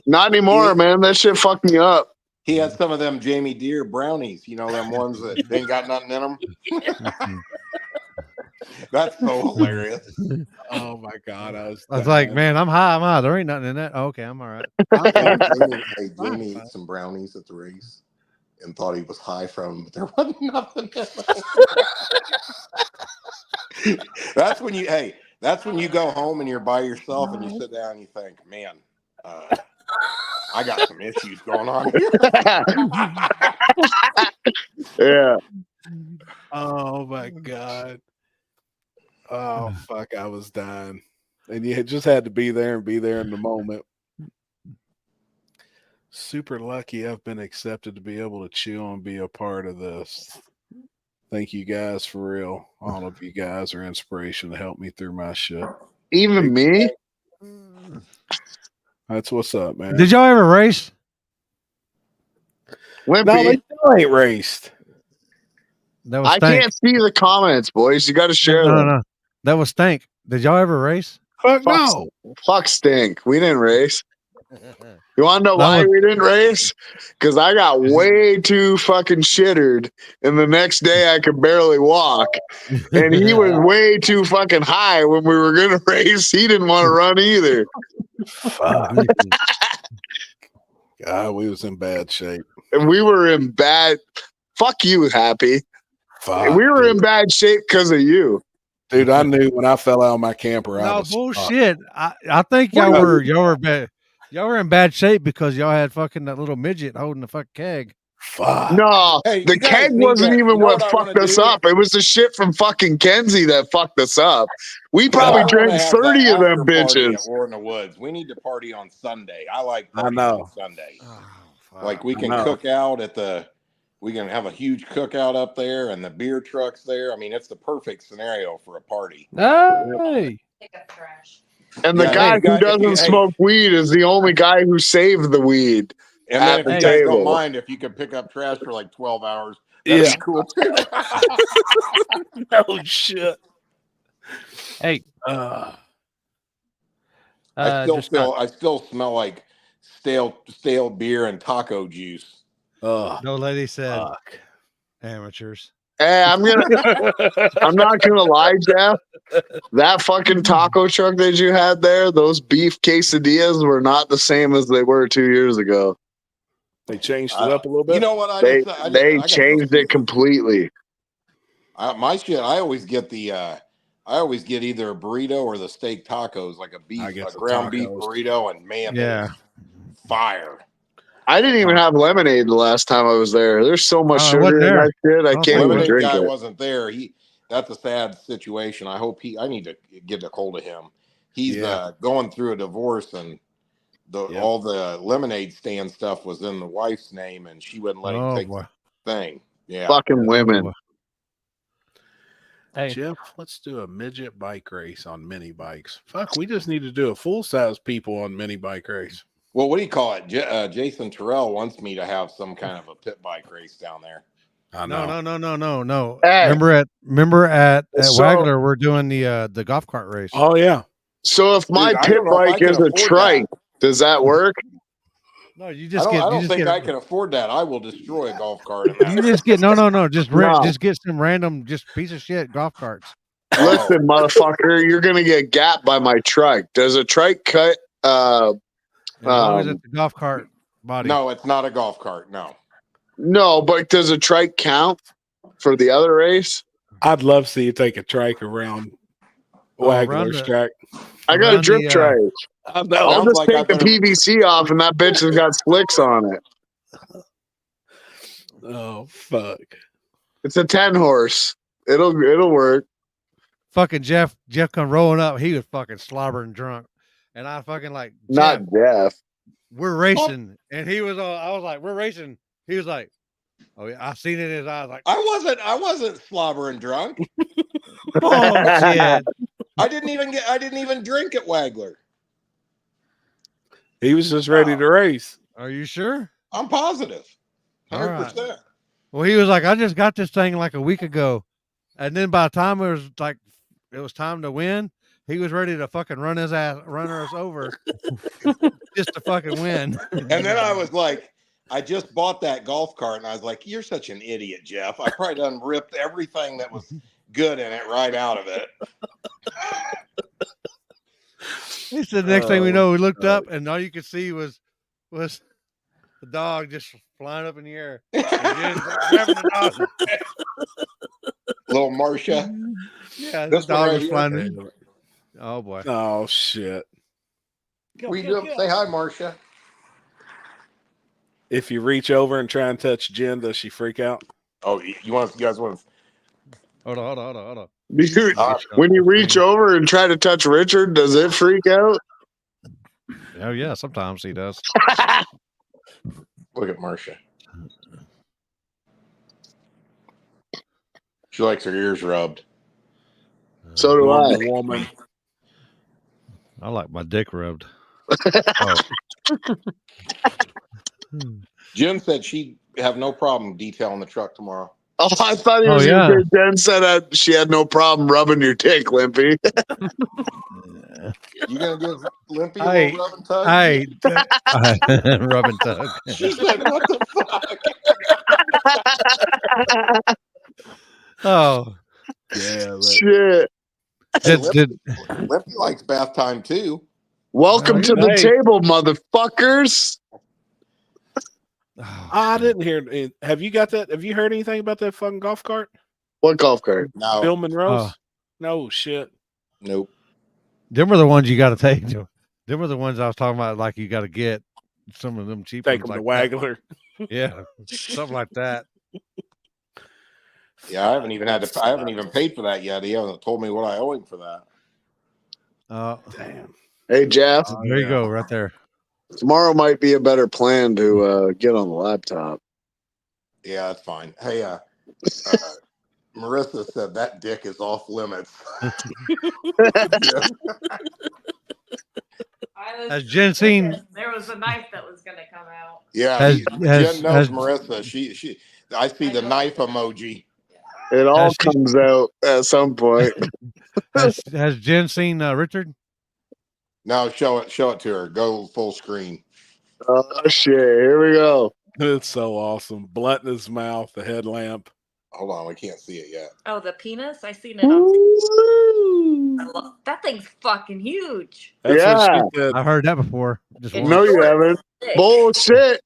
Not anymore, man. That shit fucked me up. He had some of them Jamie Deere brownies, you know, them ones that ain't got nothing in them. That's so hilarious. Oh my god, I was like, man, I'm high. There ain't nothing in that. Okay, I'm all right. Jamie ate some brownies at the race and thought he was high from them, but there wasn't nothing in them. That's when you go home and you're by yourself and you sit down and you think, man, I got some issues going on here. Yeah. Oh my god. Oh fuck, I was dying. And you just had to be there in the moment. Super lucky I've been accepted to be able to chill and be a part of this. Thank you guys for real. All of you guys are inspiration to help me through my shit. Even me? That's what's up, man. Did y'all ever race? Wimpy. No, they still ain't raced. That was I Stank. can't see the comments, boys. You got to share them. No. That was Stank. Did y'all ever race? Fuck no. Fuck stink. We didn't race. You want to know why we didn't race? Because I got way too fucking shittered, and the next day I could barely walk. And he was way too fucking high when we were going to race. He didn't want to run either. Fuck. God, we was in bad shape. And we were in bad. Fuck you, Happy. Fuck, we were in bad shape because of you. Dude, I knew when I fell out of my camper. No bullshit. I think y'all were bad. Y'all were in bad shape because y'all had fucking that little midget holding the fucking keg. Fuck. No, Hey, the you guys keg need wasn't to- even you know what what I fucked wanna us do? up. It was the shit from fucking Kenzie that fucked us up. We I probably wanna drank have the 30 of them after party bitches. at War in the Woods. We need to party on Sunday. I like I partying know. on Sunday. Oh, fuck. Like we I can know. cook out at the. We can have a huge cookout up there, and the beer trucks there. I mean, it's the perfect scenario for a party. Hey. And the Yeah, guy you who got- if doesn't you- hey. smoke weed is the only guy who saved the weed And then at if the you guys don't table. mind, if you could pick up trash for like 12 hours, that'd Yeah. be cool too. No shit. Hey. I still just feel. I still smell like stale beer and taco juice. No lady said Fuck. amateurs. Hey, I'm not gonna lie, Jeff. That fucking taco truck that you had there, those beef quesadillas were not the same as they were 2 years ago. They changed it up a little bit. You know what? I They got changed it completely. my shit. I always get the. I always get either a burrito or the steak tacos, like a ground beef burrito, and man, Yeah. it is fire. I didn't even have lemonade the last time I was there. There's so much I sugar wasn't in there. that shit. I don't can't think even Lemonade drink guy it. wasn't there. That's a sad situation. I hope I need to get a hold of him. He's going through a divorce, and all the lemonade stand stuff was in the wife's name, and she wouldn't let him take boy. the thing. Yeah, Fucking women. Hey. Jeff, let's do a midget bike race on mini bikes. Fuck, we just need to do a full size people on mini bike race. Well, what do you call it? Jason Terrell wants me to have some kind of a pit bike race down there. I know. No. Hey. Remember at So- Wagler, we're doing the golf cart race. Oh yeah. So if my Dude, I pit don't know if I bike can is a afford trike, does that work? No, you I just don't, get. I You don't just think get. I can afford that. I will destroy a golf cart in that. You just get no. Just rent. No. Just get some random, just piece of shit golf carts. Listen, motherfucker, you're gonna get gapped by my trike. Does a trike cut? As long as it's the golf cart body. No, it's not a golf cart. No. No, but does a trike count for the other race? I'd love to see you take a trike around Wagler's track. I got a around drip the, trike. I know. I'll Sounds just like I take the better- PVC off, and that bitch has got slicks on it. Oh fuck. It's a 10 horse. It'll work. Fucking Jeff come rolling up. He was fucking slobbering drunk, and I fucking like Not Jeff. we're racing, and he was all. I was like, we're racing. He was like, oh yeah, I seen it in his eyes. Like, I wasn't slobbering drunk. bullshit. I didn't even drink at Wagler. He was just ready to race. Are you sure? I'm positive. All 100%. right. Well, he was like, I just got this thing like a week ago, and then by the time it was time to win, he was ready to fucking run us over just to fucking win. And then I was like, I just bought that golf cart, and I was like, you're such an idiot, Jeff. I probably done ripped everything that was good in it right out of it. He said the next thing we know, we looked up, and all you could see was the dog just flying up in the air. And Jen's grabbing the dog. Little Marcia. Yeah, This the one dog right was here. flying in. Oh boy. Oh shit. Say hi, Marcia. If you reach over and try and touch Jen, does she freak out? Oh, you guys want to? Hold on. Dude, when you reach over and try to touch Richard, does it freak out? Oh yeah, sometimes he does. Look at Marcia. She likes her ears rubbed. So do I. Normal woman. I like my dick rubbed. Jen said she'd have no problem detailing the truck tomorrow. Oh, I thought he was Oh, going to say Jen said that she had no problem rubbing your dick, Limpy. You gonna give Limpy a Hey, little rub and tug? Hey, rub and tug. She said, "What the fuck?" Oh, Yeah. Shit. Hey, did Limpy likes bath time too. Welcome to the Hey. table, motherfuckers. I didn't hear. Have you got that? Have you heard anything about that fucking golf cart? What golf cart? No, Bill Monroe's? Oh. No shit. nope. them were the ones you got to take. Them were the ones I was talking about. Like you got to get some of them cheap Take ones them to like that. Wagler. Yeah, something like that. Yeah, I haven't even paid for that yet. He hasn't told me what I owe him for that. Damn. Hey, Jeff. There you go, right there. Tomorrow might be a better plan to get on the laptop. Yeah, that's fine. Hey, Marissa said that dick is off limits. Has Jen seen? There was a knife that was gonna come out. Yeah, Jen knows Marissa. She. I see the knife emoji. It all comes out at some point. Has Jen seen Richard? No, show it to her. Go full screen. Oh shit! Here we go. It's so awesome. Blunt in his mouth, the headlamp. Hold on, we can't see it yet. Oh, the penis? I seen it on. That thing's fucking huge. That's what she said. I've heard that before. Just No, you haven't. Bullshit.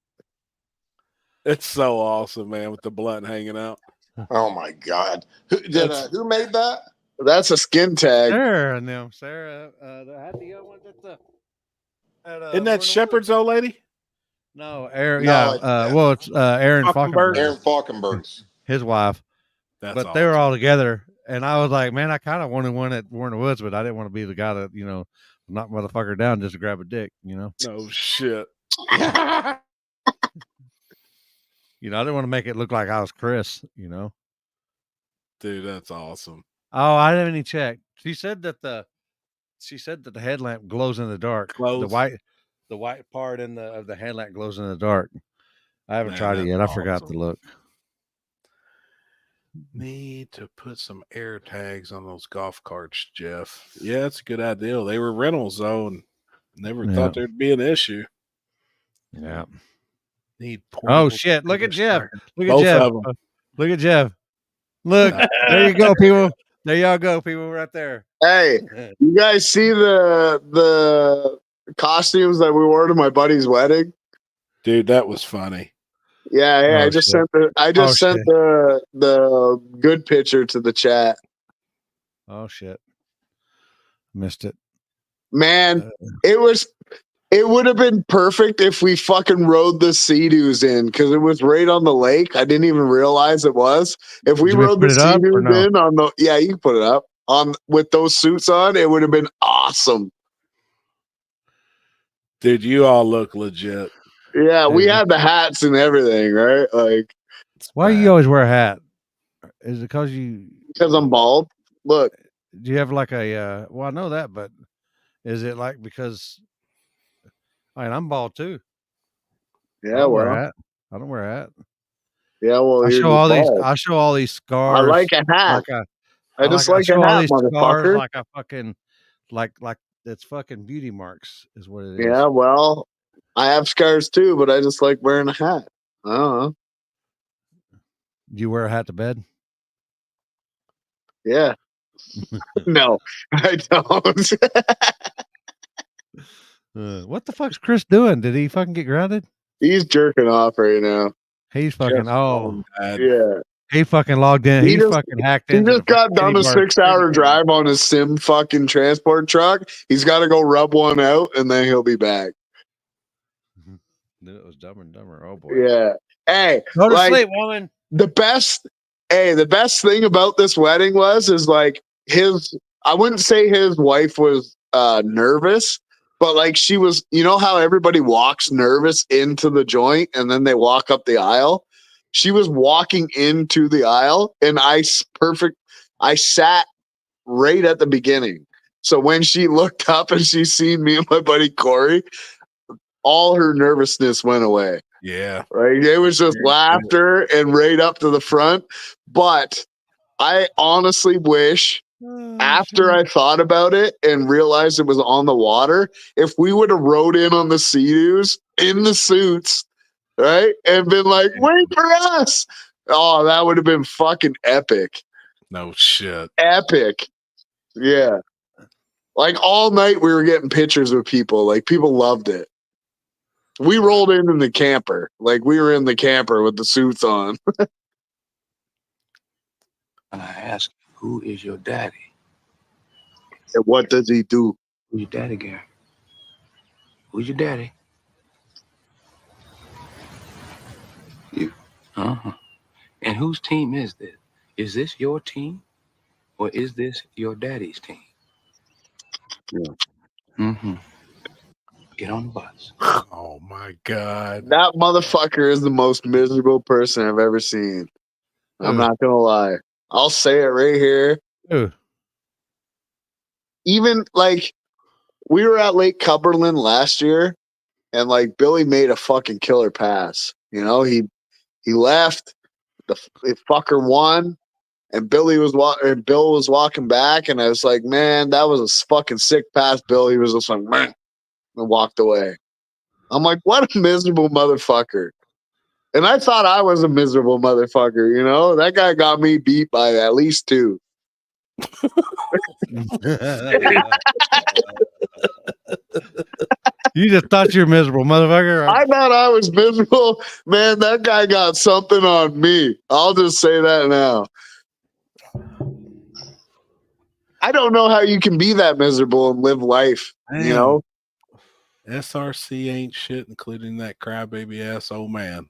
It's so awesome, man, with the blunt hanging out. Oh my god! Who made that? That's a skin tag. Sarah and them. Sarah had the other one Isn't that Shepherd's old lady? No, Aaron. No, Yeah. It's Aaron Falkenberg. Aaron Falkenberg's. His wife. That's but awesome. they were all together, and I was like, man, I kind of wanted one at War in the Woods, but I didn't want to be the guy that knock motherfucker down just to grab a dick. No shit. I didn't want to make it look like I was Chris. Dude, that's awesome. Oh, I didn't even check. She said that the headlamp glows in the dark. Glows. The white part of the headlamp glows in the dark. I haven't Man, tried it yet. I forgot awesome. to look. Need to put some air tags on those golf carts, Jeff. Yeah, that's a good idea. They were rentals though, and never thought there'd be an issue. Yeah. Need. Oh shit! Look at Jeff. Look at Both Jeff. of 'em. Look at Jeff. Look, there you go, people. There y'all go, people, right there. Hey, you guys see the costumes that we wore to my buddy's wedding? Dude, that was funny. Yeah, Oh, I just shit. sent the good picture to the chat. Oh shit. Missed it. Man, it would have been perfect if we fucking rode the Sea-Doos in, because it was right on the lake. I didn't even realize it was. If we Did we rode put the it up or Sea-Doos no? in on the, yeah, you can put it up on with those suits on, it would have been awesome. Dude, you all look legit. Yeah, we had the hats and everything, right? Like, Why you always wear a hat? Is it because I'm bald? Look, do you have like a well, I know that, but is it like because I'm bald too? I yeah, don't wear a well, hat. I don't wear a hat. yeah, well, I you're show all just these. bald. I show all these scars. I like a hat. I just like show a all hat, these scars motherfucker. like I fucking like it's fucking beauty marks is what it is. Yeah, well, I have scars too, but I just like wearing a hat. I don't know. Do you wear a hat to bed? Yeah. No, I don't. What the fuck's Chris doing? Did he fucking get grounded? He's jerking off right now. He's fucking Yeah. He fucking logged in. He fucking hacked in. He just got done a 6-hour drive on his sim fucking transport truck. He's got to go rub one out, and then he'll be back. Knew it was Dumber and Dumber. Oh boy. Yeah. Hey, go to sleep, woman. The best thing about this wedding is like I wouldn't say his wife was nervous, but like she was, how everybody walks nervous into the joint and then they walk up the aisle. She was walking into the aisle and I sat right at the beginning. So when she looked up and she seen me and my buddy Corey, all her nervousness went away. Yeah. Right. It was just laughter and right up to the front. But I honestly wish after I thought about it and realized it was on the water, if we would have rode in on the Sea-Doos in the suits, right, and been like, wait for us. Oh, that would have been fucking epic. No shit. Epic. Yeah. Like all night we were getting pictures with people. Like people loved it. We rolled in the camper. Like we were in the camper with the suits on. I ask, who is your daddy? And what does he do? Who's your daddy, Gary? Who's your daddy? Uh-huh. And whose team is this? Is this your team? Or is this your daddy's team? Yeah. Mm-hmm. Get on the bus. Oh my God. That motherfucker is the most miserable person I've ever seen. I'm not gonna lie. I'll say it right here. Ooh. Even like we were at Lake Cumberland last year, and like Billy made a fucking killer pass. You know, he left, the fucker won, and Bill was walking back, and I was like, man, that was a fucking sick pass. Bill, he was just like, man, and walked away. I'm like, what a miserable motherfucker. And I thought I was a miserable motherfucker, you know? That guy got me beat by at least 2. You just thought you were miserable, motherfucker. I thought I was miserable. Man, that guy got something on me. I'll just say that now. I don't know how you can be that miserable and live life, Damn. you know? SRC ain't shit, including that crybaby ass old man.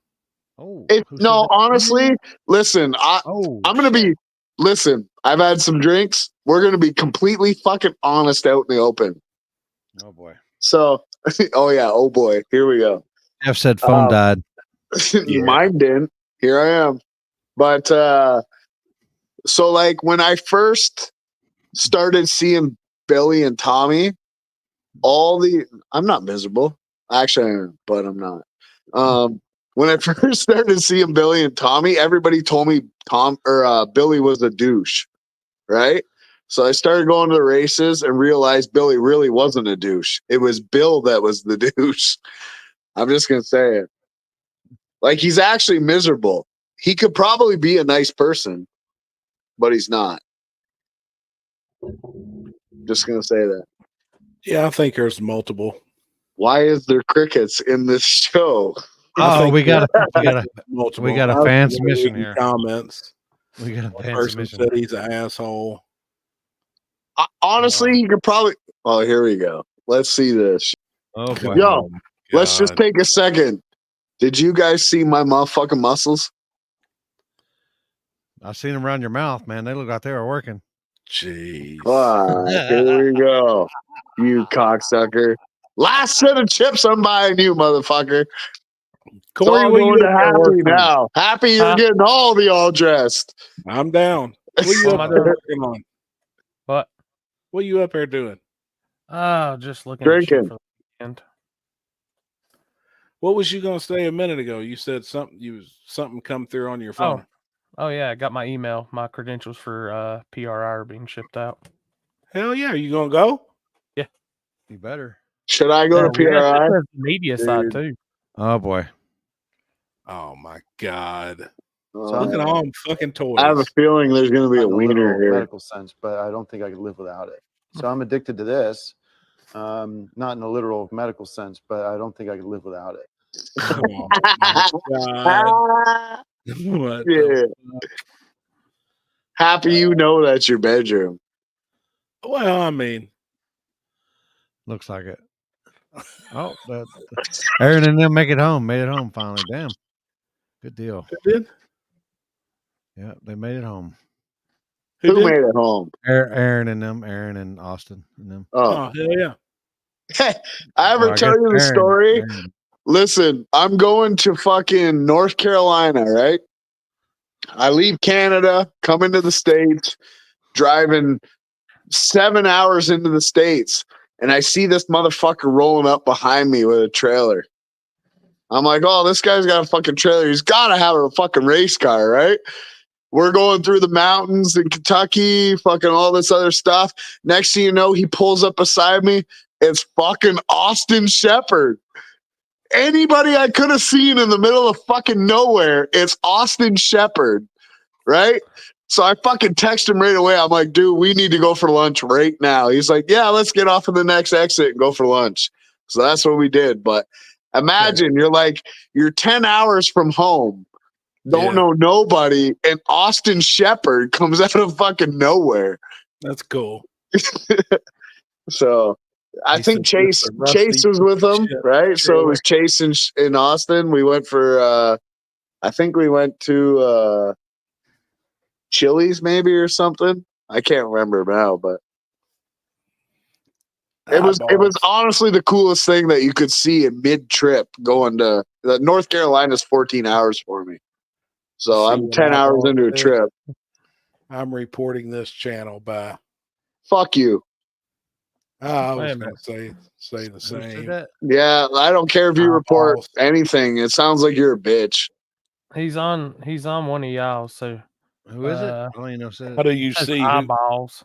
Oh, No, honestly, listen, I'm going to be, listen, I've had some drinks. We're going to be completely fucking honest out in the open. Oh, boy. So, oh, yeah. Oh, boy. Here we go. Jeff said phone died. Mine didn't. Here I am. But, so like when I first started seeing Billy and Tommy, I'm not miserable. Actually, I am, but I'm not. When I first started seeing Billy and Tommy, everybody told me Billy was a douche, right? So I started going to the races and realized Billy really wasn't a douche. It was Bill that was the douche. I'm just gonna say it. Like, he's actually miserable. He could probably be a nice person, but he's not. Just gonna say that. Yeah, I think there's multiple. Why is there crickets in this show? Oh, we got multiple. we got a fan submission here. Comments. We got a fan Person submission. said he's an asshole. Honestly, he could probably. Oh, here we go. Let's see this. Oh, boy. Yo, let's just take a second. Did you guys see my motherfucking muscles? I seen them around your mouth, man. They look like they were working. Jeez. Here we go. You cocksucker. Last set of chips I'm buying you, motherfucker. Corey, it's all what going you to up there Happy working on? now. Happy, you're getting all dressed. I'm down. What you What am up I there doing? working on? What? What you up there doing? Just looking Drinking. at shit for the weekend. What was you gonna say a minute ago? You said something come through on your phone. Oh yeah, I got my email. My credentials for PRI are being shipped out. Hell yeah, you gonna go? Yeah. You better. Should I go to PRI? The media side too. Oh, boy. Oh my god. So look at all them fucking toys. I have a feeling there's going to be a in wiener here. medical sense, but I don't think I could live without it. So I'm addicted to this. Not in a literal medical sense, but I don't think I could live without it. Oh my god. What Yeah. Happy you know that's your bedroom. Well, I mean, looks like it. Oh, Aaron and them made it home finally. Damn. Good deal. They did? Yeah, they made it home. Who made it home? Aaron and Austin and them. Oh, hell yeah. Hey, I ever tell you the story? Aaron. Listen, I'm going to fucking North Carolina, right? I leave Canada, come into the States, driving 7 hours into the States, and I see this motherfucker rolling up behind me with a trailer. I'm like, oh, this guy's got a fucking trailer. He's got to have a fucking race car, right? We're going through the mountains in Kentucky, fucking all this other stuff. Next thing you know, he pulls up beside me. It's fucking Austin Shepherd. Anybody I could have seen in the middle of fucking nowhere, it's Austin Shepherd, right? So I fucking text him right away. I'm like, dude, we need to go for lunch right now. He's like, yeah, let's get off of the next exit and go for lunch. So that's what we did. But imagine you're 10 hours from home, don't know nobody, and Austin Shepherd comes out of fucking nowhere. That's cool. So I think Chase was with him, right? So it was Chase in Austin. We went for I think we went to Chili's maybe or something. I can't remember now, but it was honestly the coolest thing that you could see in mid trip going to North Carolina's 14 hours for me. So See I'm what 10 hours eyeballs into a did? trip. I'm reporting this channel by. Fuck you. I Wait was a going minute. to say the Who said same. that? Yeah, I don't care if you report Eyeballs. anything. It sounds like you're a bitch. He's on one of y'all, so Who is it? I don't even know. Said How do you it says see who? eyeballs.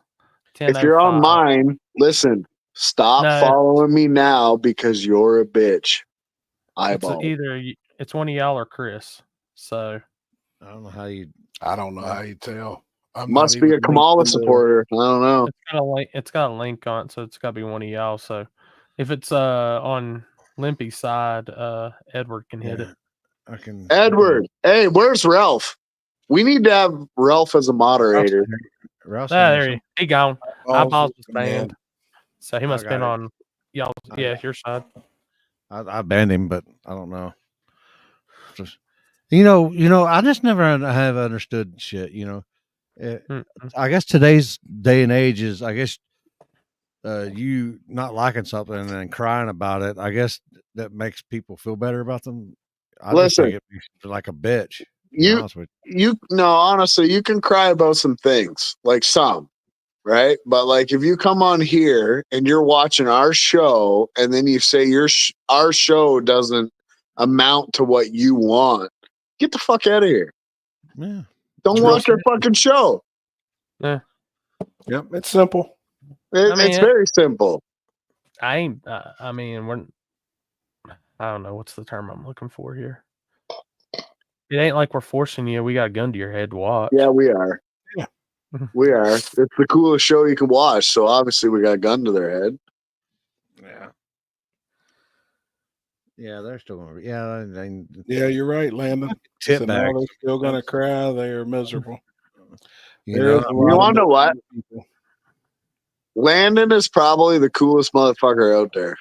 If you're on 10:05. mine, listen, stop No. following me now because you're a bitch. It's Eyeball. it's one of y'all or Chris. So I don't know how you. I don't know how you tell. I'm Must not be even a Kamala linked in the- supporter. I don't know. it's got a link on it, so it's got to be one of y'all. So if it's on Limpy's side, Edward can hit it. I can. Edward, hey, where's Ralph? We need to have Ralph as a moderator. Rouse There he gone. Eyeballs was man. banned, so he must have been on y'all. Yeah, your side. I banned him, but I don't know. Just, I just never have understood shit. I guess today's day and age is, I guess, you not liking something and then crying about it. I guess that makes people feel better about them. I just Listen, think it makes you like a bitch. Honestly, you can cry about some things, like some, right? But like if you come on here and you're watching our show and then you say our show doesn't amount to what you want, get the fuck out of here. Yeah. Don't watch our fucking show. Yeah. Yep, it's simple. It's very simple. I ain't. I mean, I don't know what's the term I'm looking for here. It ain't like we're forcing you. We got a gun to your head to watch. Yeah, we are. Yeah. We are. It's the coolest show you can watch. So obviously we got a gun to their head. Yeah. Yeah, they're still going to be. Yeah, Yeah, you're right, Landon. Tip So now bags. they're still going to cry. They are miserable. You know want to know what? Landon is probably the coolest motherfucker out there.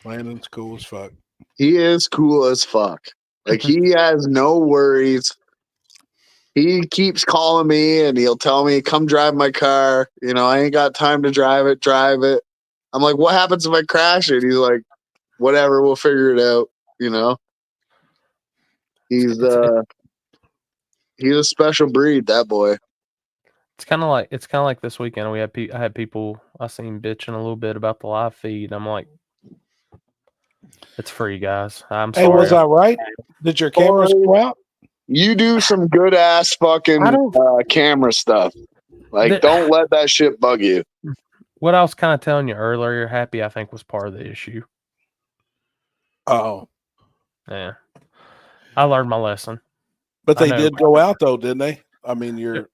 Landon's cool as fuck. He is cool as fuck. Like he has no worries. He keeps calling me and he'll tell me, come drive my car. I ain't got time to drive it. I'm like, what happens if I crash it? He's like, whatever, we'll figure it out. He's a special breed, that boy. It's kind of like this weekend. I had people I seen bitching a little bit about the live feed. I'm like, it's free, guys. I'm sorry. Hey, was I right? Did your cameras go out? You do some good ass fucking camera stuff. Like, don't let that shit bug you. What I was kind of telling you earlier, Happy, I think, was part of the issue. Oh. Yeah. I learned my lesson. But they did go out though, didn't they? I mean, there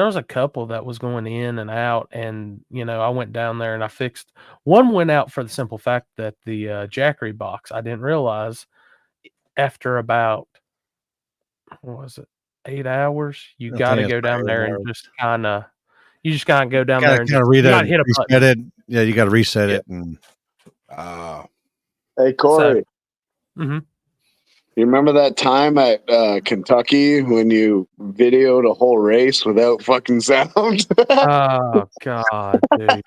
was a couple that was going in and out, and I went down there and I fixed one. Went out for the simple fact that the Jackery box, I didn't realize after about, what was it, 8 hours, you got to go down there and just kind of go down there and just hit a button. Yeah, you got to reset it. And hey, Corey. Mm-hmm. You remember that time at Kentucky when you videoed a whole race without fucking sound? Oh God, dude!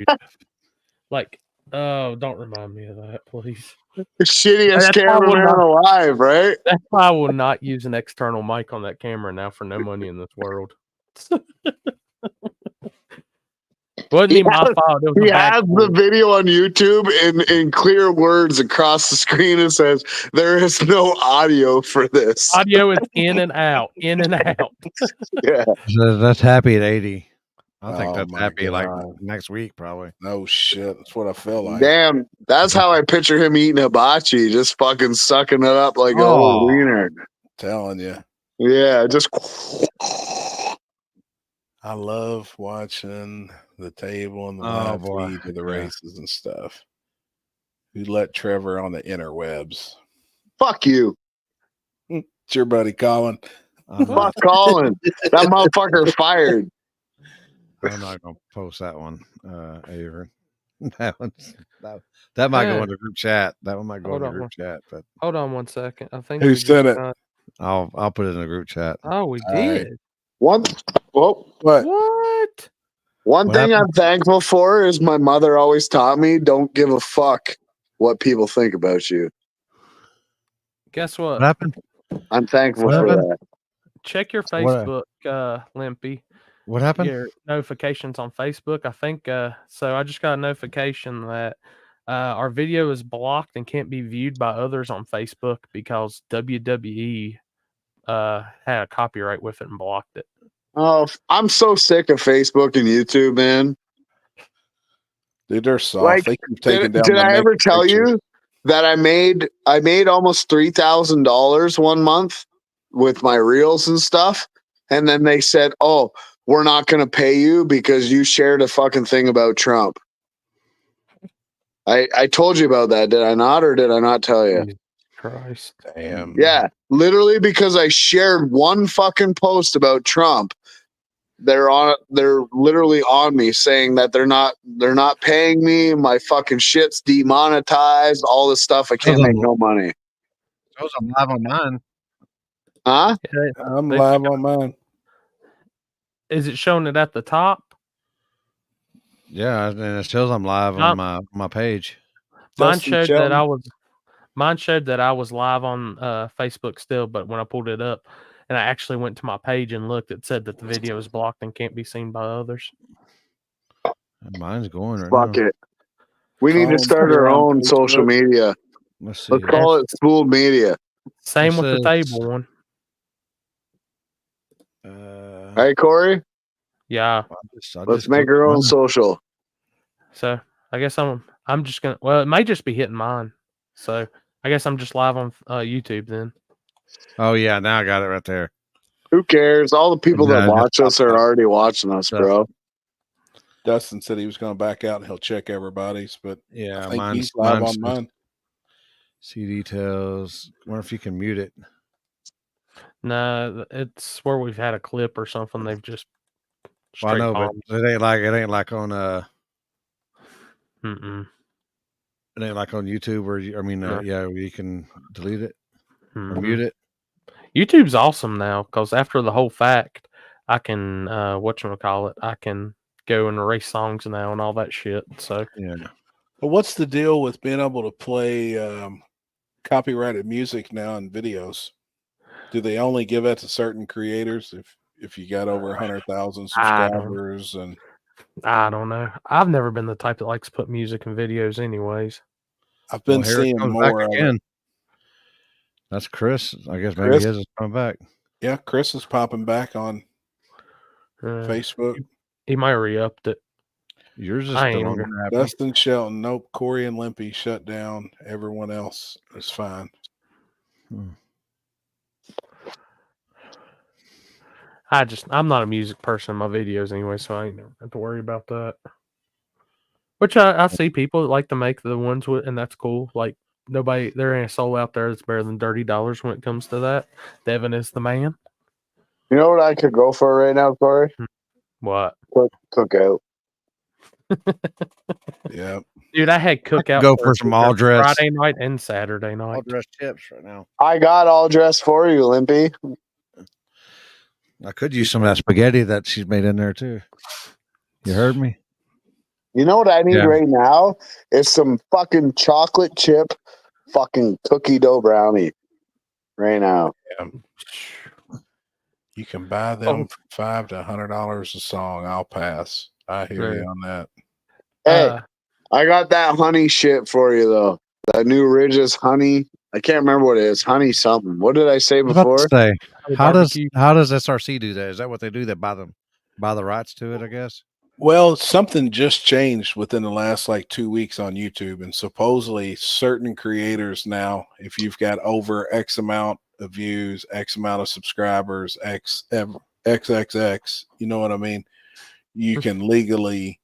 Don't remind me of that, please. The shittiest cameraman alive, right? That's why I will not use an external mic on that camera now for no money in this world. Wasn't even my fault. He has the video on YouTube in clear words across the screen. It says, there is no audio for this. Audio is in and out, in and out. Yeah. So that's Happy at 80. I think Oh, that's my Happy like God. next week, probably. No shit. That's what I feel like. Damn, that's how I picture him eating hibachi, just fucking sucking it up like a whole wiener. Telling you. Yeah, just. I love watching the table and the live feed of the races and stuff. You let Trevor on the interwebs. Fuck you. It's your buddy Colin. Fuck Colin. That motherfucker fired. I'm not gonna post that one, Avery. that might go Hey. in the group chat. That one might go Hold in the on group one- chat, but Hold on one second. I think Who we said just it? got- I'll put it in the group chat. Oh, we All right. did. What? What? What? One What thing happened? I'm thankful for is my mother always taught me, don't give a fuck what people think about you. Guess What what? happened? I'm thankful What for happened? that. Check your What? Facebook, Limpy. What happened? Your notifications on Facebook. I think so. I just got a notification that our video is blocked and can't be viewed by others on Facebook because WWE had a copyright with it and blocked it. Oh, I'm so sick of Facebook and YouTube, man. Dude, they're soft. Like, They keep taking down. did the I ever naked tell pictures. you that I made almost $3,000 one month with my reels and stuff? And then they said, "Oh, we're not going to pay you because you shared a fucking thing about Trump." I told you about that, did I not, or did I not tell you? Jesus Christ. Damn. Yeah, literally because I shared one fucking post about Trump. They're literally on me saying that they're not paying me. My fucking shit's demonetized. All this stuff. I can't make no money. Shows I'm live on mine. Huh? I'm live on mine. Is it showing it at the top? Yeah, and it shows I'm live on my page. Mine Dustin showed that Shelton. Mine showed that I was live on Facebook still, but when I pulled it up and I actually went to my page and looked, it said that the video is blocked and can't be seen by others. Mine's going right Fuck now. it. We need to start our own social media. Let's see. Let's call it Spooled Media. Same It with the says- table one. Hey, Corey. Yeah. Let's make our own social. So I guess I'm just gonna. Well, it may just be hitting mine. So I guess I'm just live on YouTube then. Oh yeah, now I got it right there. Who cares? All the people Yeah, that it just watch us popped are up. already watching us, bro. Dustin said he was going to back out and he'll check everybody's, but Yeah, I think mine's he's live mine's on mine. See details. Wonder if you can mute it. No, it's where we've had a clip or something. They've just Well, I straight know, but bombed. it ain't like on Mm-mm. it ain't like on YouTube where No. yeah, where you can delete it or mute it. YouTube's awesome now because after the whole fact, I can whatchamacallit, I can go and erase songs now and all that shit. So yeah. But what's the deal with being able to play copyrighted music now in videos? Do they only give that to certain creators if you got over 100,000 subscribers? And I don't know. I've never been the type that likes to put music in videos anyways. I've been Here it seeing comes more back of again. it. That's Chris. I guess maybe Chris? his is coming back. Yeah, Chris is popping back on Facebook. He might have re-upped it. Yours is I still ain't on gonna- there. Happy. Dustin Shelton, nope. Corey and Limpy shut down. Everyone else is fine. I'm not a music person in my videos anyway, so I ain't never have to worry about that. Which I see people that like to make the ones with, and that's cool. Like there ain't a soul out there that's better than $30 when it comes to that. Devin is the man. You know what I could go for right now, Corey? What? Cookout. Yeah. Dude, I had cookout go for some all dress. Friday night and Saturday night. All dress chips right now. I got all dressed for you, Limpy. I could use some of that spaghetti that she's made in there too. You heard me? You know what I need Yeah. right now is some fucking chocolate chip fucking cookie dough brownie right now. Yeah. You can buy them for $5 to $100 a song. I'll pass. I hear you on that. Hey, I got that honey shit for you though. That new Ridges honey. I can't remember what it is. Honey something. What did I say I was about before? to say, how barbecue. does SRC do that? Is that what they do? They buy the rights to it, I guess. Well, something just changed within the last 2 weeks on YouTube, and supposedly certain creators now, if you've got over X amount of views, X amount of subscribers, XXX, you know what I mean? You can legally,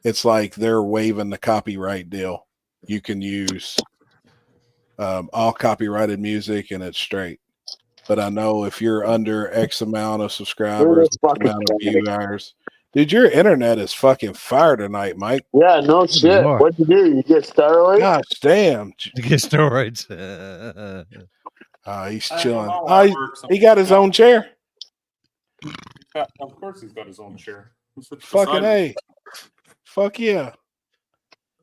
it's like they're waiving the copyright deal. You can use all copyrighted music and it's straight. But I know if you're under X amount of subscribers, X amount of viewers, Dude, your internet is fucking fire tonight, Mike. Yeah, no shit. Lord. What'd you do? You get steroids? Gosh damn. To get steroids. He's I don't chilling. know, Oh, I work he got his own chair. Of course, he's got his own chair. Fucking A. Fuck yeah.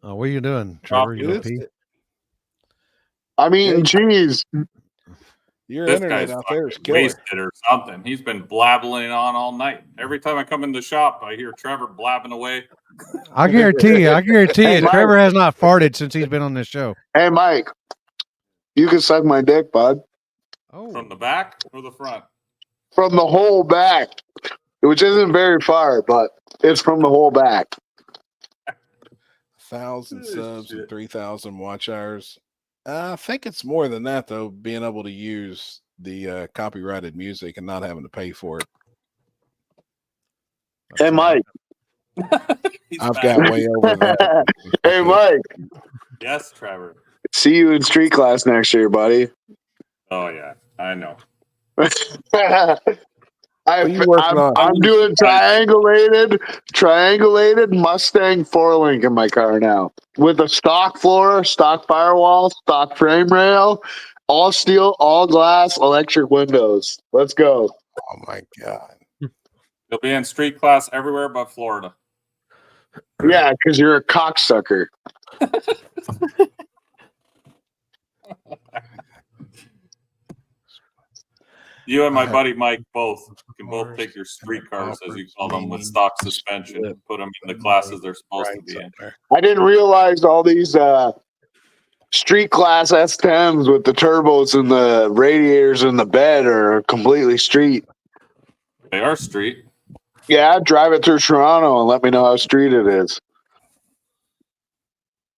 Oh, what are you doing, Trevor? You gonna pee? I'm eating cheese. Your This internet guy's out there is fucking killer. wasted or something. He's been blabbling on all night. Every time I come in the shop, I hear Trevor blabbing away. I guarantee you, Hey, Mike. Trevor has not farted since he's been on this show. Hey, Mike, you can suck my dick, bud. Oh, From the back or the front? From the whole back, which isn't very far, but it's from the whole back. 1,000 subs and 3,000 watch hours. I think it's more than that, though, being able to use the copyrighted music and not having to pay for it. Hey, Mike. I've got way over that. Hey, Mike. Yes, Trevor. See you in street class next year, buddy. Oh, yeah. I know. I'm doing triangulated Mustang 4-link in my car now with a stock floor, stock firewall, stock frame rail, all steel, all glass, electric windows. Let's go. Oh my god! You'll be in street class everywhere but Florida. Yeah, because you're a cocksucker. You and my buddy Mike both can both take your street cars, as you call them, with stock suspension and put them in the classes they're supposed to be in. I didn't realize all these street class S10s with the turbos and the radiators in the bed are completely street. They are street. Yeah, drive it through Toronto and let me know how street it is.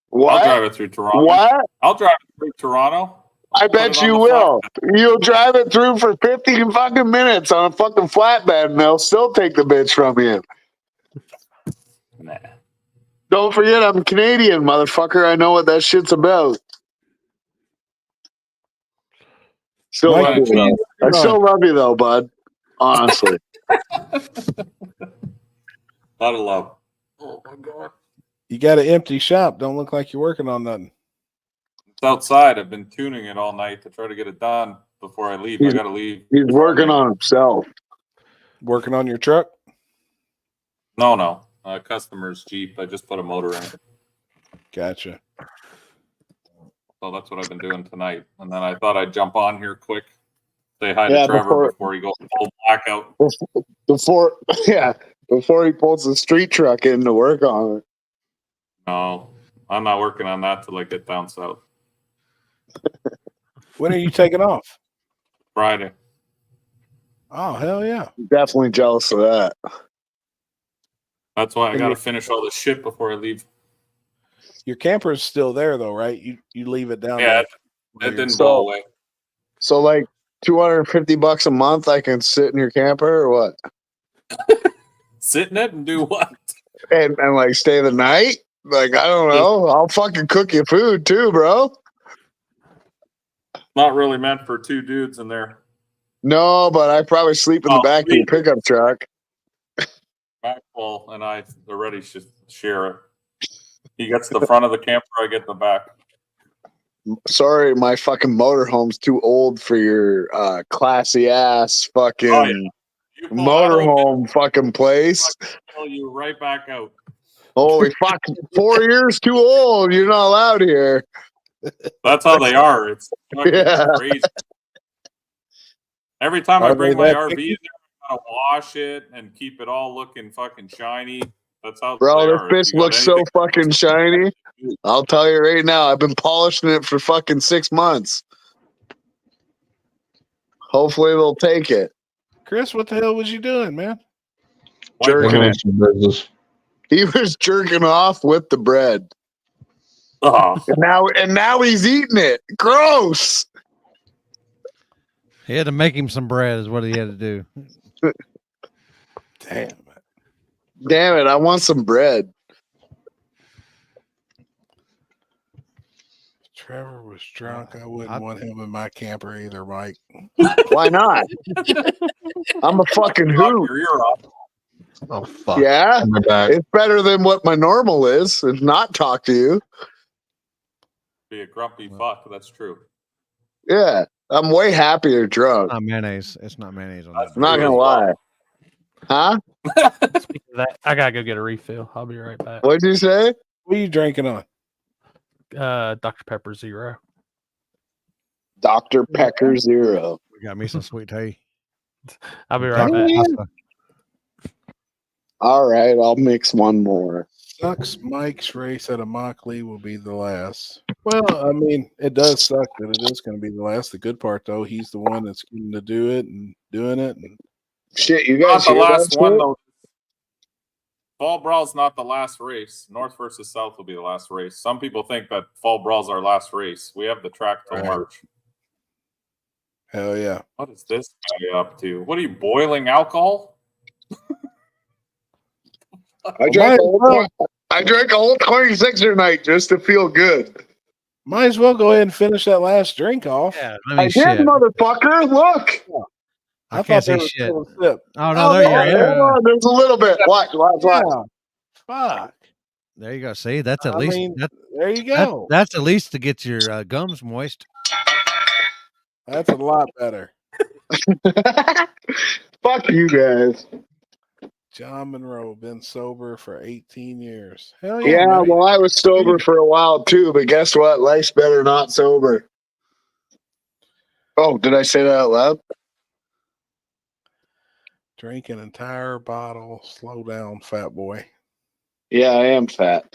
What? I'll drive it through Toronto. What? I'll drive it through Toronto. I bet you will. You'll drive it through for 50 fucking minutes on a fucking flatbed and they'll still take the bitch from you. Nah. Don't forget, I'm Canadian, motherfucker. I know what that shit's about. Still love you, though. I still love you, though, bud. Honestly. A lot of love. Oh, my God. You got an empty shop. Don't look like you're working on nothing. It's outside. I've been tuning it all night to try to get it done before I leave. I got to leave. He's working on himself. Working on your truck? No. Customer's Jeep. I just put a motor in it. Gotcha. So that's what I've been doing tonight. And then I thought I'd jump on here quick, say hi to Trevor before he goes full blackout. Before he pulls the street truck in to work on it. No, I'm not working on that till I get down south. When are you taking off? Friday. Oh, hell yeah. Definitely jealous of that. That's why I got to finish all this shit before I leave. Your camper is still there, though, right? You leave it down Yeah, there. it didn't blow away. So, like, $250 a month, I can sit in your camper or what? Sit in it and do what? And like, stay the night? Like, I don't know. I'll fucking cook you food, too, bro. Not really meant for two dudes in there. No, but I probably sleep in the back of your pickup truck. Maxwell and I already should share it. He gets the front of the camper, I get the back. Sorry, my fucking motorhome's too old for your classy ass fucking motorhome fucking place. I'll you right back out. Holy fuck, 4 years too old. You're not allowed here. That's how they are. It's fucking crazy. Every time I bring my RV in there, I gotta wash it and keep it all looking fucking shiny. That's how Bro, this bitch looks so fucking shiny. I'll tell you right now, I've been polishing it for fucking 6 months. Hopefully they'll take it. Chris, what the hell was you doing, man? Jerking it. He was jerking off with the bread. Oh. And now he's eating it. Gross. He had to make him some bread is what he had to do. Damn it, I want some bread. Trevor was drunk. I wouldn't want him in my camper either, Mike. Why not? I'm a fucking hoot. Oh fuck! Yeah, My back. it's better than what my normal is, and not talk to you. Be a grumpy fuck. That's true. Yeah, I'm way happier drunk. Not mayonnaise. It's not mayonnaise on that. I'm not gonna lie. Huh? Speaking of that, I gotta go get a refill. I'll be right back. What'd you say? What are you drinking on? Dr. Pepper Zero. Dr. Pecker Zero. We got me some sweet tea. I'll be right Chocolate back. pasta. All right, I'll mix one more. Sucks Mike's race at Immokalee will be the last. Well, I mean, it does suck that it is going to be the last. The good part, though, he's the one that's getting to do it and doing it. And shit, you Not guys the hear last that one shit? though. Fall Brawl's not the last race. North versus South will be the last race. Some people think that Fall Brawl's our last race. We have the track till Right. March. Hell yeah. What is this guy up to? What are you boiling alcohol? I drank a whole 26er night just to feel good. Might as well go ahead and finish that last drink off. Yeah, I did, motherfucker. Look. I thought can't there see was shit. still a sip. Oh no, there you Hold go. on, there's a little bit. Watch. Yeah. Fuck. There you go. See, that's at I least mean, that, there you go. that's at least to get your gums moist. That's a lot better. Fuck you guys. John Monroe, been sober for 18 years. Hell yeah. Yeah, man. well, I was sober for a while too, but guess what? Life's better not sober. Oh, did I say that out loud? Drink an entire bottle. Slow down, fat boy. Yeah, I am fat.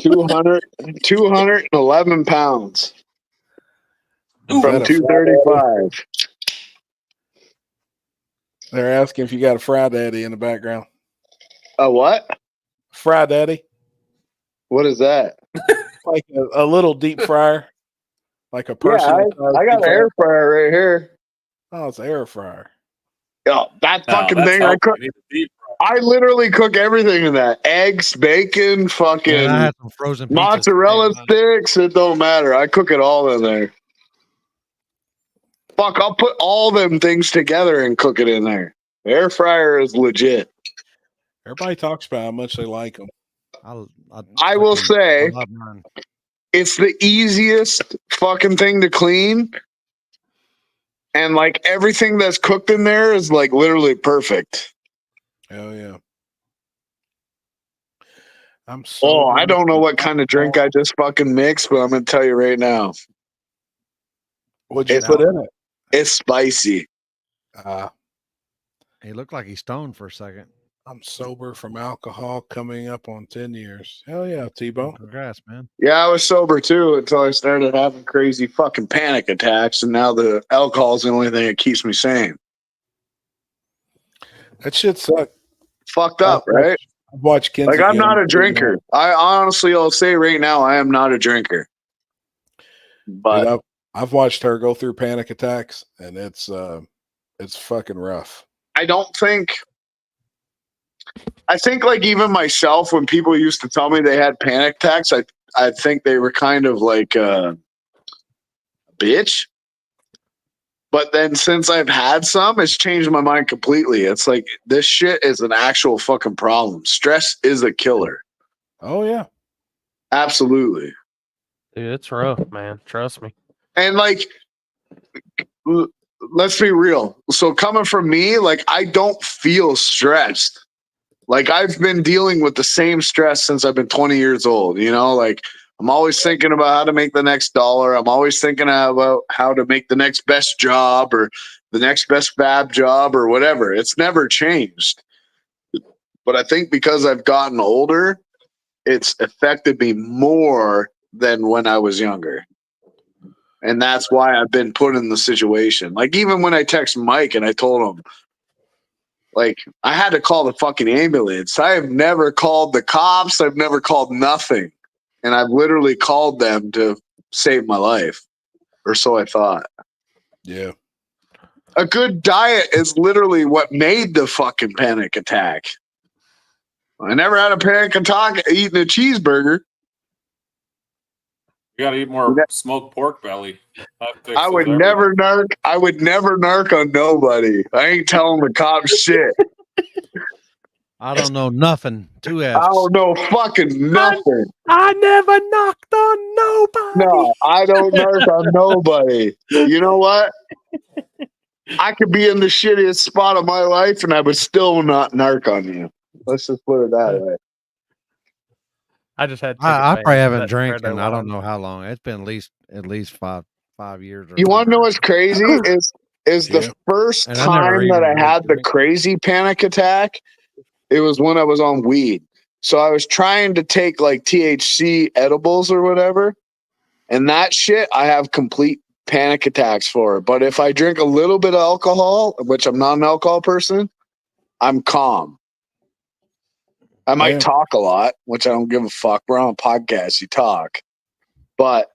211 pounds from 235. They're asking if you got a fry daddy in the background. A what? Fry daddy. What is that? Like a little deep fryer. Like a Yeah, person. I got an air fryer right here. Oh, it's an air fryer. Oh, that No, fucking that's thing I healthy. cook. You need a deep fry. I literally cook everything in that. Eggs, bacon, And fucking I had some frozen pizzas mozzarella today. sticks. It don't matter. I cook it all in there. Fuck, I'll put all them things together and cook it in there. Air fryer is legit. Everybody talks about how much they like them. I will say I love mine. it's the easiest fucking thing to clean. And like everything that's cooked in there is like literally perfect. Hell yeah. I'm Oh, so. I don't know what kind of drink I just fucking mixed, but I'm gonna tell you right now. What'd you It's- put in it? It's spicy. He looked like he stoned for a second. I'm sober from alcohol coming up on 10 years. Hell yeah, T-Bone. Congrats, man. Yeah, I was sober too until I started having crazy fucking panic attacks, and now the alcohol is the only thing that keeps me sane. That shit sucked. Fucked up, right? I've watched Kinsey. Like I'm get not him. a drinker. I honestly, I'll say right now, I am not a drinker. But Dude, I've watched her go through panic attacks, and it's fucking rough. I don't think. I think like even myself, when people used to tell me they had panic attacks, I think they were kind of like a bitch. But then since I've had some, it's changed my mind completely. It's like this shit is an actual fucking problem. Stress is a killer. Oh yeah. Absolutely. Dude, it's rough, man. Trust me. And like let's be real. So coming from me, like I don't feel stressed. Like I've been dealing with the same stress since I've been 20 years old, you know, like I'm always thinking about how to make the next dollar. I'm always thinking about how to make the next best job or the next best fab job or whatever. It's never changed. But I think because I've gotten older, it's affected me more than when I was younger. And that's why I've been put in the situation. Like even when I text Mike and I told him, like, I had to call the fucking ambulance. I have never called the cops. I've never called nothing. And I've literally called them to save my life. Or so I thought. Yeah. A good diet is literally what made the fucking panic attack. I never had a panic attack eating a cheeseburger. You got to eat more smoked pork belly. I would never narc. I would never narc on nobody. I ain't telling the cops shit. I don't know nothing. 2 F's. I don't know fucking nothing. I never knocked on nobody. No, I don't narc on nobody. You know what? I could be in the shittiest spot of my life and I would still not narc on you. Let's just put it that way. I just had. I probably haven't drank in I don't know how long. It's been at least five years. You want to know what's crazy? Is the first And I never time that even I had the drank. crazy panic attack, it was when I was on weed. So I was trying to take like THC edibles or whatever, and that shit I have complete panic attacks for. But if I drink a little bit of alcohol, which I'm not an alcohol person, I'm calm. I might talk a lot, which I don't give a fuck. We're on a podcast, you talk. But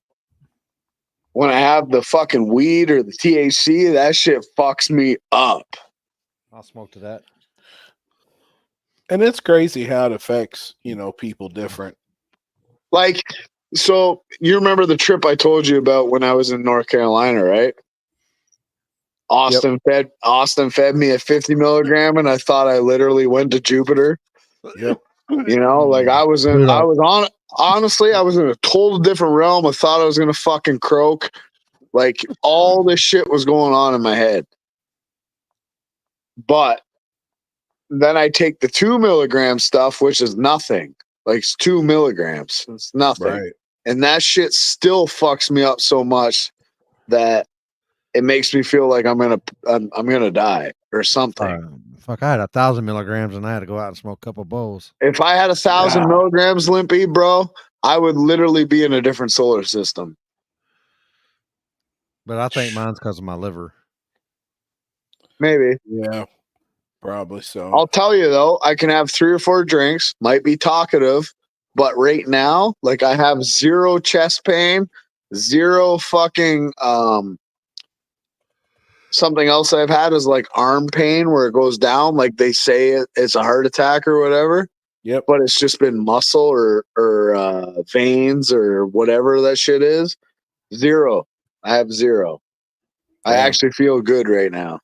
when I have the fucking weed or the THC, that shit fucks me up. I'll smoke to that. And it's crazy how it affects, people different. Like, so you remember the trip I told you about when I was in North Carolina, right? Austin fed me a 50 milligram, and I thought I literally went to Jupiter. Yep. Like I was in a total different realm. I thought I was gonna fucking croak. Like all this shit was going on in my head. But then I take the 2 milligram stuff, which is nothing. Like it's 2 milligrams. It's nothing. Right. And that shit still fucks me up so much that it makes me feel like I'm gonna die or something. Fuck, I had 1,000 milligrams and I had to go out and smoke a couple bowls. If I had 1,000 milligrams, Limpy, bro, I would literally be in a different solar system. But I think mine's because of my liver. Maybe. Yeah, probably so. I'll tell you though, I can have 3 or 4 drinks, might be talkative, but right now, like I have 0 chest pain, 0 fucking something else I've had is like arm pain where it goes down, like they say it's a heart attack or whatever. Yep. But it's just been muscle or veins or whatever that shit is. 0. I have 0. I actually feel good right now,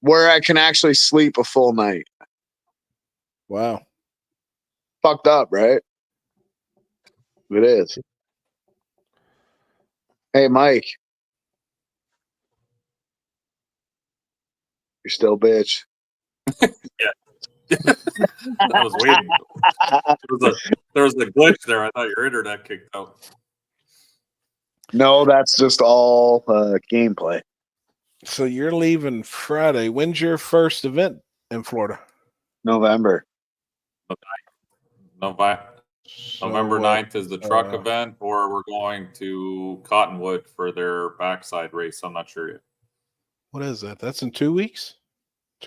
where I can actually sleep a full night. Wow. Fucked up, right? It is. Hey, Mike. You're still bitch. Yeah. I was waiting. There was a glitch there. I thought your internet kicked out. No, that's just all gameplay. So you're leaving Friday. When's your first event in Florida? November. November 9th is the truck event, or we're going to Cottonwood for their backside race. I'm not sure yet. What is that? That's in 2 weeks?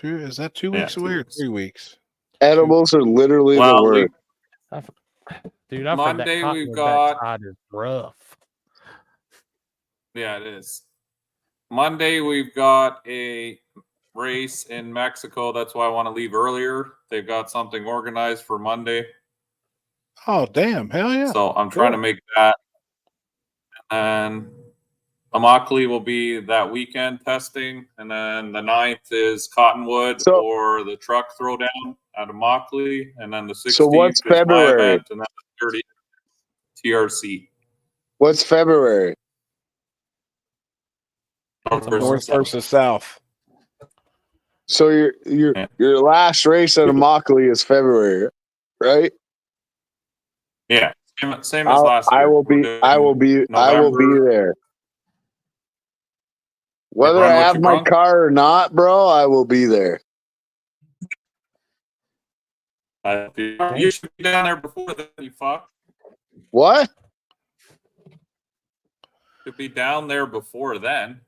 Is that 2 weeks away or 3 weeks? Edibles are literally the word. Dude, I've Monday heard that we've got. is rough. Yeah, it is. Monday we've got a race in Mexico. That's why I want to leave earlier. They've got something organized for Monday. Oh, damn. Hell yeah. So I'm trying to make that. And Immokalee will be that weekend testing. And then the 9th is Cottonwood or the truck throwdown at Immokalee. And then the 16th So what's is my February? event. And then the 30th TRC. What's February? North versus South. So your last race at Immokalee is February, right? Yeah, same as last year. I will be there. Whether I have my car or not, bro, I will be there. You should be down there before then, you fuck. What? Should be down there before then.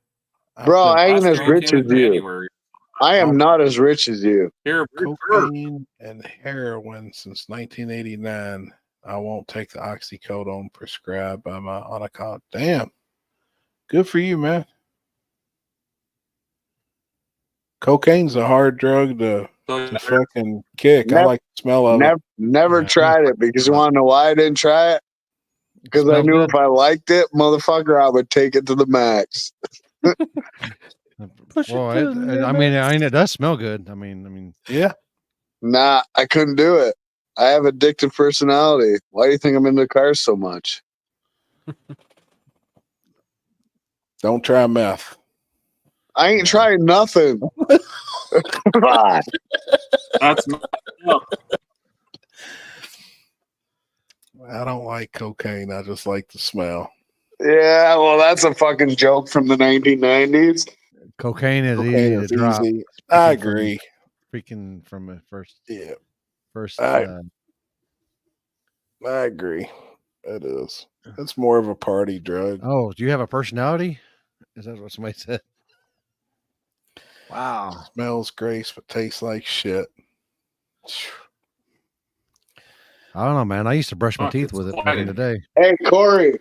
Bro, I ain't as rich as you. January. I am not as rich as you. Here, cocaine and heroin since 1989. I won't take the oxycodone prescribed by my on-account. Damn. Good for you, man. Cocaine's a hard drug to fucking kick. I like the smell of it. Never tried it because you want to know why I didn't try it? Because I knew if I liked it, motherfucker, I would take it to the max. Well, it does smell good. I mean, yeah. Nah, I couldn't do it. I have addictive personality. Why do you think I'm into cars so much? Don't try meth. I ain't trying nothing. That's I don't like cocaine. I just like the smell. Yeah, well, that's a fucking joke from the 1990s. Cocaine is Cocaine easy is to drop. easy. I agree. Freaking from a first. Yeah. First. I agree. It is. It's more of a party drug. Oh, do you have a personality? Is that what somebody said? Wow. Smells great, but tastes like shit. I don't know, man. I used to brush my teeth with it back in the day. Hey, Corey.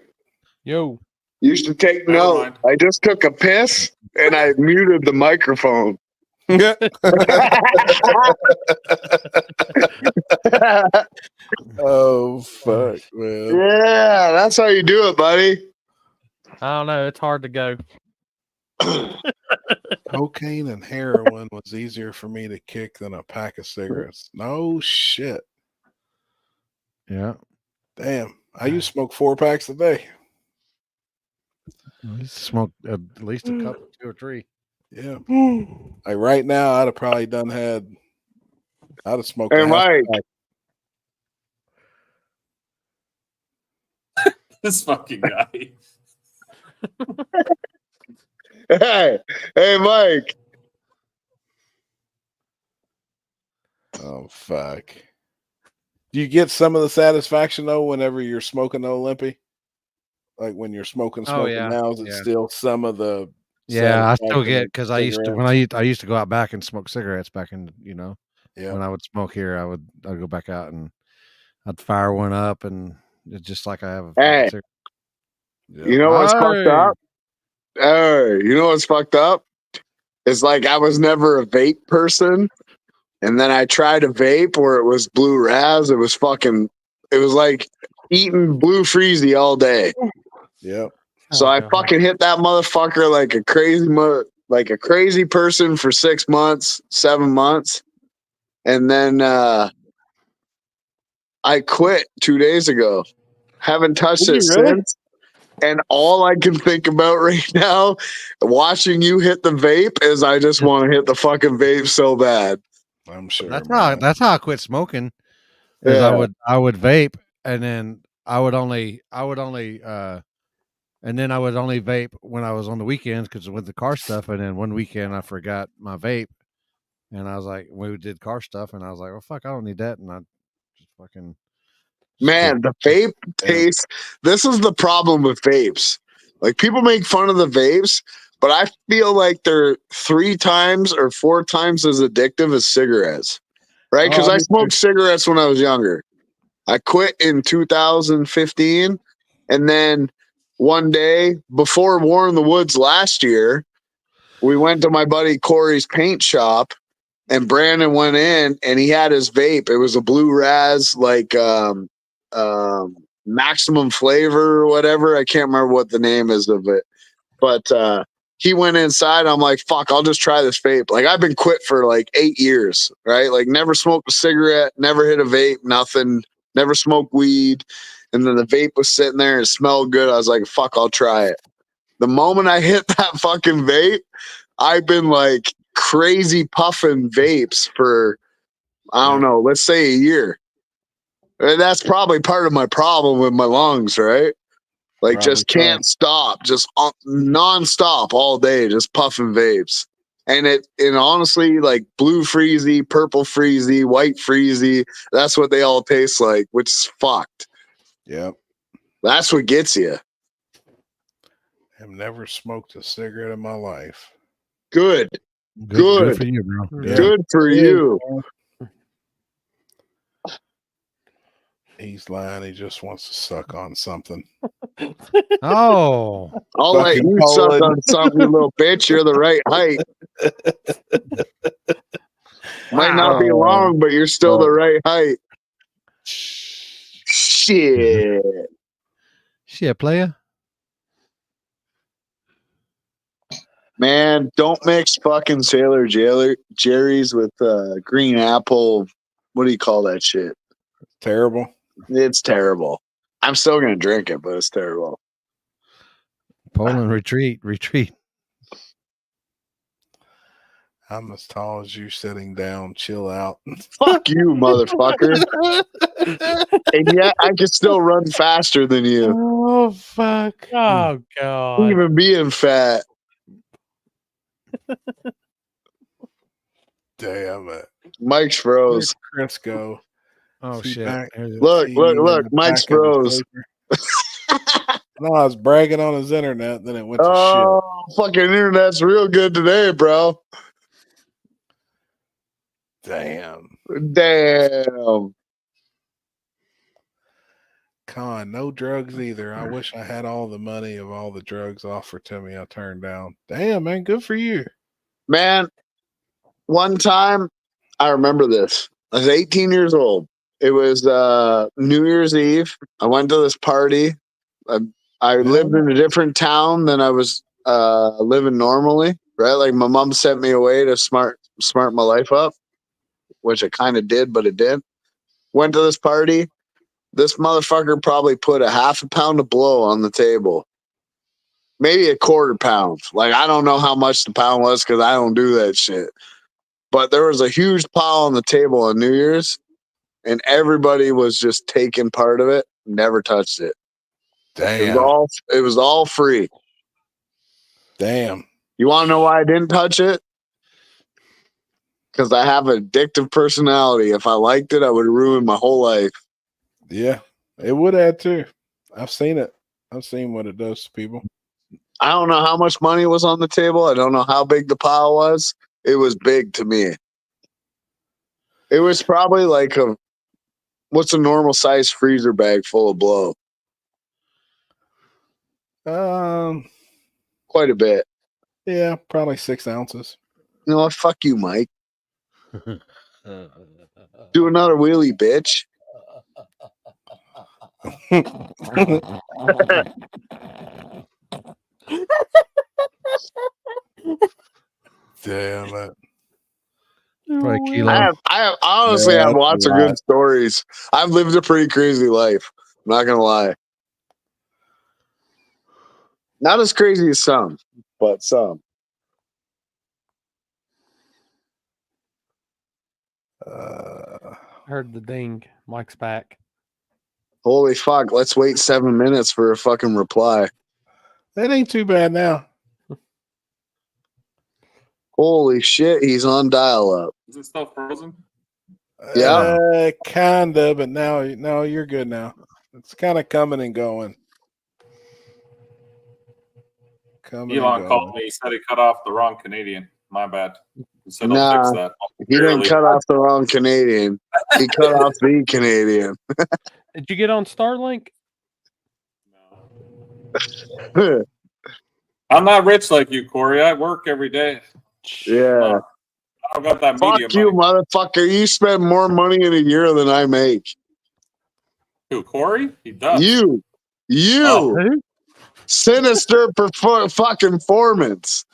Yo. You should take note. I just took a piss and I muted the microphone. Oh, fuck, man. Yeah, that's how you do it, buddy. I don't know. It's hard to go. Cocaine and heroin was easier for me to kick than a pack of cigarettes. No shit. Yeah. Damn. I used to smoke 4 packs a day. I used to smoke at least a couple, 2 or 3. Yeah. Like right now, I'd have probably I'd have smoked. Hey, Mike. This fucking guy. Hey, Mike. Oh, fuck. Do you get some of the satisfaction, though, whenever you're smoking the Olympi? Like when you're smoking now, is it still some of the Yeah, I still get, because I used to, cigarettes? I used to go out back and smoke cigarettes back in, Yeah. when I would smoke here, I'd go back out and I'd fire one up, and it's just like I have a Hey, cigarette. you know what's fucked up? Hey, you know what's fucked up? It's like I was never a vape person, and then I tried a vape where it was blue raz. It was like eating blue freezy all day. Yep. So I fucking hit that motherfucker like a crazy person for 6 months, 7 months, and then I quit 2 days ago. Haven't touched it since. And all I can think about right now, watching you hit the vape, is I just want to hit the fucking vape so bad. I'm sure. That's how I quit smoking. Is Yeah. I would vape, and then I would only vape when I was on the weekends, because with the car stuff. And then one weekend I forgot my vape, and I was like, we did car stuff, and I was like, well, fuck, I don't need that, and I just fucking. Man, the vape taste. This is the problem with vapes. Like, people make fun of the vapes, but I feel like they're 3 times or 4 times as addictive as cigarettes, right? Because I smoked cigarettes when I was younger. I quit in 2015, and then one day before War in the Woods last year, we went to my buddy Corey's paint shop, and Brandon went in, and he had his vape. It was a blue raz, like maximum flavor or whatever. I can't remember what the name is of it, but he went inside. I'm like, fuck, I'll just try this vape. Like, I've been quit for like 8 years, right? Like, never smoked a cigarette, never hit a vape, nothing, never smoked weed. And then the vape was sitting there and it smelled good. I was like, fuck, I'll try it. The moment I hit that fucking vape, I've been like crazy puffing vapes for, I don't know, let's say a year. And that's probably part of my problem with my lungs, right? Like, just can't stop, just nonstop all day, just puffing vapes. And honestly, like, blue freezy, purple freezy, white freezy, that's what they all taste like, which is fucked. Yep. That's what gets you. I've never smoked a cigarette in my life. Good. Good for you, bro. Yeah. Good for you. He's lying. He just wants to suck on something. Oh. I'll let you suck on something, you little bitch. You're the right height. Might not be long, but you're still the right height. Shit. Shit, player. Man, don't mix fucking Sailor Jerry's with green apple what do you call that shit? Terrible. It's terrible. I'm still gonna drink it, but it's terrible. Poland retreat. I'm as tall as you, sitting down. Chill out. Fuck you, motherfucker. And yet I can still run faster than you. Oh fuck. Oh god. Even being fat. Damn it. Mike's froze. Where'd Chris go? Oh Is he shit! back? Look, Is he in the Mike's back of the froze. paper? No, I was bragging on his internet, then it went to Oh, fucking internet's real good today, bro. shit. Damn. Con, no drugs either. I wish I had all the money of all the drugs offered to me I turned down. Damn, man, good for you. Man, one time, I remember this. I was 18 years old. It was New Year's Eve. I went to this party. I lived in a different town than I was living normally, right? Like my mom sent me away to smart my life up, which I kind of did, but it didn't. Went to this party. This motherfucker probably put a half a pound of blow on the table. Maybe a quarter pound. Like, I don't know how much the pound was because I don't do that shit. But there was a huge pile on the table on New Year's, and everybody was just taking part of it, never touched it. Damn. It was all free. Damn. You want to know why I didn't touch it? Because I have an addictive personality. If I liked it, I would ruin my whole life. Yeah, it would add too. I've seen it. I've seen what it does to people. I don't know how much money was on the table. I don't know how big the pile was. It was big to me. It was probably like what's a normal size freezer bag full of blow? Quite a bit. Yeah, probably 6 ounces. You know what? Fuck you, Mike. Do another wheelie, bitch. Damn it. I honestly have lots of good stories. I've lived a pretty crazy life. I'm not gonna lie. Not as crazy as some, but some. Heard the ding. Mike's back. Holy fuck! Let's wait 7 minutes for a fucking reply. That ain't too bad now. Holy shit! He's on dial-up. Is it still frozen? Yeah, Kinda, but now you're good now. It's kind of coming and going. Elon called me. He said he cut off the wrong Canadian. My bad. He said he'll nah, fix that. he didn't cut off the wrong Canadian. He cut off the Canadian. Did you get on Starlink? I'm not rich like you, Corey. I work every day. Yeah. I don't got that Fuck media you, money. motherfucker. You spend more money in a year than I make. Who, Corey? He does. You. Oh. Sinister fucking performance.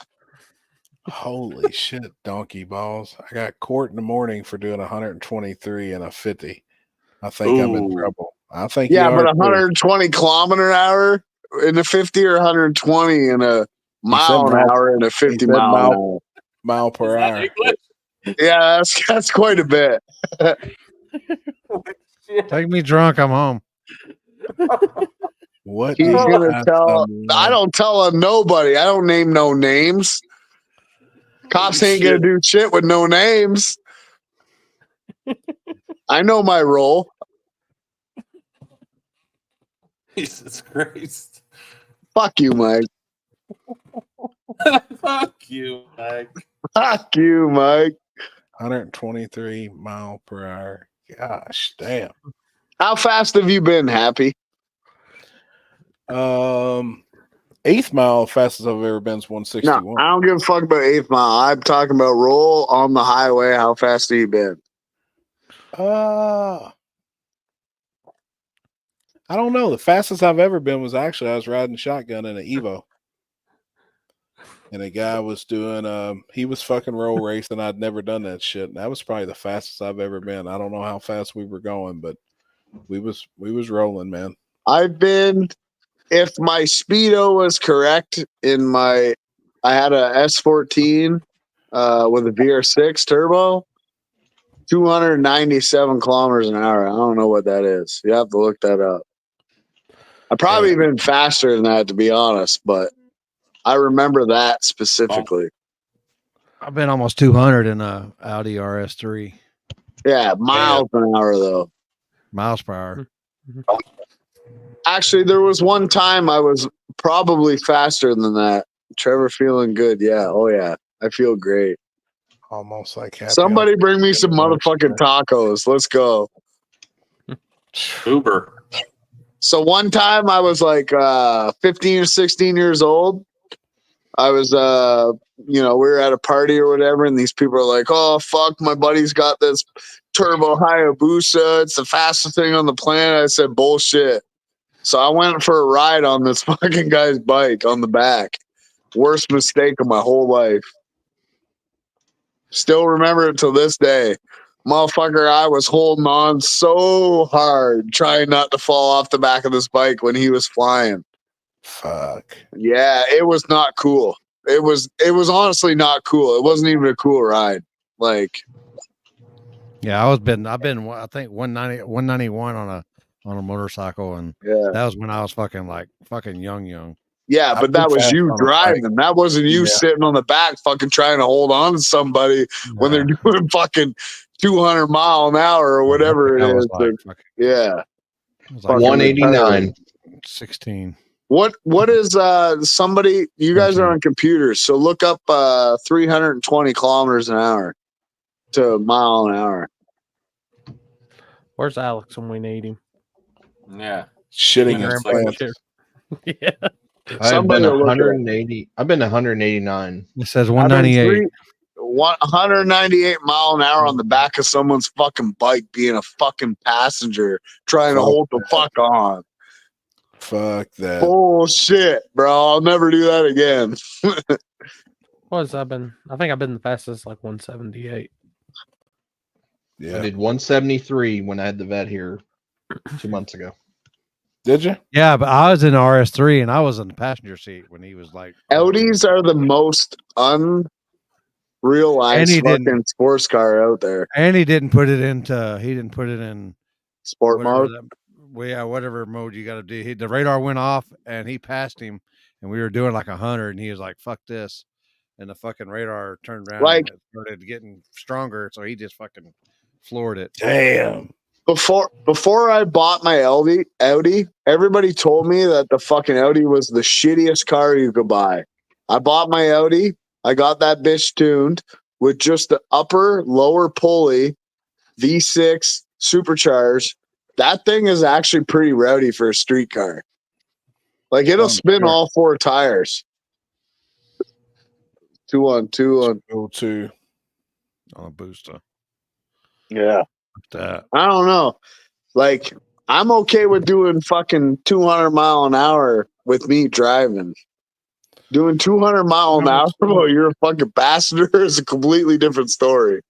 Holy shit, donkey balls. I got court in the morning for doing 123 and a 50. I think I'm in trouble. I think yeah, you but are 120 kilometer hour in a 50 or 120 in a mile an hour in a 50 mile per hour. Yeah, that's quite a bit. Take me drunk. I'm home. What he's gonna tell? I don't tell nobody. I don't name no names. Cops ain't gonna do shit with no names. I know my role. Jesus Christ. Fuck you, Mike. Fuck you, Mike. Fuck you, Mike. 123 mile per hour. Gosh, damn. How fast have you been, Happy? 8th mile fastest I've ever been is 161. No, I don't give a fuck about 8th mile. I'm talking about roll on the highway. How fast have you been? I don't know. The fastest I've ever been was actually I was riding shotgun in an Evo. and a guy was doing he was fucking roll racing. I'd never done that shit. And that was probably the fastest I've ever been. I don't know how fast we were going, but we was rolling, man. I've been, if my speedo was correct I had a S14 with a VR6 turbo, 297 kilometers an hour. I don't know what that is. You have to look that up. I probably been faster than that, to be honest, but I remember that specifically. I've been almost 200 in a Audi RS3. Yeah, miles an hour though. Miles per hour. Actually, there was one time I was probably faster than that. Trevor feeling good. Yeah. Oh yeah. I feel great. Almost like happy. Somebody bring me some motherfucking tacos. Let's go. Uber. So one time I was like 15 or 16 years old. I was we were at a party or whatever, and these people are like, "Oh fuck, my buddy's got this turbo Hayabusa. It's the fastest thing on the planet." I said, "Bullshit." So I went for a ride on this fucking guy's bike on the back. Worst mistake of my whole life. Still remember it till this day. Motherfucker, I was holding on so hard, trying not to fall off the back of this bike when he was flying. Fuck. Yeah, it was not cool. It was honestly not cool. It wasn't even a cool ride. Like, yeah, I've been I think 191 on a motorcycle, and that was when I was fucking young. Yeah, but that was you driving. That wasn't you sitting on the back fucking trying to hold on to somebody when they're doing fucking 200 mile an hour or whatever it is. Yeah. 189. 16. What is somebody, you guys are on computers, so look up 320 kilometers an hour to a mile an hour. Where's Alex when we need him? Yeah. Shitting his pants. Yeah. I've been 180. I've been 189. It says 198. 198 mile an hour on the back of someone's fucking bike, being a fucking passenger, trying to hold the fuck on. Fuck that. Bullshit, bro. I'll never do that again. I think I've been the fastest like 178. Yeah. I did 173 when I had the vet here 2 months ago. Did you? Yeah, but I was in RS3 and I was in the passenger seat when he was like. Audis are the most unrealized fucking sports car out there. And he didn't put it in sport mode. Whatever mode you got to do. The radar went off and he passed him, and we were doing like 100, and he was like, "Fuck this," and the fucking radar turned around and it started getting stronger, so he just fucking floored it. Damn. Before I bought my Audi, everybody told me that the fucking Audi was the shittiest car you could buy. I bought my Audi. I got that bitch tuned with just the lower pulley, V6 supercharged. That thing is actually pretty rowdy for a street car. Like, it'll spin all four tires. 2 on 2 on 2 on a booster. Yeah. That. I don't know. Like, I'm okay with doing fucking 200 mile an hour with me driving. Doing 200 mile an hour while you're a fucking passenger is a completely different story.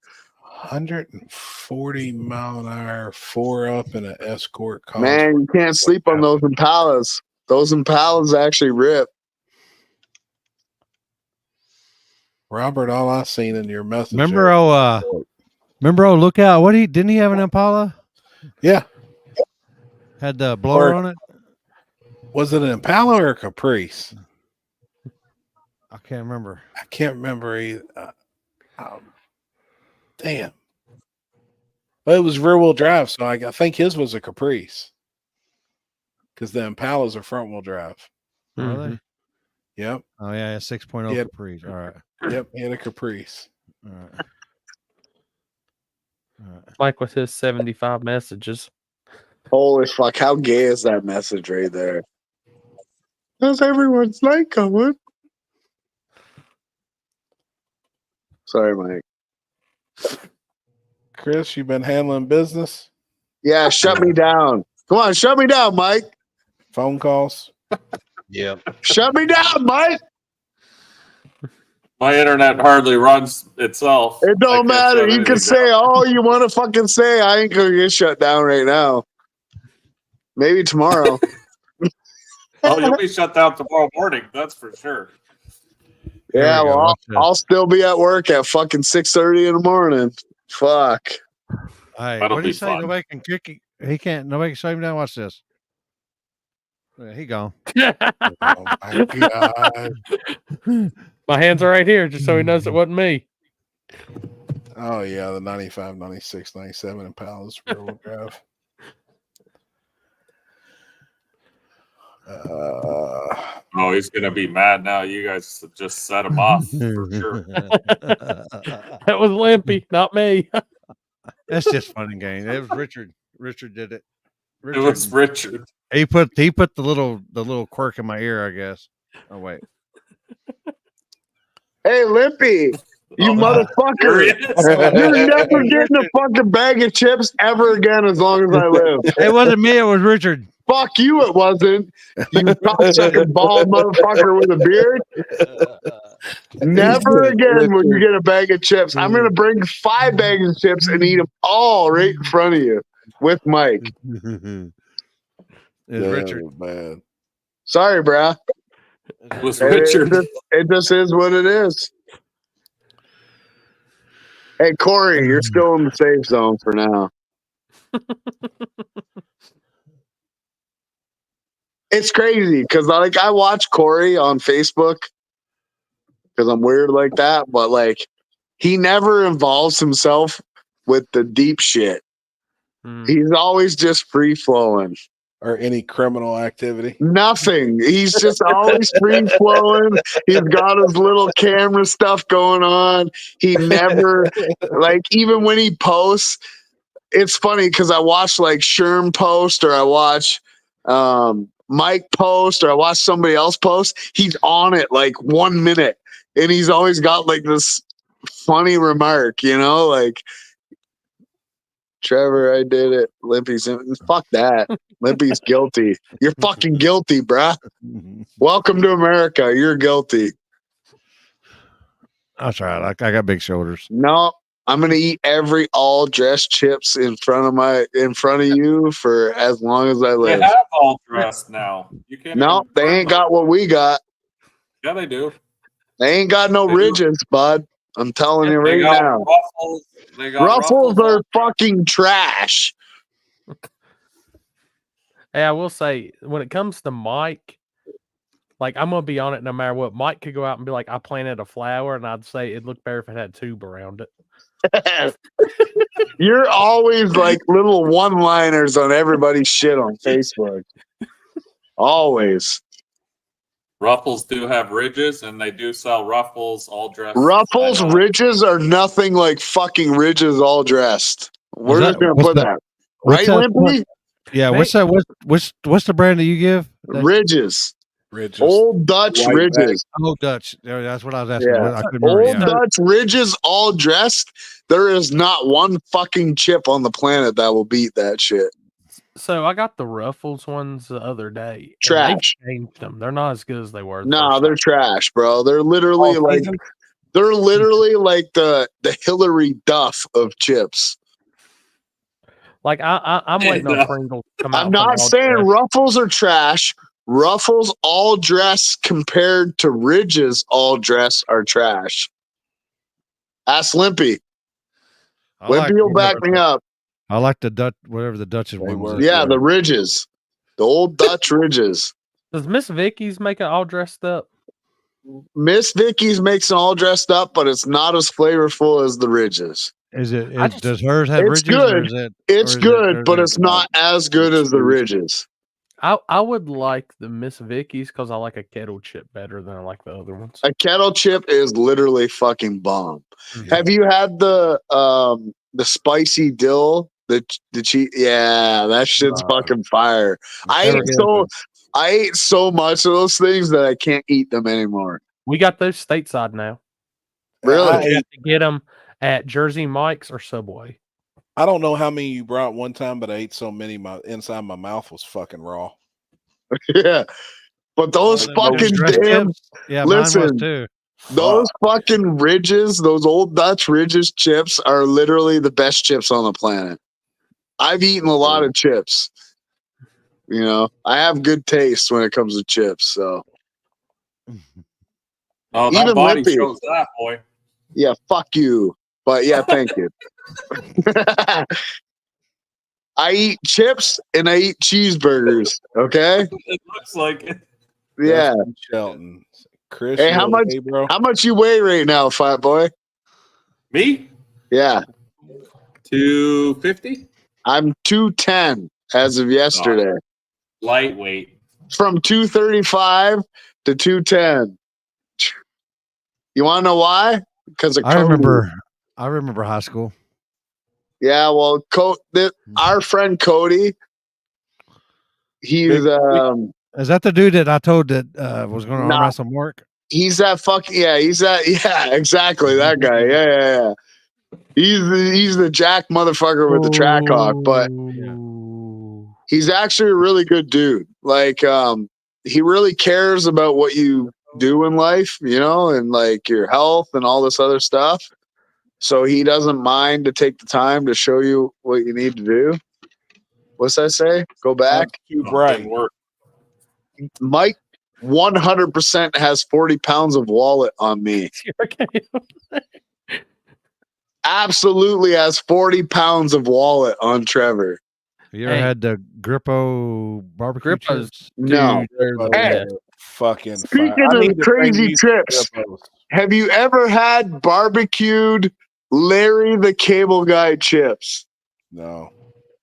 140 mile an hour, 4 up in an Escort car. Man, you can't sleep on those Impalas. Those Impalas actually rip. Robert, all I seen in your message. Remember Lookout? Didn't he have an Impala? Yeah. Had the blower on it? Was it an Impala or a Caprice? I can't remember. I can't remember either. Damn. Well, it was rear wheel drive, so I think his was a Caprice. Because the Impalas are front wheel drive. Are they? Yep. Oh, yeah, 6.0 Caprice. All right. Yep, he had a Caprice. All right. Mike with his 75 messages. Holy fuck, how gay is that message right there? How's everyone's night going? Sorry, Mike. Chris, you been handling business? Yeah, shut me down. Come on, shut me down, Mike. Phone calls? Yep. Shut me down, Mike. My internet hardly runs itself. It don't matter. You can say all you want to fucking say. I ain't gonna get shut down right now. Maybe tomorrow. Oh, you'll be shut down tomorrow morning. That's for sure. Yeah, well, I'll still be at work at fucking 6:30 in the morning. Fuck. Hey, That'll what do you be say? fun. Nobody can kick him. He can't. Nobody can shut him down. Watch this. Yeah, he gone. Oh my god. My hands are right here, just so he knows it wasn't me. Oh yeah, the 95, 96, 97 Impala's rear-wheel drive. Oh, he's gonna be mad now. You guys just set him off for sure. That was Limpy, not me. That's just fun and game. It was Richard. Richard did it. It was Richard. He put the little quirk in my ear, I guess. Oh wait. Hey, Limpy, you motherfucker. You're never getting a fucking bag of chips ever again as long as I live. It wasn't me, it was Richard. Fuck you, it wasn't. You cocksucking bald motherfucker with a beard. Never again will you get a bag of chips. I'm going to bring 5 bags of chips and eat them all right in front of you with Mike. It's Richard. Man. Sorry, brah. It was Richard. It just is what it is. Hey, Corey, you're still in the safe zone for now. It's crazy because I watch Corey on Facebook because I'm weird like that, but like he never involves himself with the deep shit. He's always just free flowing. Or any criminal activity. Nothing. He's just always free flowing. He's got his little camera stuff going on. He never like even when he posts, it's funny because I watch like Sherm post or I watch Mike post or I watch somebody else post. He's on it like 1 minute and he's always got like this funny remark, you know, like Trevor, I did it. Limpy's fuck that. Limpy's guilty. You're fucking guilty, bruh. Welcome to America. You're guilty. That's right. I got big shoulders. No, I'm gonna eat every all dressed chips in front of you for as long as I They live. have all dressed now. You can't. No, they ain't got what we got. Yeah, they do. They ain't got no ridges, bud. I'm telling you right now. Ruffles. They got Ruffles are fucking trash. Hey, I will say, when it comes to Mike, like I'm gonna be on it no matter what. Mike could go out and be like, "I planted a flower," and I'd say it'd look better if it had tube around it. You're always like little one-liners on everybody's shit on Facebook. Always. Ruffles do have ridges, and they do sell Ruffles all dressed. Ruffles ridges are nothing like fucking ridges all dressed. We're just gonna put that. Right, Limpy? Yeah, what's that? What's the brand that you give? Ridges. Ridges. Old Dutch White ridges. Old Dutch. Yeah, that's what I was asking. Yeah. I couldn't remember. Old Dutch ridges all dressed. There is not one fucking chip on the planet that will beat that shit. So I got the Ruffles ones the other day. Trash. They changed them. They're not as good as they were. No, they're trash, bro. They're literally like the Hillary Duff of chips. Like I'm waiting on Pringles to come out. I'm not saying Ruffles are trash. Ruffles all dress compared to Ridges all dress are trash. Ask Limpy. Limpy will back me up. I like the Dutch, whatever the Dutch's one was. Yeah, the Ridges. The old Dutch Ridges. Does Miss Vicky's make it all dressed up? Miss Vicky's makes it all dressed up, but it's not as flavorful as the Ridges. Is it? Does hers have It's ridges? good. It's good, but it's not as good as the Ridges. I would like the Miss Vicky's because I like a kettle chip better than I like the other ones. A kettle chip is literally fucking bomb. Mm-hmm. Have you had the spicy dill? The cheese? Yeah, that shit's fucking fire. I ate so much of those things that I can't eat them anymore. We got those stateside now. Really? You have to get them at Jersey Mike's or Subway. I don't know how many you brought one time, but I ate so many my inside my mouth was fucking raw. Yeah. But those fucking damn yeah, listen, mine was too. Those fucking Ridges, those old Dutch Ridges chips are literally the best chips on the planet. I've eaten a lot of chips. You know, I have good taste when it comes to chips. So, Oh, that even body Lippy. shows that, boy. Yeah, fuck you. But yeah, thank you. I eat chips and I eat cheeseburgers. Okay. It looks like it. Yeah. Justin Shelton. Chris, Hey, you okay, bro? how much you weigh right now, fat boy? Me? Yeah. 250? I'm 210 as of yesterday. Lightweight. From 235 to 210. You want to know why? Because of I Cody. remember high school. Yeah, well, our friend Cody, he's Is that the dude that I told that was going to arm wrestle Mark? He's that fucking exactly that guy. Yeah. He's the jack motherfucker with the track hawk, but he's actually a really good dude. Like, he really cares about what you do in life, you know, and like your health and all this other stuff. So he doesn't mind to take the time to show you what you need to do. What's that say? Go back. Too bright. Mike 100% has 40 pounds of wallet on me. Absolutely has 40 pounds of wallet on Trevor. Have you ever had the Grippo barbecue chips? No. Hey, fucking speaking of crazy trips, have you ever had barbecued Larry the Cable Guy chips? No.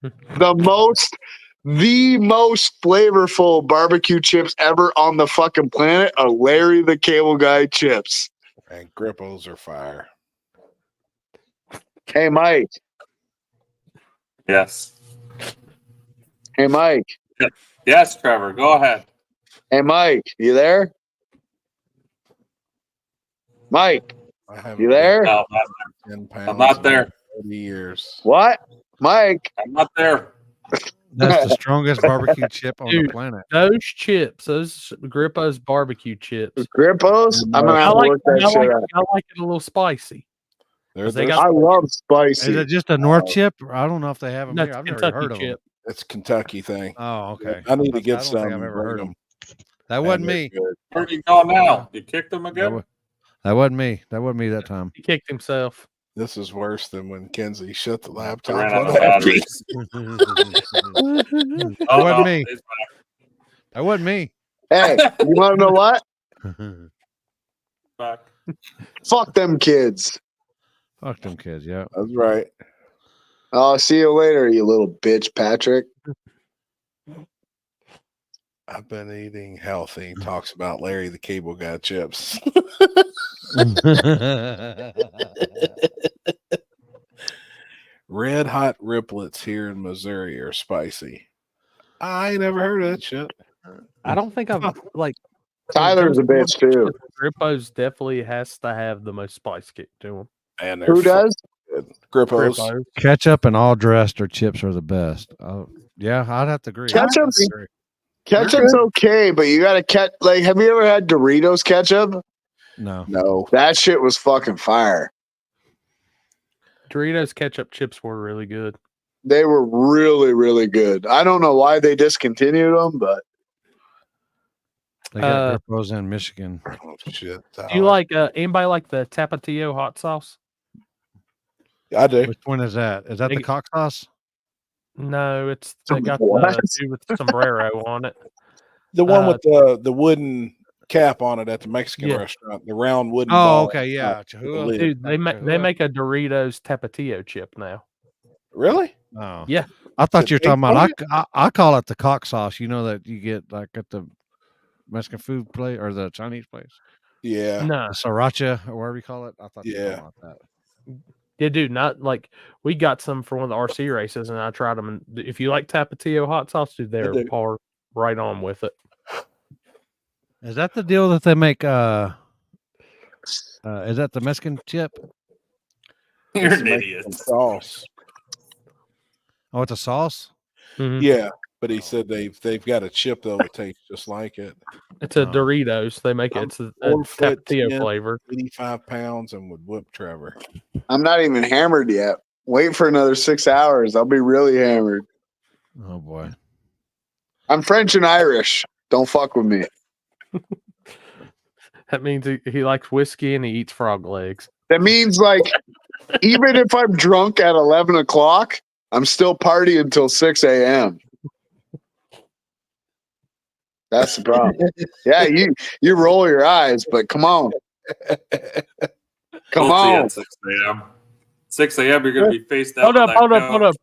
The most flavorful barbecue chips ever on the fucking planet are Larry the Cable Guy chips. And Grippos are fire. Hey, Mike. Yes. Hey, Mike. Yes, Trevor. Go ahead. Hey, Mike. You there? Mike. You there? No, I'm not there. 30 years. What? Mike. I'm not there. That's the strongest barbecue chip on the Dude, planet. those chips, those Grippo's barbecue chips. Grippos? I'm gonna have to work that shit out. I like it a little spicy. I love spicy. Is it just a North chip? I don't know if they have them That's here. I've never Kentucky heard of them. chip. It's a Kentucky thing. Oh, okay. I need to I get don't some. think I've ever bring heard them. them. That wasn't they're me. good. Where are you going now? You kicked him again? That wasn't me. That wasn't me that time. He kicked himself. This is worse than when Kenzie shut the laptop ran out on of batteries. That wasn't me. That wasn't me. Hey, you want to know what? Back. Fuck them kids. Fuck them kids, yeah. That's right. I'll see you later, you little bitch, Patrick. I've been eating healthy. Talks about Larry the Cable Guy chips. Red hot riplets here in Missouri are spicy. I ain't never heard of that shit. I don't think I've like Tyler's a bitch too. Grippo's definitely has to have the most spice kick to them. And Who does? Grippos. Ketchup and all dressed or chips are the best. Yeah, I'd have to agree. Ketchup's okay, but you gotta have you ever had Doritos ketchup? No. That shit was fucking fire. Doritos ketchup chips were really good. They were really, really good. I don't know why they discontinued them, but they got Grippos in Michigan. Oh shit. Do you like anybody like the Tapatio hot sauce? I do. Which one is that? Is that the cock sauce? No, it's they got What? the dude with the sombrero on it. The one with the wooden cap on it at the Mexican restaurant, the round wooden ball. Okay, yeah. Dude, they make a Doritos Tapatio chip now. Really? Oh, yeah. I thought you were talking about. I call it the cock sauce. You know that you get like at the Mexican food place or the Chinese place. Yeah. No, sriracha or whatever you call it. I thought you were talking about that. Yeah, dude, not like we got some for one of the RC races, and I tried them. And if you like Tapatio hot sauce, dude, they're right on with it. Is that the deal that they make? Is that the Mexican chip? You're an idiot. Sauce. Oh, it's a sauce. Mm-hmm. Yeah, but he said they've got a chip though that tastes just like it. It's a Doritos. They make it. It's a 4 foot tapatio 10, flavor. 85 pounds, and would whoop Trevor. I'm not even hammered yet. Wait for another 6 hours. I'll be really hammered. Oh boy. I'm French and Irish. Don't fuck with me. That means he likes whiskey and he eats frog legs. That means like even if I'm drunk at 11 o'clock, I'm still partying until 6 a.m. That's the problem. Yeah, you roll your eyes, but come on. Come We'll see on. at 6 a.m. 6 a.m. You're gonna be faced out. Hold up, hold up.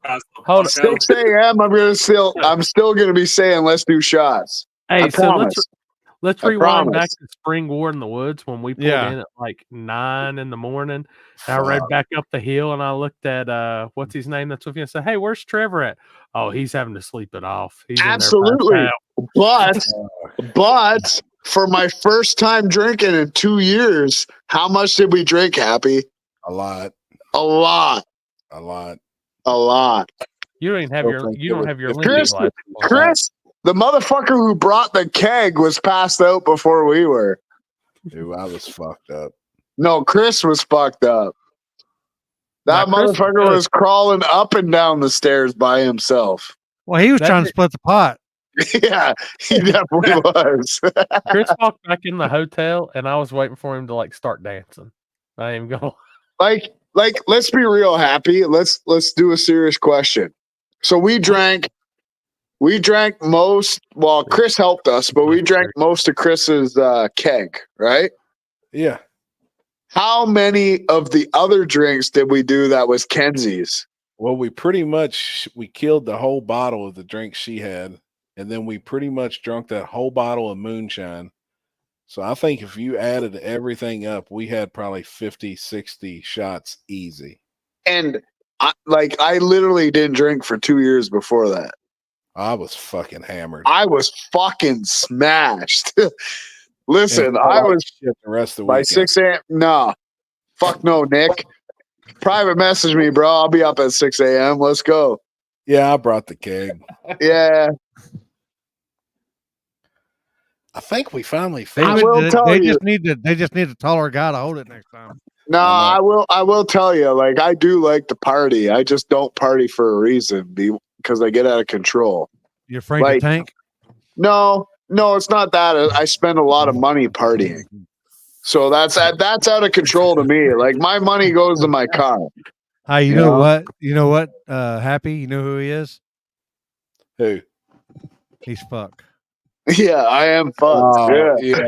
6 a.m. I'm still gonna be saying let's do shots. Hey, I so promise. let's I rewind back promise. to Spring War in the Woods when we pulled in at like 9 in the morning. And I rode back up the hill and I looked at what's his name that's with you and said, "Hey, where's Trevor at?" Oh, he's having to sleep it off. He's Absolutely. in there passed out. But for my first time drinking in 2 years, how much did we drink, Happy? A lot. A lot. A lot. A lot. You don't even have your Chris, Lindy Chris, the motherfucker who brought the keg was passed out before we were. Dude, I was fucked up. No, Chris was fucked up. That motherfucker was crawling up and down the stairs by himself. Well, he was trying to split the pot. Yeah, he definitely was. Chris walked back in the hotel and I was waiting for him to like start dancing. I ain't gonna like let's be real, Happy. Let's do a serious question. So we drank most, well, Chris helped us, but we drank most of Chris's keg, right? Yeah. How many of the other drinks did we do that was Kenzie's? Well, we killed the whole bottle of the drink she had, and then we pretty much drunk that whole bottle of moonshine. So I think if you added everything up, we had probably 50, 60 shots easy. And I literally didn't drink for 2 years before that. I was fucking hammered. I was fucking smashed. Listen, And I was shit the rest of the by weekend. 6 a.m. No, fuck no, Nick. Private message me, bro. I'll be up at 6 a.m. Let's go. Yeah, I brought the keg. Yeah. I think we finally They finished. just need a taller guy to hold it next time. No, I will tell you, like, I do like to party. I just don't party for a reason because I get out of control. You're afraid to tank? No, it's not that. I spend a lot of money partying. So that's out of control to me. Like, my money goes to my car. Hey, you know what? You know what? Happy, you know who he is? Who? He's fuck. Yeah, I am fucked. Yeah.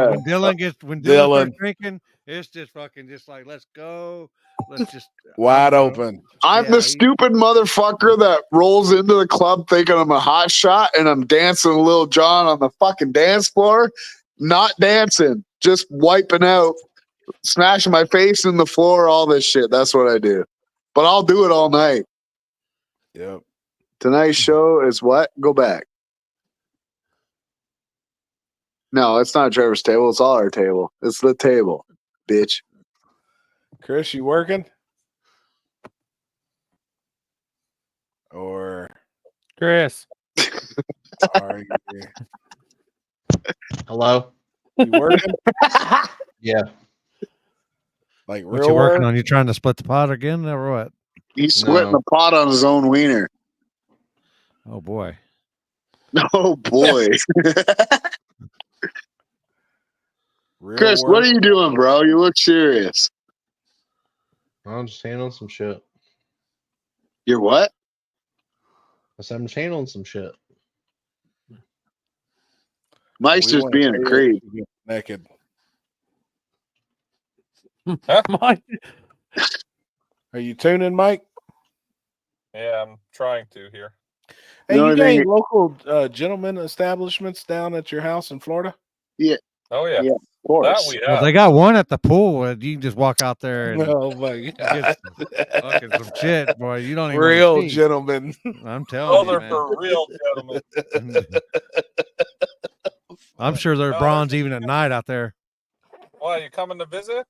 When Dylan starts drinking, it's just fucking just like, let's go. Let's just wide open. I'm the stupid motherfucker that rolls into the club thinking I'm a hot shot and I'm dancing Lil Jon on the fucking dance floor. Not dancing, just wiping out, smashing my face in the floor, all this shit. That's what I do. But I'll do it all night. Yep. Tonight's show is what? Go back. No, it's not Trevor's table. It's all our table. It's the table, bitch. Chris, you working? Or Chris. Sorry. Hello? You working? Yeah. Like What real you working work? on? You trying to split the pot again or what? He's splitting the pot on his own wiener. Oh boy. Oh boy. Chris, what are you doing, bro? You look serious. I'm just handling some shit. You're what? I said I'm just handling some shit. Mike's just being a creep. Naked. Mike. Are you tuning, Mike? Yeah, I'm trying to here. Hey, you got any local gentlemen establishments down at your house in Florida? Yeah. Oh yeah. Yeah, of course. That we Well, have. they got one at the pool where you can just walk out there and Oh my God. get fucking some shit, boy. You don't even Real wanna see. gentlemen. I'm telling Those you, are man. for real gentlemen. I'm sure they're bronze even at night out there. Why, you coming to visit?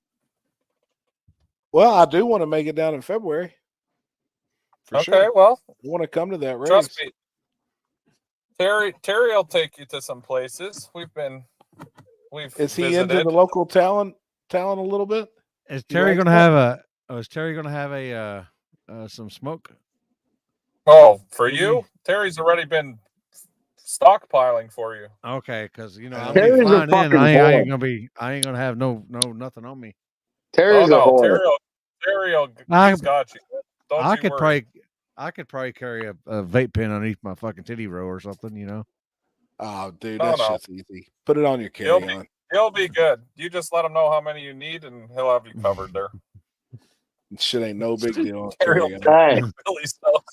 Well, I do want to make it down in February. For Okay, sure. well, I want to come to that race. trust me. Terry will take you to some places. We've Is he visited. into the local talent a little bit? Is You Terry like gonna that? have a? Is Terry gonna have a some smoke? Oh, for you, Terry's already been stockpiling for you. Okay, because I'll Terry's be a flying in. fucking I ain't whore. gonna have no nothing on me. Terry's a whore. He's got you. Don't I you could worry. probably carry a vape pen underneath my fucking titty row or something. Oh, dude, No, that no. shit's easy. Put it on your carry-on. He'll be good. You just let him know how many you need, and he'll have you covered there. Shit ain't no big deal. on Terry will carry-on. Hey, really sells.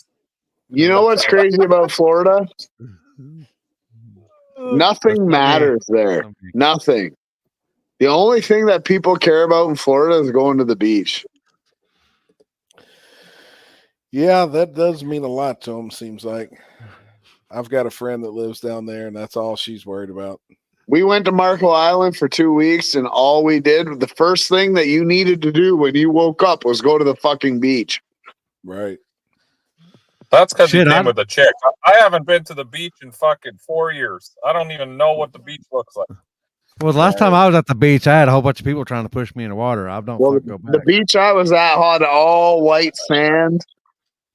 you know what's crazy about Florida? Nothing matters there. Nothing. The only thing that people care about in Florida is going to the beach. Yeah, that does mean a lot to him, seems like. I've got a friend that lives down there, and that's all she's worried about. We went to Marco Island for 2 weeks, and all we did, the first thing that you needed to do when you woke up was go to the fucking beach. Right. That's because he Shit, came with a chick. I haven't been to the beach in fucking 4 years. I don't even know what the beach looks like. Well, the last time I was at the beach, I had a whole bunch of people trying to push me in the water. I don't Well, fucking go the back. beach I was at had all white sand.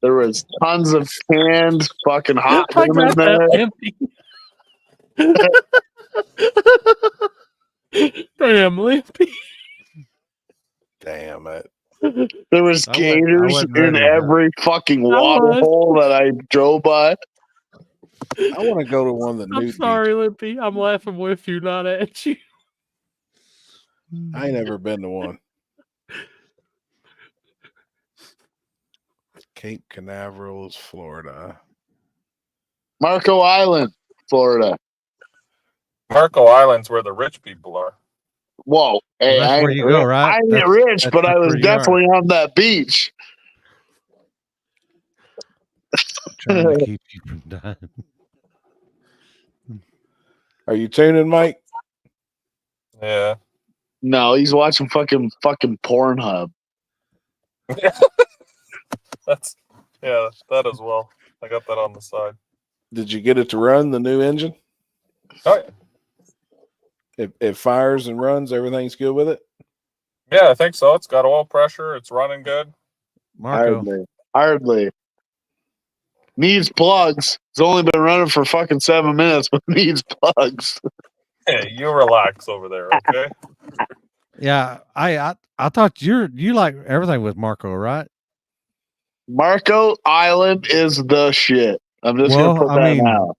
There was tons of canned fucking hot I women got that there. empty. Damn, Limpy. Damn it. There was gators wasn't in ready for that. every fucking water hole that I drove by. I want to go to one of the I'm nude sorry, Limpy. I'm laughing with you, not at you. I ain't never been to one. Cape Canaveral, Florida. Marco Island, Florida. Marco Island's where the rich people are. Whoa. Hey, That's I where ain't you go, right? I ain't That's- rich, but I that's was where you are. definitely on that beach. Trying to keep you from dying. Are you tuning, Mike? Yeah. No, he's watching fucking Pornhub. That's that as well. I got that on the side. Did you get it to run, the new engine? Oh, yeah. It fires and runs, everything's good with it? Yeah, I think so. It's got oil pressure. It's running good. Marco. Hardly. Needs plugs. It's only been running for fucking 7 minutes, but needs plugs. Hey, you relax over there, okay? Yeah, I thought you like everything with Marco, right? Marco Island is the shit. I'm just gonna put that now.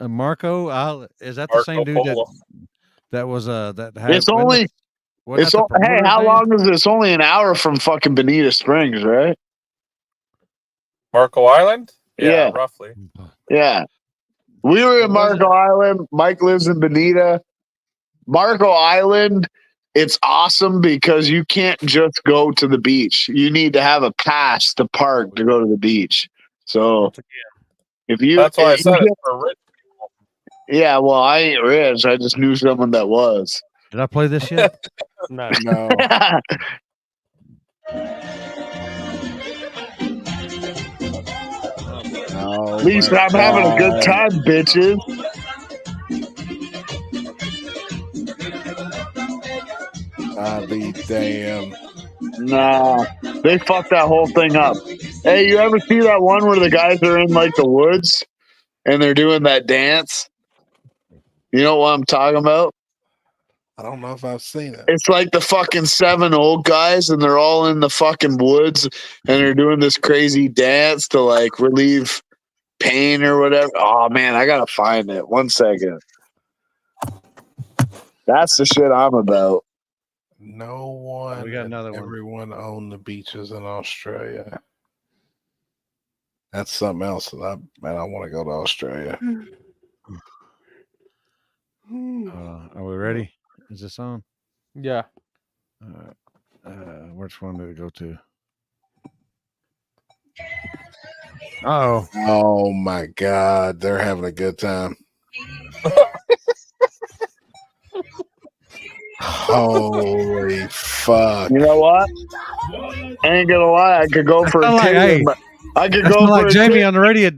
Marco, is that the same dude that was that had? It's only. Hey, how long is it? It's only an hour from fucking Bonita Springs, right? Marco Island? Yeah. Roughly. Yeah. We were in Marco Island. Mike lives in Bonita. Marco Island, it's awesome because you can't just go to the beach. You need to have a pass to park to go to the beach. So if you That's why I said it's for rich people. Yeah, well, I ain't rich. I just knew someone that was. Did I play this yet? No. No. At least I'm having a good time, bitches. I'll be damn. Nah, they fucked that whole thing up. Hey, you ever see that one where the guys are in like the woods and they're doing that dance? You know what I'm talking about? I don't know if I've seen it. It's like the fucking 7 old guys and they're all in the fucking woods and they're doing this crazy dance to like relieve pain or whatever. Oh man, I gotta find it. 1 second. That's the shit I'm about. No one. We got another one. Everyone owned the beaches in Australia. That's something else that I want to go to Australia. Are we ready? Is this on? Yeah. Which one did it go to? Oh. Oh my God. They're having a good time. Holy fuck. You know what? I ain't gonna lie, I could go for a Like, titty. hey, I could that's go not for like a Jamie titty. on the radio.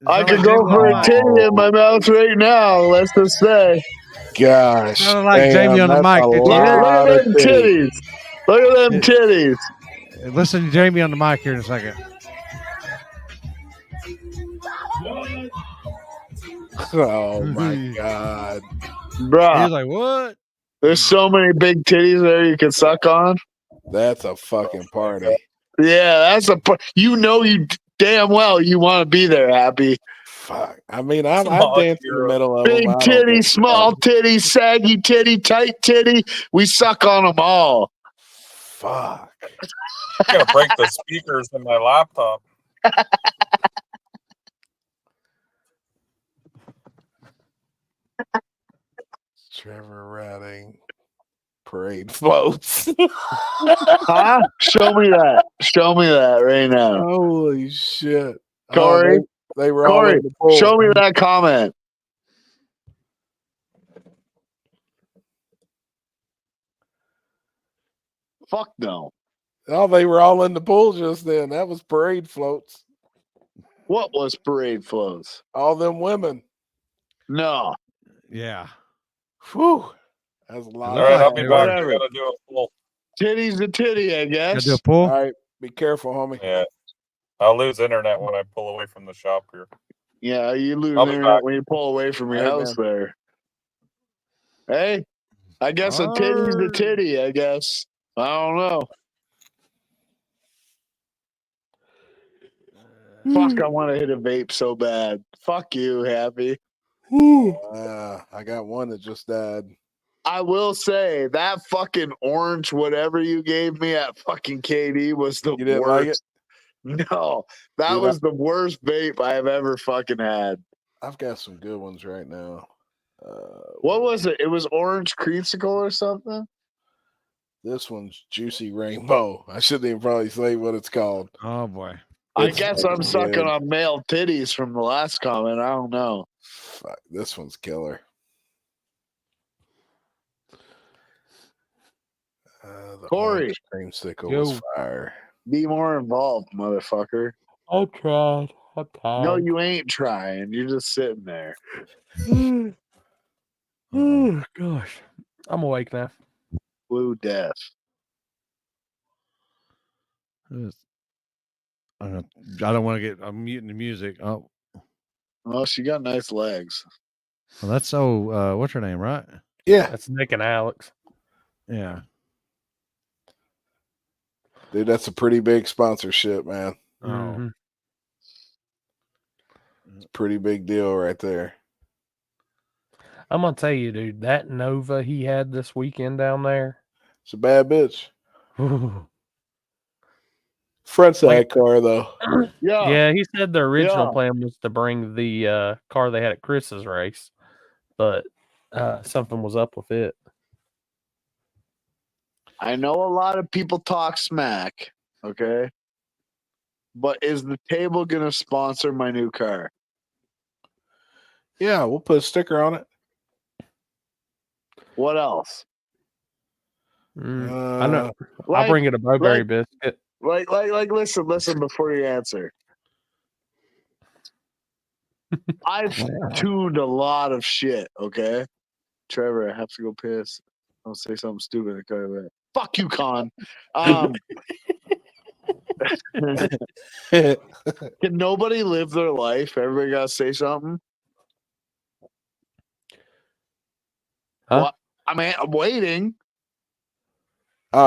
I could go for a titty in my mouth right now. Let's just say. Gosh, Sounded like Jamie on the that's mic. a Did you hear? Look lot at of them titties. titties. Look at them titties. Listen to Jamie on the mic here in a second. Oh my god, He was Bruh, like, "What?" there's so many big titties there you can suck on. that's a fucking party. Yeah, that's you know you damn well you want to be there, Happy. Fuck. I mean, I've Small danced in the hero. middle of Big them. I don't titty, give a small fuck. titty, saggy titty, tight titty. We suck on them all. Fuck. I'm gonna break the speakers in my laptop. Trevor Redding. Parade floats. Huh? Show me that. Show me that right now. Holy shit. Corey, they were all Corey, in the pool. show me that comment. Fuck no. Oh, they were all in the pool just then. That was parade floats. What was parade floats? All them women. No. Yeah. Whew. That's a lot. All right, I'll be back. I Whatever. gotta do a full. Titty's a titty, I Gotta guess. do a pull. All right. Be careful, homie. Yeah, I'll lose internet when I pull away from the shop here. Yeah, you lose I'll be internet back. when you pull away from your All right, house there. Hey, I guess a titty's a titty, I guess. I don't know. Fuck, I want to hit a vape so bad. Fuck you, Happy. I got one that just died. I will say that fucking orange whatever you gave me at fucking KD was the You didn't worst. like it? No, that Dude, was the worst vape I have ever fucking had. I've got some good ones right now. What was it? It was orange creamsicle or something? This one's Juicy Rainbow. I shouldn't even probably say what it's called. Oh boy. I It's guess I'm fucking sucking good. on male titties from the last comment. I don't know. Fuck, this one's killer. The Corey. orange creamsicle Yo. was fire. Be more involved, motherfucker. I tried. I'm tired. No, you ain't trying. You're just sitting there. Oh gosh, I'm awake now. Blue death. I don't want to get. I'm muting the music. Oh, Well, she got nice legs. well, that's so. What's her name, right? Yeah, That's Nick and Alex. Yeah. dude, that's a pretty big sponsorship, man. Mhm. It's a pretty big deal right there. I'm gonna tell you, dude, that Nova he had this weekend down there. It's a bad bitch. yeah, Front side car though. he said the original Yeah. plan was to bring the car they had at Chris's race, but something was up with it. I know a lot of people talk smack, okay? But is the table going to sponsor my new car? Yeah, we'll put a sticker on it. What else? I know. I'll Like- bring it a blueberry like- biscuit. Like, listen before you answer. I've tuned a lot of shit, okay? Trevor, I have to go piss. Don't say something stupid. Okay, fuck you, Con. Can nobody live their life? Everybody got to say something? Huh? What? I mean, I'm waiting.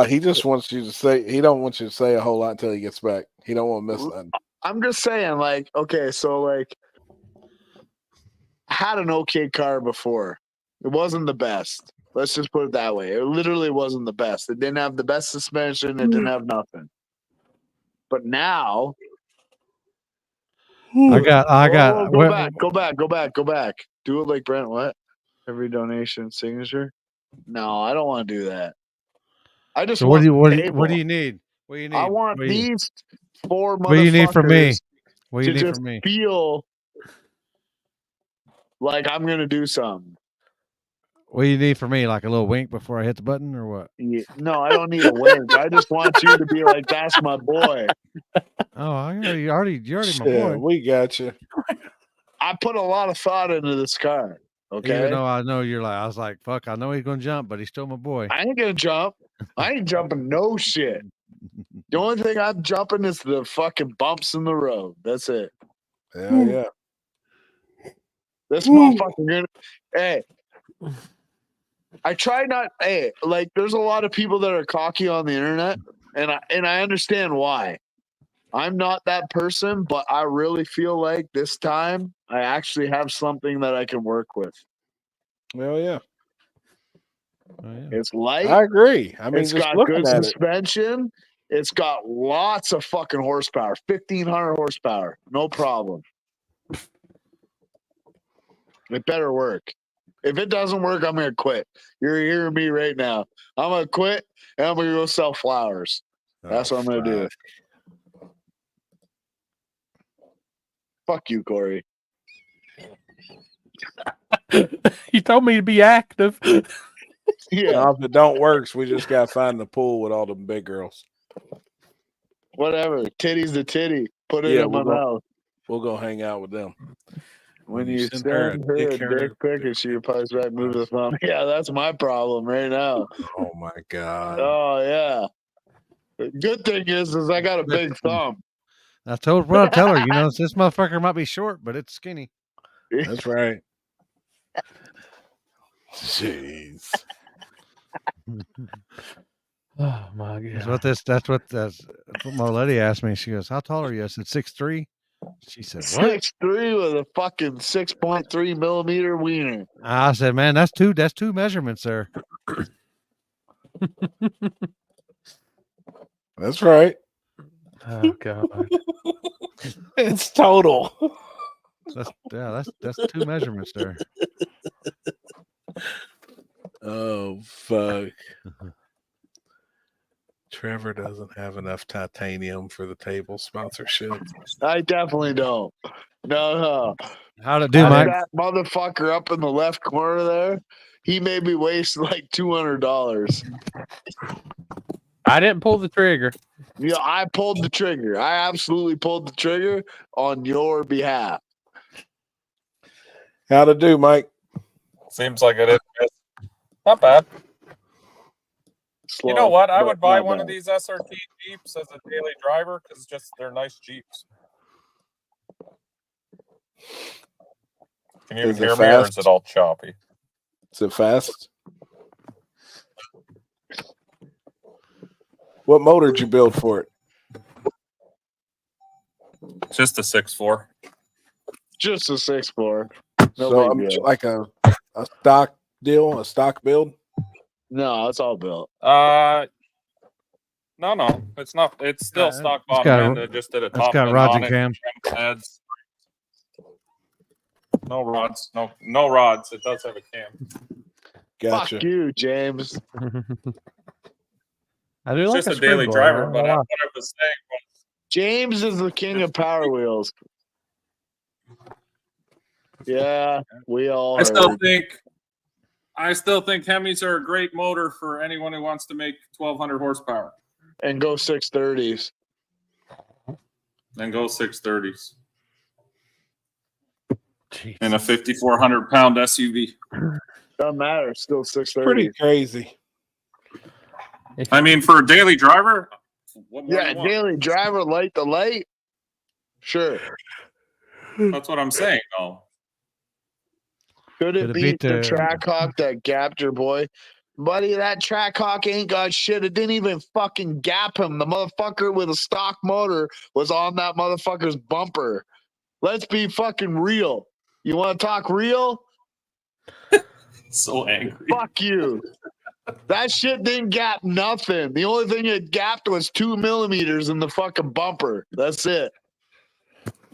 He just wants you to say. He don't want you to say a whole lot until he gets back. He don't want to miss nothing. I'm just saying, like, okay, so like, I had an okay car before. It wasn't the best. Let's just put it that way. It literally wasn't the best. It didn't have the best suspension. It didn't have nothing. But now, I got. go back. Do it like Brent. What? Every donation signature. No, I don't want to do that. I just So want what do the you table. need? What do you need? I want What do you- these four motherfuckers What do you need from me? What do you to need just from me? feel like I'm gonna do something. What do you need from me? Like a little wink before I hit the button, or what? Yeah. No, I don't need a wink. I just want you to be like, "That's my boy." Oh, you're already my Yeah, boy. we got you. I put a lot of thought into this car. Okay. Even though I know you're like, I was like, fuck, I know he's gonna jump, but he's still my boy. I ain't gonna jump. I ain't jumping no shit. The only thing I'm jumping is the fucking bumps in the road. That's it. Hell yeah. This motherfucker gonna. Hey, I try not. Hey, like there's a lot of people that are cocky on the internet, and I understand why. I'm not that person, but I really feel like this time I actually have something that I can work with. Hell yeah. It's light. I agree. I mean, it's just got looking good at it. suspension. It's got lots of fucking horsepower. 1,500 horsepower. No problem. It better work. If it doesn't work, I'm gonna quit. You're hearing me right now. I'm gonna quit and I'm gonna go sell flowers. That's what I'm gonna do. Fuck you, Corey. You told me to be active. Yeah. Now, if it don't work, we just gotta find the pool with all the big girls. Whatever. Titty's the titty. Put it in my mouth. We'll go hang out with them. When you send her a dick pic and she replies back, move the thumb. Yeah, that's my problem right now. Oh my god. Oh yeah. The good thing is I got a big thumb. I told tell her, you know, this motherfucker might be short, but it's skinny. That's right. Jeez. Oh my god. That's what my lady asked me. She goes, "How tall are you?" I said 6'3". She said, "What?" 6'3" with a fucking 6.3 millimeter wiener. I said, "Man, that's two measurements there." That's right. Oh god. It's total. That's two measurements there. Oh fuck. Trevor doesn't have enough titanium for the table sponsorship. I definitely don't. No. How'd it do, Mike? That motherfucker up in the left corner there, he made me waste like $200. I didn't pull the trigger. Yeah, I pulled the trigger. I absolutely pulled the trigger on your behalf. How'd it do, Mike? Seems like it is. Not bad. You know what? I would buy one of these SRT Jeeps as a daily driver because they're nice Jeeps. Can you even hear me, or is it all choppy? Is it fast? What motor did you build for it? Just a 6.4. Just a 6.4. So I'm like a stock deal, a stock build. No, it's all built. No, it's not. It's still stock bottom end. Just did a top. It's got rods and cam. Heads. No rods. No rods. It does have a cam. Gotcha. Fuck you, James. I do it's like just a daily driver, but what I was saying was James is the king of Power Wheels. Yeah, we all. I still think Hemis are a great motor for anyone who wants to make 1,200 horsepower and go 630s. And go 630s. Jeez. In a 5,400-pound SUV. Doesn't matter. Still 630. Pretty crazy. I mean, for a daily driver. Yeah, daily driver, light to light. Sure. That's what I'm saying, though. Could it beat the Trackhawk that gapped your boy? Buddy, that Trackhawk ain't got shit. It didn't even fucking gap him. The motherfucker with a stock motor was on that motherfucker's bumper. Let's be fucking real. You want to talk real? So angry. Fuck you. That shit didn't gap nothing. The only thing it gapped was 2 millimeters in the fucking bumper. That's it.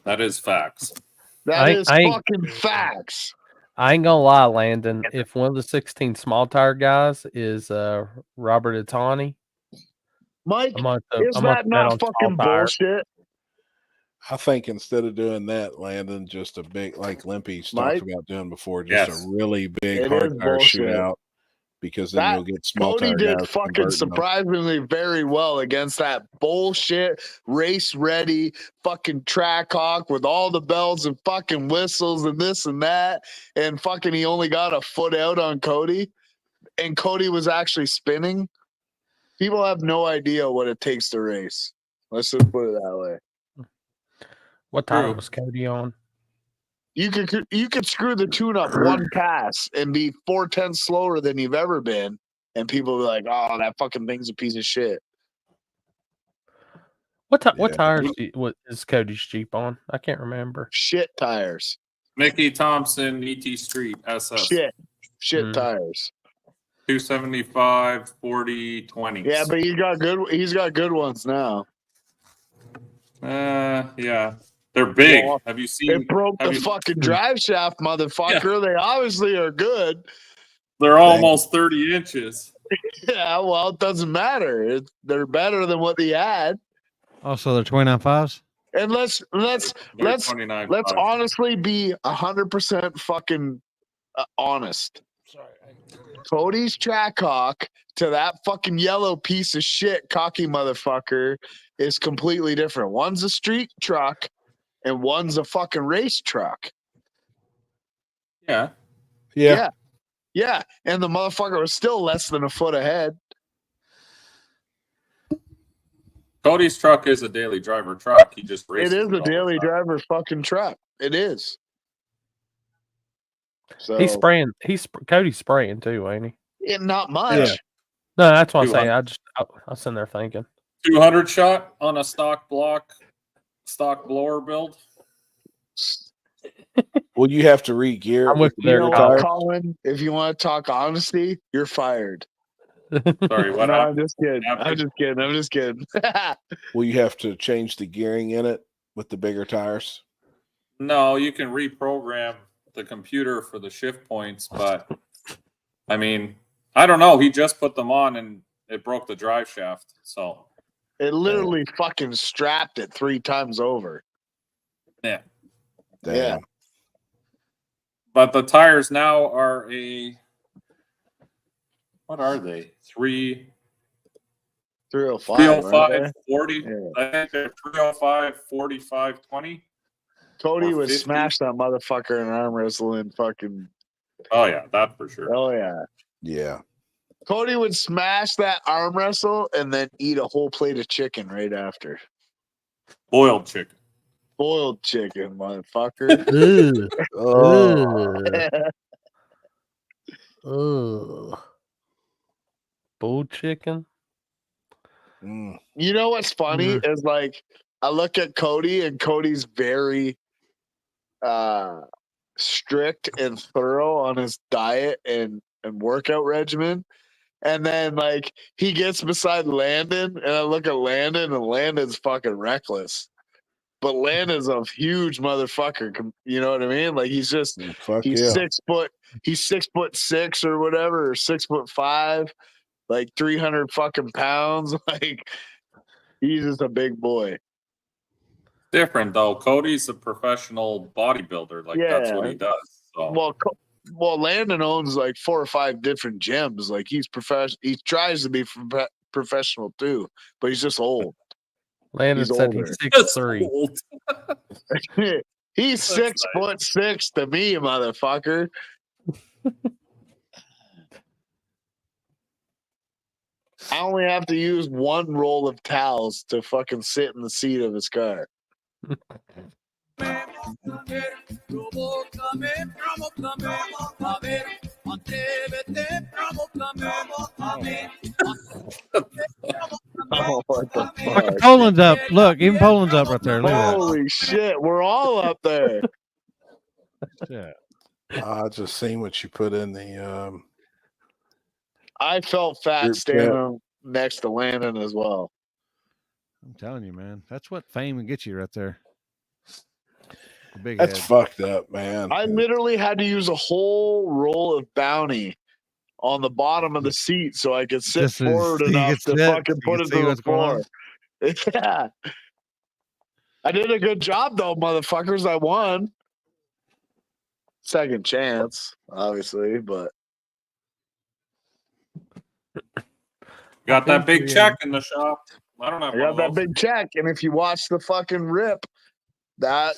That is facts. That is fucking facts. I ain't gonna lie, Landon. If one of the 16 small tire guys is Robert Itani, Mike, is that not fucking bullshit? I think instead of doing that, Landon, just a big, like Limpy's talked about doing before, just a really big hard tire shootout because then you'll get small Cody tire did guys fucking converting them. surprisingly very well against that bullshit race ready fucking track hawk with all the bells and fucking whistles and this and that. And fucking he only got a foot out on Cody. And Cody was actually spinning. People have no idea what it takes to race. Let's just put it that way. What tire was Cody on? You could screw the tune up one pass and be 4/10 slower than you've ever been, and people will be like, "Oh, that fucking thing's a piece of shit." What tires is Cody's Jeep on? I can't remember. Shit tires. Mickey Thompson, ET Street, SF. Shit tires. 275, 40, 20. Yeah, but he's got good ones now. Yeah. They're big. Well, have you seen it broke the fucking drive shaft, motherfucker. Yeah. They obviously are good. They're almost 30 inches. Yeah, well, it doesn't matter. They're better than what they had. Also, they're 29.5s. And let's honestly be 100% fucking honest. Cody's Trackhawk to that fucking yellow piece of shit cocky motherfucker is completely different. One's a street truck and one's a fucking race truck. Yeah. And the motherfucker was still less than a foot ahead. Cody's truck is a daily driver truck. He just races. It is a daily driver fucking truck. It is. So He's spraying. Cody's spraying too, ain't he? Not much. Yeah. No, that's what I'm saying. I was sitting there thinking 200 shot on a stock blower build. Well, you have to re-gear. I'm with you know what, Colin? If you want to talk honesty, you're fired. Sorry, what? No, I'm just kidding. I'm just kidding. Will you have to change the gearing in it with the bigger tires? No, you can reprogram the computer for the shift points, but I mean, I don't know. He just put them on and it broke the drive shaft. So it literally fucking strapped it 3 times over. Yeah. Damn. Yeah. But the tires now are what are they? 305, 305, 40. Yeah. I think they're 305, 45, 20. Cody would 50. smash that motherfucker in arm wrestling fucking. Oh, yeah, that for sure. Oh, yeah. Yeah. Cody would smash that arm wrestle and then eat a whole plate of chicken right after. Boiled chicken. Boiled chicken, motherfucker. Boiled chicken. You know what's funny is like I look at Cody and Cody's very strict and thorough on his diet and workout regimen. And then like he gets beside Landon and I look at Landon and Landon's fucking reckless. But Landon's a huge motherfucker. You know what I mean? Like he's 6 foot. He's 6'6" or whatever, or 6'5", like 300 fucking pounds. Like he's just a big boy. Different though. Cody's a professional bodybuilder. Like that's what he does. So. Well, Landon owns like 4 or 5 different gyms. Like he's professional. He tries to be professional too, but he's just old. Landon said he's 6'3". He's 6'6" to me, motherfucker. I only have to use 1 roll of towels to fucking sit in the seat of his car. Oh, what the fuck? Poland's up. Look, even Poland's up right there. Look at Holy shit, we're all up there. Yeah. I just seen what you put in the. I felt fat standing next to Landon as well. I'm telling you, man. That's what fame will get you right there. Big That's head. fucked up, man. I literally had to use a whole roll of Bounty on the bottom of the seat so I could sit Just forward so you enough could to sit, fucking so you put could it see to the what's going floor. Yeah. I did a good job though, motherfuckers. I won. Second chance, obviously, but Got that big check in the shop. I don't have I one got of that those. big check, and if you watch the fucking rip, that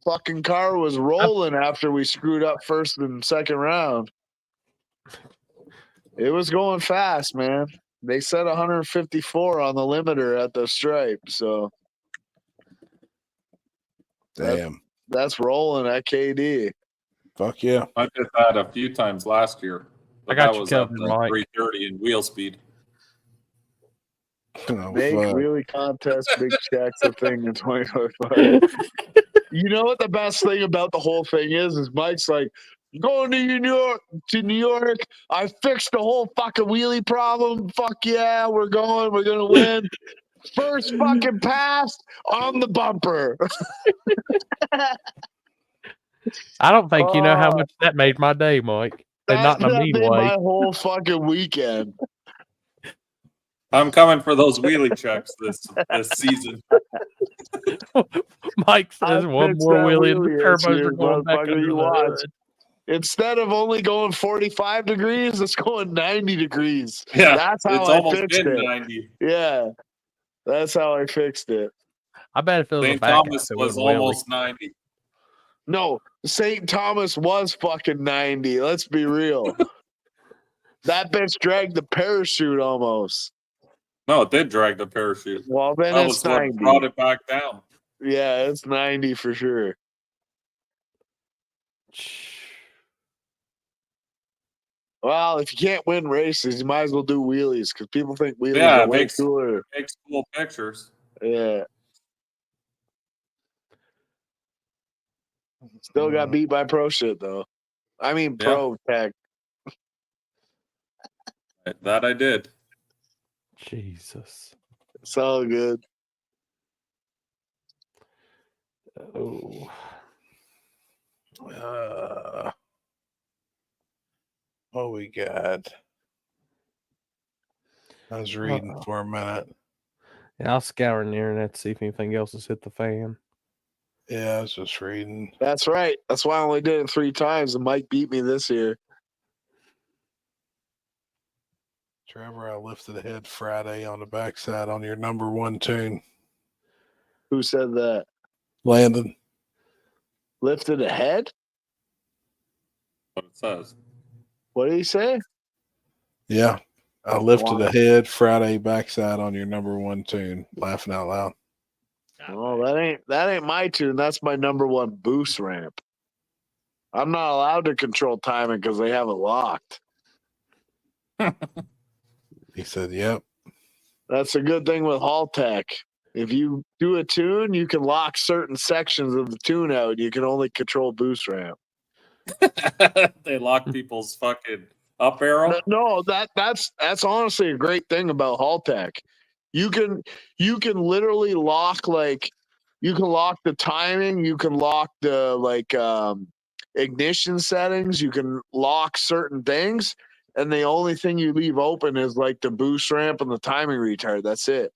fucking car was rolling after we screwed up first and second round. It was going fast, man. They said 154 on the limiter at the stripe, so Damn. that's rolling at KD. Fuck yeah. I did that a few times last year. But I got that you was covered, at the Mike. 330 in wheel speed. Oh, Make fuck. wheelie contest, big checks a thing in 2025. You know what the best thing about the whole thing is Mike's like, going to New York. I fixed the whole fucking wheelie problem. Fuck yeah, we're gonna win. First fucking pass on the bumper. I don't think you know how much that made my day, Mike. And not in a That mean made way. my whole fucking weekend. I'm coming for those wheelie checks this season. Mike I says one fixed more that wheelie and the wheelie turbos issue, are going back motherfucker, under you the watch. hood. Instead of only going 45 degrees, it's going 90 degrees. Yeah, That's how it's I almost fixed been it. 90. Yeah, that's how I fixed it. I bet if it was a St. back Thomas half, it was would wheelie. almost 90. No, St. Thomas was fucking 90. Let's be real. That bitch dragged the parachute almost. No, it did drag the parachute. Well, then That it's was what 90. brought it back down. Yeah, it's 90 for sure. Well, if you can't win races, you might as well do wheelies because people think wheelies Yeah, are way makes cooler. cool pictures. Yeah. Still got beat by pro shit though. I mean Yeah. pro tech. That I did. Jesus. It's all good. Oh. What we got? I was reading for a minute. Yeah, I'll scour the internet to see if anything else has hit the fan. Yeah, I was just reading. That's right. That's why I only did it 3 times and Mike beat me this year. Trevor, I lifted a head Friday on the backside on your number 1 tune. Who said that? Landon. Lifted a head? What it says. What did he say? Yeah. I lifted Wow. a head Friday backside on your number 1 tune. Laughing out loud. Oh, that ain't my tune. That's my number 1 boost ramp. I'm not allowed to control timing because they have it locked. He said, yep. That's a good thing with Hall Tech. If you do a tune, you can lock certain sections of the tune out. You can only control boost ramp. They lock people's fucking up arrow. No, that's honestly a great thing about Hall Tech. You can literally lock you can lock the timing, you can lock the ignition settings, you can lock certain things, and the only thing you leave open is like the boost ramp and the timing retard. That's it.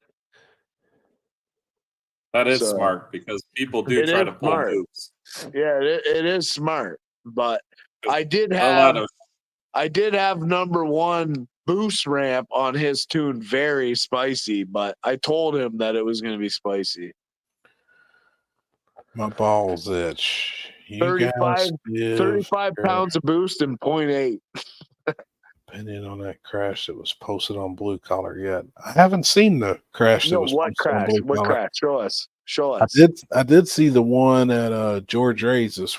That is So, smart because people do try to pull smart. moves. Yeah, it is smart. But I did A lot have number 1 boost ramp on his tune very spicy, but I told him that it was going to be spicy. My balls itch. You 35 guys give 35 your pounds of boost and 0.8. opinion on that crash that was posted on Blue Collar yet. I haven't seen the crash that No, was what posted on crash? Blue What Collar. crash? Show us. I did see the one at George Ray's this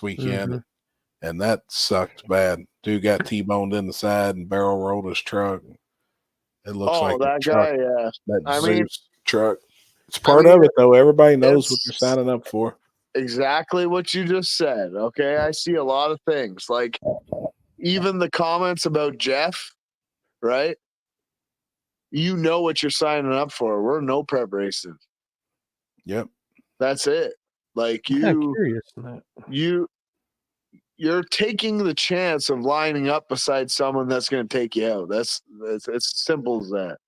weekend, and that sucked bad. Dude got T-boned in the side and barrel rolled his truck. It looks like that a truck, guy, yeah. that I Zeus mean, truck. It's part of it though. Everybody knows what they're it's signing up for. exactly what you just said. Okay, I see a lot of things like even the comments about Jeff, right? You know what you're signing up for. We're no prep racing. Yep. That's it. Like I'm curious on that. you're taking the chance of lining up beside someone that's going to take you out. It's as simple as that.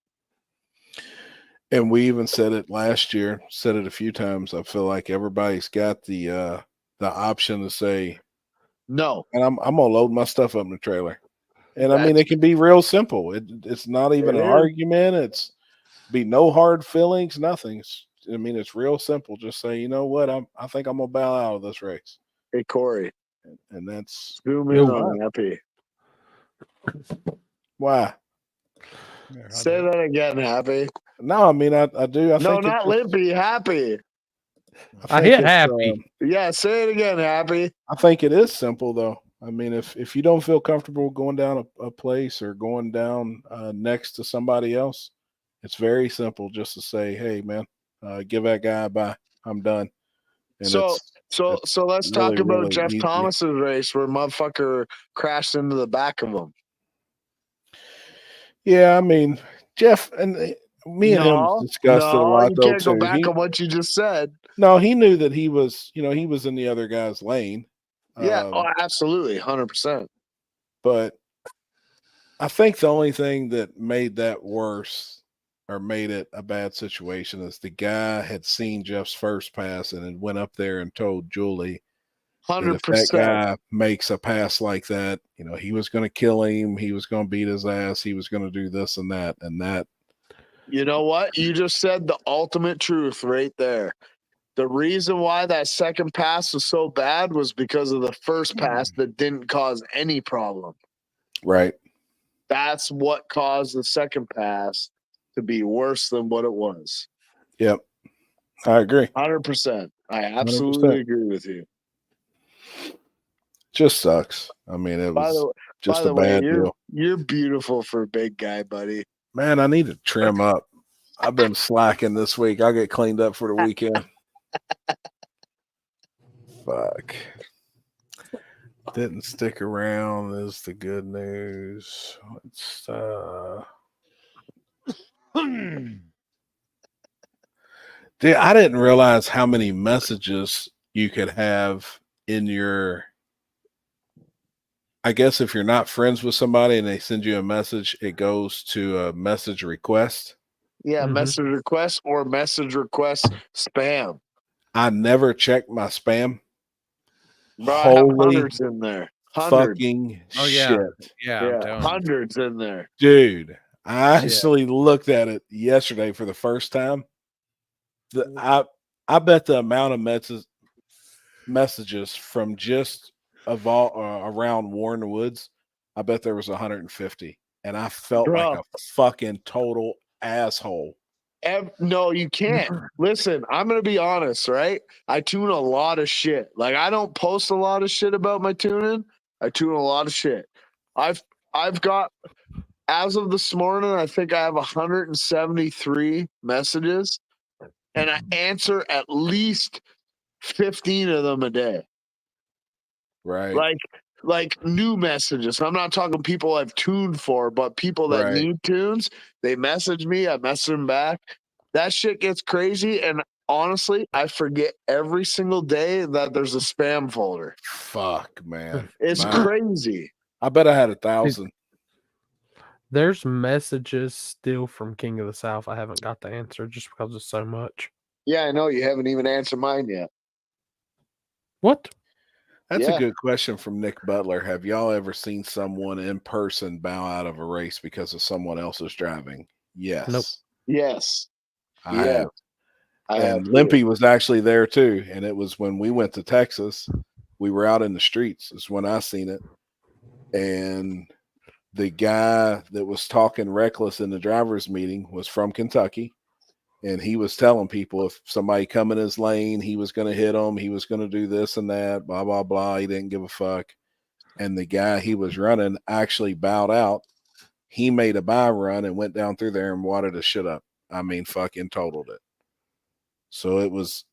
And we even said it last year, said it a few times. I feel like everybody's got the option to say no. And I'm gonna load my stuff up in the trailer. And I mean, it can be real simple. It's not even an argument. It's be no hard feelings, nothing. It's real simple. Just say, you know what, I think I'm gonna bow out of this race. Hey Corey, and that's zoom in on Happy. Why? Say that again, Happy. No, I mean I do. I no, think not Limpy, Happy. I hit Happy. Yeah, say it again, Happy. I think it is simple though. I mean, if you don't feel comfortable going down a place or going down next to somebody else, it's very simple just to say, "Hey, man, give that guy a bye. I'm done." And So let's talk really, about really Jeff easy. Thomas's race where motherfucker crashed into the back of him. Yeah, I mean, Jeff and me and him discussed it a lot. You though can't go too. back on what you just said. No, he knew that he was in the other guy's lane. Yeah, absolutely, 100%. But I think the only thing that made that worse or made it a bad situation is the guy had seen Jeff's first pass and then went up there and told Julie that if that 100%. guy makes a pass like that, he was going to kill him, he was going to beat his ass, he was going to do this and that and that. You know what? You just said the ultimate truth right there. The reason why that second pass was so bad was because of the first pass that didn't cause any problem. Right. That's what caused the second pass to be worse than what it was. Yep. I agree. 100%. I absolutely agree with you. Just sucks. I mean, it was just a bad deal. You're beautiful for a big guy, buddy. Man, I need to trim up. I've been slacking this week. I'll get cleaned up for the weekend. Fuck. Didn't stick around is the good news. Let's Dude, I didn't realize how many messages you could have in your, I guess if you're not friends with somebody and they send you a message, it goes to a message request. Yeah, message request or message request spam. I never check my spam. Bro, I have Holy hundreds in there. Hundreds. fucking Oh, shit. Yeah. Hundreds in there. Dude, I actually looked at it yesterday for the first time. I bet the amount of messages from just around Warren Woods, I bet there was 150. And I felt like a fucking total asshole. No, you can't. Listen, I'm going to be honest, right? I tune a lot of shit. Like, I don't post a lot of shit about my tuning. I tune a lot of shit. I've got, as of this morning, I think I have 173 messages, and I answer at least 15 of them a day. Right. Like new messages. I'm not talking people I've tuned for, but people that need tunes. They message me. I message them back. That shit gets crazy. And honestly, I forget every single day that there's a spam folder. Fuck, man. It's crazy. I bet I had 1,000. There's messages still from King of the South I haven't got to answer just because it's so much. Yeah, I know. You haven't even answered mine yet. What? That's a good question from Nick Butler. Have y'all ever seen someone in person bow out of a race because of someone else's driving? Yes. Nope. Yes. I have. And Limpy was actually there too. And it was when we went to Texas. We were out in the streets. Is when I seen it. And the guy that was talking reckless in the driver's meeting was from Kentucky. And he was telling people if somebody come in his lane, he was going to hit them. He was going to do this and that, blah, blah, blah. He didn't give a fuck. And the guy he was running actually bowed out. He made a bye run and went down through there and wadded his shit up. I mean, fucking totaled it. So it was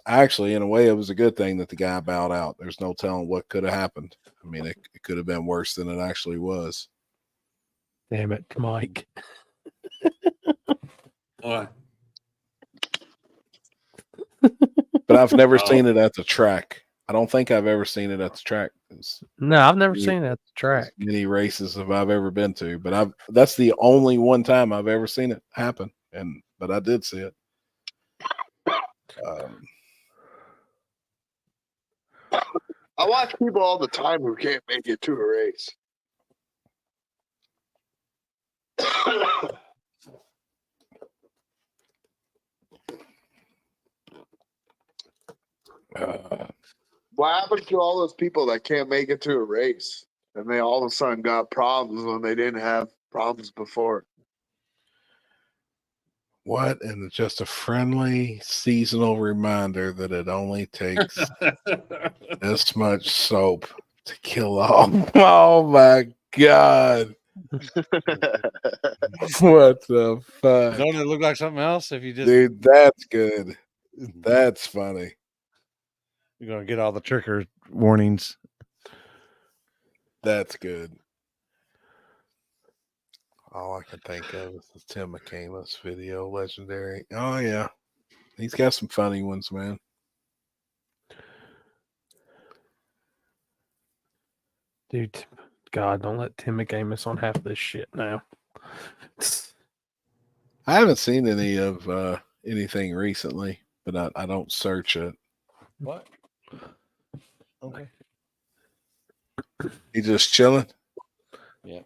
actually, in a way, it was a good thing that the guy bowed out. There's no telling what could have happened. I mean, it could have been worse than it actually was. Damn it, Mike. What? But I've never seen it at the track. I don't think I've ever seen it at the track. No, I've never seen it at the track. Many races have I've ever been to, but that's the only one time I've ever seen it happen. But I did see it. I watch people all the time who can't make it to a race. What happened to all those people that can't make it to a race and they all of a sudden got problems when they didn't have problems before? What? And it's just a friendly seasonal reminder that it only takes this much soap to kill all. Oh my God. What the fuck? Don't it look like something else if you just Dude, that's good. That's funny. You're gonna get all the trigger warnings. That's good. All I can think of is the Tim McCamus video, legendary. Oh yeah, he's got some funny ones, man. Dude, God, don't let Tim McCamus on half this shit now. I haven't seen any of anything recently, but I don't search it. What? Okay. He just chilling. Yeah.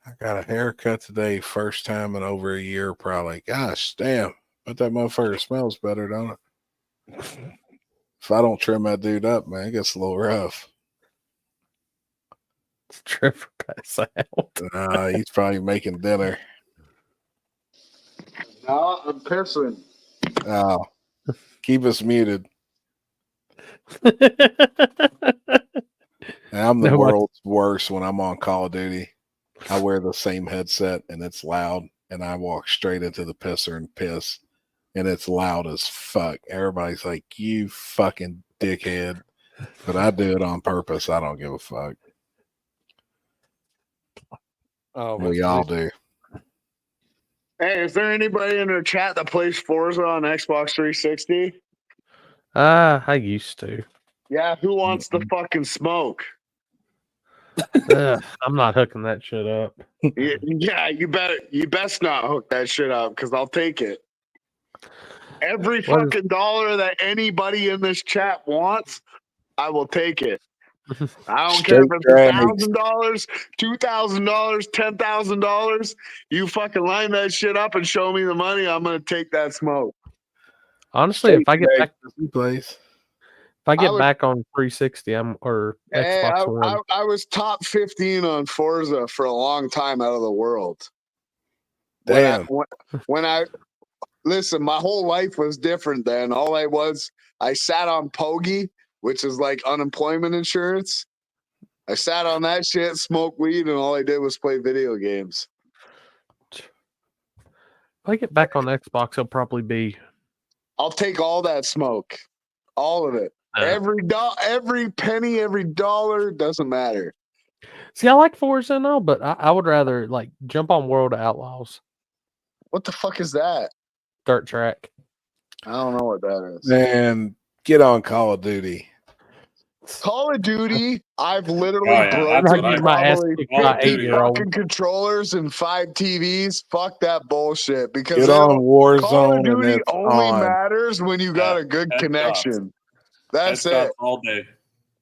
I got a haircut today, first time in over a year, probably. Gosh, damn! But that motherfucker smells better, don't it? If I don't trim that dude up, man, it gets a little rough. It's Trevor pass out. He's probably making dinner. No, I'm pissing. Oh, keep us muted. I'm the world's worst when I'm on Call of Duty. I wear the same headset and it's loud, and I walk straight into the pisser and piss, and it's loud as fuck. Everybody's like, "You fucking dickhead," but I do it on purpose. I don't give a fuck. Oh, we all do. Hey, is there anybody in our chat that plays Forza on Xbox 360? I used to. Yeah, who wants the fucking smoke? I'm not hooking that shit up. Yeah, you best not hook that shit up because I'll take it. Every fucking dollar that anybody in this chat wants, I will take it. I don't care if it's $1,000, $2,000, $10,000. You fucking line that shit up and show me the money. I'm gonna take that smoke. Honestly, if I get back, place. if I get back on 360, or Xbox One. I was top 15 on Forza for a long time out of the world. Damn. When I listen, my whole life was different then. I sat on Pogie, which is like unemployment insurance. I sat on that shit, smoked weed, and all I did was play video games. If I get back on Xbox, it'll probably be. I'll take all that smoke, all of it. Every penny, every dollar, doesn't matter. See, I like Forza and all, but I would rather like jump on World of Outlaws. What the fuck is that? Dirt track. I don't know what that is. Man, get on Call of Duty. Call of Duty, I've literally broken probably 50 fucking controllers and 5 TVs. Fuck that bullshit. Because Get on Warzone, Call of Duty and it's only on. matters when you got a good connection. That's it. All day.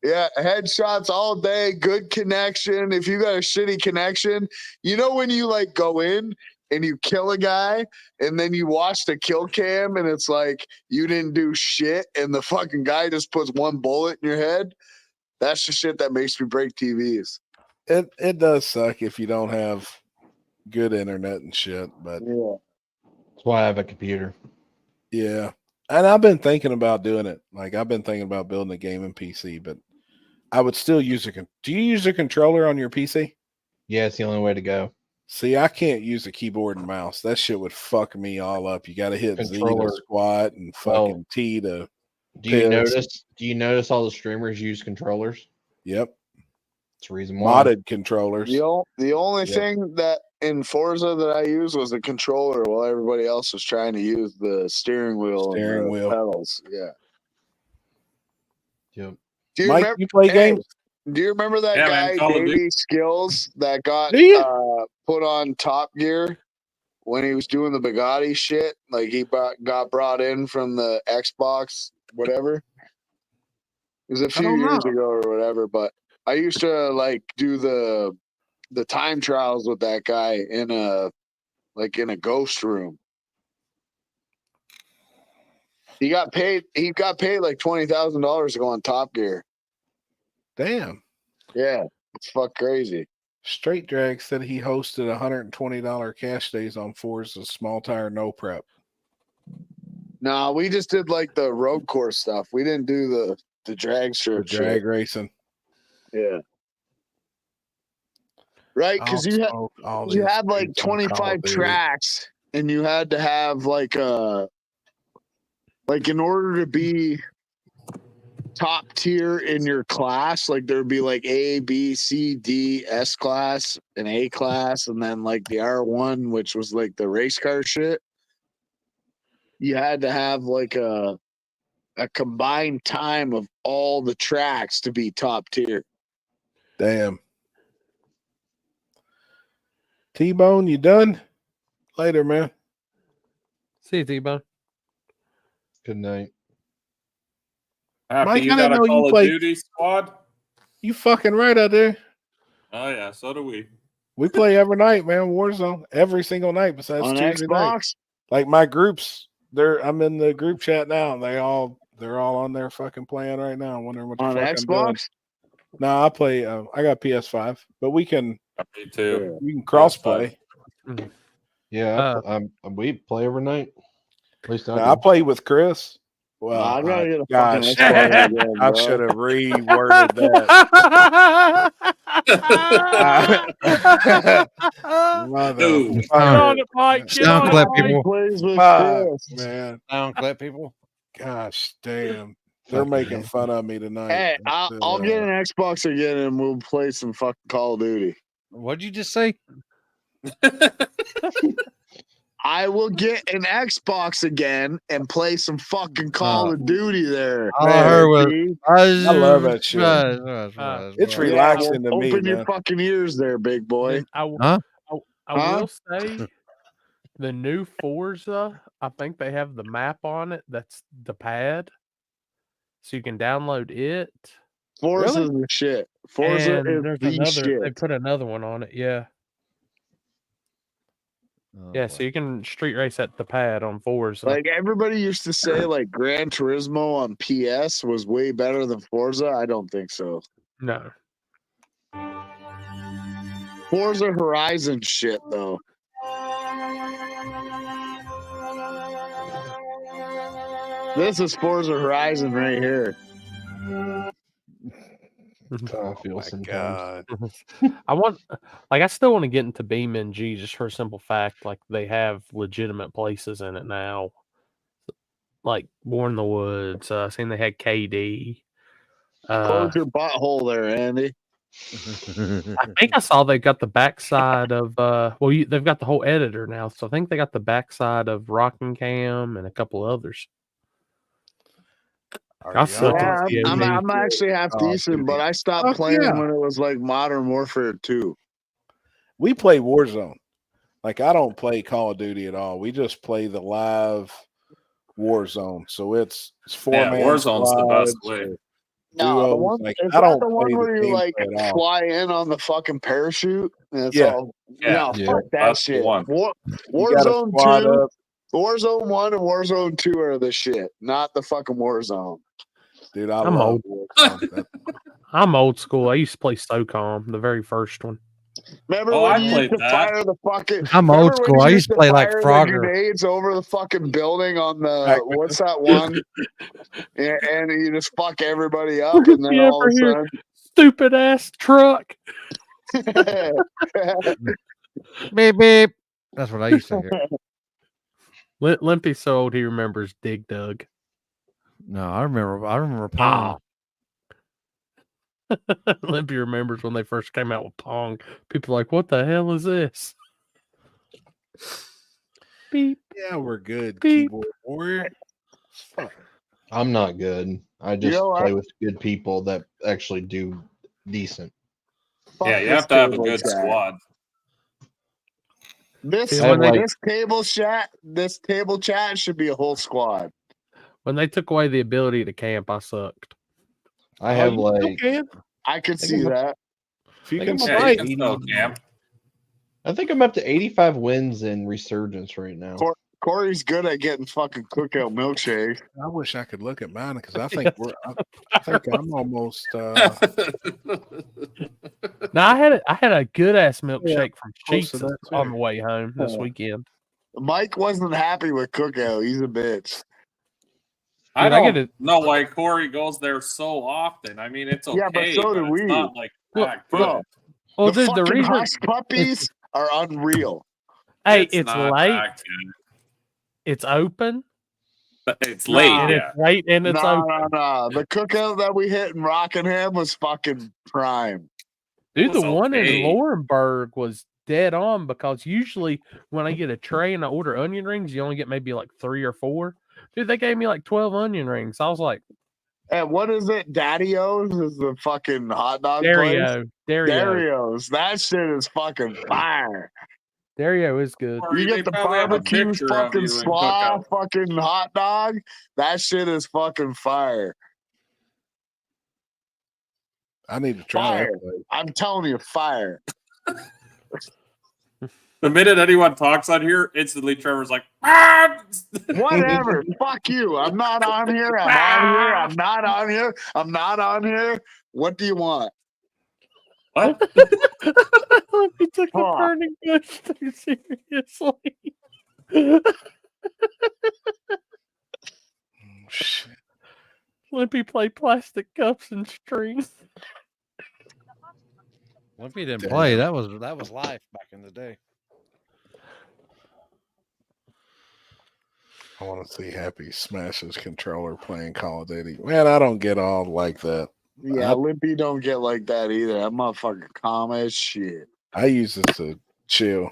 Yeah, headshots all day, good connection. If you got a shitty connection, you know when you like go in and you kill a guy and then you watch the kill cam and it's like you didn't do shit and the fucking guy just puts one bullet in your head? That's the shit that makes me break TVs. It does suck if you don't have good internet and shit, but yeah. That's why I have a computer. Yeah. And I've been thinking about doing it. Like I've been thinking about building a gaming PC, but I would still use do you use a controller on your PC? Yeah, it's the only way to go. See, I can't use a keyboard and mouse. That shit would fuck me all up. You got to hit Controller. Z to squat and fucking T to. Do you notice all the streamers use controllers? Yep. That's the reason why. Modded controllers. The only thing that in Forza that I used was a controller while everybody else was trying to use the steering wheel and the pedals. Yeah. Yep. Do you Mike, remember, you play games? Do you remember that guy, Call of Duty. Davey Skills, that got put on Top Gear when he was doing the Bugatti shit? Like he got brought in from the Xbox, whatever. It was a few years ago or whatever, but I used to like do the time trials with that guy in a ghost room. He got paid like $20,000 to go on Top Gear. Damn. Yeah, it's fuck crazy. Straight Drag said he hosted $120 cash days on Forza's small tire no prep. Nah, we just did like the road course stuff. We didn't do the drag strip The drag shit. racing. Yeah. Right, because you had like 25 tracks, and you had to have like in order to be top tier in your class, like there'd be like A, B, C, D, S class, and A class, and then like the R1, which was like the race car shit. You had to have like a combined time of all the tracks to be top tier. Damn. T-Bone, you done? Later, man. See you, T-Bone. Good night. Happy Mike, you I got didn't a know you Call of played- Duty squad? You fucking right out there. Oh yeah, so do we. We play every night, man. Warzone every single night besides On Tuesday Xbox? night. Like my groups, I'm in the group chat now. And they're all on there fucking playing right now. I'm wondering what the On fuck I'm doing. Xbox? No, I play. I got PS5, but we can. Me too. We can cross play. Yeah, we play every night. At least I do. I play with Chris. Well, I gotta get a gosh, fucking Xbox again, I bro. should have reworded that. Dude. Get on it, Mike. Get Sound on clip, it, people. Plays with Fuck, Chris. man. Sound clip, people. Gosh damn. They're making fun of me tonight. Hey, I'll get an Xbox again and we'll play some fucking Call of Duty. What'd you just say? I will get an Xbox again and play some fucking Call of Duty there. All I heard was, I love that shit. It's Yeah, relaxing well, to me, open your man. fucking ears there, big boy. I will say the new Forza, I think they have the map on it. That's the pad. So you can download it. Forza's the shit. Forza And is there's the another, shit. they put another one on it, yeah. Yeah, so you can street race at the pad on Forza. Like everybody used to say, like Gran Turismo on PS was way better than Forza. I don't think so. No. Forza Horizon shit though. This is Forza Horizon right here. I feel sometimes. I still want to get into BeamNG just for a simple fact, like they have legitimate places in it now. Like Born in the Woods. I seen they had KD. Close your butthole there, Andy. I think I saw they got the backside of they've got the whole editor now, so I think they got the backside of Rockingham and a couple others. I'm actually half decent, but I stopped playing when it was like Modern Warfare 2. We play Warzone. Like I don't play Call of Duty at all. We just play the live Warzone. So it's 4-man. Warzone's the best way. No, the one, like, is I that don't the one play where the you like gameplay at all. fly in on the fucking parachute? And it's Yeah. all, Yeah. no, Yeah, fuck that that's the shit. one. You gotta Warzone squad 2, up. Warzone 1 and Warzone 2 are the shit, not the fucking Warzone. Dude, I'm love old. Warzone. I'm old school. I used to play SOCOM, the very first one. Remember when you used to fire the fucking? I'm remember old when school. you I used to play like fire the Frogger. grenades over the fucking building on the what's that one? and you just fuck everybody up, and then You all ever of a hear sudden, stupid ass truck? Beep beep. That's what I used to hear. Limpy's so old he remembers Dig Dug. No, I remember Pong. Limpy remembers when they first came out with Pong. People are like, what the hell is this? Beep. Yeah, we're good. Beep. Keyboard warrior. Fuck. I'm not good. I just You know play what? with good people that actually do decent. Yeah, you have to have a good squad. This table chat should be a whole squad. When they took away the ability to camp, I sucked. I have you still can. I could see that. If you I can think Yeah, stay, you can still camp. I think I'm up to 85 wins in Resurgence right now. Corey's good at getting fucking cookout milkshake. I wish I could look at mine because I think I think I'm almost. Now I had a good ass milkshake from close to Cheeks that, on too. the way home this Yeah. weekend. Mike wasn't happy with cookout. He's a bitch. I Dude, I don't get it. know why Corey goes there so often. I mean, it's okay, Yeah, but so do it's we. not like Well, that Bro, good. Well, the dude, the fucking reason hush puppies are unreal. hey, It's it's not late, that good. it's open, But it's Nah. late, and yeah. it's late, and it's No, open. no. The cookout that we hit in Rockingham was fucking prime. Dude, the It's one in okay. Laurenburg was dead on because usually when I get a tray and I order onion rings, you only get maybe like 3 or 4. Dude, they gave me like 12 onion rings. I was like, And what is it? Daddy-O's is the fucking hot dog place. Dario-O's. That shit is fucking fire. Dario is good. Corey, You they get the probably have a barbecue picture of fucking you in slaw cookout. fucking hot dog. That shit is fucking fire. I need to try Fire. that place. I'm telling you, fire. The minute anyone talks on here, instantly Trevor's like, ah! Whatever. Fuck you. I'm not on here. I'm on here. I'm not on here. I'm not on here. What do you want? What? He took the Fuck. burning bush too seriously. Shit. Limpy played plastic cups and strings. Limpy didn't Damn. play. That was life back in the day. I want to see Happy smash his controller playing Call of Duty. Man, I don't get all like that. Yeah, Limpy don't get like that either. That motherfucker calm as shit. I use it to chill.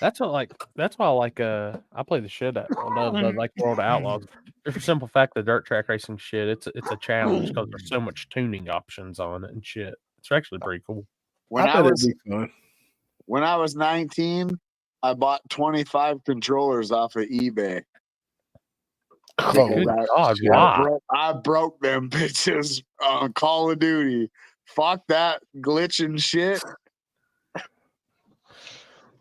That's why I like I play the shit out of like World of Outlaws. For the simple fact the dirt track racing shit, it's a challenge because there's so much tuning options on it and shit. It's actually pretty cool. When I I bet it'd was be fun. when I was 19, I bought 25 controllers off of eBay. Oh, Good I- God, shit. why? I broke them bitches on Call of Duty. Fuck that glitching shit.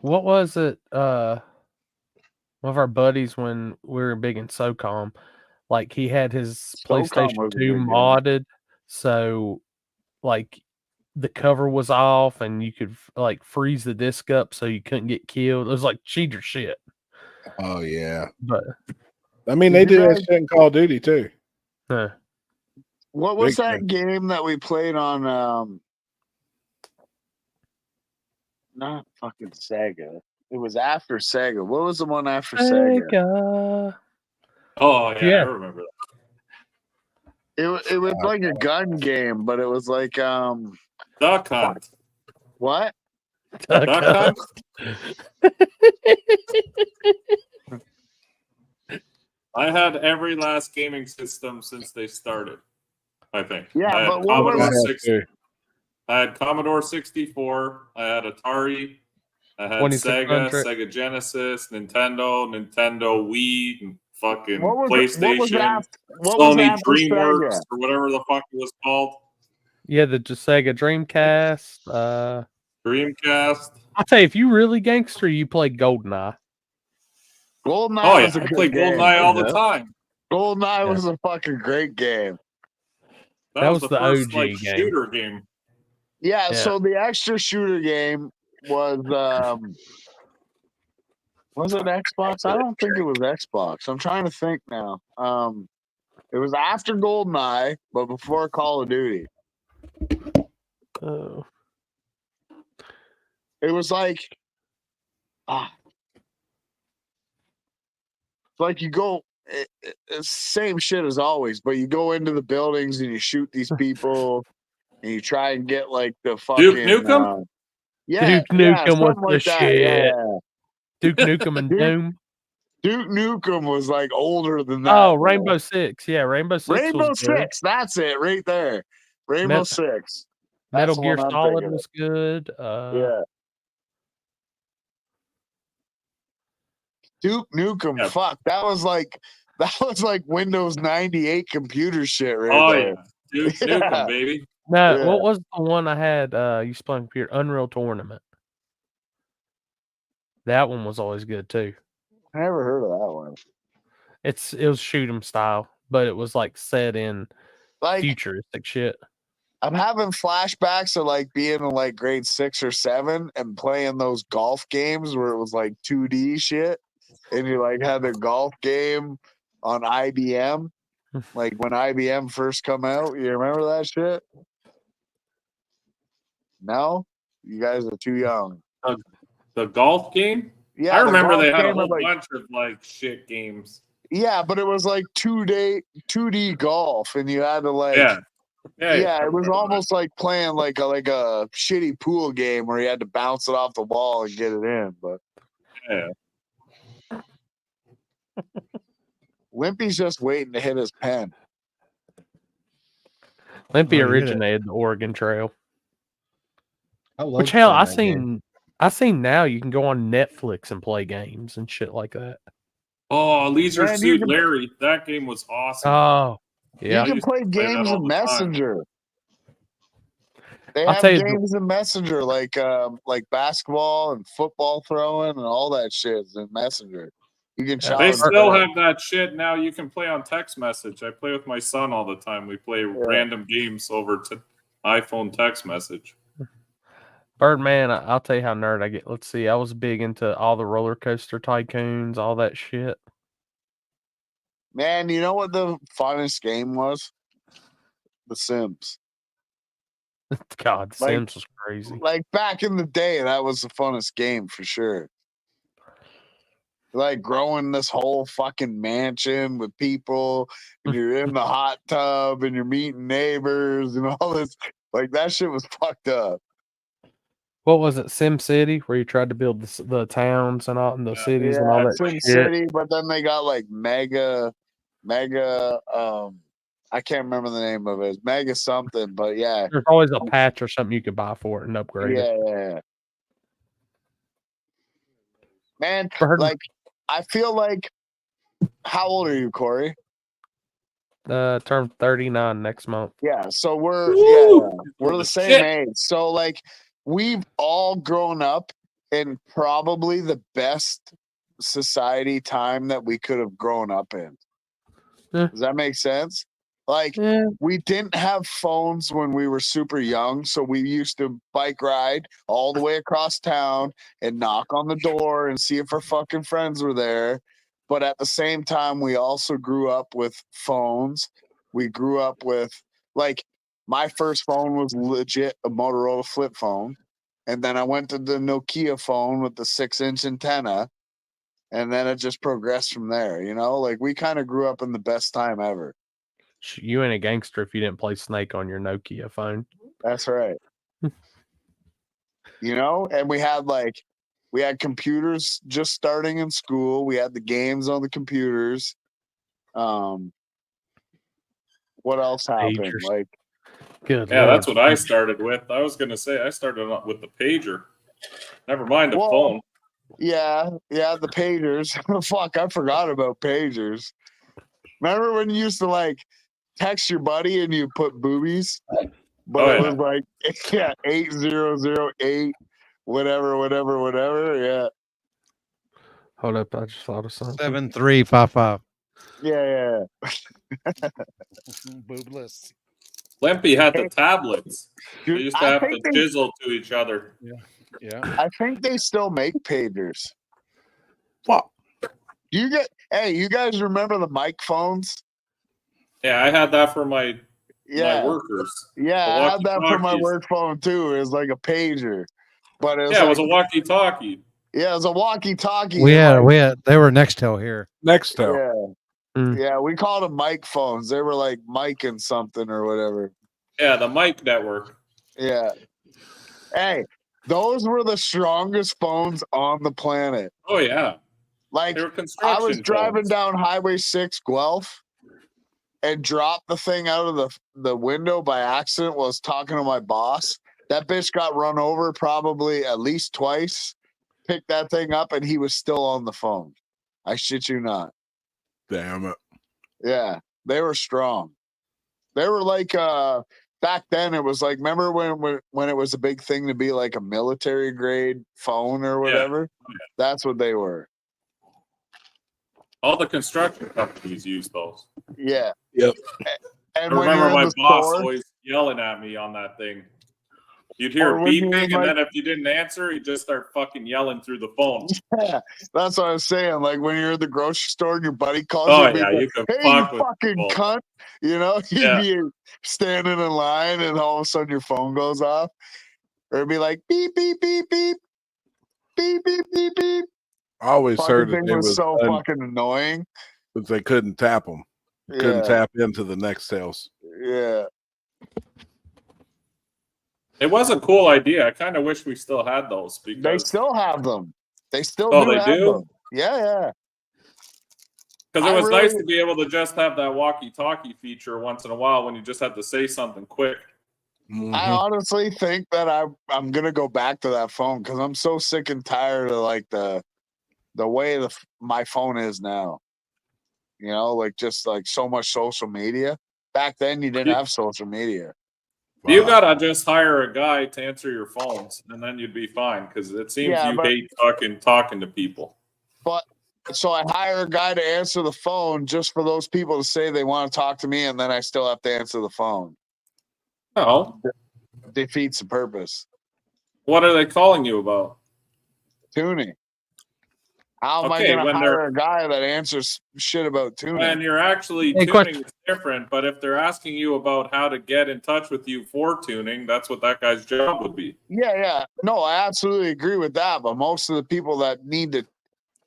What was it? One of our buddies when we were big in SOCOM, like he had his SOCOM PlayStation was a 2 big game. modded, so like the cover was off and you could like freeze the disc up so you couldn't get killed. It was like cheater shit. Oh yeah. But I mean, Did they you do that guys- shit in Call of Duty too. What was Big that thing. game that we played on not fucking Sega. It was after Sega. What was the one after Sega? Sega. Oh, yeah, Yeah. I remember that. It was like a gun game, but it was like Duck Hunt. what? Duck Hunt? I had every last gaming system since they started, I think. Yeah, I had but what was Commodore it? 60. I had Commodore 64. I had Atari. I had Sega, 2600. Sega Genesis, Nintendo, Nintendo Wii, and fucking What was PlayStation, after, what was Sony after DreamWorks, Sega? or whatever the fuck it was called. Yeah, the Sega Dreamcast. Dreamcast. I'll tell you, if you really gangster, you play GoldenEye. GoldenEye Oh, yeah. was a I good play game. GoldenEye all the time. GoldenEye was a fucking great game. That was the the first, OG like, game. shooter game. Yeah, Yeah. so the extra shooter game was it Xbox? I don't think it was Xbox. I'm trying to think now. It was after GoldenEye, but before Call of Duty. Oh. It was like like you go it's same shit as always, but you go into the buildings and you shoot these people and you try and get like the fucking Duke Nukem? yeah, Duke Nukem was something the like that. shit. Yeah. Duke Nukem and Doom. Duke Nukem was like older than that. Oh, Rainbow Six. Yeah, Rainbow Six. Rainbow was good. Six. That's it right there. Rainbow Six. Metal That's the Gear one I'm Solid thinking of. was good. Yeah. Duke Nukem. Yeah. Fuck. That was like That was like Windows 98 computer shit right Oh there. yeah, Duke Nukem, baby. No, Yeah. what was the one I had? Used to play on computer, Unreal Tournament. That one was always good too. I never heard of that one. It was shoot 'em style, but it was like set in Like futuristic shit. I'm having flashbacks of like being in like grade 6 or 7 and playing those golf games where it was like 2D shit, and you like had the golf game on IBM, like when IBM first come out. You remember that shit? No, you guys are too young. The golf game? Yeah, I the remember golf they had a game whole of, like- bunch of like shit games. Yeah, but it was like 2D golf, and you had to like Yeah. Yeah, it was almost like playing like a shitty pool game where you had to bounce it off the wall and get it in. But yeah, Limpy's just waiting to hit his pen. Limpy Oh, you hit it. originated the Oregon Trail. I love Which hell, playing that game. I seen now you can go on Netflix and play games and shit like that. Oh, Leisure Man, you Suit can- Larry. That game was awesome. Oh, yeah. You can used to play play that games all in the time. Messenger. They I'll have tell you the- games in Messenger like basketball and football throwing and all that shit is in Messenger. You can They challenge. still have that shit now. You can play on text message. I play with my son all the time. We play random games over to iPhone text message. Birdman, I'll tell you how nerd I get. Let's see. I was big into all the roller coaster tycoons, all that shit. Man, you know what the funnest game was? The Sims. God, Like- Sims was crazy. Like back in the day, that was the funnest game for sure. Like growing this whole fucking mansion with people, and you're in the hot tub, and you're meeting neighbors, and all this. Like that shit was fucked up. What was it, Sim City, where you tried to build the towns and all and the cities and all that Sim shit? City, but then they got like mega. I can't remember the name of it. It's mega something, but yeah, There's always a patch or something you could buy for it and upgrade it. yeah. Man, Bird- like I feel like. How old are you, Corey? Turned 39 next month. Yeah, so we're the same Shit. age. So like we've all grown up in probably the best society time that we could have grown up in. Yeah. Does that make sense? Like we didn't have phones when we were super young, so we used to bike ride all the way across town and knock on the door and see if our fucking friends were there. But at the same time, we also grew up with phones. We grew up with, like, my first phone was legit a Motorola flip phone. And then I went to the Nokia phone with the 6-inch antenna. And then it just progressed from there, you know? Like, we kind of grew up in the best time ever. You ain't a gangster if you didn't play Snake on your Nokia phone. That's right. You know? And we had computers just starting in school. We had the games on the computers. What else happened? Pagers. Like, Good. Yeah, Lord. that's what I started with. I was going to say I started with the pager. Never mind the Well, phone. yeah, the pagers. Fuck, I forgot about pagers. Remember when you used to like text your buddy and you put boobies? But it was like 8008 whatever. Yeah. Hold up, I just thought of something. 7355. Yeah. Boobless. Limpy had the tablets. They Dude, used to I have to think they- chisel to each other. Yeah. I think they still make pagers. What? You guys remember the mic phones? Yeah, I had that for my workers. Yeah, The I had that for my walkie-talkies. work phone too. It was like a pager. But it was It was a walkie-talkie. Yeah, it was a walkie-talkie. We had they were Nextel here. Nextel. Yeah, we called them mic phones. They were like mic and something or whatever. Yeah, the mic network. Yeah. Hey, those were the strongest phones on the planet. Oh yeah. Like They were I construction was driving phones. down Highway 6 Guelph and dropped the thing out of the window by accident while I was talking to my boss. That bitch got run over probably at least twice. Picked that thing up and he was still on the phone. I shit you not. Damn it. Yeah, they were strong. They were like back then. It was like, remember when it was a big thing to be like a military grade phone or whatever? Yeah. That's what they were. All the construction companies use those. Yeah. Yep. And I when remember you're in my the boss store, always yelling at me on that thing. You'd hear or when you're beeping, in, and like, then if you didn't answer, he'd just start fucking yelling through the phone. yeah, that's what I was saying. Like when you're at the grocery store and your buddy calls Oh, you, and be yeah, like, you can "Hey, you fuck with fucking people. cunt!" You know, you'd Yeah. be standing in line, and all of a sudden your phone goes off, or it'd be like beep beep beep beep beep beep beep beep. I always Fucking heard that thing it was was so fucking annoying. because they couldn't tap them. Couldn't Yeah. tap into the next sales. Yeah. It was a cool idea. I kind of wish we still had those They because still have them. They still Oh, do they have do? them. Yeah, yeah. because it I was nice really- to be able to just have that walkie-talkie feature once in a while when you just had to say something quick. I honestly think that I'm gonna go back to that phone because I'm so sick and tired of like the way my phone is now. You know, like just like so much social media. Back then, you didn't have social media. You gotta just hire a guy to answer your phones, and then you'd be fine. Because it seems Yeah, you but- hate talking to people. But so I hire a guy to answer the phone just for those people to say they want to talk to me, and then I still have to answer the phone. No, Defeats the purpose. what are they calling you about? Tuning. How am I Okay, going to when hire they're- a guy that answers shit about tuning? When you're actually Hey, tuning, question. it's different. But if they're asking you about how to get in touch with you for tuning, that's what that guy's job would be. Yeah. No, I absolutely agree with that. But most of the people that need to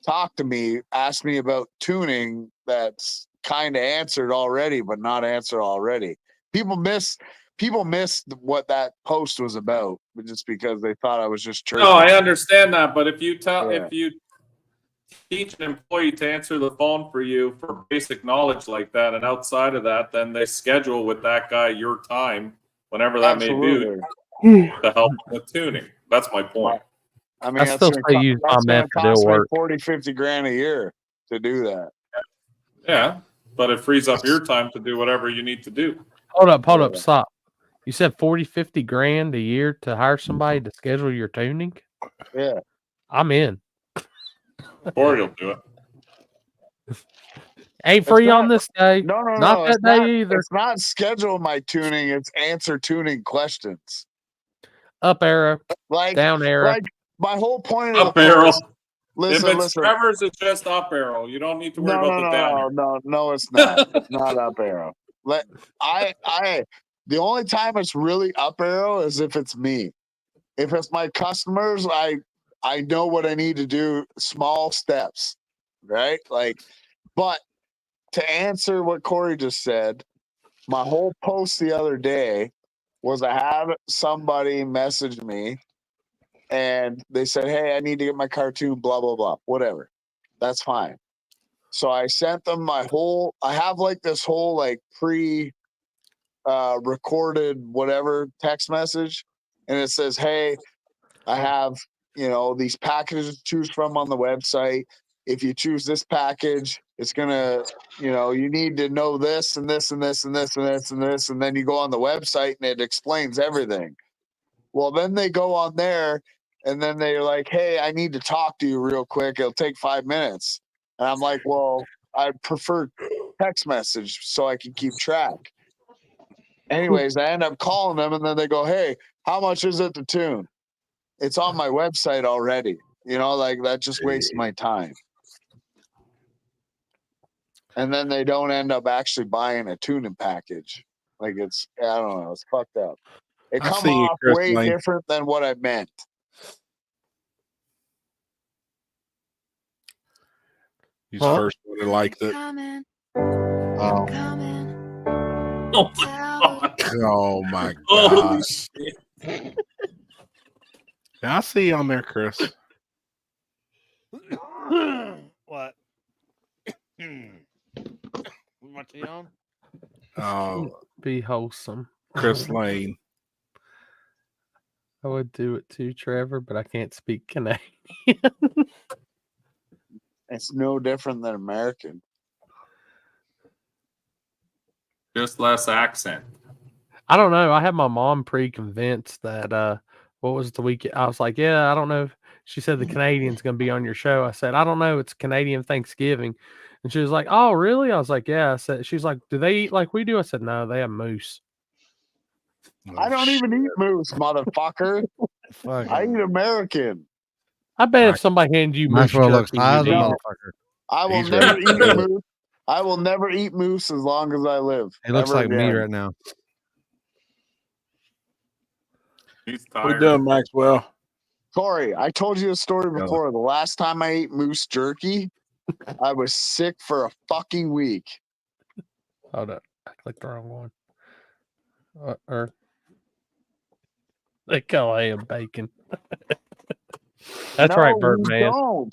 talk to me ask me about tuning that's kind of answered already, but not answered already. People missed what that post was about, but just because they thought I was just chirping. No, I understand that, but if you Yeah. if you teach an employee to answer the phone for you for basic knowledge like that, and outside of that, then they schedule with that guy your time, whenever that may Absolutely. be, to help with tuning. That's my point. I mean, I that's still gonna say co- use that's my gonna method, cost it'll me work. 40, 50 grand a year to do that. Yeah, but it frees up your time to do whatever you need to do. Hold up, Yeah. stop. You said 40, 50 grand a year to hire somebody to schedule your tuning? Yeah. I'm in. Or you'll do it. Ain't free not- on this day. No, Not no. that It's day not, either. It's not schedule my tuning. It's answer tuning questions. Up arrow, Like down arrow. Like my whole point of Up the arrow. post- Listen, If it's listen. Trevor's, it's just up arrow. You don't need to worry No, about the down arrow. no, it's not. It's not up arrow. The only time it's really up arrow is if it's me. If it's my customers, I know what I need to do, small steps, right? Like, but to answer what Corey just said, my whole post the other day was I had somebody message me and they said, "Hey, I need to get my cartoon, blah, blah, blah, whatever." That's fine. So I sent them I have like this whole like recorded whatever text message. And it says, "Hey, I have, these packages to choose from on the website. If you choose this package, it's going to, you need to know this and this and this and this and this and this." And then you go on the website and it explains everything. Well, then they go on there and then they're like, "Hey, I need to talk to you real quick. It'll take 5 minutes." And I'm like, "Well, I prefer text message so I can keep track." Anyways, I end up calling them and then they go, "Hey, how much is it to tune?" It's on my website already. Like that just wastes my time. And then they don't end up actually buying a tuning package. Like I don't know, it's fucked up. It I come see you, off Chris way Lane. different than what I meant. He's the first one that liked it. Coming. Oh. Coming. Oh my God. Oh my Holy gosh. shit. Yeah, I see you on there, Chris. What? What's he on? Oh, Be wholesome. Chris Lane. I would do it too, Trevor, but I can't speak Canadian. It's no different than American. Just less accent. I don't know. I had my mom pre-convinced that what was the weekend? I was like, yeah, I don't know. She said the Canadian's going to be on your show. I said, I don't know. It's Canadian Thanksgiving. And she was like, oh, really? I was like, yeah. I said, she's like, do they eat like we do? I said, no, they have moose. I don't even eat moose, motherfucker. I eat American. I bet if somebody handed you moose Maxwell looks jerky, high as you'd a eat it. motherfucker. I will He's never ready. eat moose. I will never eat moose as long as I live. He looks Ever like me again. right now. He's What you tired. doing, Maxwell? Corey, I told you a story before. The last time I ate moose jerky, I was sick for a fucking week. Hold up. I clicked the wrong one. They call ham bacon. That's right, Birdman.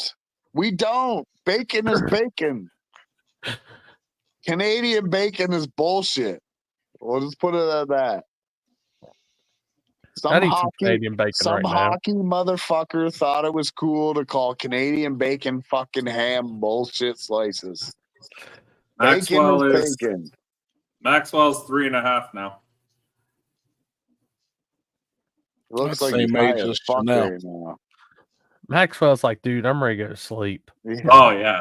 We don't. Bacon is bacon. Canadian bacon is bullshit. We'll just put it at that. I'd eat some Canadian bacon Some right now. hockey motherfucker thought it was cool to call Canadian bacon fucking ham bullshit slices. Maxwell Bacon is bacon. Maxwell's 3.5 now. Looks That's like the he's same high age as as fuck Chanel. right now. Maxwell's like, dude, I'm ready to go to sleep. Yeah. Oh yeah.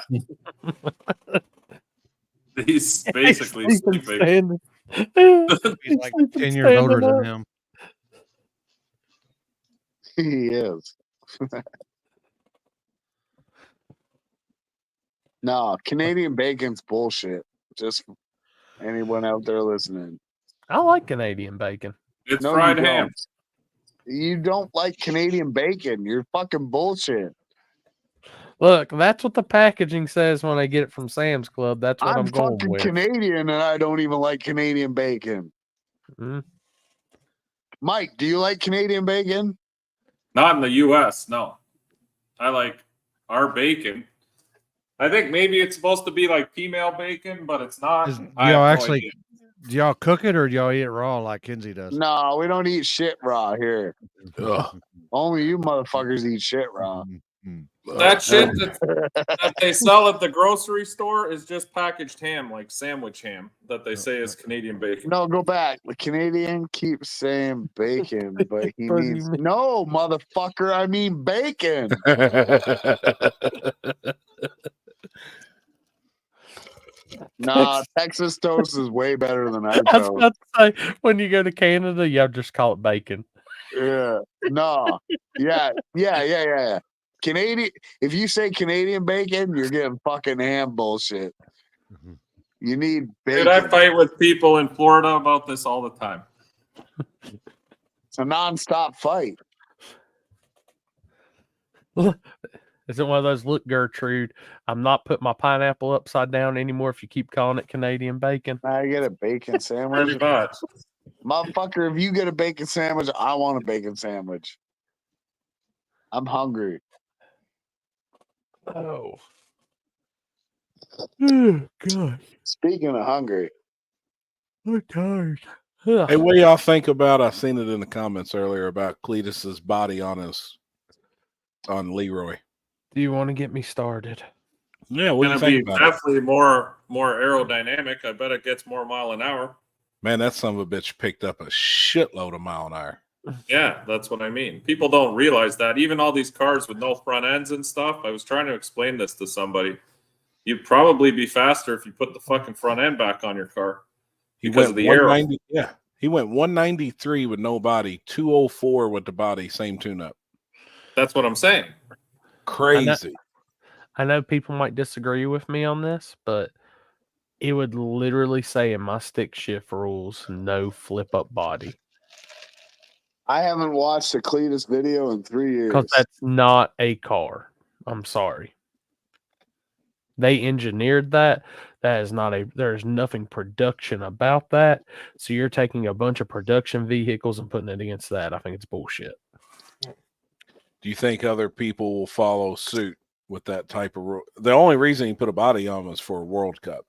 He's basically sleeping. He's like 10 years older than him. He is. No, Canadian bacon's bullshit. Just anyone out there listening. I like Canadian bacon. It's No, fried you ham. don't. You don't like Canadian bacon. You're fucking bullshit. Look, that's what the packaging says when I get it from Sam's Club. That's what I'm going fucking with. Canadian and I don't even like Canadian bacon. Mm. Mike, do you like Canadian bacon? Not in the US, no. I like our bacon. I think maybe it's supposed to be like female bacon, but it's not. Do y'all cook it or do y'all eat it raw like Kinsey does? No, we don't eat shit raw here. Only you motherfuckers eat shit raw. That shit that they sell at the grocery store is just packaged ham, like sandwich ham, that they say is Canadian bacon. No, go back. The Canadian keeps saying bacon, but he means no, motherfucker. I mean bacon. Nah, Texas toast is way better than our I was toast. about to say, when you go to Canada, y'all just call it bacon. Yeah. No. Yeah. Canadian. If you say Canadian bacon, you're getting fucking ham bullshit. You need bacon. Dude, I fight with people in Florida about this all the time. It's a nonstop fight. Is it one of those, look, Gertrude, I'm not putting my pineapple upside down anymore if you keep calling it Canadian bacon? I get a bacon sandwich. Pretty much. Motherfucker, if you get a bacon sandwich, I want a bacon sandwich. I'm hungry. Oh. Oh, God. Speaking of hungry. I'm tired. Hey, what do y'all think about? I seen it in the comments earlier about Cletus's body on Leroy. Do you want to get me started? Yeah, what do you Gonna be think about it? definitely more aerodynamic. I bet it gets more mile an hour. Man, that son of a bitch picked up a shitload of mile an hour. Yeah, that's what I mean. People don't realize that. Even all these cars with no front ends and stuff. I was trying to explain this to somebody. You'd probably be faster if you put the fucking front end back on your car because of the aero. Yeah, he went 193 with no body, 204 with the body, same tune-up. That's what I'm saying. Crazy. I know people might disagree with me on this, but it would literally say in my stick shift rules, no flip up body. I haven't watched a Cletus video in 3 years. Because that's not a car. I'm sorry. They engineered that. That is not there's nothing production about that. So you're taking a bunch of production vehicles and putting it against that. I think it's bullshit. Do you think other people will follow suit with that type of rule? The only reason he put a body on was for a World Cup.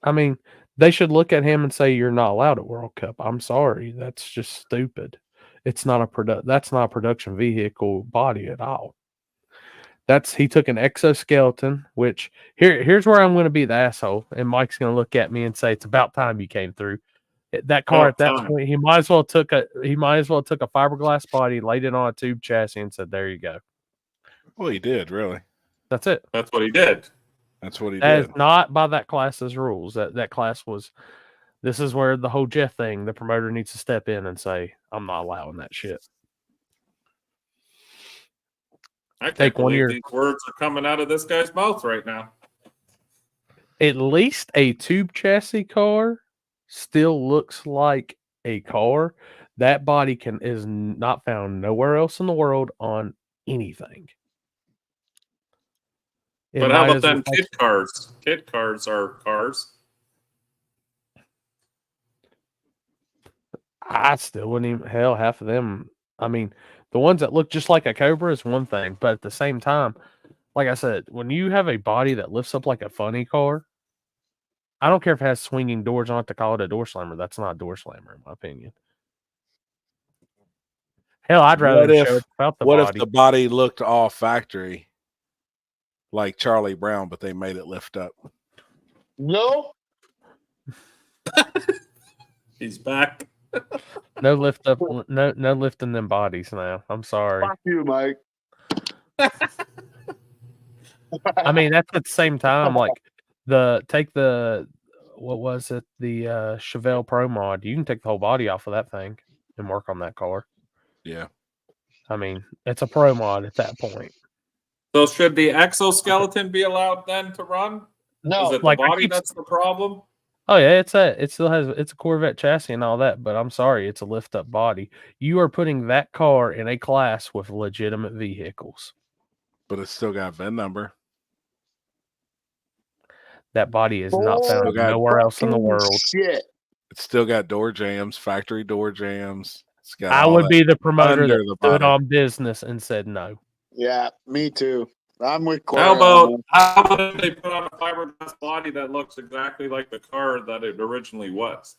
I mean, they should look at him and say you're not allowed at World Cup. I'm sorry. That's just stupid. It's not that's not a production vehicle body at all. He took an exoskeleton, which here's where I'm going to be the asshole, and Mike's going to look at me and say, "It's about time you came through." That car at that point, he might as well took a fiberglass body, laid it on a tube chassis, and said, "There you go." Well, he did, really. That's it. That's what he did. That's what he That did. is not by that class's rules. That class was. This is where the whole Jeff thing. The promoter needs to step in and say, "I'm not allowing that shit." I can't believe these words are coming out of this guy's mouth right now. At least a tube chassis car still looks like a car. That body is not found nowhere else in the world on anything. But how about them kid cars? Kid cars are cars. I still wouldn't even, hell, half of them. I mean, the ones that look just like a Cobra is one thing, but at the same time, like I said, when you have a body that lifts up like a funny car, I don't care if it has swinging doors on it to call it a door slammer. That's not a door slammer, in my opinion. Hell, I'd rather show it about the body. What if the body looked all factory like Charlie Brown, but they made it lift up? No. He's back. No lift up, no lifting them bodies now. I'm sorry. Fuck you, Mike. I mean, that's at the same time, like what was it? The Chevelle Pro Mod. You can take the whole body off of that thing and work on that car. Yeah. I mean, it's a Pro Mod at that point. So should the exoskeleton be allowed then to run? No, is it the body that's the problem? Oh yeah, it's a Corvette chassis and all that, but I'm sorry, it's a lift up body. You are putting that car in a class with legitimate vehicles. But it's still got VIN number. That body is not found nowhere else in the world. Shit. It's still got door jams, factory door jams. It's got I would be the promoter that the stood body. on business and said no. Yeah, me too. I'm with Corey. How about if they put on a fiberglass body that looks exactly like the car that it originally was?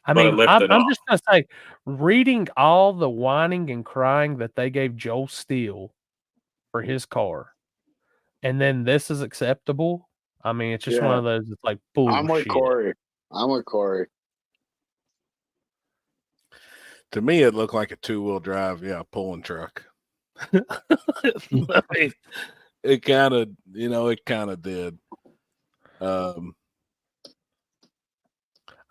I mean, I'm just going to say, reading all the whining and crying that they gave Joel Steele for his car, and then this is acceptable. I mean, it's just one of those, it's like bullshit. I'm with Corey. To me, it looked like a 2-wheel drive, pulling truck. I mean, it kind of did. I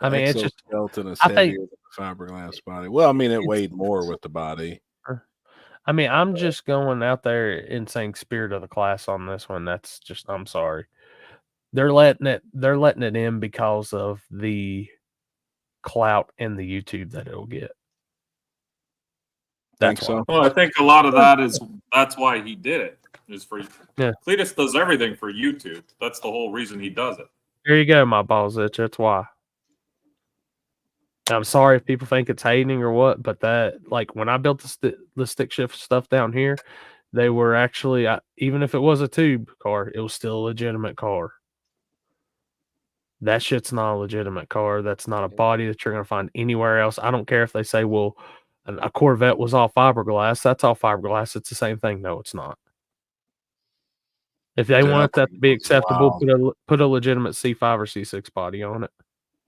mean, it's just skeleton is heavier than the fiberglass body. Well, I mean, it weighed more with the body. I mean, I'm just going out there and saying spirit of the class on this one. That's just, I'm sorry. They're letting it in because of the clout and the YouTube that it'll get. That's so. Well, I think a lot of that's why he did it. Is for Cletus does everything for YouTube. That's the whole reason he does it. There you go, my balls itch. That's why. I'm sorry if people think it's hating or what, but that, like, when I built the stick shift stuff down here, they were actually, even if it was a tube car, it was still a legitimate car. That shit's not a legitimate car. That's not a body that you're going to find anywhere else. I don't care if they say, well, a Corvette was all fiberglass. That's all fiberglass. It's the same thing. No, it's not. If they want that to be acceptable, put a legitimate C5 or C6 body on it.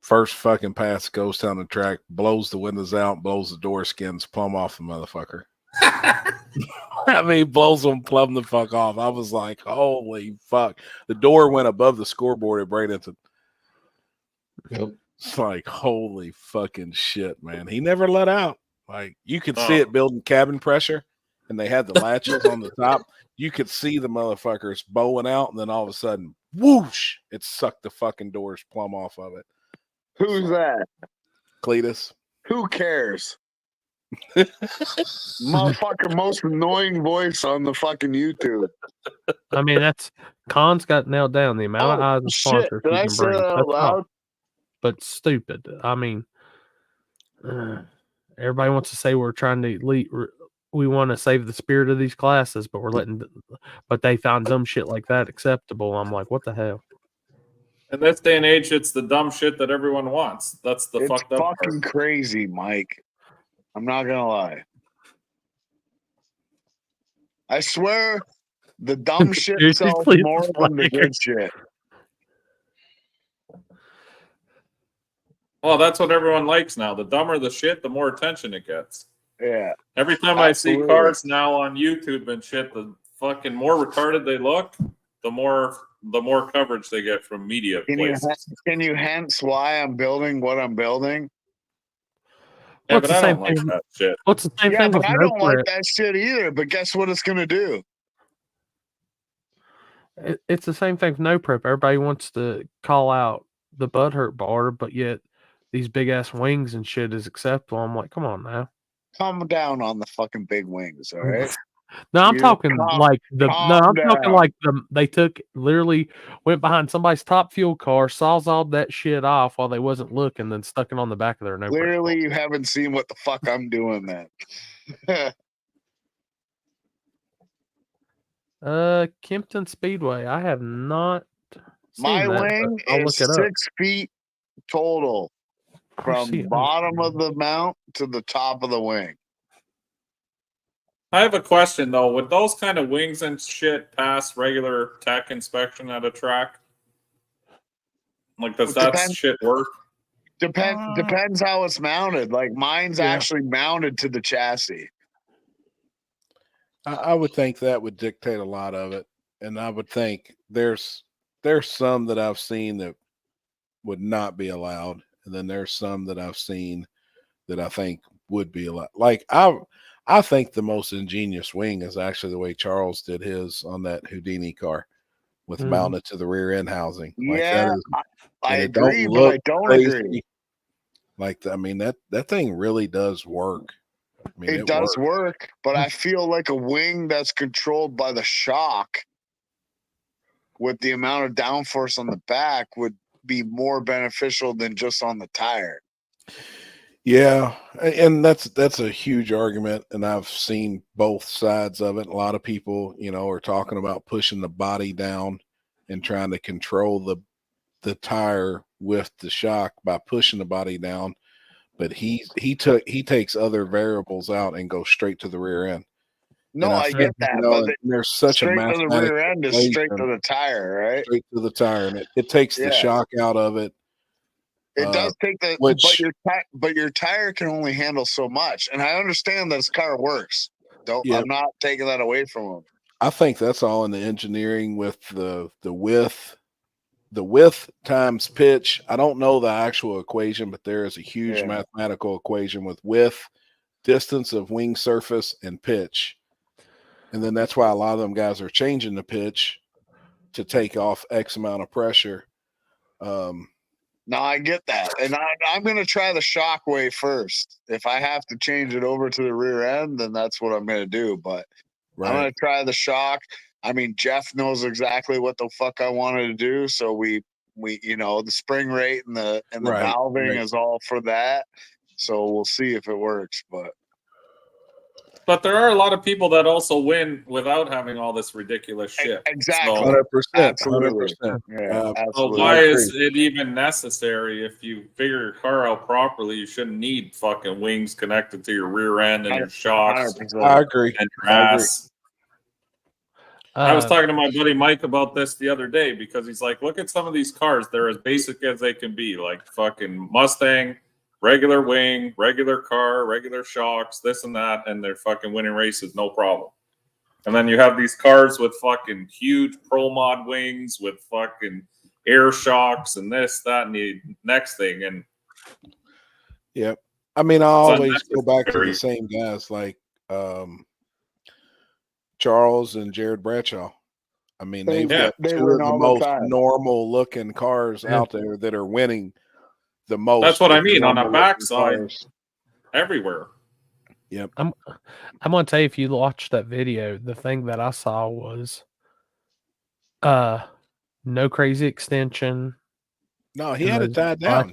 First fucking pass goes down the track, blows the windows out, blows the door skins plumb off the motherfucker. I mean, blows them plumb the fuck off. I was like, holy fuck. The door went above the scoreboard at Bradenton. Yep. It's like, holy fucking shit, man. He never let out. Like, you could see it building cabin pressure, and they had the latches on the top. You could see the motherfuckers bowing out, and then all of a sudden, whoosh, it sucked the fucking doors plumb off of it. Who's that? Cletus. Who cares? Motherfucker, most annoying voice on the fucking YouTube. I mean, that's Khan's got nailed down the amount of eyes and sponsors Did I say that out loud? But stupid. I mean, everybody wants to say we're trying to we want to save the spirit of these classes, but but they found dumb shit like that acceptable. I'm like, what the hell? In this day and age, it's the dumb shit that everyone wants. That's the fucked up fucking part. Crazy, Mike. I'm not gonna lie. I swear The dumb shit Dude, sells please more than the explain. good shit. Well, that's what everyone likes now. The dumber the shit, the more attention it gets. Yeah. Every time I see Absolutely. cars now on YouTube and shit, the fucking more retarded they look, the more coverage they get from media places. Can you hence why I'm building what I'm building? Yeah, What's but the I same don't like thing? that shit. What's the same Yeah, thing but with I no don't like prep? that shit either. But guess what it's gonna do? It's the same thing with no prep. Everybody wants to call out the butthurt bar, but yet these big ass wings and shit is acceptable. I'm like, come on now. Calm down on the fucking big wings, all right? No, I'm You talking calm- like the no, calm I'm talking down. like they took literally went behind somebody's top fuel car, sawzalled that shit off while they wasn't looking, then stuck it on the back of their no prep. Clearly, you haven't seen what the fuck I'm doing then. Kempton Speedway. I have not seen My that, wing but I'll is look it up. 6 feet total from see it? bottom of the mount to the top of the wing. I have a question though. Would those kind of wings and shit pass regular tech inspection at a track? Like, does that Depends- shit work? Depends how it's mounted. Like mine's Yeah. actually mounted to the chassis. I would think that would dictate a lot of it, and I would think there's some that I've seen that would not be allowed, and then there's some that I've seen that I think would be allowed. Like I think the most ingenious wing is actually the way Charles did his on that Houdini car with Mhm. mounted to the rear end housing. Like Yeah, that is, I and it agree, don't but I look don't crazy. agree. Like I mean that thing really does work. I mean, It does works. work, but I feel like a wing that's controlled by the shock with the amount of downforce on the back would be more beneficial than just on the tire. Yeah, and that's a huge argument, and I've seen both sides of it. A lot of people, are talking about pushing the body down and trying to control the tire with the shock by pushing the body down. But he takes other variables out and goes straight to the rear end. No, And I get that, but there's such a straight to the mathematical rear end is straight to equation, the tire, right? straight to the tire, and it takes the Yeah. shock out of it. It does take the, which- but your tire can only handle so much, and I understand that this car works. Yeah. I'm not taking that away from him. I think that's all in the engineering with the width times pitch. I don't know the actual equation, but there is a huge mathematical equation with width, distance of wing surface, and pitch. And then that's why a lot of them guys are changing the pitch to take off X amount of pressure. No, I get that, and I'm going to try the Shockwave first. If I have to change it over to the rear end, then that's what I'm going to do. But I'm going to try the shock. I mean, Jeff knows exactly what the fuck I wanted to do, so we the spring rate and the valving is all for that. So we'll see if it works. But there are a lot of people that also win without having all this ridiculous shit. Exactly. 100%. Absolutely. 100%. Yeah, So absolutely. why is it even necessary? If you figure your car out properly, you shouldn't need fucking wings connected to your rear end and your shocks. 100%. I agree. And your ass. I was talking to my buddy Mike about this the other day because he's like, look at some of these cars. They're as basic as they can be, like fucking Mustang, regular wing, regular car, regular shocks, this and that, and they're fucking winning races, no problem. And then you have these cars with fucking huge pro mod wings with fucking air shocks and this, that, and the next thing. And yep. I mean, I always go back to unnecessary. the same guys like Charles and Jared Bradshaw. I mean, they've got they two win of the all the most time. normal looking cars out there that are winning the most. that's what I of mean on the normal-looking backside, cars. everywhere. Yep. I'm gonna tell you, if you watch that video, the thing that I saw was no crazy extension. No, he had it tied down.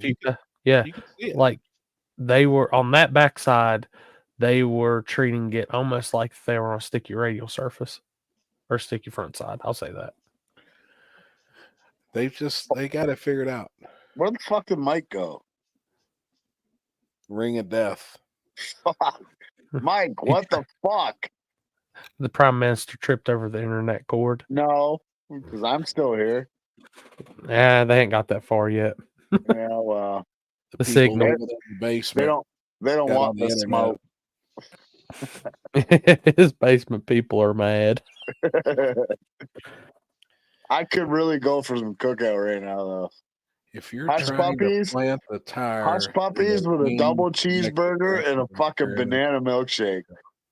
Yeah, You can see it. like they were on that backside, they were treating it almost like they were on a sticky radial surface or sticky front side. I'll say that. They got it figured out. Where the fuck did Mike go? Ring of death. Mike, what the fuck? The Prime Minister tripped over the internet cord. No, because I'm still here. Yeah, they ain't got that far yet. Yeah, well, The People signal. living in the basement. They don't got want on the the internet. smoke. His basement people are mad. I could really go for some cookout right now, though. If you're Hush trying puppies, to plant the tire, hush puppies in a with a wing double next to cheeseburger and a the fucking tire, banana milkshake.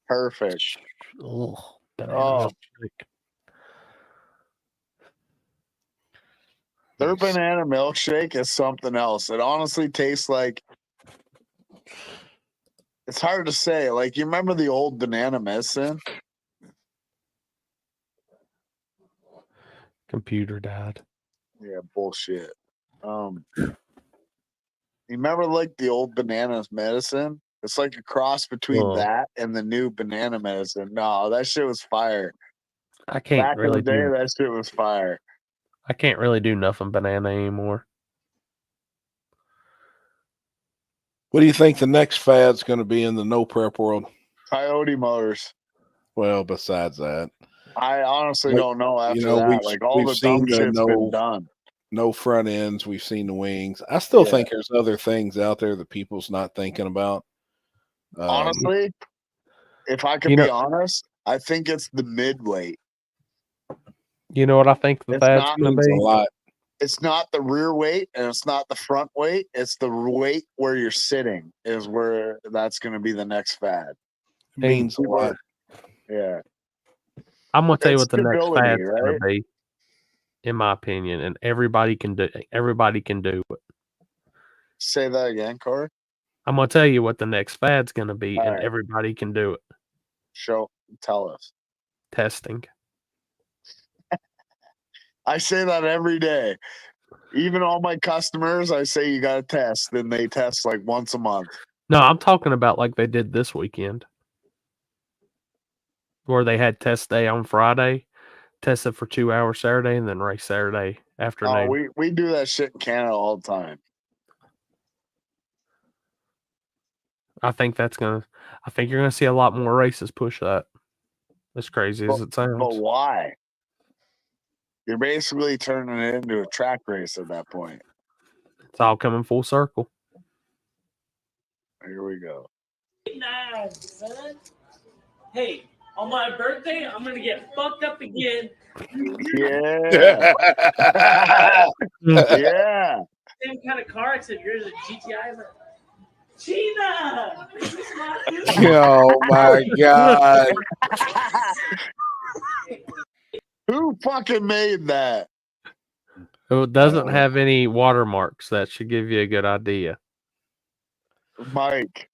Perfect. Ugh, banana Oh, milkshake. their banana milkshake is something else. It honestly tastes like, it's hard to say. Like, you remember the old banana medicine? Computer died. Yeah, bullshit. You remember like the old bananas medicine? It's like a cross between that and the new banana medicine. No, that shit was fire. I can't Back really in the day, do. that shit was fire. I can't really do nothing banana anymore. What do you think the next fad's going to be in the no prep world? Coyote motors. Well, besides that, I honestly don't know after that. we've, Like all the dumb shit's been done. No front ends. We've seen the wings. I still think there's other things out there that people's not thinking about. Honestly, if I could be honest, I think it's the midweight. You know what I think the fad's going to be? A lot. It's not the rear weight and it's not the front weight. It's the weight where you're sitting is where that's going to be the next fad. It means a lot. Yeah. I'm going to tell you what the next stability, fad's going right? to be, in my opinion, and everybody can do it. Say that again, Corey. I'm going to tell you what the next fad's going to be, and everybody can do it. Tell us. Testing. I say that every day. Even all my customers, I say you got to test. Then they test like once a month. No, I'm talking about like they did this weekend, where they had test day on Friday, tested for 2 hours Saturday, and then race Saturday afternoon. Oh, we do that shit in Canada all the time. I think you're gonna see a lot more races push that. As crazy as it sounds. But why? You're basically turning it into a track race at that point. It's all coming full circle. Here we go. Nice, son. Hey, on my birthday, I'm gonna get fucked up again. Yeah. Yeah. Same kind of car, except yours is a GTI. Gina! Oh my God. Who fucking made that? It doesn't have any watermarks. That should give you a good idea. Mike.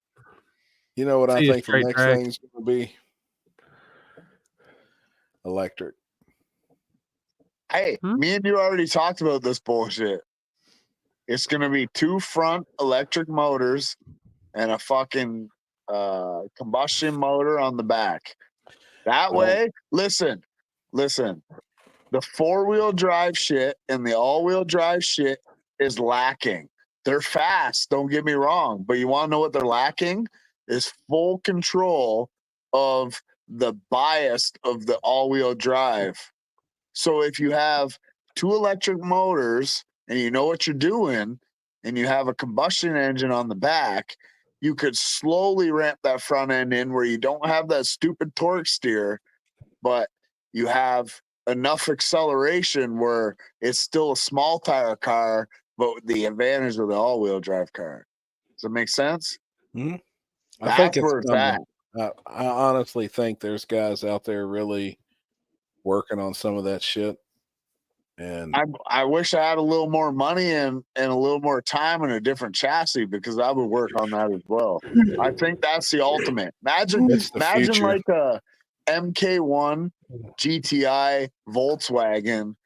You know what I See a think the straight next track. thing's going to be? Electric. Hey, me and you already talked about this bullshit. It's going to be 2 front electric motors and a fucking combustion motor on the back. That way, listen, the 4-wheel drive shit and the all-wheel drive shit is lacking. They're fast, don't get me wrong, but you want to know what they're lacking? Is full control of the bias of the all-wheel drive. So if you have 2 electric motors and you know what you're doing and you have a combustion engine on the back, you could slowly ramp that front end in where you don't have that stupid torque steer, but you have enough acceleration where it's still a small tire car, but with the advantage of the all-wheel drive car. Does it make sense? Mm-hmm. That's I think it's where it's at. I honestly think there's guys out there really working on some of that shit. And I wish I had a little more money and a little more time and a different chassis because I would work on that as well. I think that's the ultimate. Imagine future. like a MK1 GTI Volkswagen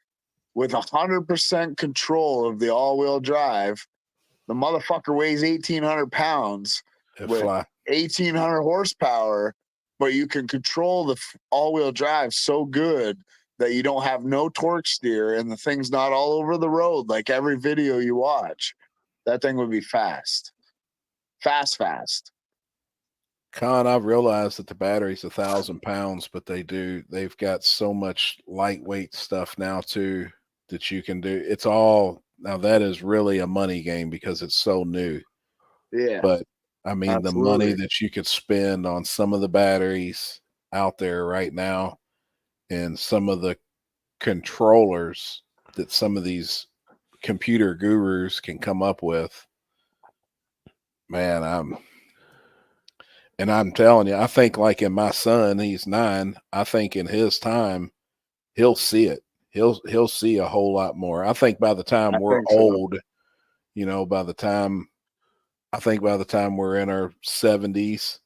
with 100% control of the all-wheel drive. The motherfucker weighs 1,800 pounds with 1,800 horsepower, but you can control the all-wheel drive so good that you don't have no torque steer and the thing's not all over the road like every video you watch. That thing would be fast. Fast. Con, I've realized that the battery's 1,000 pounds, but they've got so much lightweight stuff now too that you can do. It's all now that is really a money game because it's so new. Yeah. But I mean, the money Absolutely. that you could spend on some of the batteries out there right now and some of the controllers that some of these computer gurus can come up with, man, I'm telling you, I think like in my son, he's 9. I think in his time, he'll see it. He'll see a whole lot more. I think by the time we're old, you know, by the time we're in our 70s,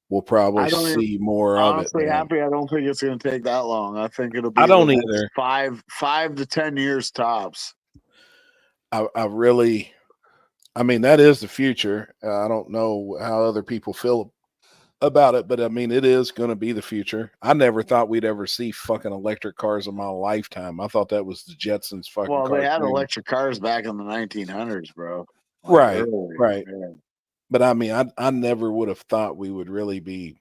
we'll probably see more of it. Honestly, Happy, I don't think it's going to take that long. I think it'll be I don't the next either. 5 to 10 years tops. I mean, that is the future. I don't know how other people feel about it, but I mean, it is going to be the future. I never thought we'd ever see fucking electric cars in my lifetime. I thought that was the Jetsons fucking Well, they had cartoon. electric cars back in the 1900s, bro. Right, early, right. yeah. But I mean, I never would have thought we would really be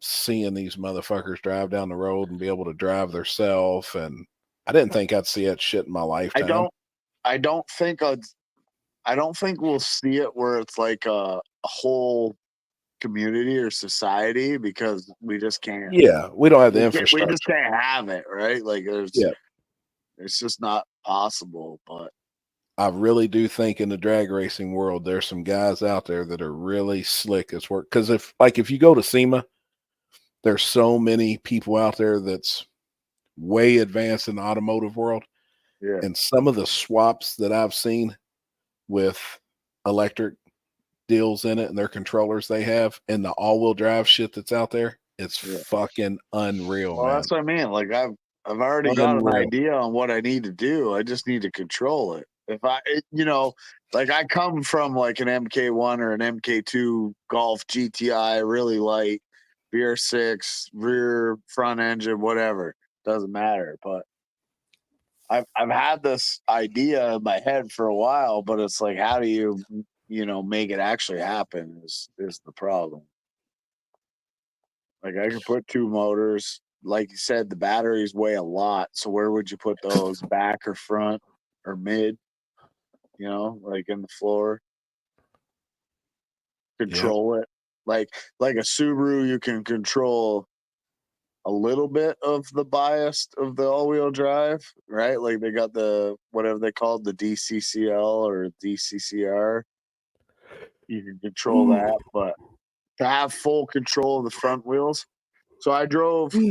seeing these motherfuckers drive down the road and be able to drive themselves. And I didn't think I'd see that shit in my lifetime. I don't think we'll see it where it's like a whole community or society because we just can't. Yeah, we don't have the We infrastructure. just can't have it, right? Like it's just not possible. But I really do think in the drag racing world, there's some guys out there that are really slick as work. Because if you go to SEMA, there's so many people out there that's way advanced in the automotive world. Yeah. And some of the swaps that I've seen with electric deals in it and their controllers they have and the all-wheel drive shit that's out there, it's fucking unreal. Well, man. that's what I mean. Like I've already got an idea on what I need to do. I just need to control it. If like I come from like an MK1 or an MK2 Golf GTI, really light, VR6, rear, front engine, whatever, doesn't matter. But I've had this idea in my head for a while, but it's like, how do you make it actually happen is the problem. Like I could put 2 motors. Like you said, the batteries weigh a lot. So where would you put those? Back or front or mid? Like in the floor. Control it. Like a Subaru, you can control a little bit of the bias of the all-wheel drive, right? Like they got the whatever they called the DCCL or DCCR. You can control that, but to have full control of the front wheels. So I drove this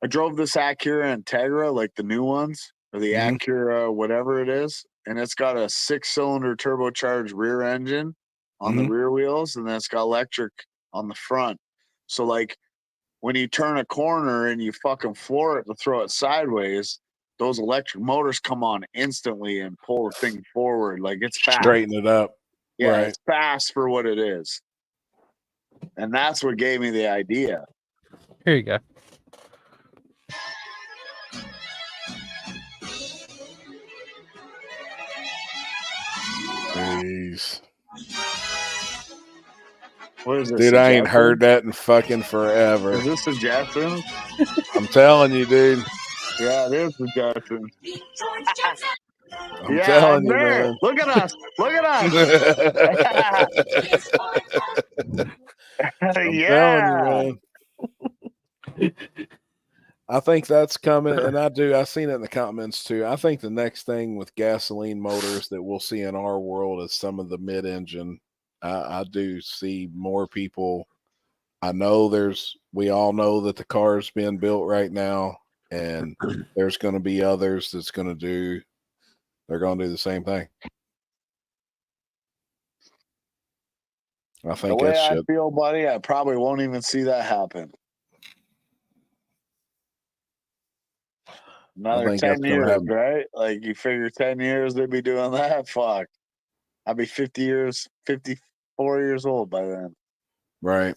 Acura Integra, like the new ones, or the Acura whatever it is, and it's got a 6-cylinder turbocharged rear engine on the rear wheels, and then it's got electric on the front. So like when you turn a corner and you fucking floor it to throw it sideways, those electric motors come on instantly and pull the thing forward. Like it's fast. Straighten it up. Yeah, Right. It's fast for what it is. And that's what gave me the idea. Here you go. Jeez. What is this? Dude, I ain't heard that in fucking forever. Is this a Jetson? I'm telling you, dude. Yeah, it is the Jetson. I'm telling you, there. man. Look at us. Look at us. I'm telling you, man. I think that's coming, and I've seen it in the comments too. I think the next thing with gasoline motors that we'll see in our world is some of the mid-engine. I do see more people. I know we all know that the car's being built right now, and there's going to be others they're going to do the same thing. I think the way that's I shit. feel, buddy, I probably won't even see that happen. Another 10 years, right? Like you figure 10 years they'd be doing that. Fuck. I'd be 54 years old by then. Right.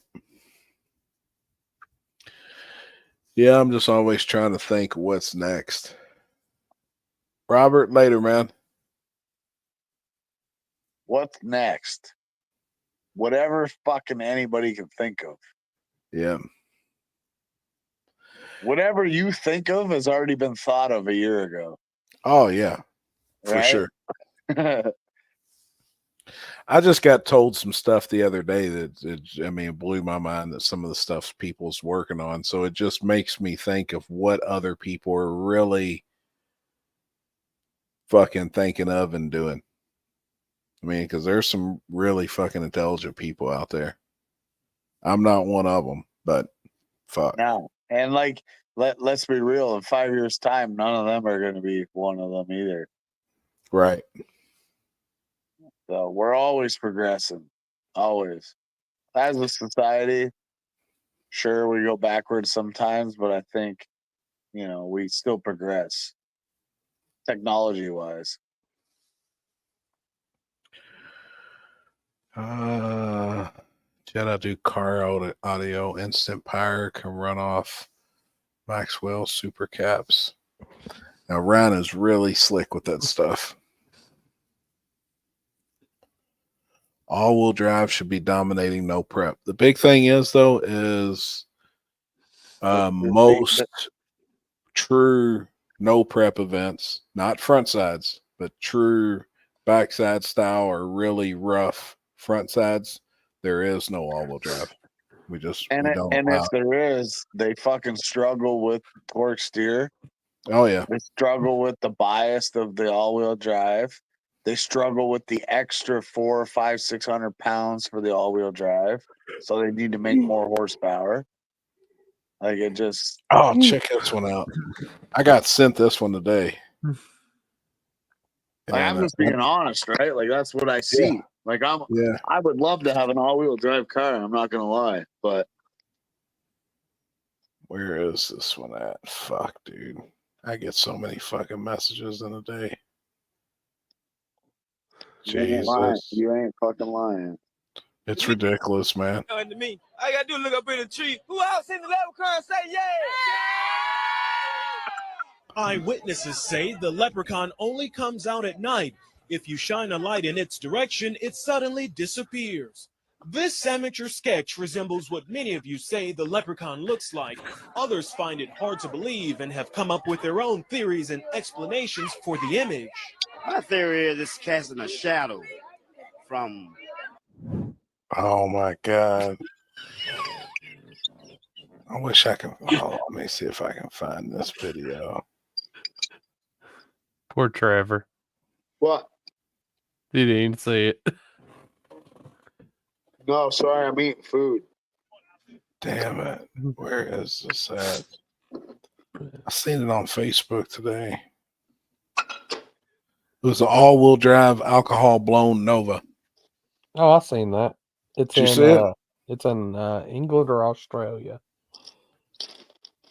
Yeah, I'm just always trying to think what's next. Robert, later, man. What's next? whatever fucking anybody can think of. Yeah. Whatever you think of has already been thought of a year ago. Oh yeah, for Right? sure. I just got told some stuff the other day that it blew my mind that some of the stuff people's working on. So it just makes me think of what other people are really fucking thinking of and doing. I mean, because there's some really fucking intelligent people out there. I'm not one of them, but fuck. No. And like, let's be real, in 5 years' time, none of them are going to be one of them either. Right. So we're always progressing. Always. As a society, sure, we go backwards sometimes, but I think, we still progress technology-wise. Jedi do car audio, instant power, can run off Maxwell super caps. Now Ryan is really slick with that stuff. All-wheel drive should be dominating, no prep. The big thing is most true no prep events, not front sides, but true backside style or really rough front sides, there is no all-wheel drive. We don't allow if there is, they fucking struggle with torque steer. Oh yeah. They struggle with the bias of the all-wheel drive. They struggle with the extra 400, 500, 600 pounds for the all-wheel drive. So they need to make more horsepower. Like it just. Oh, check this one out. I got sent this one today. Like, I'm just being honest, right? Like that's what I see. Yeah. Like I would love to have an all-wheel drive car. I'm not gonna lie, but where is this one at? Fuck, dude. I get so many fucking messages in a day. Jesus. You ain't fucking lying. It's ridiculous, man. To me, I gotta do look up in the tree. Who else in the leprechaun say yeah? Eyewitnesses say the leprechaun only comes out at night. If you shine a light in its direction, it suddenly disappears. This amateur sketch resembles what many of you say the leprechaun looks like. Others find it hard to believe and have come up with their own theories and explanations for the image. My theory is it's casting a shadow from. Oh my God. I wish I could. Let me see if I can find this video. Poor Trevor. What? He didn't even see it. No, sorry, I'm eating food. Damn it. Where is this at? I seen it on Facebook today. It was an all-wheel drive alcohol blown Nova. Oh, I've seen that. It's Did you see it? It's in England or Australia.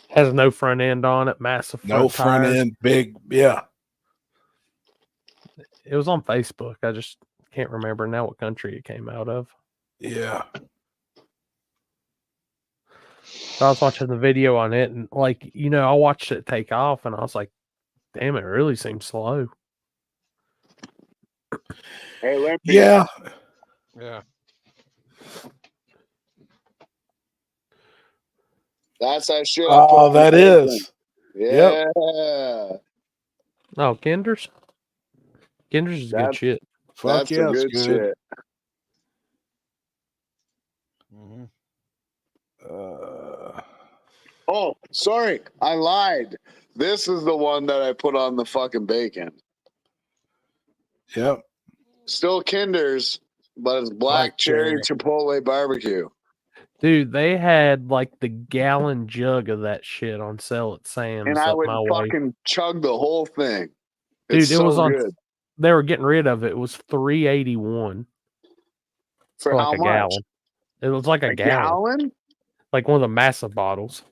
Has no front end on it, massive No front tires. end, big, yeah. It was on Facebook. I just can't remember now what country it came out of. Yeah. So I was watching the video on it, and I watched it take off, and I was like, "Damn, it really seems slow." Hey, Limpy. Yeah. Yeah. That's that shit. Oh, that is. Yeah. Oh, Kinder's. Kinder's is good shit. Fuck yeah, good it's good. shit. Oh, sorry, I lied. This is the one that I put on the fucking bacon. Yep. Still Kinder's, but it's black cherry chipotle barbecue. Dude, they had the gallon jug of that shit on sale at Sam's. And I up would my way. fucking chug the whole thing. Dude, It's it was so on. good. They were getting rid of it. It was $3.81 For how a much? gallon. It was like a gallon, like one of the massive bottles.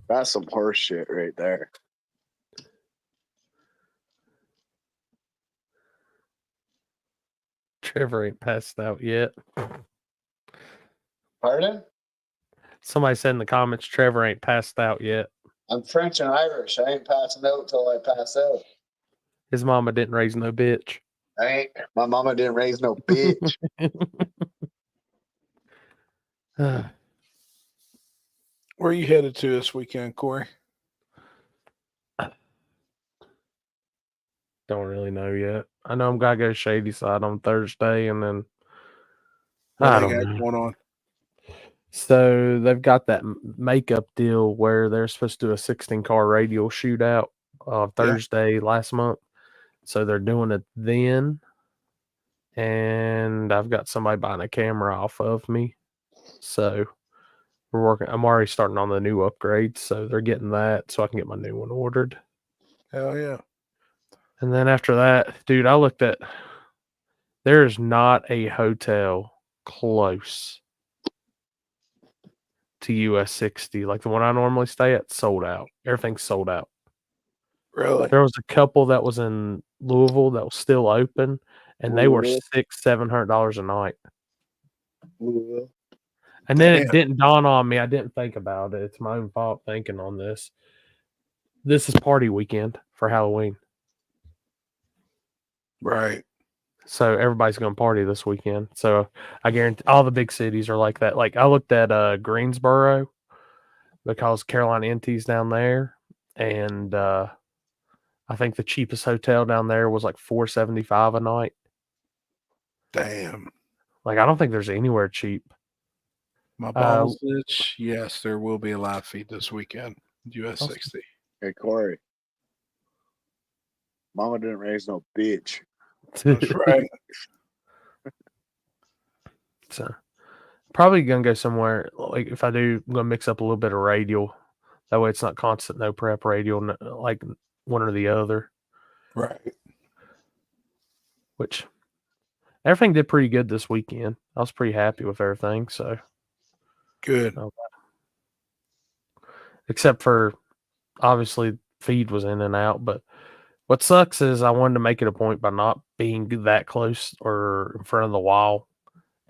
That's some horse shit right there. Trevor ain't passed out yet. Pardon? Somebody said in the comments, Trevor ain't passed out yet. I'm French and Irish. I ain't passing out till I pass out. His mama didn't raise no bitch. My mama didn't raise no bitch. Where are you headed to this weekend, Corey? Don't really know yet. I know I'm gonna go Shady Side on Thursday, and then What I they don't got know. going on? So they've got that makeup deal where they're supposed to do a 16-car radial shootout Thursday last month. So they're doing it then, and I've got somebody buying a camera off of me. So we're working. I'm already starting on the new upgrades, so they're getting that so I can get my new one ordered. Hell yeah. And then after that, dude, I looked at. There is not a hotel close to US 60. Like the one I normally stay at, sold out. Everything's sold out. Really? There was a couple that was in Louisville that was still open, and they were Louisville? $600-700 a night. Louisville. And then it Damn. didn't dawn on me. I didn't think about it. It's my own fault thinking on this. This is party weekend for Halloween. Right. So everybody's going to party this weekend. So I guarantee all the big cities are like that. Like I looked at Greensboro because Carolina NT's down there, and I think the cheapest hotel down there was like $475 a night. Damn. Like I don't think there's anywhere cheap. My balls itch. Yes, there will be a live feed this weekend. US 60. Hey, Corey. Mama didn't raise no bitch. That's right. So probably gonna go somewhere. Like if I do, I'm gonna mix up a little bit of radial. That way it's not constant no prep radial, like one or the other. Right. Which everything did pretty good this weekend. I was pretty happy with everything. So good. Except for obviously feed was in and out. But what sucks is I wanted to make it a point by not being that close or in front of the wall.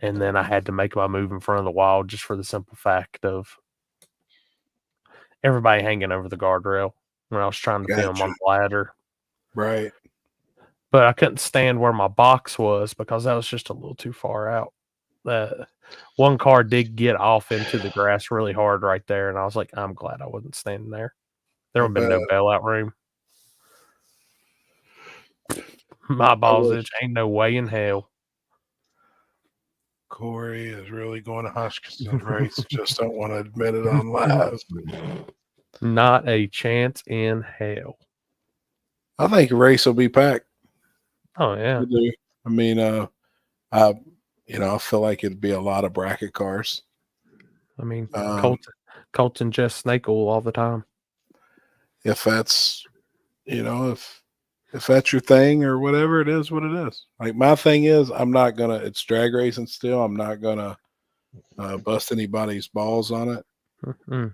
And then I had to make my move in front of the wall just for the simple fact of everybody hanging over the guardrail when I was trying to film on the ladder. Right. But I couldn't stand where my box was because that was just a little too far out. One car did get off into the grass really hard right there, and I was like, I'm glad I wasn't standing there. There would have been no bailout room. My balls itch. Ain't no way in hell. Corey is really going to Hutchinson race. Just don't want to admit it on live. Not a chance in hell. I think the race will be packed. Oh yeah. I mean, I feel like it'd be a lot of bracket cars. I mean, Colton just snake oil all the time. If that's, if that's your thing or whatever, it is what it is. Like my thing is, it's drag racing still. I'm not gonna bust anybody's balls on it. Mm-hmm.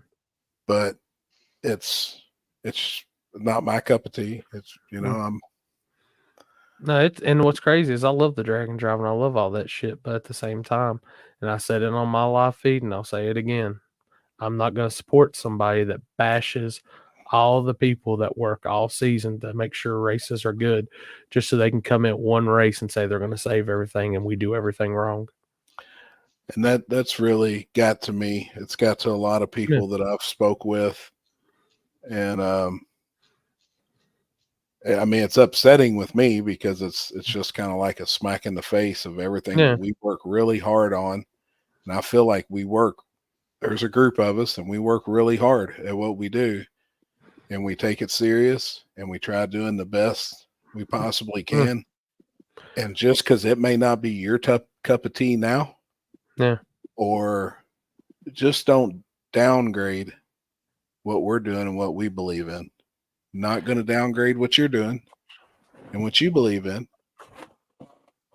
But it's not my cup of tea. It's and what's crazy is I love the drag and drive and I love all that shit, but at the same time, and I said it on my live feed and I'll say it again, I'm not going to support somebody that bashes all the people that work all season to make sure races are good just so they can come in one race and say they're going to save everything and we do everything wrong. And that's really got to me. It's got to a lot of people that I've spoke with. And I mean, it's upsetting with me because it's just kind of like a smack in the face of everything that we work really hard on. And I feel like there's a group of us and we work really hard at what we do. And we take it serious and we try doing the best we possibly can. And just because it may not be your cup of tea now, or just don't downgrade what we're doing and what we believe in. Not going to downgrade what you're doing and what you believe in.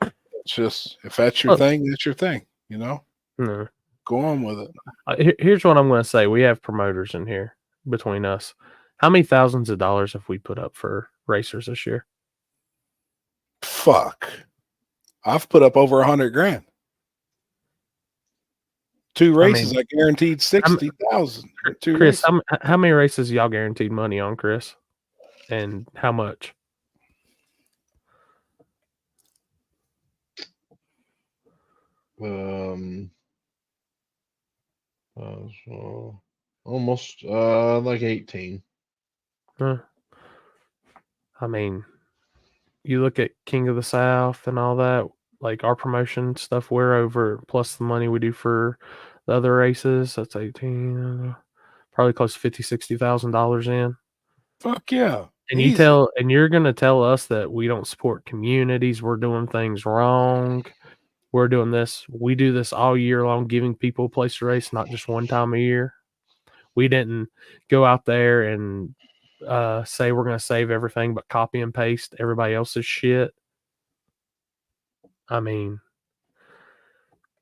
It's just, if that's your thing, that's your thing, Go on with it. Here's what I'm going to say. We have promoters in here between us. How many thousands of dollars have we put up for racers this year? Fuck. I've put up over $100,000. 2 races, I guaranteed 60,000. Chris, how many races y'all guaranteed money on, Chris? And how much? So almost like 18. Huh. I mean, you look at King of the South and all that, like our promotion stuff we're over, plus the money we do for the other races, that's 18, probably close to $50,000-$60,000 in. Fuck yeah. And Easy. you're gonna tell us that we don't support communities, we're doing things wrong, we're doing this, we do this all year long, giving people a place to race, not just one time a year. We didn't go out there and say we're going to save everything but copy and paste everybody else's shit. I mean,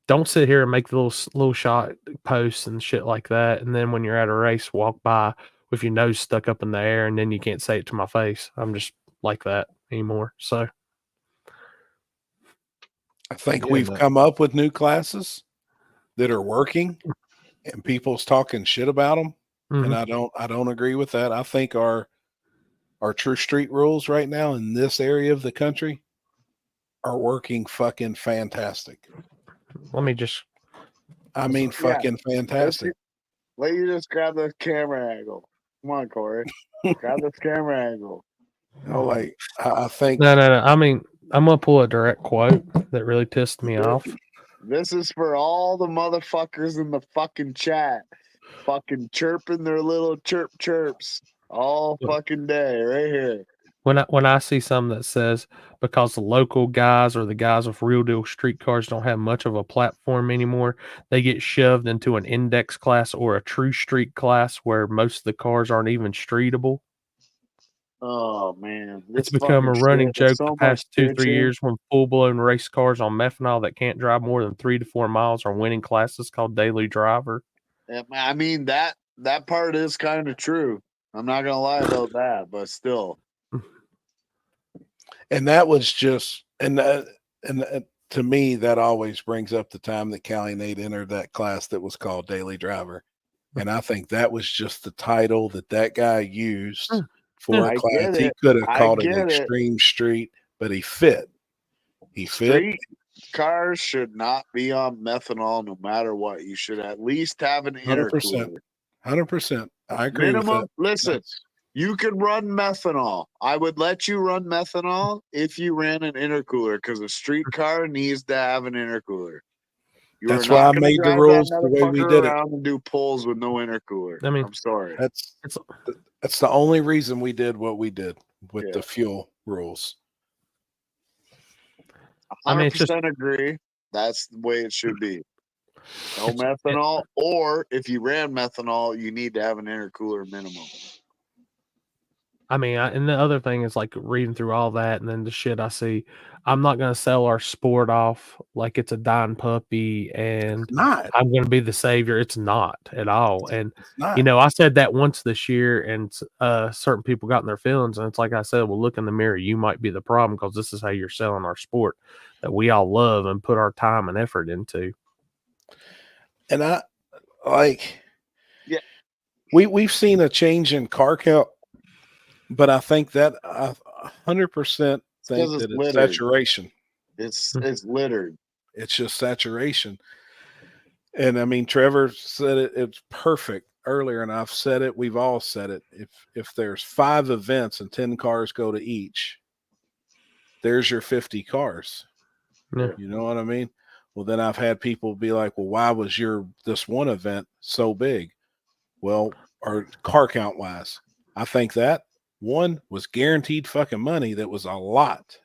don't sit here and make the little shot posts and shit like that, and then when you're at a race, walk by with your nose stuck up in the air, and then you can't say it to my face. I'm just like that anymore. So I think we've come up with new classes that are working, and people's talking shit about them. And I don't agree with that. I think our true street rules right now in this area of the country are working fucking fantastic. Let me just. I mean, fucking fantastic. Let you just grab the camera angle. Come on, Corey. Grab this camera angle. Like I think. No. I mean, I'm gonna pull a direct quote that really pissed me off. This is for all the motherfuckers in the fucking chat, fucking chirping their little chirps all fucking day, right here. When I see something that says because the local guys or the guys with real deal street cars don't have much of a platform anymore, they get shoved into an index class or a true street class where most of the cars aren't even streetable. Oh man, It's become a running joke the past 2-3 years when full blown race cars on methanol that can't drive more than 3 to 4 miles are winning classes called daily driver. I mean that part is kind of true. I'm not gonna lie about that, but still. And that was just, and to me, that always brings up the time that Callie Nate entered that class that was called Daily Driver. And I think that was just the title that guy used for a class. He could have called it Extreme Street, but he fit. Street cars should not be on methanol no matter what. You should at least have an intercooler. 100%. I agree with that. Listen. You can run methanol. I would let you run methanol if you ran an intercooler because a street car needs to have an intercooler. That's why I made the rules the way we did it. And do pulls with no intercooler. I mean, I'm sorry. That's the only reason we did what we did with the fuel rules. 100% agree. That's the way it should be. No methanol, or if you ran methanol, you need to have an intercooler minimum. I mean, and the other thing is like reading through all that and then the shit I see, I'm not going to sell our sport off like it's a dying puppy and I'm going to be the savior. It's not at all. And, you know, I said that once this year and certain people got in their feelings. And it's like I said, well, look in the mirror. You might be the problem because this is how you're selling our sport that we all love and put our time and effort into. And I like, we've seen a change in car count. But I think that 100% think that it's saturation. It's littered. It's just saturation. And I mean, Trevor said it's perfect earlier, and I've said it. We've all said it. If there's 5 events and 10 cars go to each, there's your 50 cars. Yeah. You know what I mean? Well, then I've had people be like, "Well, why was this one event so big?" Well, or car count wise, I think that. One was guaranteed fucking money. That was a lot.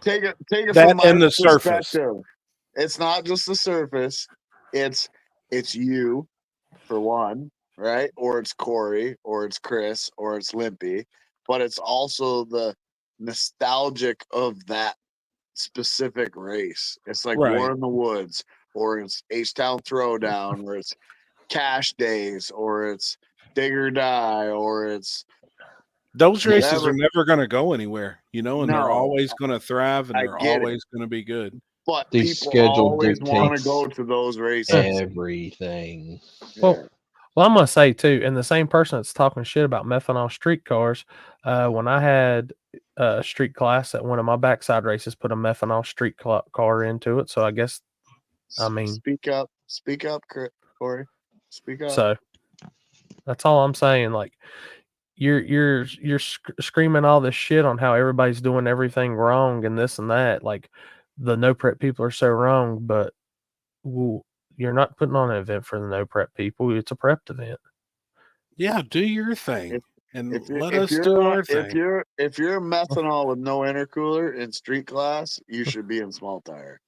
Take it that from my and the surface. It's not just the surface. It's you, for one, right? Or it's Corey, or it's Chris, or it's Limpy. But it's also the nostalgic of that specific race. It's like War in the Woods, or it's H-Town Throwdown, or it's Cash Days, or it's Dig or Die, or it's those races are never going to go anywhere, you know, and they're always going to thrive and they're always going to be good. But these people always want to go to those races. Everything. Well, I'm going to say too, and the same person that's talking shit about methanol street cars, when I had street class at one of my backside races, put a methanol street car into it. So I guess, I mean, speak up, Corey, speak up. So that's all I'm saying. Like, you're screaming all this shit on how everybody's doing everything wrong and this and that. Like, the no prep people are so wrong, but you're not putting on an event for the no prep people. It's a prepped event. Yeah, do your thing. And let us you're do not- our thing. If you're methanol with no intercooler in street class, you should be in small tire.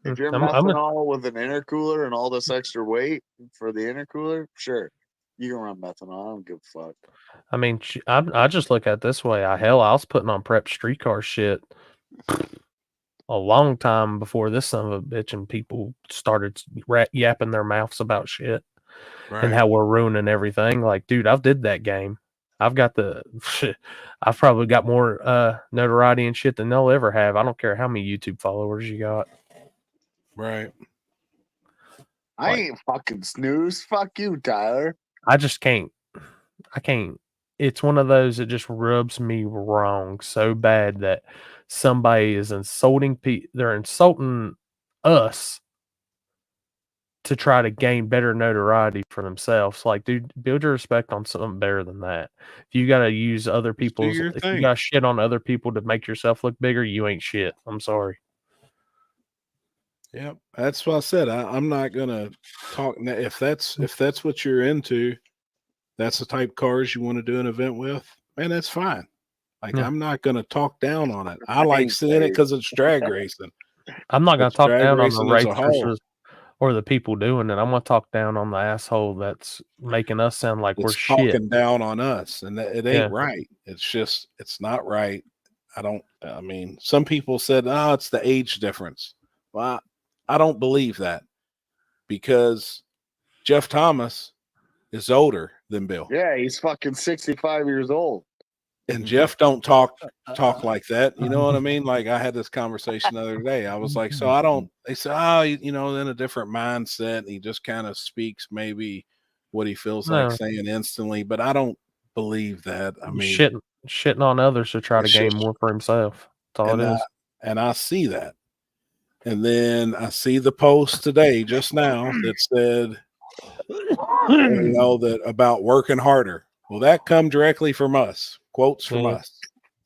If you're methanol with an intercooler and all this extra weight for the intercooler, sure, you can run methanol. I don't give a fuck. I mean, I just look at it this way. I was putting on prep streetcar shit a long time before this son of a bitch and people started yapping their mouths about shit and how we're ruining everything. Like, dude, I've did that game. I've probably got more notoriety and shit than they'll ever have. I don't care how many YouTube followers you got. Right. I ain't fucking snooze. Fuck you, Tyler. I just can't. I can't. It's one of those that just rubs me wrong so bad that somebody is insulting they're insulting us to try to gain better notoriety for themselves. Like, dude, build your respect on something better than that. If you got to use other people's, if you got shit on other people to make yourself look bigger, you ain't shit. I'm sorry. Yep, that's what I said. I'm not gonna talk if that's what you're into. That's the type of cars you want to do an event with, man. That's fine. Like, I'm not gonna talk down on it. I like seeing it because it's drag racing. I'm not gonna talk down on the racing as a whole. racers or the people doing it. I'm gonna talk down on the asshole that's making us sound like we're shit. Talking down on us, and it ain't right. It's just, it's not right. I mean, some people said, "Oh, it's the age difference." Well, I don't believe that, because Jeff Thomas is older than Bill. Yeah, he's fucking 65 years old. And Jeff don't talk like that. You know what I mean? Like, I had this conversation the other day. I was like, so I don't, they said, oh, in a different mindset. He just kind of speaks maybe what he feels like saying instantly, but I don't believe that. I mean, shitting on others to try to gain more for himself. That's all it is. And I see that. And then I see the post today, just now, that said, that about working harder. Well, that come directly from us. Quotes from us.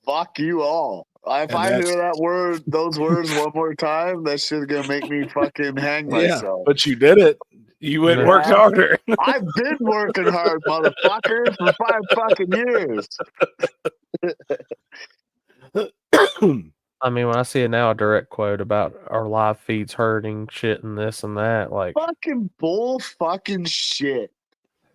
Fuck you all. If I hear those words one more time, that shit's gonna make me fucking hang myself. But you did it. You went and worked harder. I've been working hard, motherfucker, for 5 fucking years. I mean, when I see it now, a direct quote about our live feeds hurting shit and this and that, like, fucking bull fucking shit.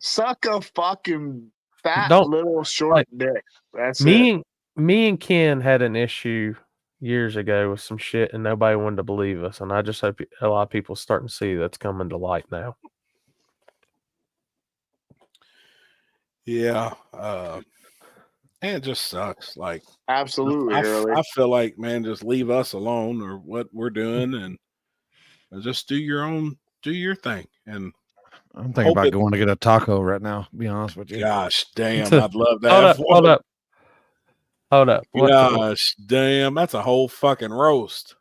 Suck a fucking fat little short dick. That's me and Ken had an issue years ago with some shit and nobody wanted to believe us, and I just hope a lot of people starting to see that's coming to light now. Yeah. And it just sucks. Like, absolutely. I feel like, man, just leave us alone or what we're doing, and just do your thing. And I'm thinking about going to get a taco right now, to be honest with you. Gosh damn, I'd love that. Hold up. Gosh damn, that's a whole fucking roast.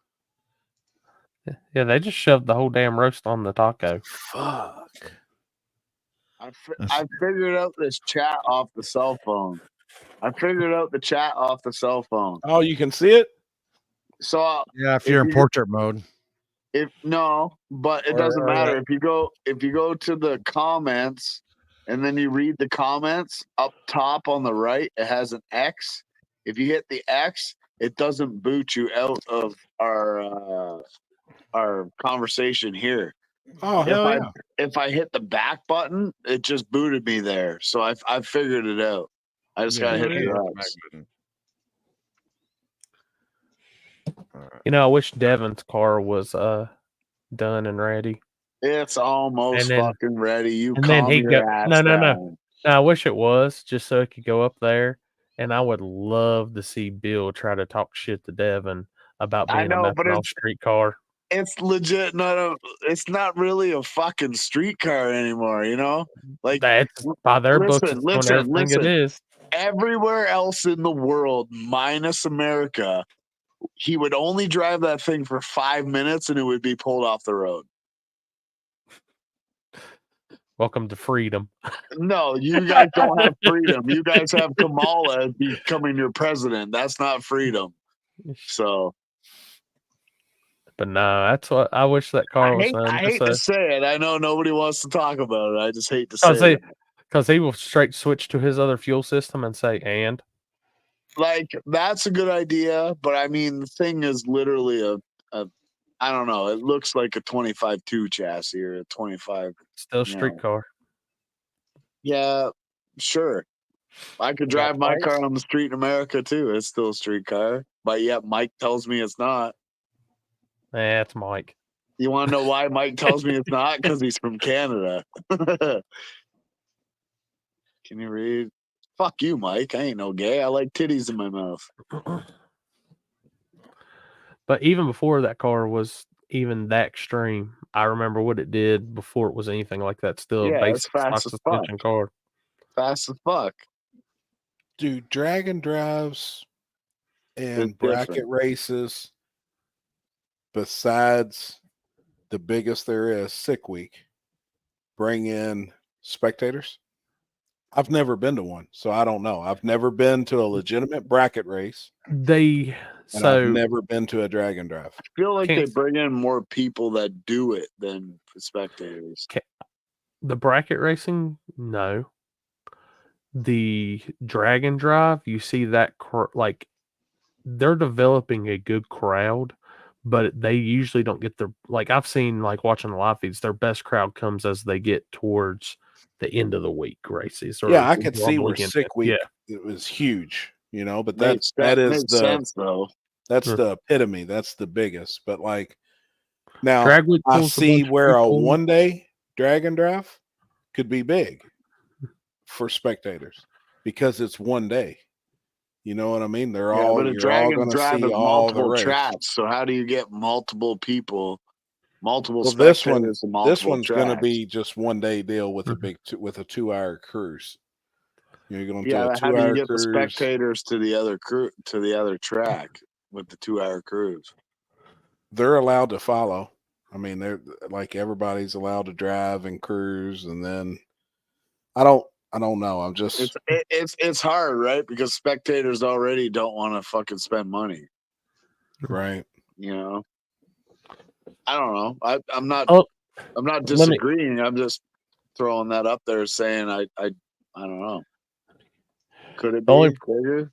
Yeah, they just shoved the whole damn roast on the taco. Fuck. I figured out this chat off the cell phone. Oh, you can see it? So yeah, if you're in portrait mode. But it doesn't matter. If you go to the comments and then you read the comments up top on the right, it has an X. If you hit the X, it doesn't boot you out of our conversation here. Oh, hell yeah. If I hit the back button, it just booted me there. So I figured it out. I just gotta hit the X. I wish Devin's car was done and ready. It's almost fucking ready. You and then calm he'd your go, ass no. down. I wish it was just so it could go up there. And I would love to see Bill try to talk shit to Devin about being a methanol street car. It's legit. It's not really a fucking street car anymore. Like, that's by their books. It's everything it is. everywhere else in the world, minus America, he would only drive that thing for 5 minutes and it would be pulled off the road. Welcome to freedom. No, you guys don't have freedom. You guys have Kamala becoming your president. That's not freedom. So, but no, that's what I wish that car was. I hate to say it. I know nobody wants to talk about it. I just hate to say it. Because he will straight switch to his other fuel system and say, and like that's a good idea, but I mean the thing is literally a I don't know, it looks like a 25-2 chassis or a 25. Still a street car. Yeah, sure. I could drive my car on the street in America too. It's still a street car. But yet Mike tells me it's not. That's Mike. You want to know why Mike tells me it's not? Because he's from Canada. Can you read? Fuck you, Mike. I ain't no gay. I like titties in my mouth. But even before that car was even that extreme, I remember what it did before it was anything like that. Still a basic stock suspension car. Fast as fuck. Dude, dragon drives and bracket races, besides the biggest there is, Sick Week, bring in spectators. I've never been to one, so I don't know. I've never been to a legitimate bracket race. I've never been to a dragon drive. I feel like they bring in more people that do it than spectators. The bracket racing, no. The dragon drive, you see that like they're developing a good crowd, but they usually don't get their like I've seen like watching the live feeds. Their best crowd comes as they get towards the end of the week races. Or I could see where Sick Week it was huge, but that is makes the sense, though. That's the epitome. That's the biggest. But like now, Drag Week I pulls a see bunch of where a people. 1 day dragon drive could be big for spectators because it's 1 day. You know what I mean? They're all but a you're all dragon going to drive see is all the multiple race. tracks. So how do you get multiple people, multiple Well, spectators, and multiple this one's going to tracks? be just 1 day deal with a with a 2-hour cruise. You're going to do a How do you 2-hour get cruise. the spectators to the other track with the 2-hour cruise? They're allowed to follow. I mean, they're like everybody's allowed to drive and cruise, and then I don't know. I'm just It's hard, right? Because spectators already don't want to fucking spend money, right? I don't know. I'm not disagreeing. I'm just throwing that up there, saying I don't know. Could it be bigger?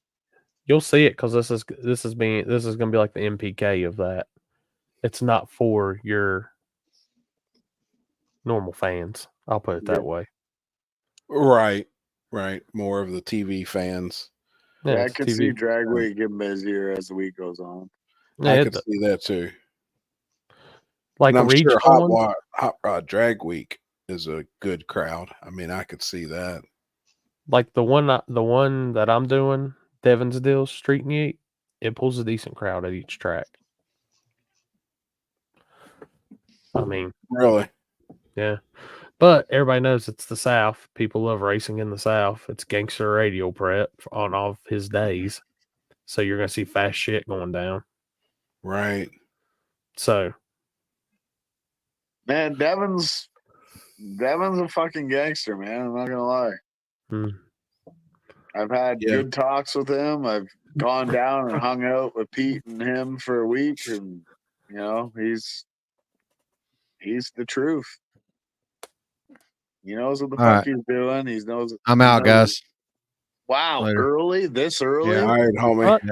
You'll see it because this is going to be like the MPK of that. It's not for your normal fans. I'll put it that way. Right. More of the TV fans. Yeah, I could see Drag Week getting busier as the week goes on. Yeah, I could see that too. Like and I'm sure regional Hot Rod Drag Week is a good crowd. I mean, I could see that. Like the one that I'm doing, Devonsdale Street and Yeet, it pulls a decent crowd at each track. I mean, really? Yeah. But everybody knows it's the South. People love racing in the South. It's gangster radio prep on all of his days. So you're going to see fast shit going down. Right. So. Man, Devin's a fucking gangster, man. I'm not going to lie. I've had good talks with him. I've gone down and hung out with Pete and him for a week. And, he's the truth. He knows what the fuck he's doing. He knows. I'm out, guys. Wow, Later. early? This early? Yeah, all right, homie. What?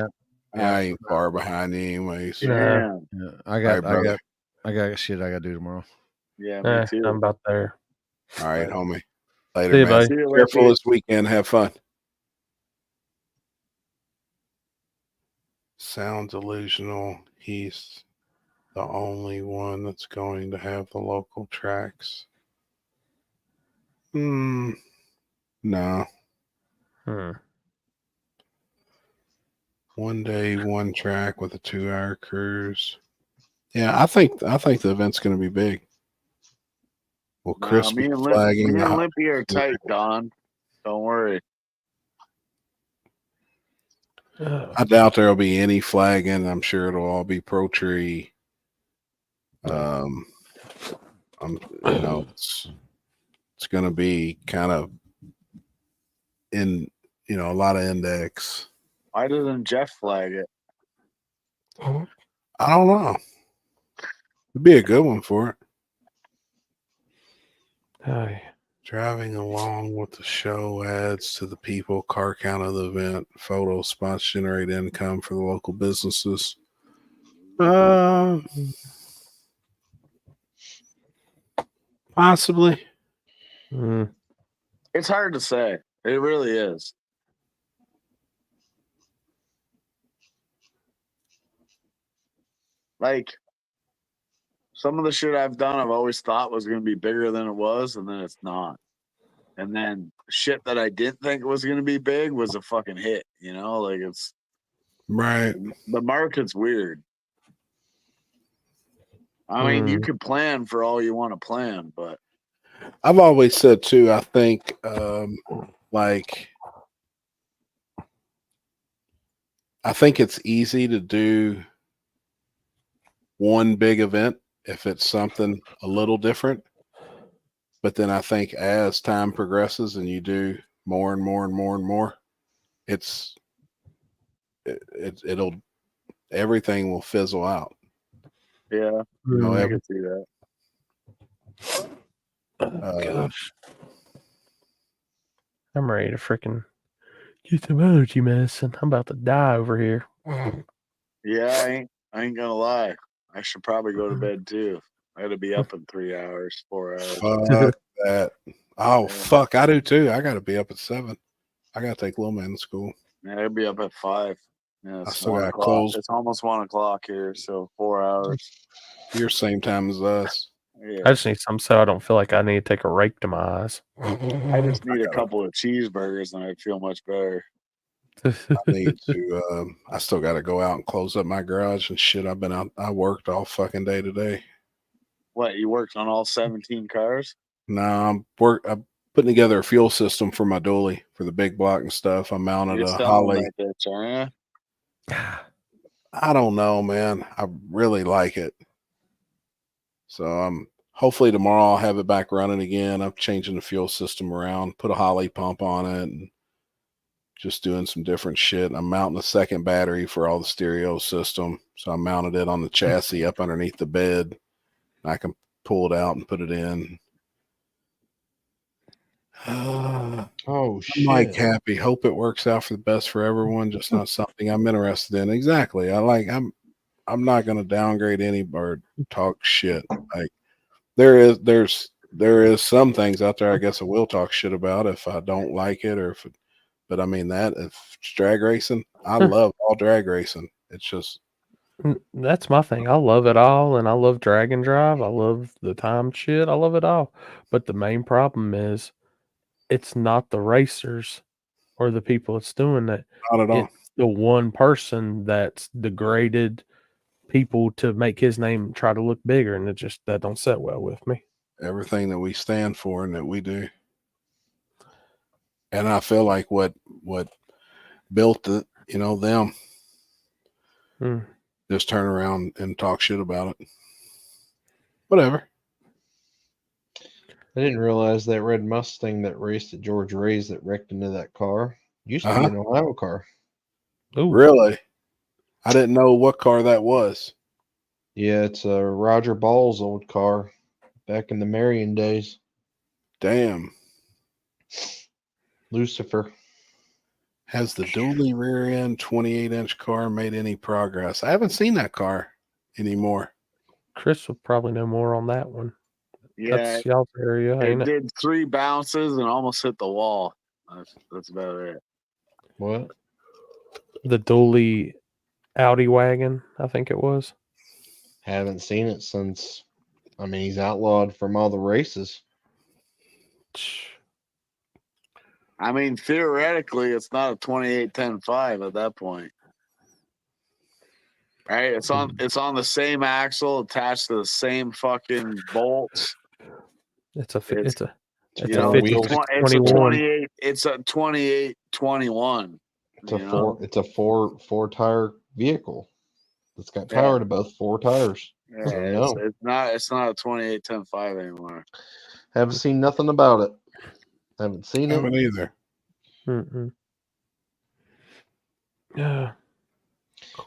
I ain't far behind anyways. Yeah. I got shit I got to do tomorrow. Yeah, me too. I'm about there. All right, homie. See Later, you, man. buddy. Careful this weekend. Have fun. Sound delusional. He's the only one that's going to have the local tracks. No. 1 day, 1 track with a 2-hour cruise. Yeah, I think the event's going to be big. Well, Chris me and flagging. Limpy are tight, Don. Don't worry. I doubt there'll be any flagging. I'm sure it'll all be pro tree. It's going to be kind of in, a lot of index. Why doesn't Jeff flag it? I don't know. It'd be a good one for it. Hi. Driving along with the show adds to the people, car count of the event, photo spots generate income for the local businesses. Possibly. It's hard to say. It really is. Like, some of the shit I've done, I've always thought was going to be bigger than it was, and then it's not. And then shit that I didn't think was going to be big was a fucking hit, Like, it's... Right. The market's weird. I mean, you could plan for all you want to plan, but... I've always said, too, I think, I think it's easy to do one big event if it's something a little different. But then I think as time progresses and you do more and more and more and more, everything will fizzle out. Yeah, I can see that. Gosh. I'm ready to freaking get some energy medicine. I'm about to die over here. Yeah, I ain't gonna lie. I should probably go to bed too. I got to be up in 3 hours, 4 hours. Fuck that. Oh, fuck. I do too. I got to be up at 7. I got to take little man to school. Yeah, I'll be up at 5. Yeah, I it's still 1 got o'clock. clothes. It's almost 1 o'clock here, so 4 hours. You're same time as us. Yeah. I just need some so I don't feel like I need to take a rake to my eyes. I just need a couple of cheeseburgers and I'd feel much better. I need to. I still got to go out and close up my garage and shit. I've been out. I worked all fucking day today. What, you worked on all 17 cars? No, I'm putting together a fuel system for my dually for the big block and stuff. I mounted You're a selling Holly. that bitch, aren't you? I don't know, man. I really like it. So hopefully tomorrow I'll have it back running again. I'm changing the fuel system around, put a Holly pump on it, and just doing some different shit. I'm mounting a second battery for all the stereo system. So I mounted it on the chassis up underneath the bed. I can pull it out and put it in. Oh shit! I'm like happy. Hope it works out for the best for everyone. Just not something I'm interested in. Exactly. I'm not going to downgrade any or talk shit. Like there is some things out there I guess I will talk shit about if I don't like it but I mean if it's drag racing, I love all drag racing. It's just that's my thing. I love it all, and I love drag and drive. I love the time shit. I love it all. But the main problem is it's not the racers or the people that's doing it. Not at all. It's the one person that's degraded people to make his name try to look bigger, and that don't sit well with me. Everything that we stand for and that we do. And I feel like what built it, them just turn around and talk shit about it. Whatever. I didn't realize that red Mustang that raced at George Ray's that wrecked into that car used to be an Ohio car. Ooh. Really? I didn't know what car that was. Yeah, it's a Roger Ball's old car back in the Marion days. Damn. Lucifer. Has the dually rear end 28-inch car made any progress? I haven't seen that car anymore. Chris will probably know more on that one. Yeah, That's y'all's area, it ain't it? did 3 bounces and almost hit the wall. That's about it. What? The dually Audi wagon, I think it was. Haven't seen it since. I mean, he's outlawed from all the races. I mean, theoretically, it's not a 28-10-5 at that point. Right? It's on the same axle attached to the same fucking bolts. It's a 28-21. It's a four tire vehicle. It's got Yeah. power to both four tires. Yeah, So no, it's not a 2810.5 anymore. haven't seen nothing about it. Haven't seen it. Haven't either. Mm-mm. Yeah.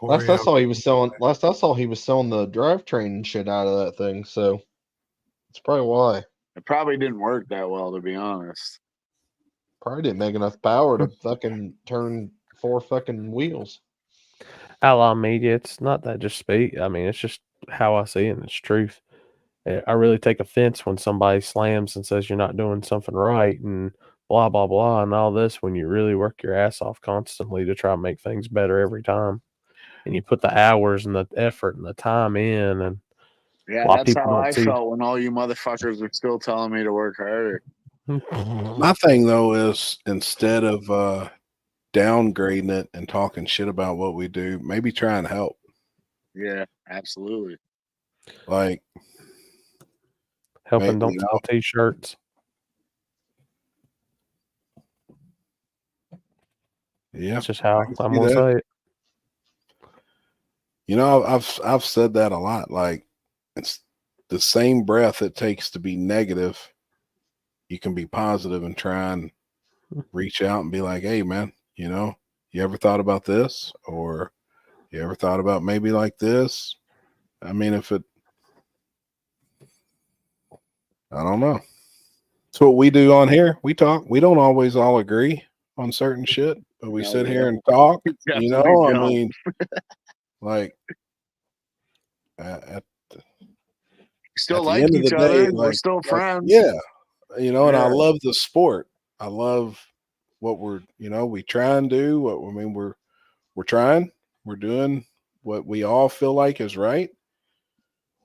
Last I saw he was selling the drivetrain and shit out of that thing. So that's probably why. It probably didn't work that well, to be honest. Probably didn't make enough power to fucking turn 4 fucking wheels. Outlaw media, it's not that just speak. I mean, it's just how I see it, and it's truth. I really take offense when somebody slams and says you're not doing something right and blah, blah, blah, and all this when you really work your ass off constantly to try to make things better every time. And you put the hours and the effort and the time in. And Yeah, that's how I felt when all you motherfuckers are still telling me to work harder. My thing, though, is instead of downgrading it and talking shit about what we do, maybe try and help. Yeah, absolutely. Like helping don't sell t-shirts. Yeah, that's just how I'm gonna say it. You know, I've said that a lot. Like, it's the same breath it takes to be negative. You can be positive and try and reach out and be like, hey, man, you know, you ever thought about this? Or you ever thought about maybe like this? I mean, I don't know. It's what we do on here. We talk. We don't always all agree on certain shit, but we sit here and talk. You know, I mean, like, still like each other. We're still friends. Yeah. You know, and I love the sport. I love what we try and do. We're trying. We're doing what we all feel like is right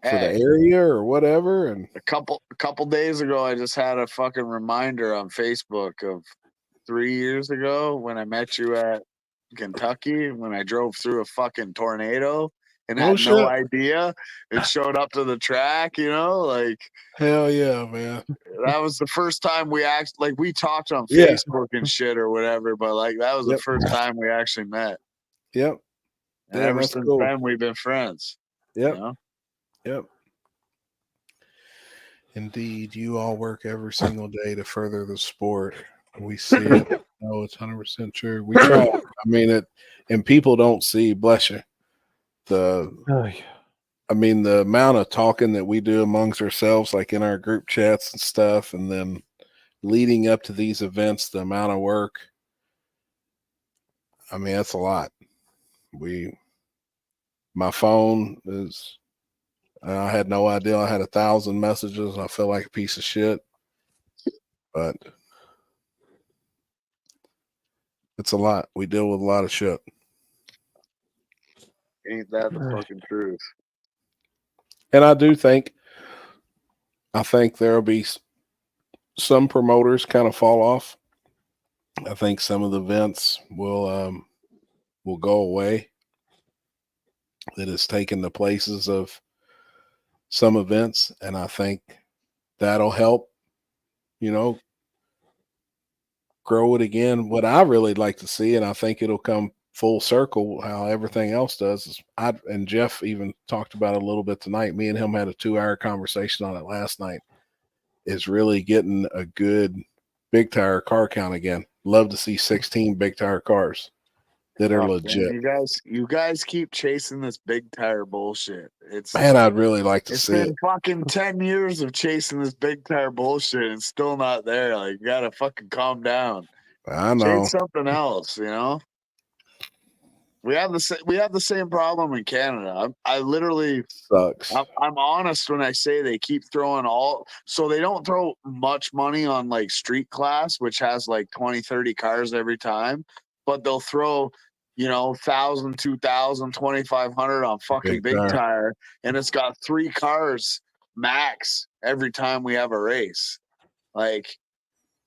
for the area or whatever. And a couple days ago, I just had a fucking reminder on Facebook of 3 years ago when I met you at Kentucky, when I drove through a fucking tornado and had no idea it showed up to the track, you know, like hell yeah, man. That was the first time we talked on Facebook and shit or whatever, but like that was the first time we actually met. Yep. And ever since then we've been friends. Yep. You know? Yep. Indeed, you all work every single day to further the sport. We see it. No, it's 100% true. We try. I mean it, and people don't see. Bless you. I mean, the amount of talking that we do amongst ourselves, like in our group chats and stuff, and then leading up to these events, the amount of work. I mean, that's a lot. My phone is. I had no idea I had 1,000 messages. I feel like a piece of shit, but it's a lot. We deal with a lot of shit. Ain't that the fucking truth? And I think there'll be some promoters kind of fall off. I think some of the events will go away. That has taken the places of some events, and I think that'll help, grow it again. What I really like to see, and I think it'll come full circle how everything else does, is and Jeff even talked about it a little bit tonight. Me and him had a 2-hour conversation on it last night, is really getting a good big tire car count again. Love to see 16 big tire cars that are legit. Man, you guys keep chasing this big tire bullshit. Man, I'd really like to see it. It's been fucking 10 years of chasing this big tire bullshit and still not there. Like, you gotta fucking calm down. I know. Chase something else, you know? We have the same problem in Canada. I literally sucks. I'm honest when I say they keep throwing so they don't throw much money on like street class, which has like 20, 30 cars every time, but they'll throw, 1,000, 2,000, 2,500 on fucking big tire, and it's got 3 cars max every time we have a race. Like,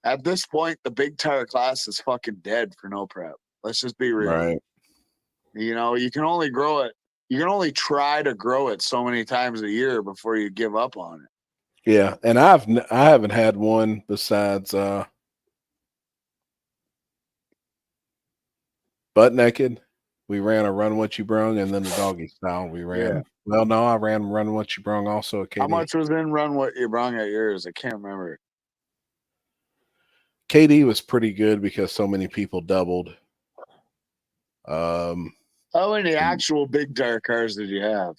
at this point, the big tire class is fucking dead for no prep. Let's just be real. Right. You can only grow it. You can only try to grow it so many times a year before you give up on it. Yeah, and I haven't had one besides butt naked. We ran a run what you brung, and then the doggy style we ran. Yeah. Well, no, I ran run what you brung also at KD. How much was in run what you brung at yours? I can't remember. KD was pretty good because so many people doubled. How many actual big tire cars did you have?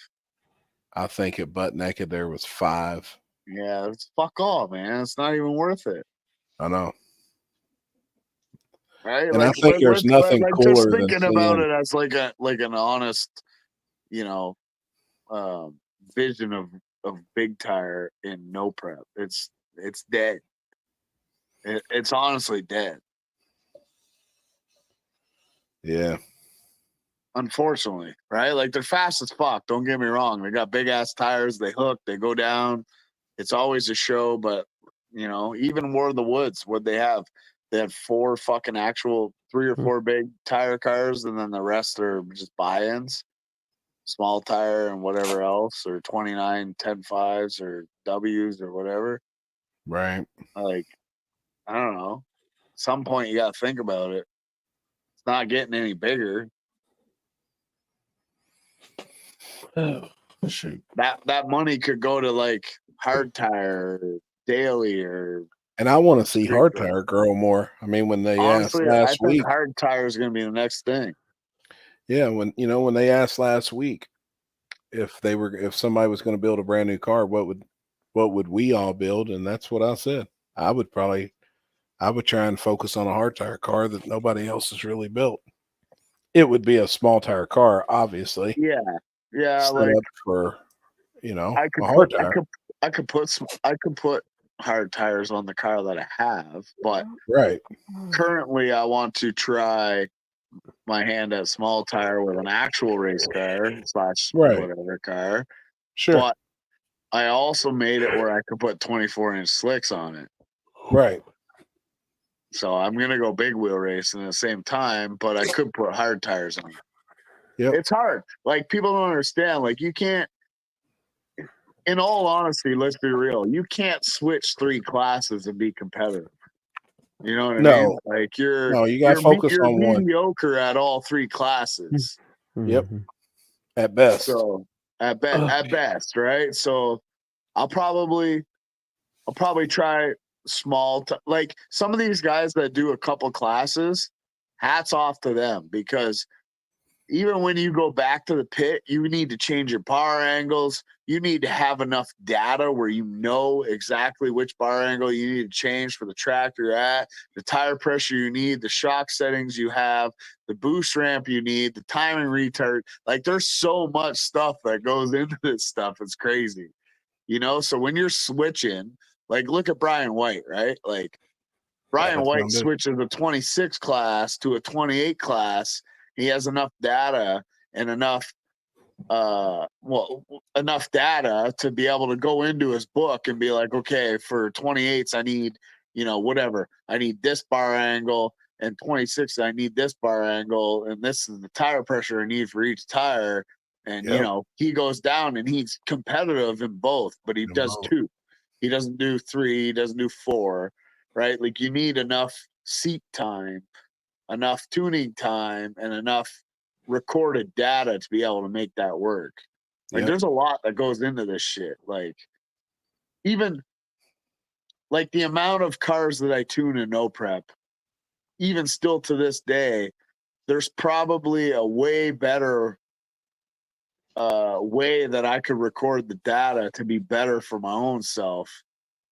I think at butt naked there was 5. Yeah, it's fuck all, man. It's not even worth it. I know. Right? And I think there's nothing cooler just than thinking about seeing- it as like an honest, vision of big tire in no prep. It's dead. It's honestly dead. Yeah. Unfortunately, right? Like they're fast as fuck. Don't get me wrong. They got big ass tires. They hook. They go down. It's always a show. But even War of the Woods, what they have, they had 4 fucking actual 3 or 4 big tire cars, and then the rest are just buy-ins, small tire and whatever else, or 29 10.5s or W's or whatever. Right. Like, I don't know. At some point, you got to think about it. It's not getting any bigger. Oh, shoot. That money could go to like hard tire or daily or. And I want to see hard tire grow more. I mean, when they Honestly, asked I last think week, hard tire is going to be the next thing. yeah, when they asked last week if somebody was going to build a brand new car, what would we all build? And that's what I said. I would try and focus on a hard tire car that nobody else has really built. It would be a small tire car, obviously. Yeah, Set like up for I could a hard put, tire. I could put hard tires on the car that I have, but Right. currently I want to try my hand at small tire with an actual race car / Right. whatever car. Sure. But I also made it where I could put 24-inch slicks on it. Right. So I'm gonna go big wheel racing at the same time, but I could put hard tires on it. Yep. It's hard. Like people don't understand. Like you can't. In all honesty, let's be real. You can't switch 3 classes and be competitive. You know what I mean? Like you gotta focus on one. mediocre at all 3 classes. Yep. At best. So at best, right? So I'll probably try small. Like some of these guys that do a couple classes, hats off to them, because even when you go back to the pit, you need to change your bar angles. You need to have enough data where you know exactly which bar angle you need to change for the track you're at, the tire pressure you need, the shock settings you have, the boost ramp you need, the timing retard. Like there's so much stuff that goes into this stuff. It's crazy. So when you're switching, like look at Brian White, right? Like Brian White switches a 26 class to a 28 class. He has enough data and enough data to be able to go into his book and be like, okay, for 28s, I need, whatever. I need this bar angle, and 26, I need this bar angle, and this is the tire pressure I need for each tire. And, he goes down and he's competitive in both, but he does 2. He doesn't do 3. He doesn't do 4, right? Like you need enough seat time, enough tuning time, and enough recorded data to be able to make that work. Like there's a lot that goes into this shit. Like even like the amount of cars that I tune in no prep, even still to this day, there's probably a way better way that I could record the data to be better for my own self,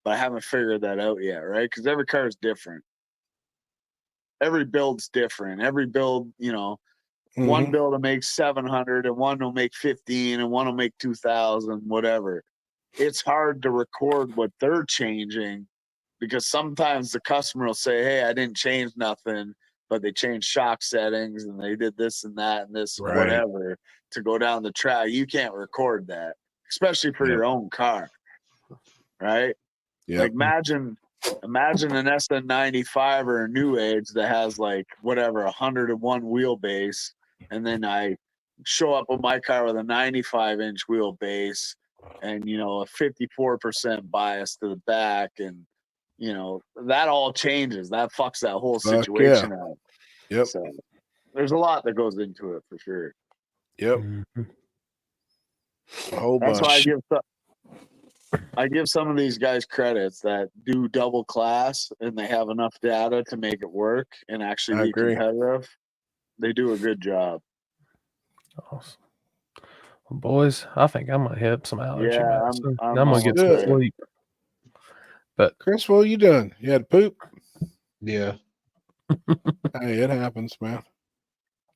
but I haven't figured that out yet, right? Because every car is different. Every build's different. Every build, one build will make 700 and one will make 15 and one will make 2,000, whatever. It's hard to record what they're changing because sometimes the customer will say, hey, I didn't change nothing, but they changed shock settings and they did this and that and this and whatever to go down the track. You can't record that, especially for your own car, right? Like imagine an SN95 or a New Age that has like whatever 101 wheelbase, and then I show up with my car with a 95-inch wheelbase and a 54% bias to the back, and that all changes. That fucks that whole situation out. Yep. So There's a lot that goes into it for sure. Yep. A whole That's why bunch. I give some of these guys credits that do double class and they have enough data to make it work and actually I be agree. competitive. They do a good job. Awesome. Well, boys, I think I'm gonna hit some allergy Yeah, medicine. I'm I'm gonna get some good. sleep. But Chris, what you done? You had to poop? Yeah. Hey, it happens, man.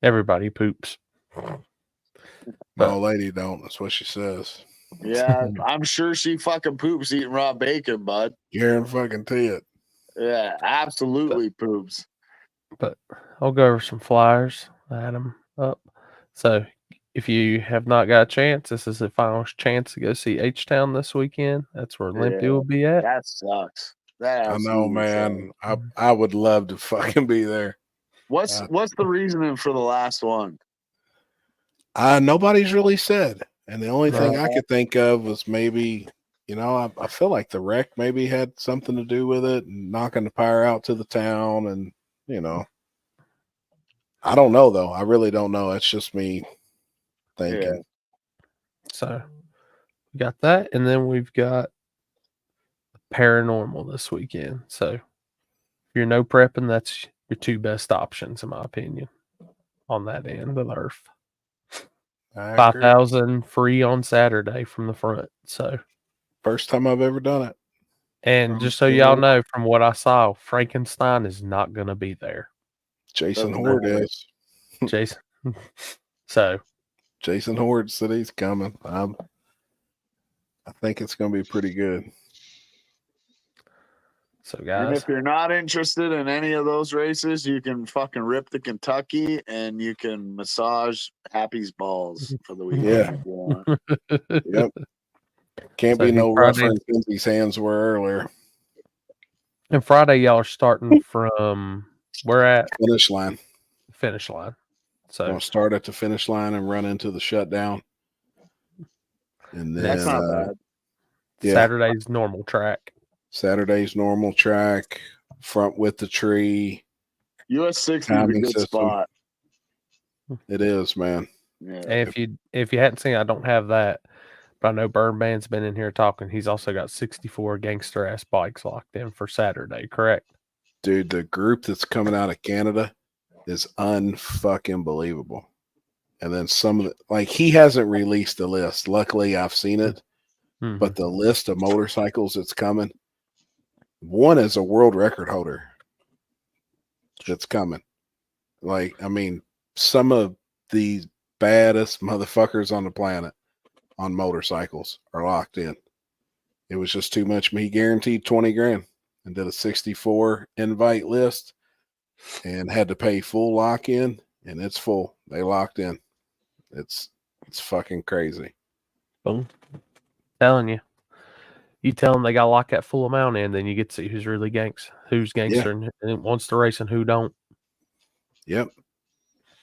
everybody poops. My old lady don't. That's what she says. Yeah, I'm sure she fucking poops eating raw bacon, bud. Guarantee it. Yeah, absolutely poops. But I'll go over some flyers. I had them up. So if you have not got a chance, this is the final chance to go see H-Town this weekend. That's where Limpy Yeah, will be at. that sucks. That I know, absolutely man. sucks. I would love to fucking be there. What's the reasoning for the last one? Nobody's really said. And the only thing I Right. could think of was maybe, I feel like the wreck maybe had something to do with it and knocking the power out to the town. And, I don't know, though. I really don't know. It's just me thinking. Yeah. So we got that. And then we've got Paranormal this weekend. So if you're no prepping, that's your two best options, in my opinion, on that end of the earth. 5,000 free on Saturday from the front. So first time I've ever done it. And just so y'all know, from what I saw, Frankenstein is not going to be there. Jason Horde is. Jason. So Jason Horde said he's coming. I think it's going to be pretty good. So, And guys, if you're not interested in any of those races, you can fucking rip the Kentucky and you can massage Happy's balls for the weekend. Yeah. If you want. Yep. Can't So be no Friday- rougher than Kenzie's hands were earlier. and Friday, y'all are starting from where at? Finish line. Finish line. So I'll start at the finish line and run into the shutdown. And then That's not bad. Yeah. Saturday's normal track. Saturday's normal track, front with the tree. US 60 is a timing good system. spot. It is, man. Yeah. And if you hadn't seen, I don't have that, but I know Burn Band's been in here talking. He's also got 64 gangster ass bikes locked in for Saturday, correct? Dude, the group that's coming out of Canada is unfucking believable. And then some of the, like, he hasn't released the list. Luckily, I've seen it. Mhm. But the list of motorcycles that's coming, one is a world record holder that's coming. Like, I mean, some of the baddest motherfuckers on the planet on motorcycles are locked in. It was just too much. He guaranteed 20 grand and did a 64 invite list and had to pay full lock in, and it's full. They locked in. It's fucking crazy. Boom. Telling you. You tell them they got to lock that full amount in, then you get to see who's really who's gangster and wants to race and who don't. Yep.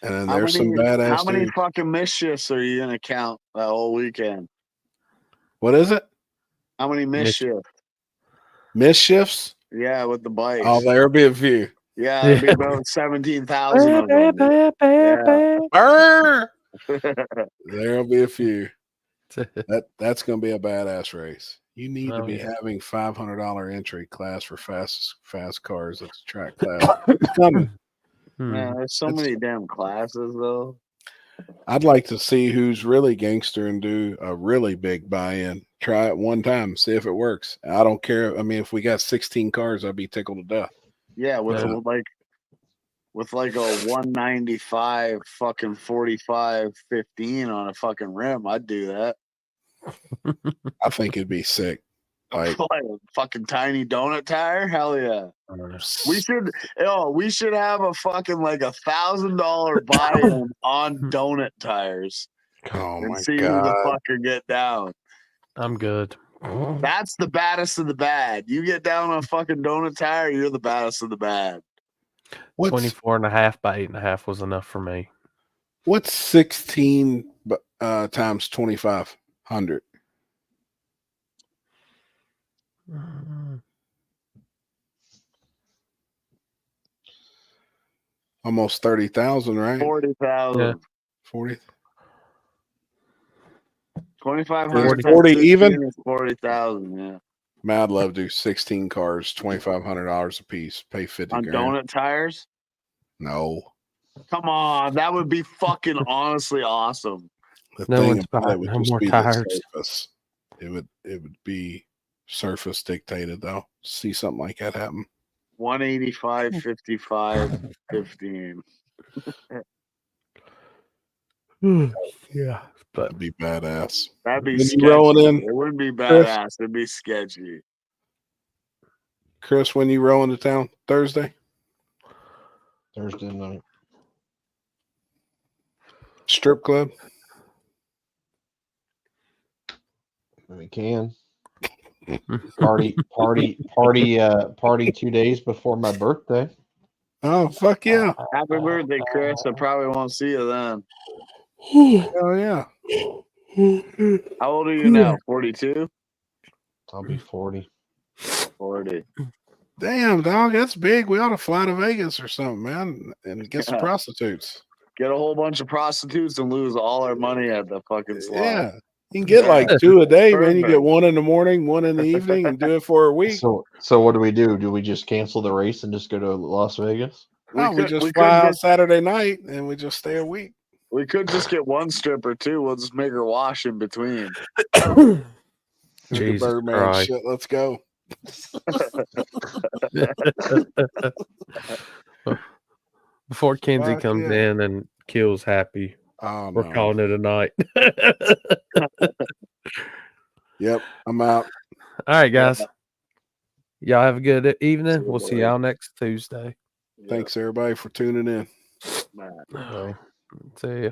And then there's some badass How many dudes. fucking misshifts are you gonna count that whole weekend? What is it? How many misshifts? Misshifts? Yeah, with the bikes. Oh, there'll be a few. Yeah, it'd be about 17,000 of them. Brr! There'll be a few. That's gonna be a badass race. You need to be having $500 entry class for fast cars at the track class. It's coming. Yeah, there's so many damn classes though. I'd like to see who's really gangster and do a really big buy-in. Try it one time, see if it works. I don't care. I mean, if we got 16 cars, I'd be tickled to death. Yeah, with like a 195 fucking 45-15 on a fucking rim, I'd do that. I think it'd be sick. Like Like a fucking tiny donut tire? Hell yeah. We should have a fucking like $1,000 buy-in on donut tires. Oh and my see God. who the fuck can get down. I'm good. That's the baddest of the bad. You get down on a fucking donut tire, you're the baddest of the bad. 24.5 by 8.5 was enough for me. What's 16 times 2,500? Almost 30,000, right? 40,000. 40. 2,500 40 even? is 40,000. Yeah. Mad Love do 16 cars, $2,500 a piece. Pay 50 On grand. donut tires? No. Come on, that would be fucking honestly awesome. The No thing one's about it buying would no just more be tires. the surface. It would be surface dictated though. See something like that happen. 185, 55, 15. Yeah, but That'd be badass. That'd be When sketchy. you rolling in, It wouldn't be Chris? badass. It'd be sketchy. Chris, when you rolling to town? Thursday? Thursday night. Strip club? We can. Party 2 days before my birthday. Oh, fuck yeah. Happy birthday, Chris. I probably won't see you then. Hell yeah. How old are you now? 42? I'll be 40. 40. Damn, dog, that's big. We ought to fly to Vegas or something, man, and get some prostitutes. Get a whole bunch of prostitutes and lose all our money at the fucking slot. Yeah. You can get like 2 a day, man. You Perfect. get 1 in the morning, 1 in the evening, and do it for a week. So what do we do? Do we just cancel the race and just go to Las Vegas? We just fly out Saturday night and we just stay a week. We could just get one stripper too. We'll just make her wash in between. Jesus Birdman Christ. shit. Let's go. Before Kenzie Fuck comes yeah. in and kills Happy, Oh, we're no. calling it a night. Yep, I'm out. All right, guys. Y'all have a good evening. We'll see y'all next Tuesday. Thanks everybody for tuning in. See ya.